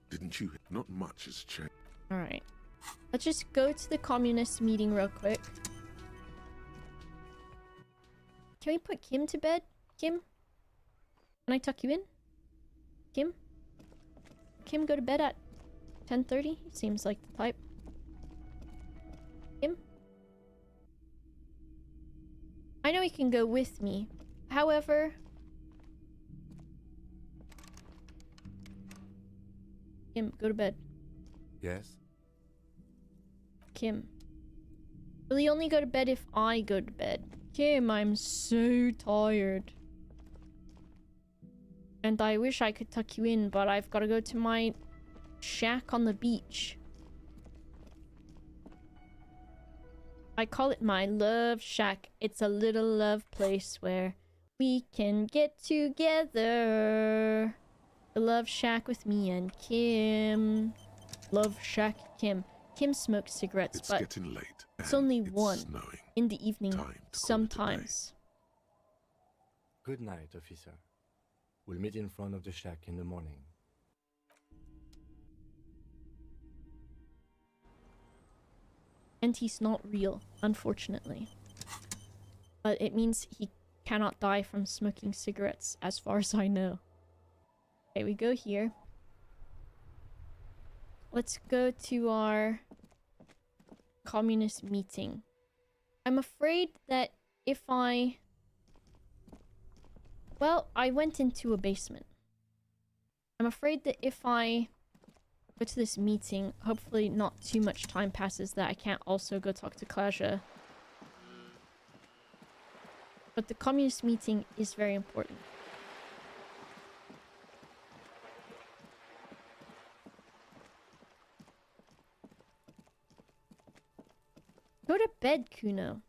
Didn't you? Not much has changed. Alright. Let's just go to the communist meeting real quick. Can we put Kim to bed? Kim? Can I tuck you in? Kim? Kim go to bed at 10:30? Seems like the type. Kim? I know he can go with me. However... Kim, go to bed. Yes? Kim. Will he only go to bed if I go to bed? Kim, I'm so tired. And I wish I could tuck you in, but I've got to go to my shack on the beach. I call it my love shack. It's a little love place where we can get together. The love shack with me and Kim. Love shack Kim. Kim smokes cigarettes, It's but getting late. it's only it's one snowing. in the evening Time to call it a sometimes. Good night, officer. We'll meet in front of the shack in the morning. And he's not real, unfortunately. But it means he cannot die from smoking cigarettes, as far as I know. Okay, we go here. Let's go to our communist meeting. I'm afraid that if I... Well, I went into a basement. I'm afraid that if I go to this meeting, hopefully not too much time passes that I can't also go talk to Collia. But the communist meeting is very important. Go to bed, Kuno.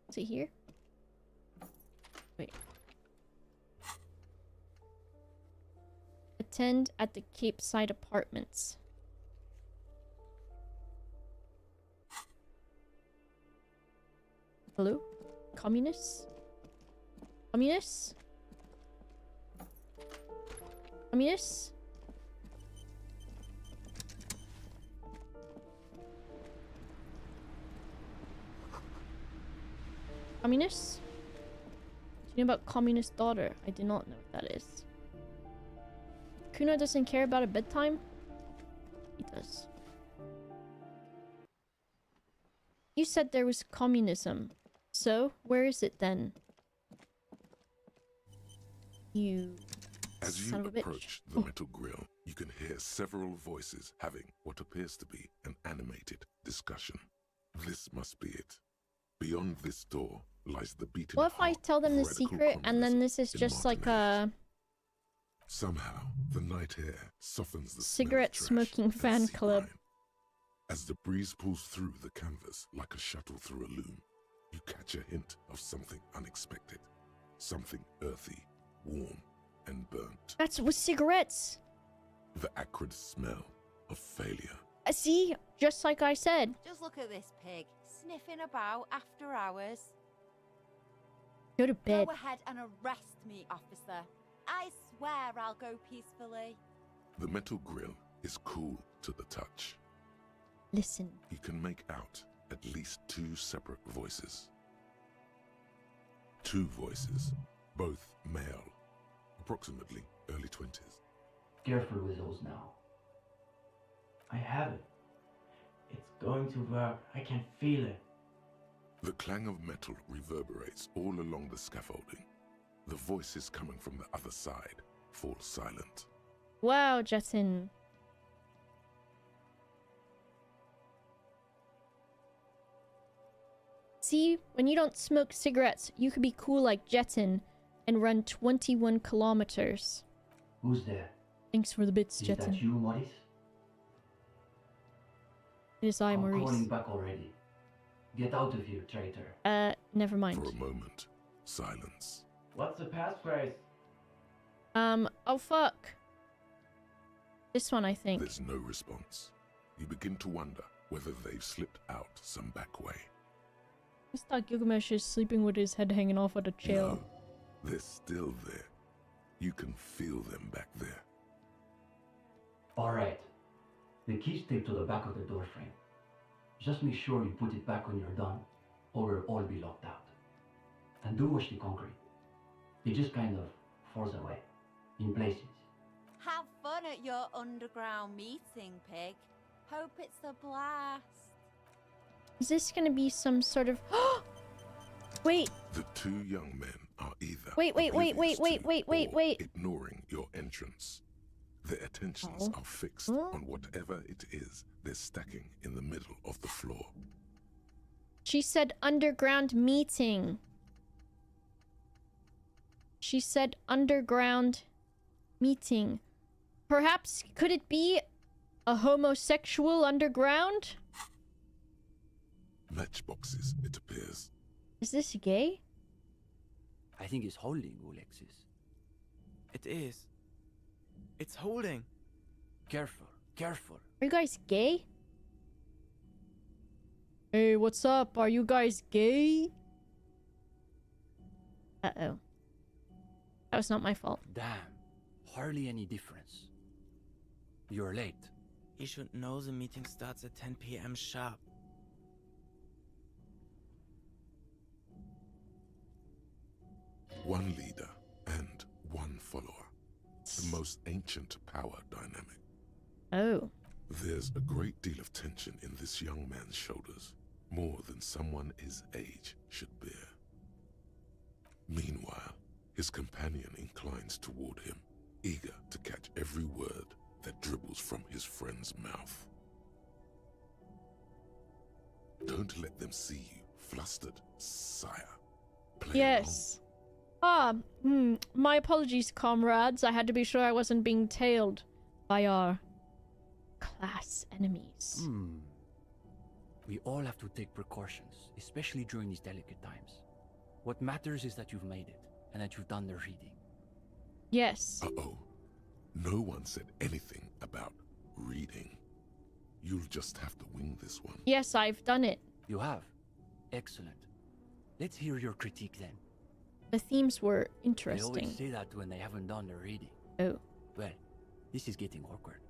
Is it here? Wait. Attend at the Cape Side Apartments. Hello? Communists? Communists? Communists? Communists? Do you know about communist daughter? I do not know what that is. Kuno doesn't care about a bedtime? He does. You said there was communism. So, where is it then? You As you son of a approach bitch. the metal grill, you can hear several voices having what appears to be an animated discussion. This must be it. Beyond this door lies the beaten What if I heart tell them the of radical secret and then communism this is in just like Martinez. a Somehow, the night air softens the cigarette smell of trash smoking and fan sea club? grime. As the breeze pulls through the canvas like a shuttle through a loom, you catch a hint of something unexpected. Something earthy, warm, and burnt. That's with cigarettes. The acrid smell of failure. See? Just like I said. Just look at this pig, sniffing about after hours. Go to bed. Go ahead and arrest me, officer. I swear I'll go peacefully. The metal grill is cool to the touch. Listen. You can make out at least two separate voices. Two voices, both male, approximately early 20s. Careful with those now. I have it. It's going to work. I can feel it. The clang of metal reverberates all along the scaffolding. The voices coming from the other side fall silent. Wow, Jetson. See, when you don't smoke cigarettes, you could be cool like Jetson and run 21 kilometers. Who's there? Thanks for the bits, Is Jetson. that you, Maurice? It is I, I'm Maurice. calling back already. Get out of here, traitor. Never mind. For a moment, silence. What's the passphrase? Oh fuck. This one, I think. There's no response. You begin to wonder whether they've slipped out some back way. Mr. Gilgamesh is sleeping with his head hanging off at a chair. No, they're still there. You can feel them back there. Alright. The key's taped to the back of the door frame. Just make sure you put it back when you're done, or we'll all be locked out. And do watch the concrete. It just kind of falls away, in places. Have fun at your underground meeting, pig. Hope it's a blast. Is this gonna be some sort of... Wait! The two young men are either Wait, ignoring your entrance. Their attentions are fixed on whatever it is they're stacking in the middle of the floor. She said underground meeting. She said underground meeting. Perhaps, could it be a homosexual underground? Matchboxes, it appears. Is this gay? I think it's holding, Alexis. It is. It's holding. Careful, careful. Are you guys gay? Hey, what's up? Are you guys gay? Uh-oh. That was not my fault. Damn, hardly any difference. You're late. He should know the meeting starts at 10 p.m. sharp. One leader and one follower. The most ancient power dynamic. Oh. There's a great deal of tension in this young man's shoulders, more than someone his age should bear. Meanwhile, his companion inclines toward him, eager to catch every word that dribbles from his friend's mouth. Don't let them see you flustered, sire. Play Yes. My apologies, comrades. I had to be sure I wasn't being tailed by our class enemies. We all have to take precautions, especially during these delicate times. What matters is that you've made it, and that you've done the reading. Yes. Uh-oh. No one said anything about reading. You'll just have to wing this one. Yes, I've done it. You have? Excellent. Let's hear your critique then. The themes were They interesting. always say that when they haven't done their reading. Oh. Well, this is getting awkward.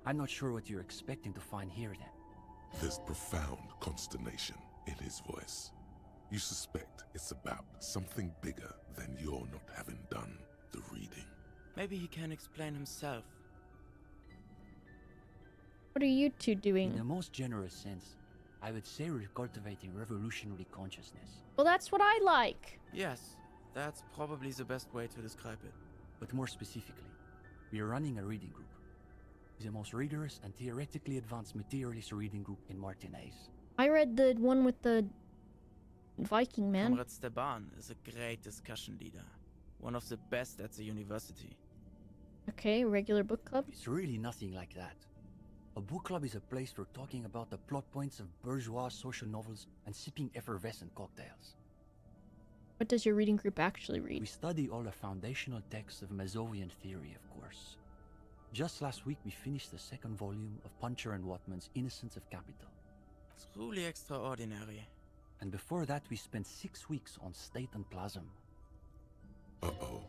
I'm not sure what you're expecting to find here then. There's profound consternation in his voice. You suspect it's about something bigger than your not having done the reading. Maybe he can explain himself. What are you two doing? In the most generous sense, I would say we're cultivating revolutionary consciousness. Well, that's what I like. Yes, that's probably the best way to describe it. But more specifically, we are running a reading group. It's the most rigorous and theoretically advanced materialist reading group in Martinaise. I read the one with the Viking man. Comrade Steban is a great discussion leader. One of the best at the university. Okay, regular book club. It's really nothing like that. A book club is a place for talking about the plot points of bourgeois social novels and sipping effervescent cocktails. What does your reading group actually read? We study all the foundational texts of Mazovian theory, of course. Just last week we finished the second volume of Puncher and Watman's Innocence of Capital. Truly extraordinary. And before that we spent 6 weeks on State and Plasm. Uh-oh.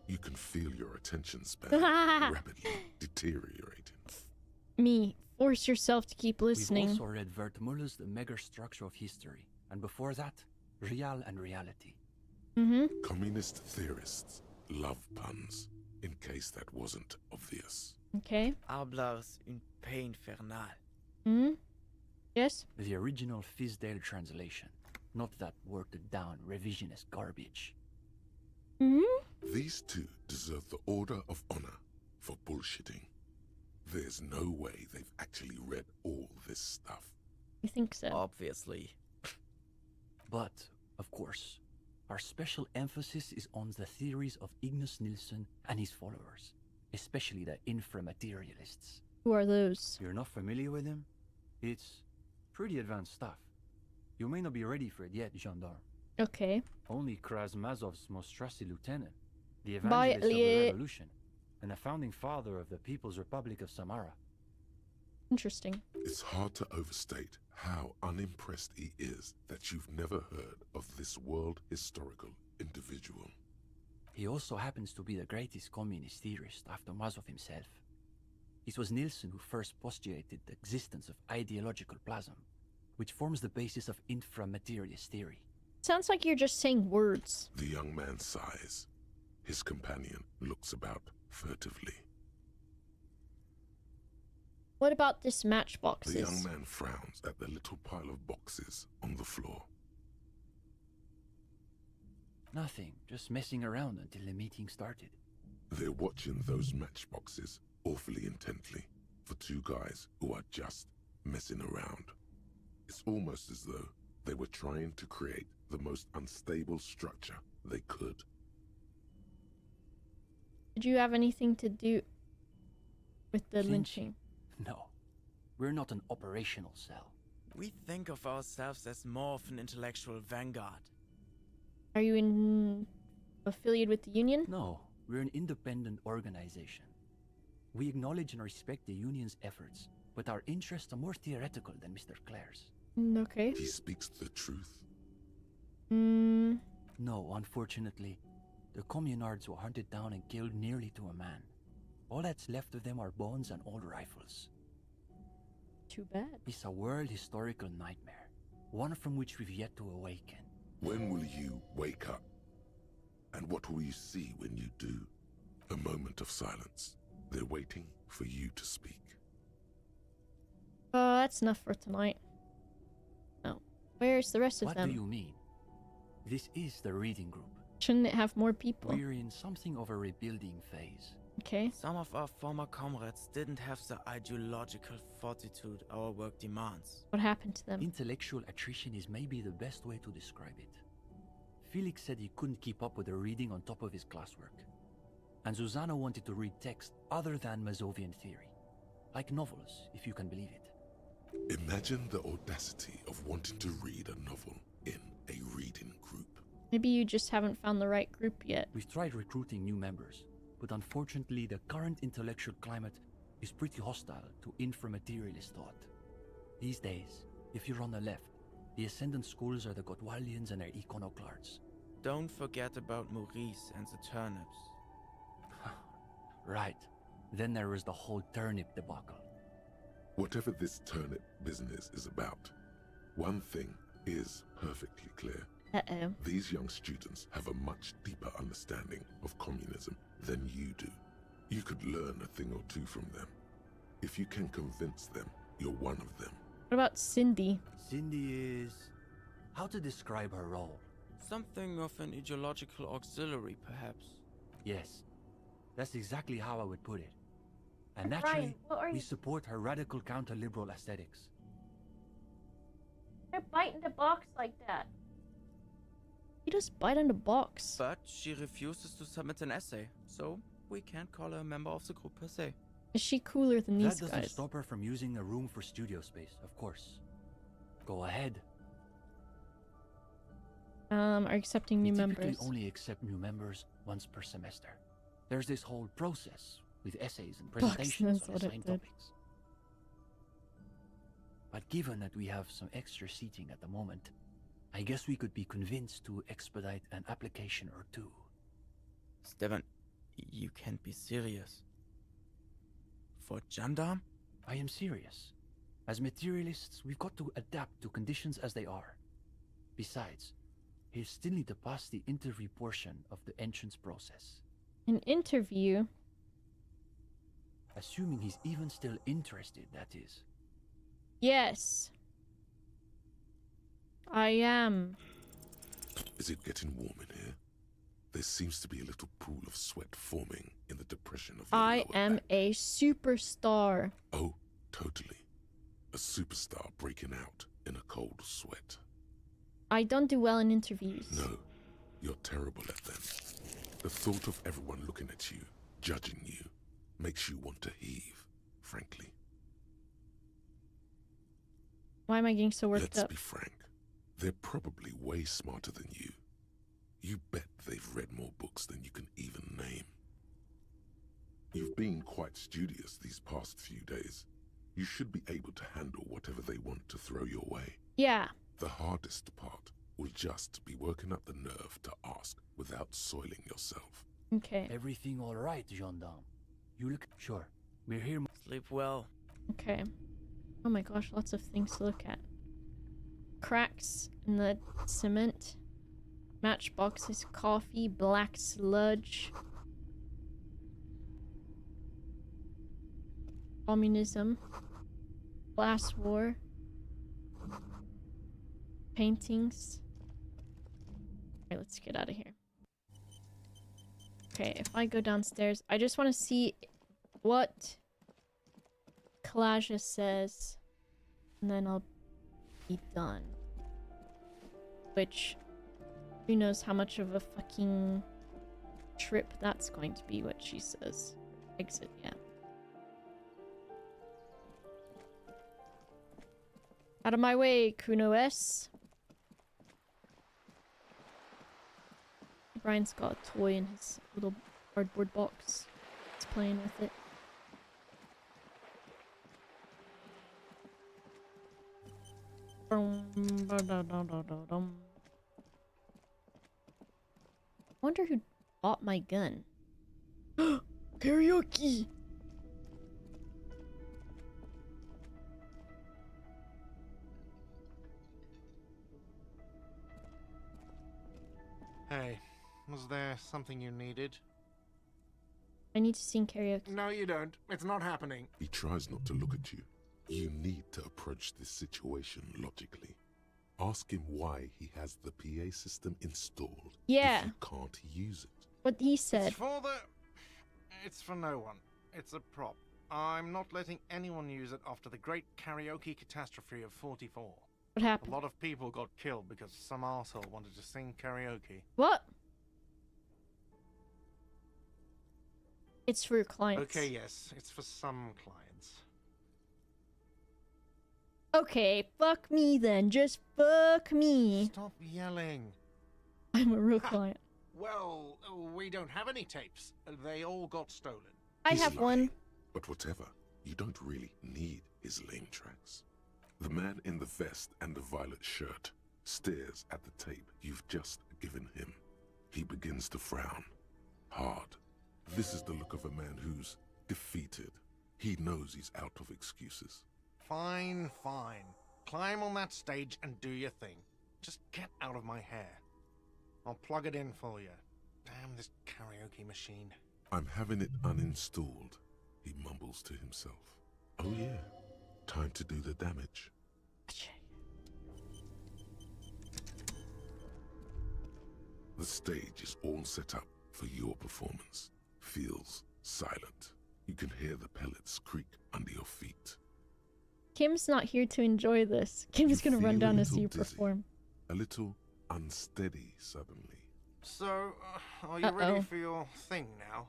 You can feel your attention span rapidly deteriorating. Me. Force yourself to keep listening. We've also read Wertmüller's The Megastructure of History. And before that, Real and Reality. Communist theorists love puns, in case that wasn't obvious. Okay. Hablas un pain infernal. Yes? The original Fizdale translation, not that watered down revisionist garbage. These two deserve the Order of Honor for bullshitting. There's no way they've actually read all this stuff. You think so? Obviously. But, of course, our special emphasis is on the theories of Ignace Nilsson and his followers, especially the inframaterialists. Who are those? You're not familiar with him? It's pretty advanced stuff. You may not be ready for it yet, gendarme. Okay. Only Krasmazov's most trusted lieutenant, the evangelist of the revolution, and the founding father of the People's Republic of Samara. Interesting. It's hard to overstate how unimpressed he is that you've never heard of this world historical individual. He also happens to be the greatest communist theorist after Mazov himself. It was Nilsson who first postulated the existence of ideological plasm, which forms the basis of inframaterialist theory. Sounds like you're just saying words. The young man sighs. His companion looks about furtively. What about this matchboxes? The young man frowns at the little pile of boxes on the floor. Nothing, just messing around until the meeting started. They're watching those matchboxes awfully intently for two guys who are just messing around. It's almost as though they were trying to create the most unstable structure they could. Did you have anything to do with the Finch? lynching? No, we're not an operational cell. We think of ourselves as more of an intellectual vanguard. Are you affiliated with the union? No, we're an independent organization. We acknowledge and respect the union's efforts, but our interests are more theoretical than Mr. Clare's. Okay. He speaks the truth. No, unfortunately. The communards were hunted down and killed nearly to a man. All that's left of them are bones and old rifles. too bad. It's a world historical nightmare, one from which we've yet to awaken. When will you wake up? And what will you see when you do? A moment of silence. They're waiting for you to speak. That's enough for tonight. Oh, where's the rest of them? What do you mean? This is the reading group. Shouldn't it have more people? We're in something of a rebuilding phase. Okay. Some of our former comrades didn't have the ideological fortitude our work demands. What happened to them? Intellectual attrition is maybe the best way to describe it. Felix said he couldn't keep up with the reading on top of his classwork. And Susanna wanted to read text other than Mazovian theory. Like novels, if you can believe it. Imagine the audacity of wanting to read a novel in a reading group. Maybe you just haven't found the right group yet. We've tried recruiting new members, but unfortunately the current intellectual climate is pretty hostile to infra-materialist thought. These days, if you're on the left, the ascendant schools are the Gotwalians and their iconoclasts. Don't forget about Maurice and the turnips. Right. Then there was the whole turnip debacle. Whatever this turnip business is about, one thing is perfectly clear. Uh-oh. These young students have a much deeper understanding of communism than you do. You could learn a thing or two from them. If you can convince them, you're one of them. What about Cindy? Cindy is... how to describe her role? Something of an ideological auxiliary, perhaps. Yes. That's exactly how I would put it. And Ryan, naturally, what are we you... support her radical counter-liberal aesthetics. They're biting the box like that. You just bite on the box. But she refuses to submit an essay, so we can't call her a member of the group per se. Is she cooler than these That doesn't guys? stop her from using the room for studio space, of course. Go ahead. Are accepting new We members. typically only accept new members once per semester. There's this whole process with essays and presentations on assigned topics. But given that we have some extra seating at the moment, I guess we could be convinced to expedite an application or two. Stefan, you can't be serious. For gendarme? I am serious. As materialists, we've got to adapt to conditions as they are. Besides, he'll still need to pass the interview portion of the entrance process. An interview? Assuming he's even still interested, that is. Yes. I am. Is it getting warm in here? There seems to be a little pool of sweat forming in the depression of your I lower am back. a superstar. Oh, totally. A superstar breaking out in a cold sweat. I don't do well in interviews. No, you're terrible at them. The thought of everyone looking at you, judging you, makes you want to heave, frankly. Why am I getting so worked Let's up? be frank. They're probably way smarter than you. You bet they've read more books than you can even name. You've been quite studious these past few days. You should be able to handle whatever they want to throw your way. Yeah. The hardest part will just be working up the nerve to ask without soiling yourself. Okay. Everything all right, gendarme? You look sure. We're here. Sleep well. Okay. Oh my gosh, lots of things to look at. Cracks in the cement. Matchboxes, coffee, black sludge. Communism. Class war. Paintings. Alright, let's get out of here. Okay, if I go downstairs, I just want to see what Collia says, and then I'll be done. Which, who knows how much of a fucking trip that's going to be, what she says. Exit, yeah. Out of my way, Kuno S. Brian's got a toy in his little cardboard box. He's playing with it. Wonder who bought my gun. Karaoke! Hey, was there something you needed? I need to sing karaoke. No, you don't. It's not happening. He tries not to look at you. You need to approach this situation logically. Ask him why he has the PA system installed. Yeah. If you can't use it. What he said. It's for no one. It's a prop. I'm not letting anyone use it after the great karaoke catastrophe of 44. What happened? A lot of people got killed because some arsehole wanted to sing karaoke. What? It's for your clients. Okay, yes. It's for some clients. Okay, fuck me then. Just fuck me. Stop yelling. I'm a real client. Well, we don't have any tapes. They all got stolen. I have one. But whatever, you don't really need his lame tracks. The man in the vest and the violet shirt stares at the tape you've just given him. He begins to frown. Hard. This is the look of a man who's defeated. He knows he's out of excuses. Fine, fine. Climb on that stage and do your thing. Just get out of my hair. I'll plug it in for you. Damn this karaoke machine. I'm having it uninstalled, he mumbles to himself. Oh yeah, time to do the damage. The stage is all set up for your performance. Feels silent. You can hear the pellets creak under your feet. Kim's not here to enjoy this. Kim's gonna run down and see you perform. A little unsteady suddenly. So, are you ready for your thing now?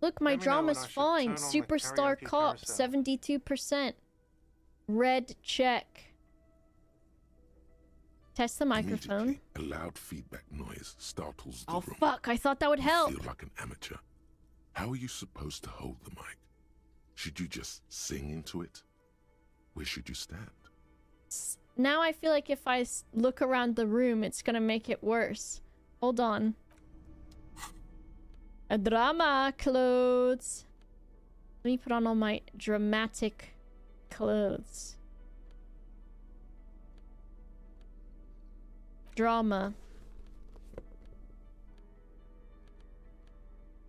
Look, my drama's fine. Superstar Cop, 72%. Red check. Test the microphone. A loud feedback noise startles the Oh room. fuck, I thought that would help. You feel like an amateur. How are you supposed to hold the mic? Should you just sing into it? Where should you stand? Now I feel like if I look around the room, it's gonna make it worse. Hold on. A drama clothes. Let me put on all my dramatic clothes. Drama.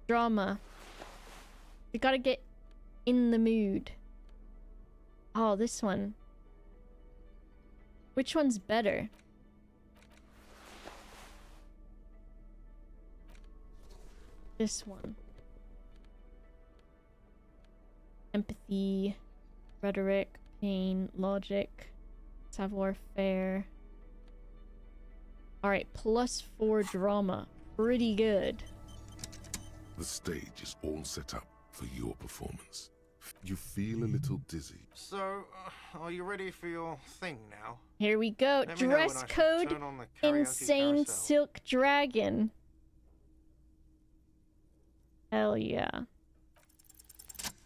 Drama. We gotta get in the mood. Oh, this one. Which one's better? This one. Empathy, rhetoric, pain, logic, savoir-faire. Alright, +4 drama. Pretty good. The stage is all set up for your performance. You feel a little dizzy. So, are you ready for your thing now? Here we go. Dress code, insane carousel. silk dragon. Hell yeah.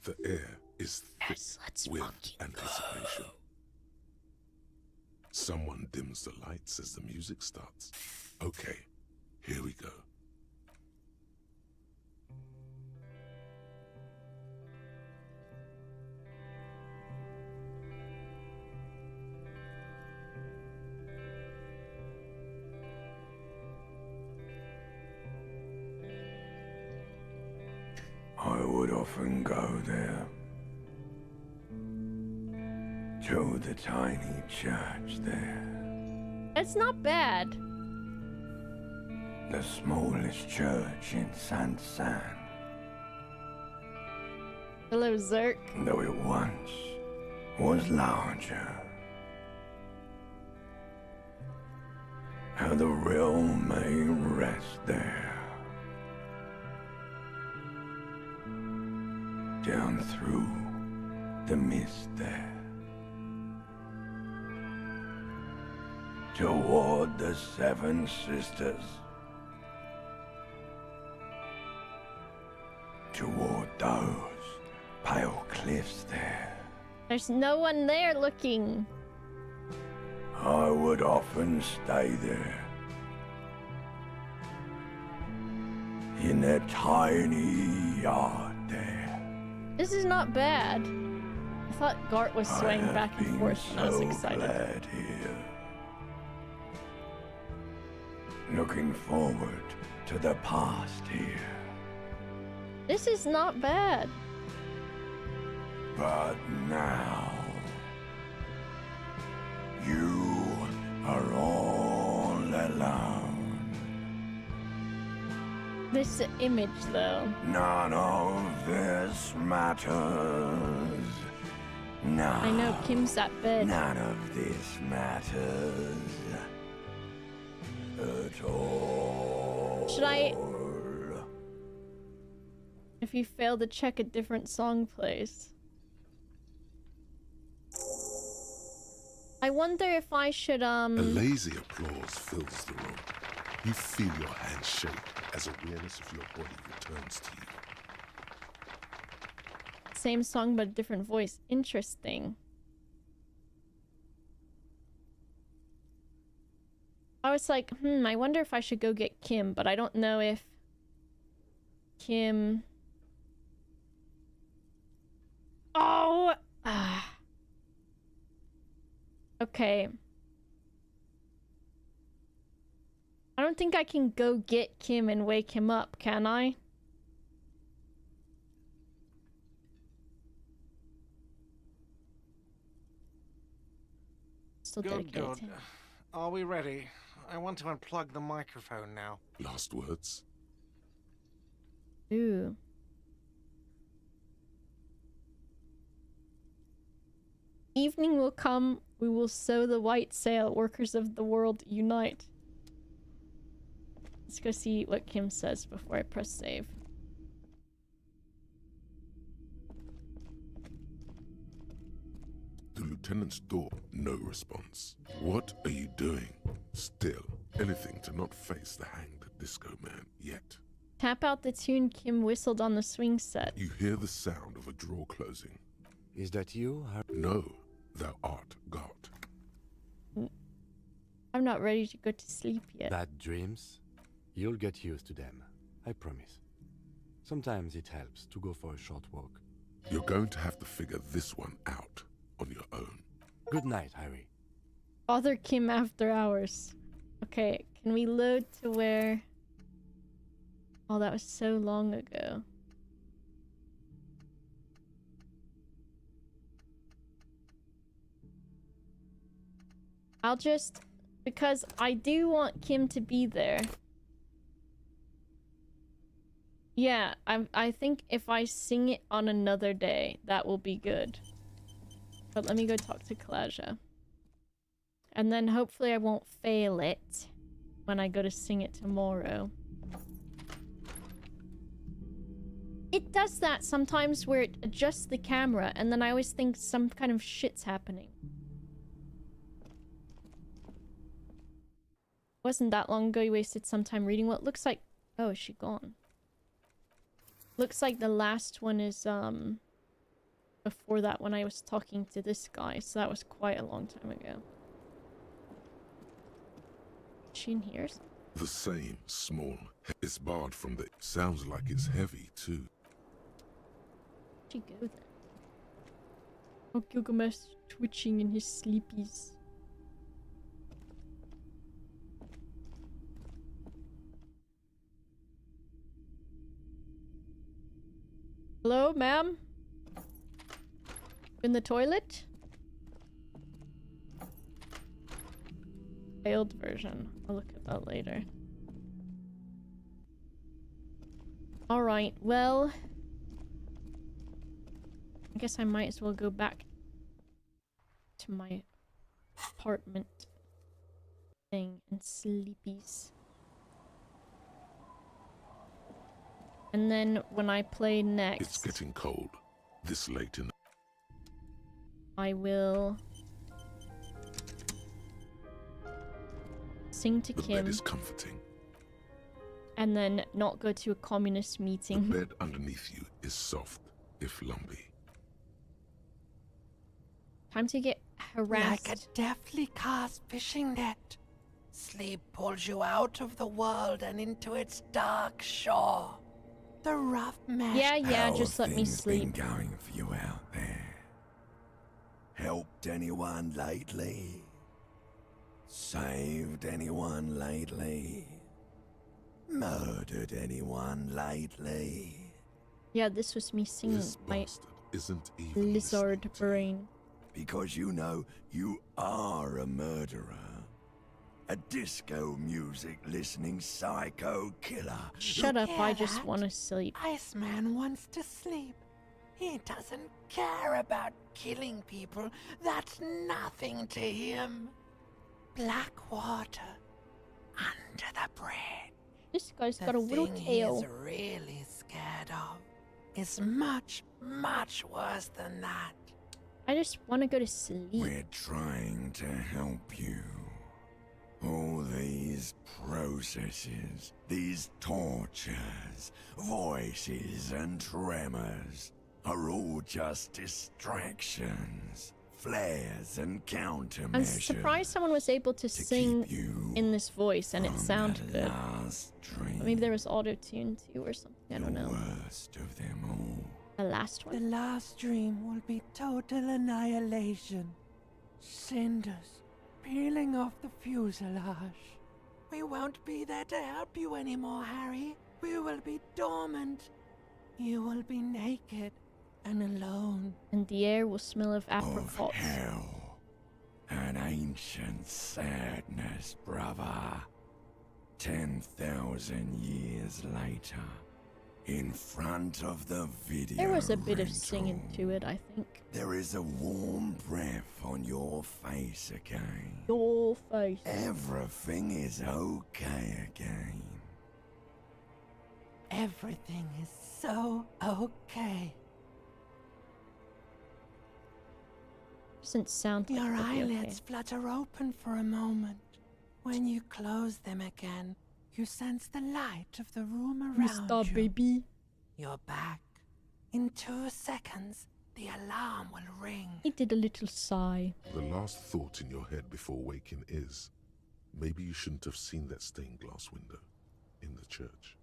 The air is thick with anticipation. Someone dims the lights as the music starts. Okay, here we go. I would often go there, to the tiny church there, It's not bad. the smallest church in San. Hello, Zerk. Though it once was larger. How the realm may rest there. Down through the mist there. Toward the Seven Sisters. Toward those pale cliffs there. There's no one there looking. I would often stay there. In that tiny yard there. This is not bad. I thought Gart was swaying back and forth when I was excited. Glad here. Looking forward to the past here. This is not bad. But now, you are all alone. This image, though. None of this matters. No. I know Kim's at bed. None of this matters at all. Should I? If you fail to check, a different song plays. I wonder if I should A lazy applause fills the room. You feel your hands shake as awareness of your body returns to you. Same song but a different voice. Interesting. I was like, I wonder if I should go get Kim, but I don't know if Kim... Oh! Okay. I don't think I can go get Kim and wake him up, can I? Still Good. dedicated. Are we ready? I want to unplug the microphone now. Last words? Ooh. Evening will come, we will sow the white sail, workers of the world unite. Let's go see what Kim says before I press save. The lieutenant's door, no response. What are you doing? Still, anything to not face the hanged disco man yet. Tap out the tune Kim whistled on the swing set. You hear the sound of a drawer closing. Is that you? No, thou art God. I'm not ready to go to sleep yet. Bad dreams? You'll get used to them, I promise. Sometimes it helps to go for a short walk. You're going to have to figure this one out on your own. Good night, Harry. Bother Kim after hours. Okay, can we load to where... Oh, that was so long ago. I'll just... Because I do want Kim to be there. Yeah, I think if I sing it on another day, that will be good. But let me go talk to Collia. And then hopefully I won't fail it when I go to sing it tomorrow. It does that sometimes where it adjusts the camera and then I always think some kind of shit's happening. Wasn't that long ago you wasted some time reading what looks like... Oh, is she gone? Looks like the last one is, before that when I was talking to this guy, so that was quite a long time ago. Is she in here? The same, small. It's barred from the... Sounds like it's heavy, too. Where'd she go then? Oh, Gilgamesh twitching in his sleepies. Hello, ma'am? In the toilet? Failed version. I'll look at that later. Alright, well... I guess I might as well go back to my apartment thing and sleepies. And then when I play next... It's getting cold. This late in... I will... sing to Kim. The bed is comforting. And then not go to a communist meeting. The bed underneath you is soft, if lumpy. Time to get harassed. Like a deftly cast fishing net. Sleep pulls you out of the world and into its dark shore. The rough mesh. Yeah, just let me sleep. Been going for you out there? Helped anyone lately? Saved anyone lately? Murdered anyone lately? Yeah, this was me singing This my bastard isn't even lizard brain. Because you know you are a murderer. A disco music listening psycho killer. Shut up, I Hear just that? want to sleep. Iceman wants to sleep. He doesn't care about killing people. That's nothing to him. Black water under the bridge. This guy's The got a little thing tail. he's really scared of is much, much worse than that. I just want to go to sleep. We're trying to help you. All these processes, these tortures, voices and tremors are all just distractions, flares and countermeasures. I'm surprised someone was able to sing in this voice and it sounded good. But maybe there was auto-tune too or something, I don't know. Worst of them all. The last one? The last dream will be total annihilation. Cinders peeling off the fuselage. We won't be there to help you anymore, Harry. We will be dormant. You will be naked and alone. And the air will smell of Of apricots. hell. An ancient sadness, brother. 10,000 years later. In front of the video There was a bit of rental, singing to it, I think. there is a warm breath on your face again. Your face. Everything is okay again. Everything is so okay. Doesn't sound like Your it'll be eyelids okay. flutter open for a moment. When you close them again, you sense the light of the room around Mr. you. Baby. You're back. In 2 seconds, the alarm will ring. He did a little sigh. The last thought in your head before waking is, maybe you shouldn't have seen that stained glass window in the church.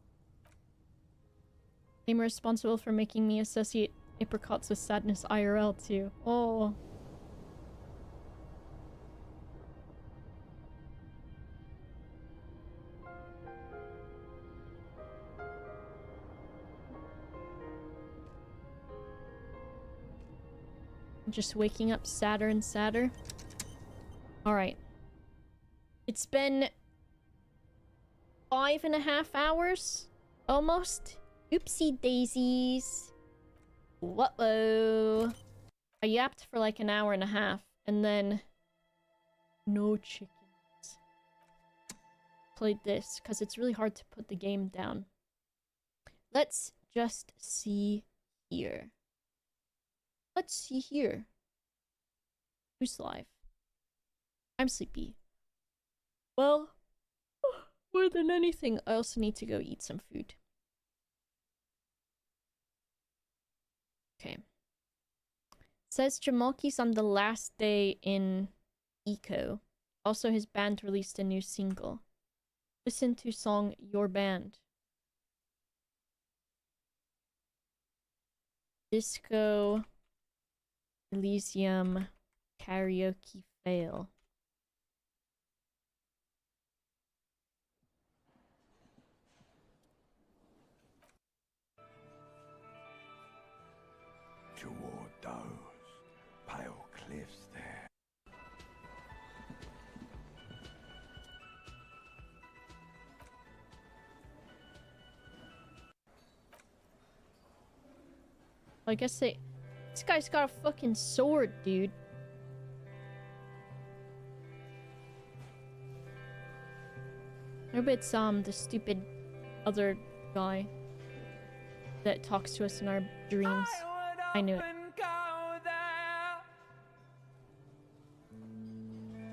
I'm responsible for making me associate apricots with sadness IRL too. Oh. Just waking up sadder and sadder. Alright. It's been 5.5 hours? Almost? Oopsie daisies. Whoa. I yapped for like an hour and a half, and then no chickens. Played this, because it's really hard to put the game down. Let's just see here. Let's see here. Who's live? I'm sleepy. Well, more than anything, I also need to go eat some food. Okay. Says Jamalki's on the last day in Eco. Also, his band released a new single. Listen to song Your Band. Disco Elysium karaoke fail. Toward those pale cliffs there. I guess they... This guy's got a fucking sword, dude. I hope it's the stupid other guy that talks to us in our dreams. I knew it.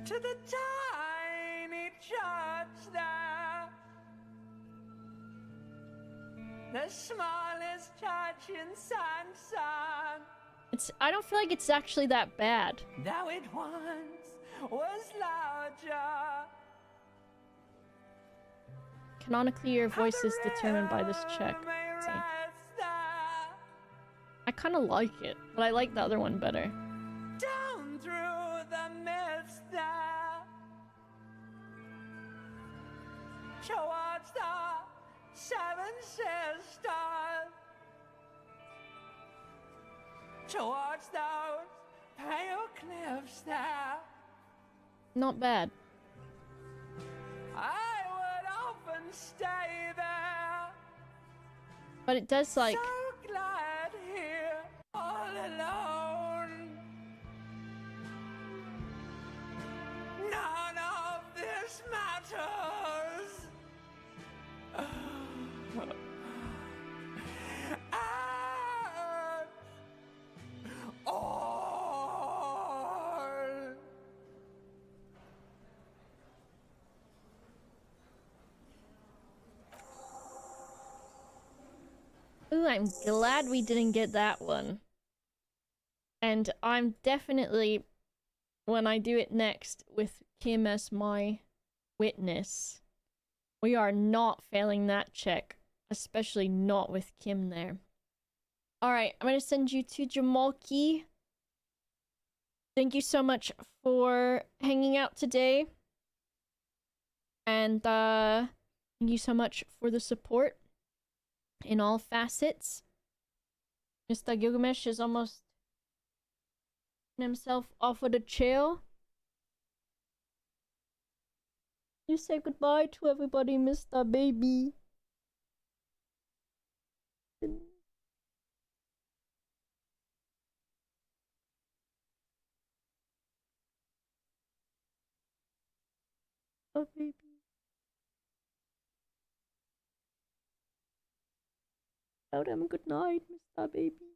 To the tiny church there, the smallest church in Sansan. I don't feel like it's actually that bad. Though it once was larger. Canonically, your voice is determined by this check. Let's see. I kind of like it, but I like the other one better. Down through the mist there, towards the seven sisters, towards those pale cliffs there. Not bad. I would often stay there. But it does like... So glad here, all alone. None of this matters. Ooh, I'm glad we didn't get that one. And I'm definitely, when I do it next with Kim as my witness, we are not failing that check. Especially not with Kim there. Alright, I'm gonna send you to Jamalki. Thank you so much for hanging out today. And thank you so much for the support in all facets. Mr. Gilgamesh is almost himself off of the chair. You say goodbye to everybody, Mr. Baby. Oh, baby. Tell them good night, Mr. Baby.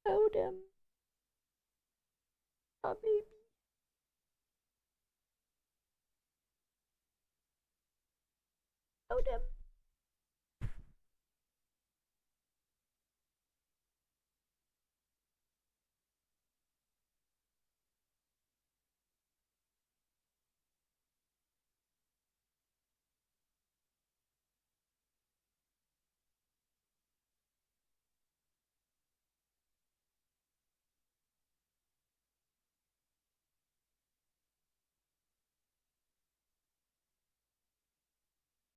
Tell them. Mr. Baby. Tell them.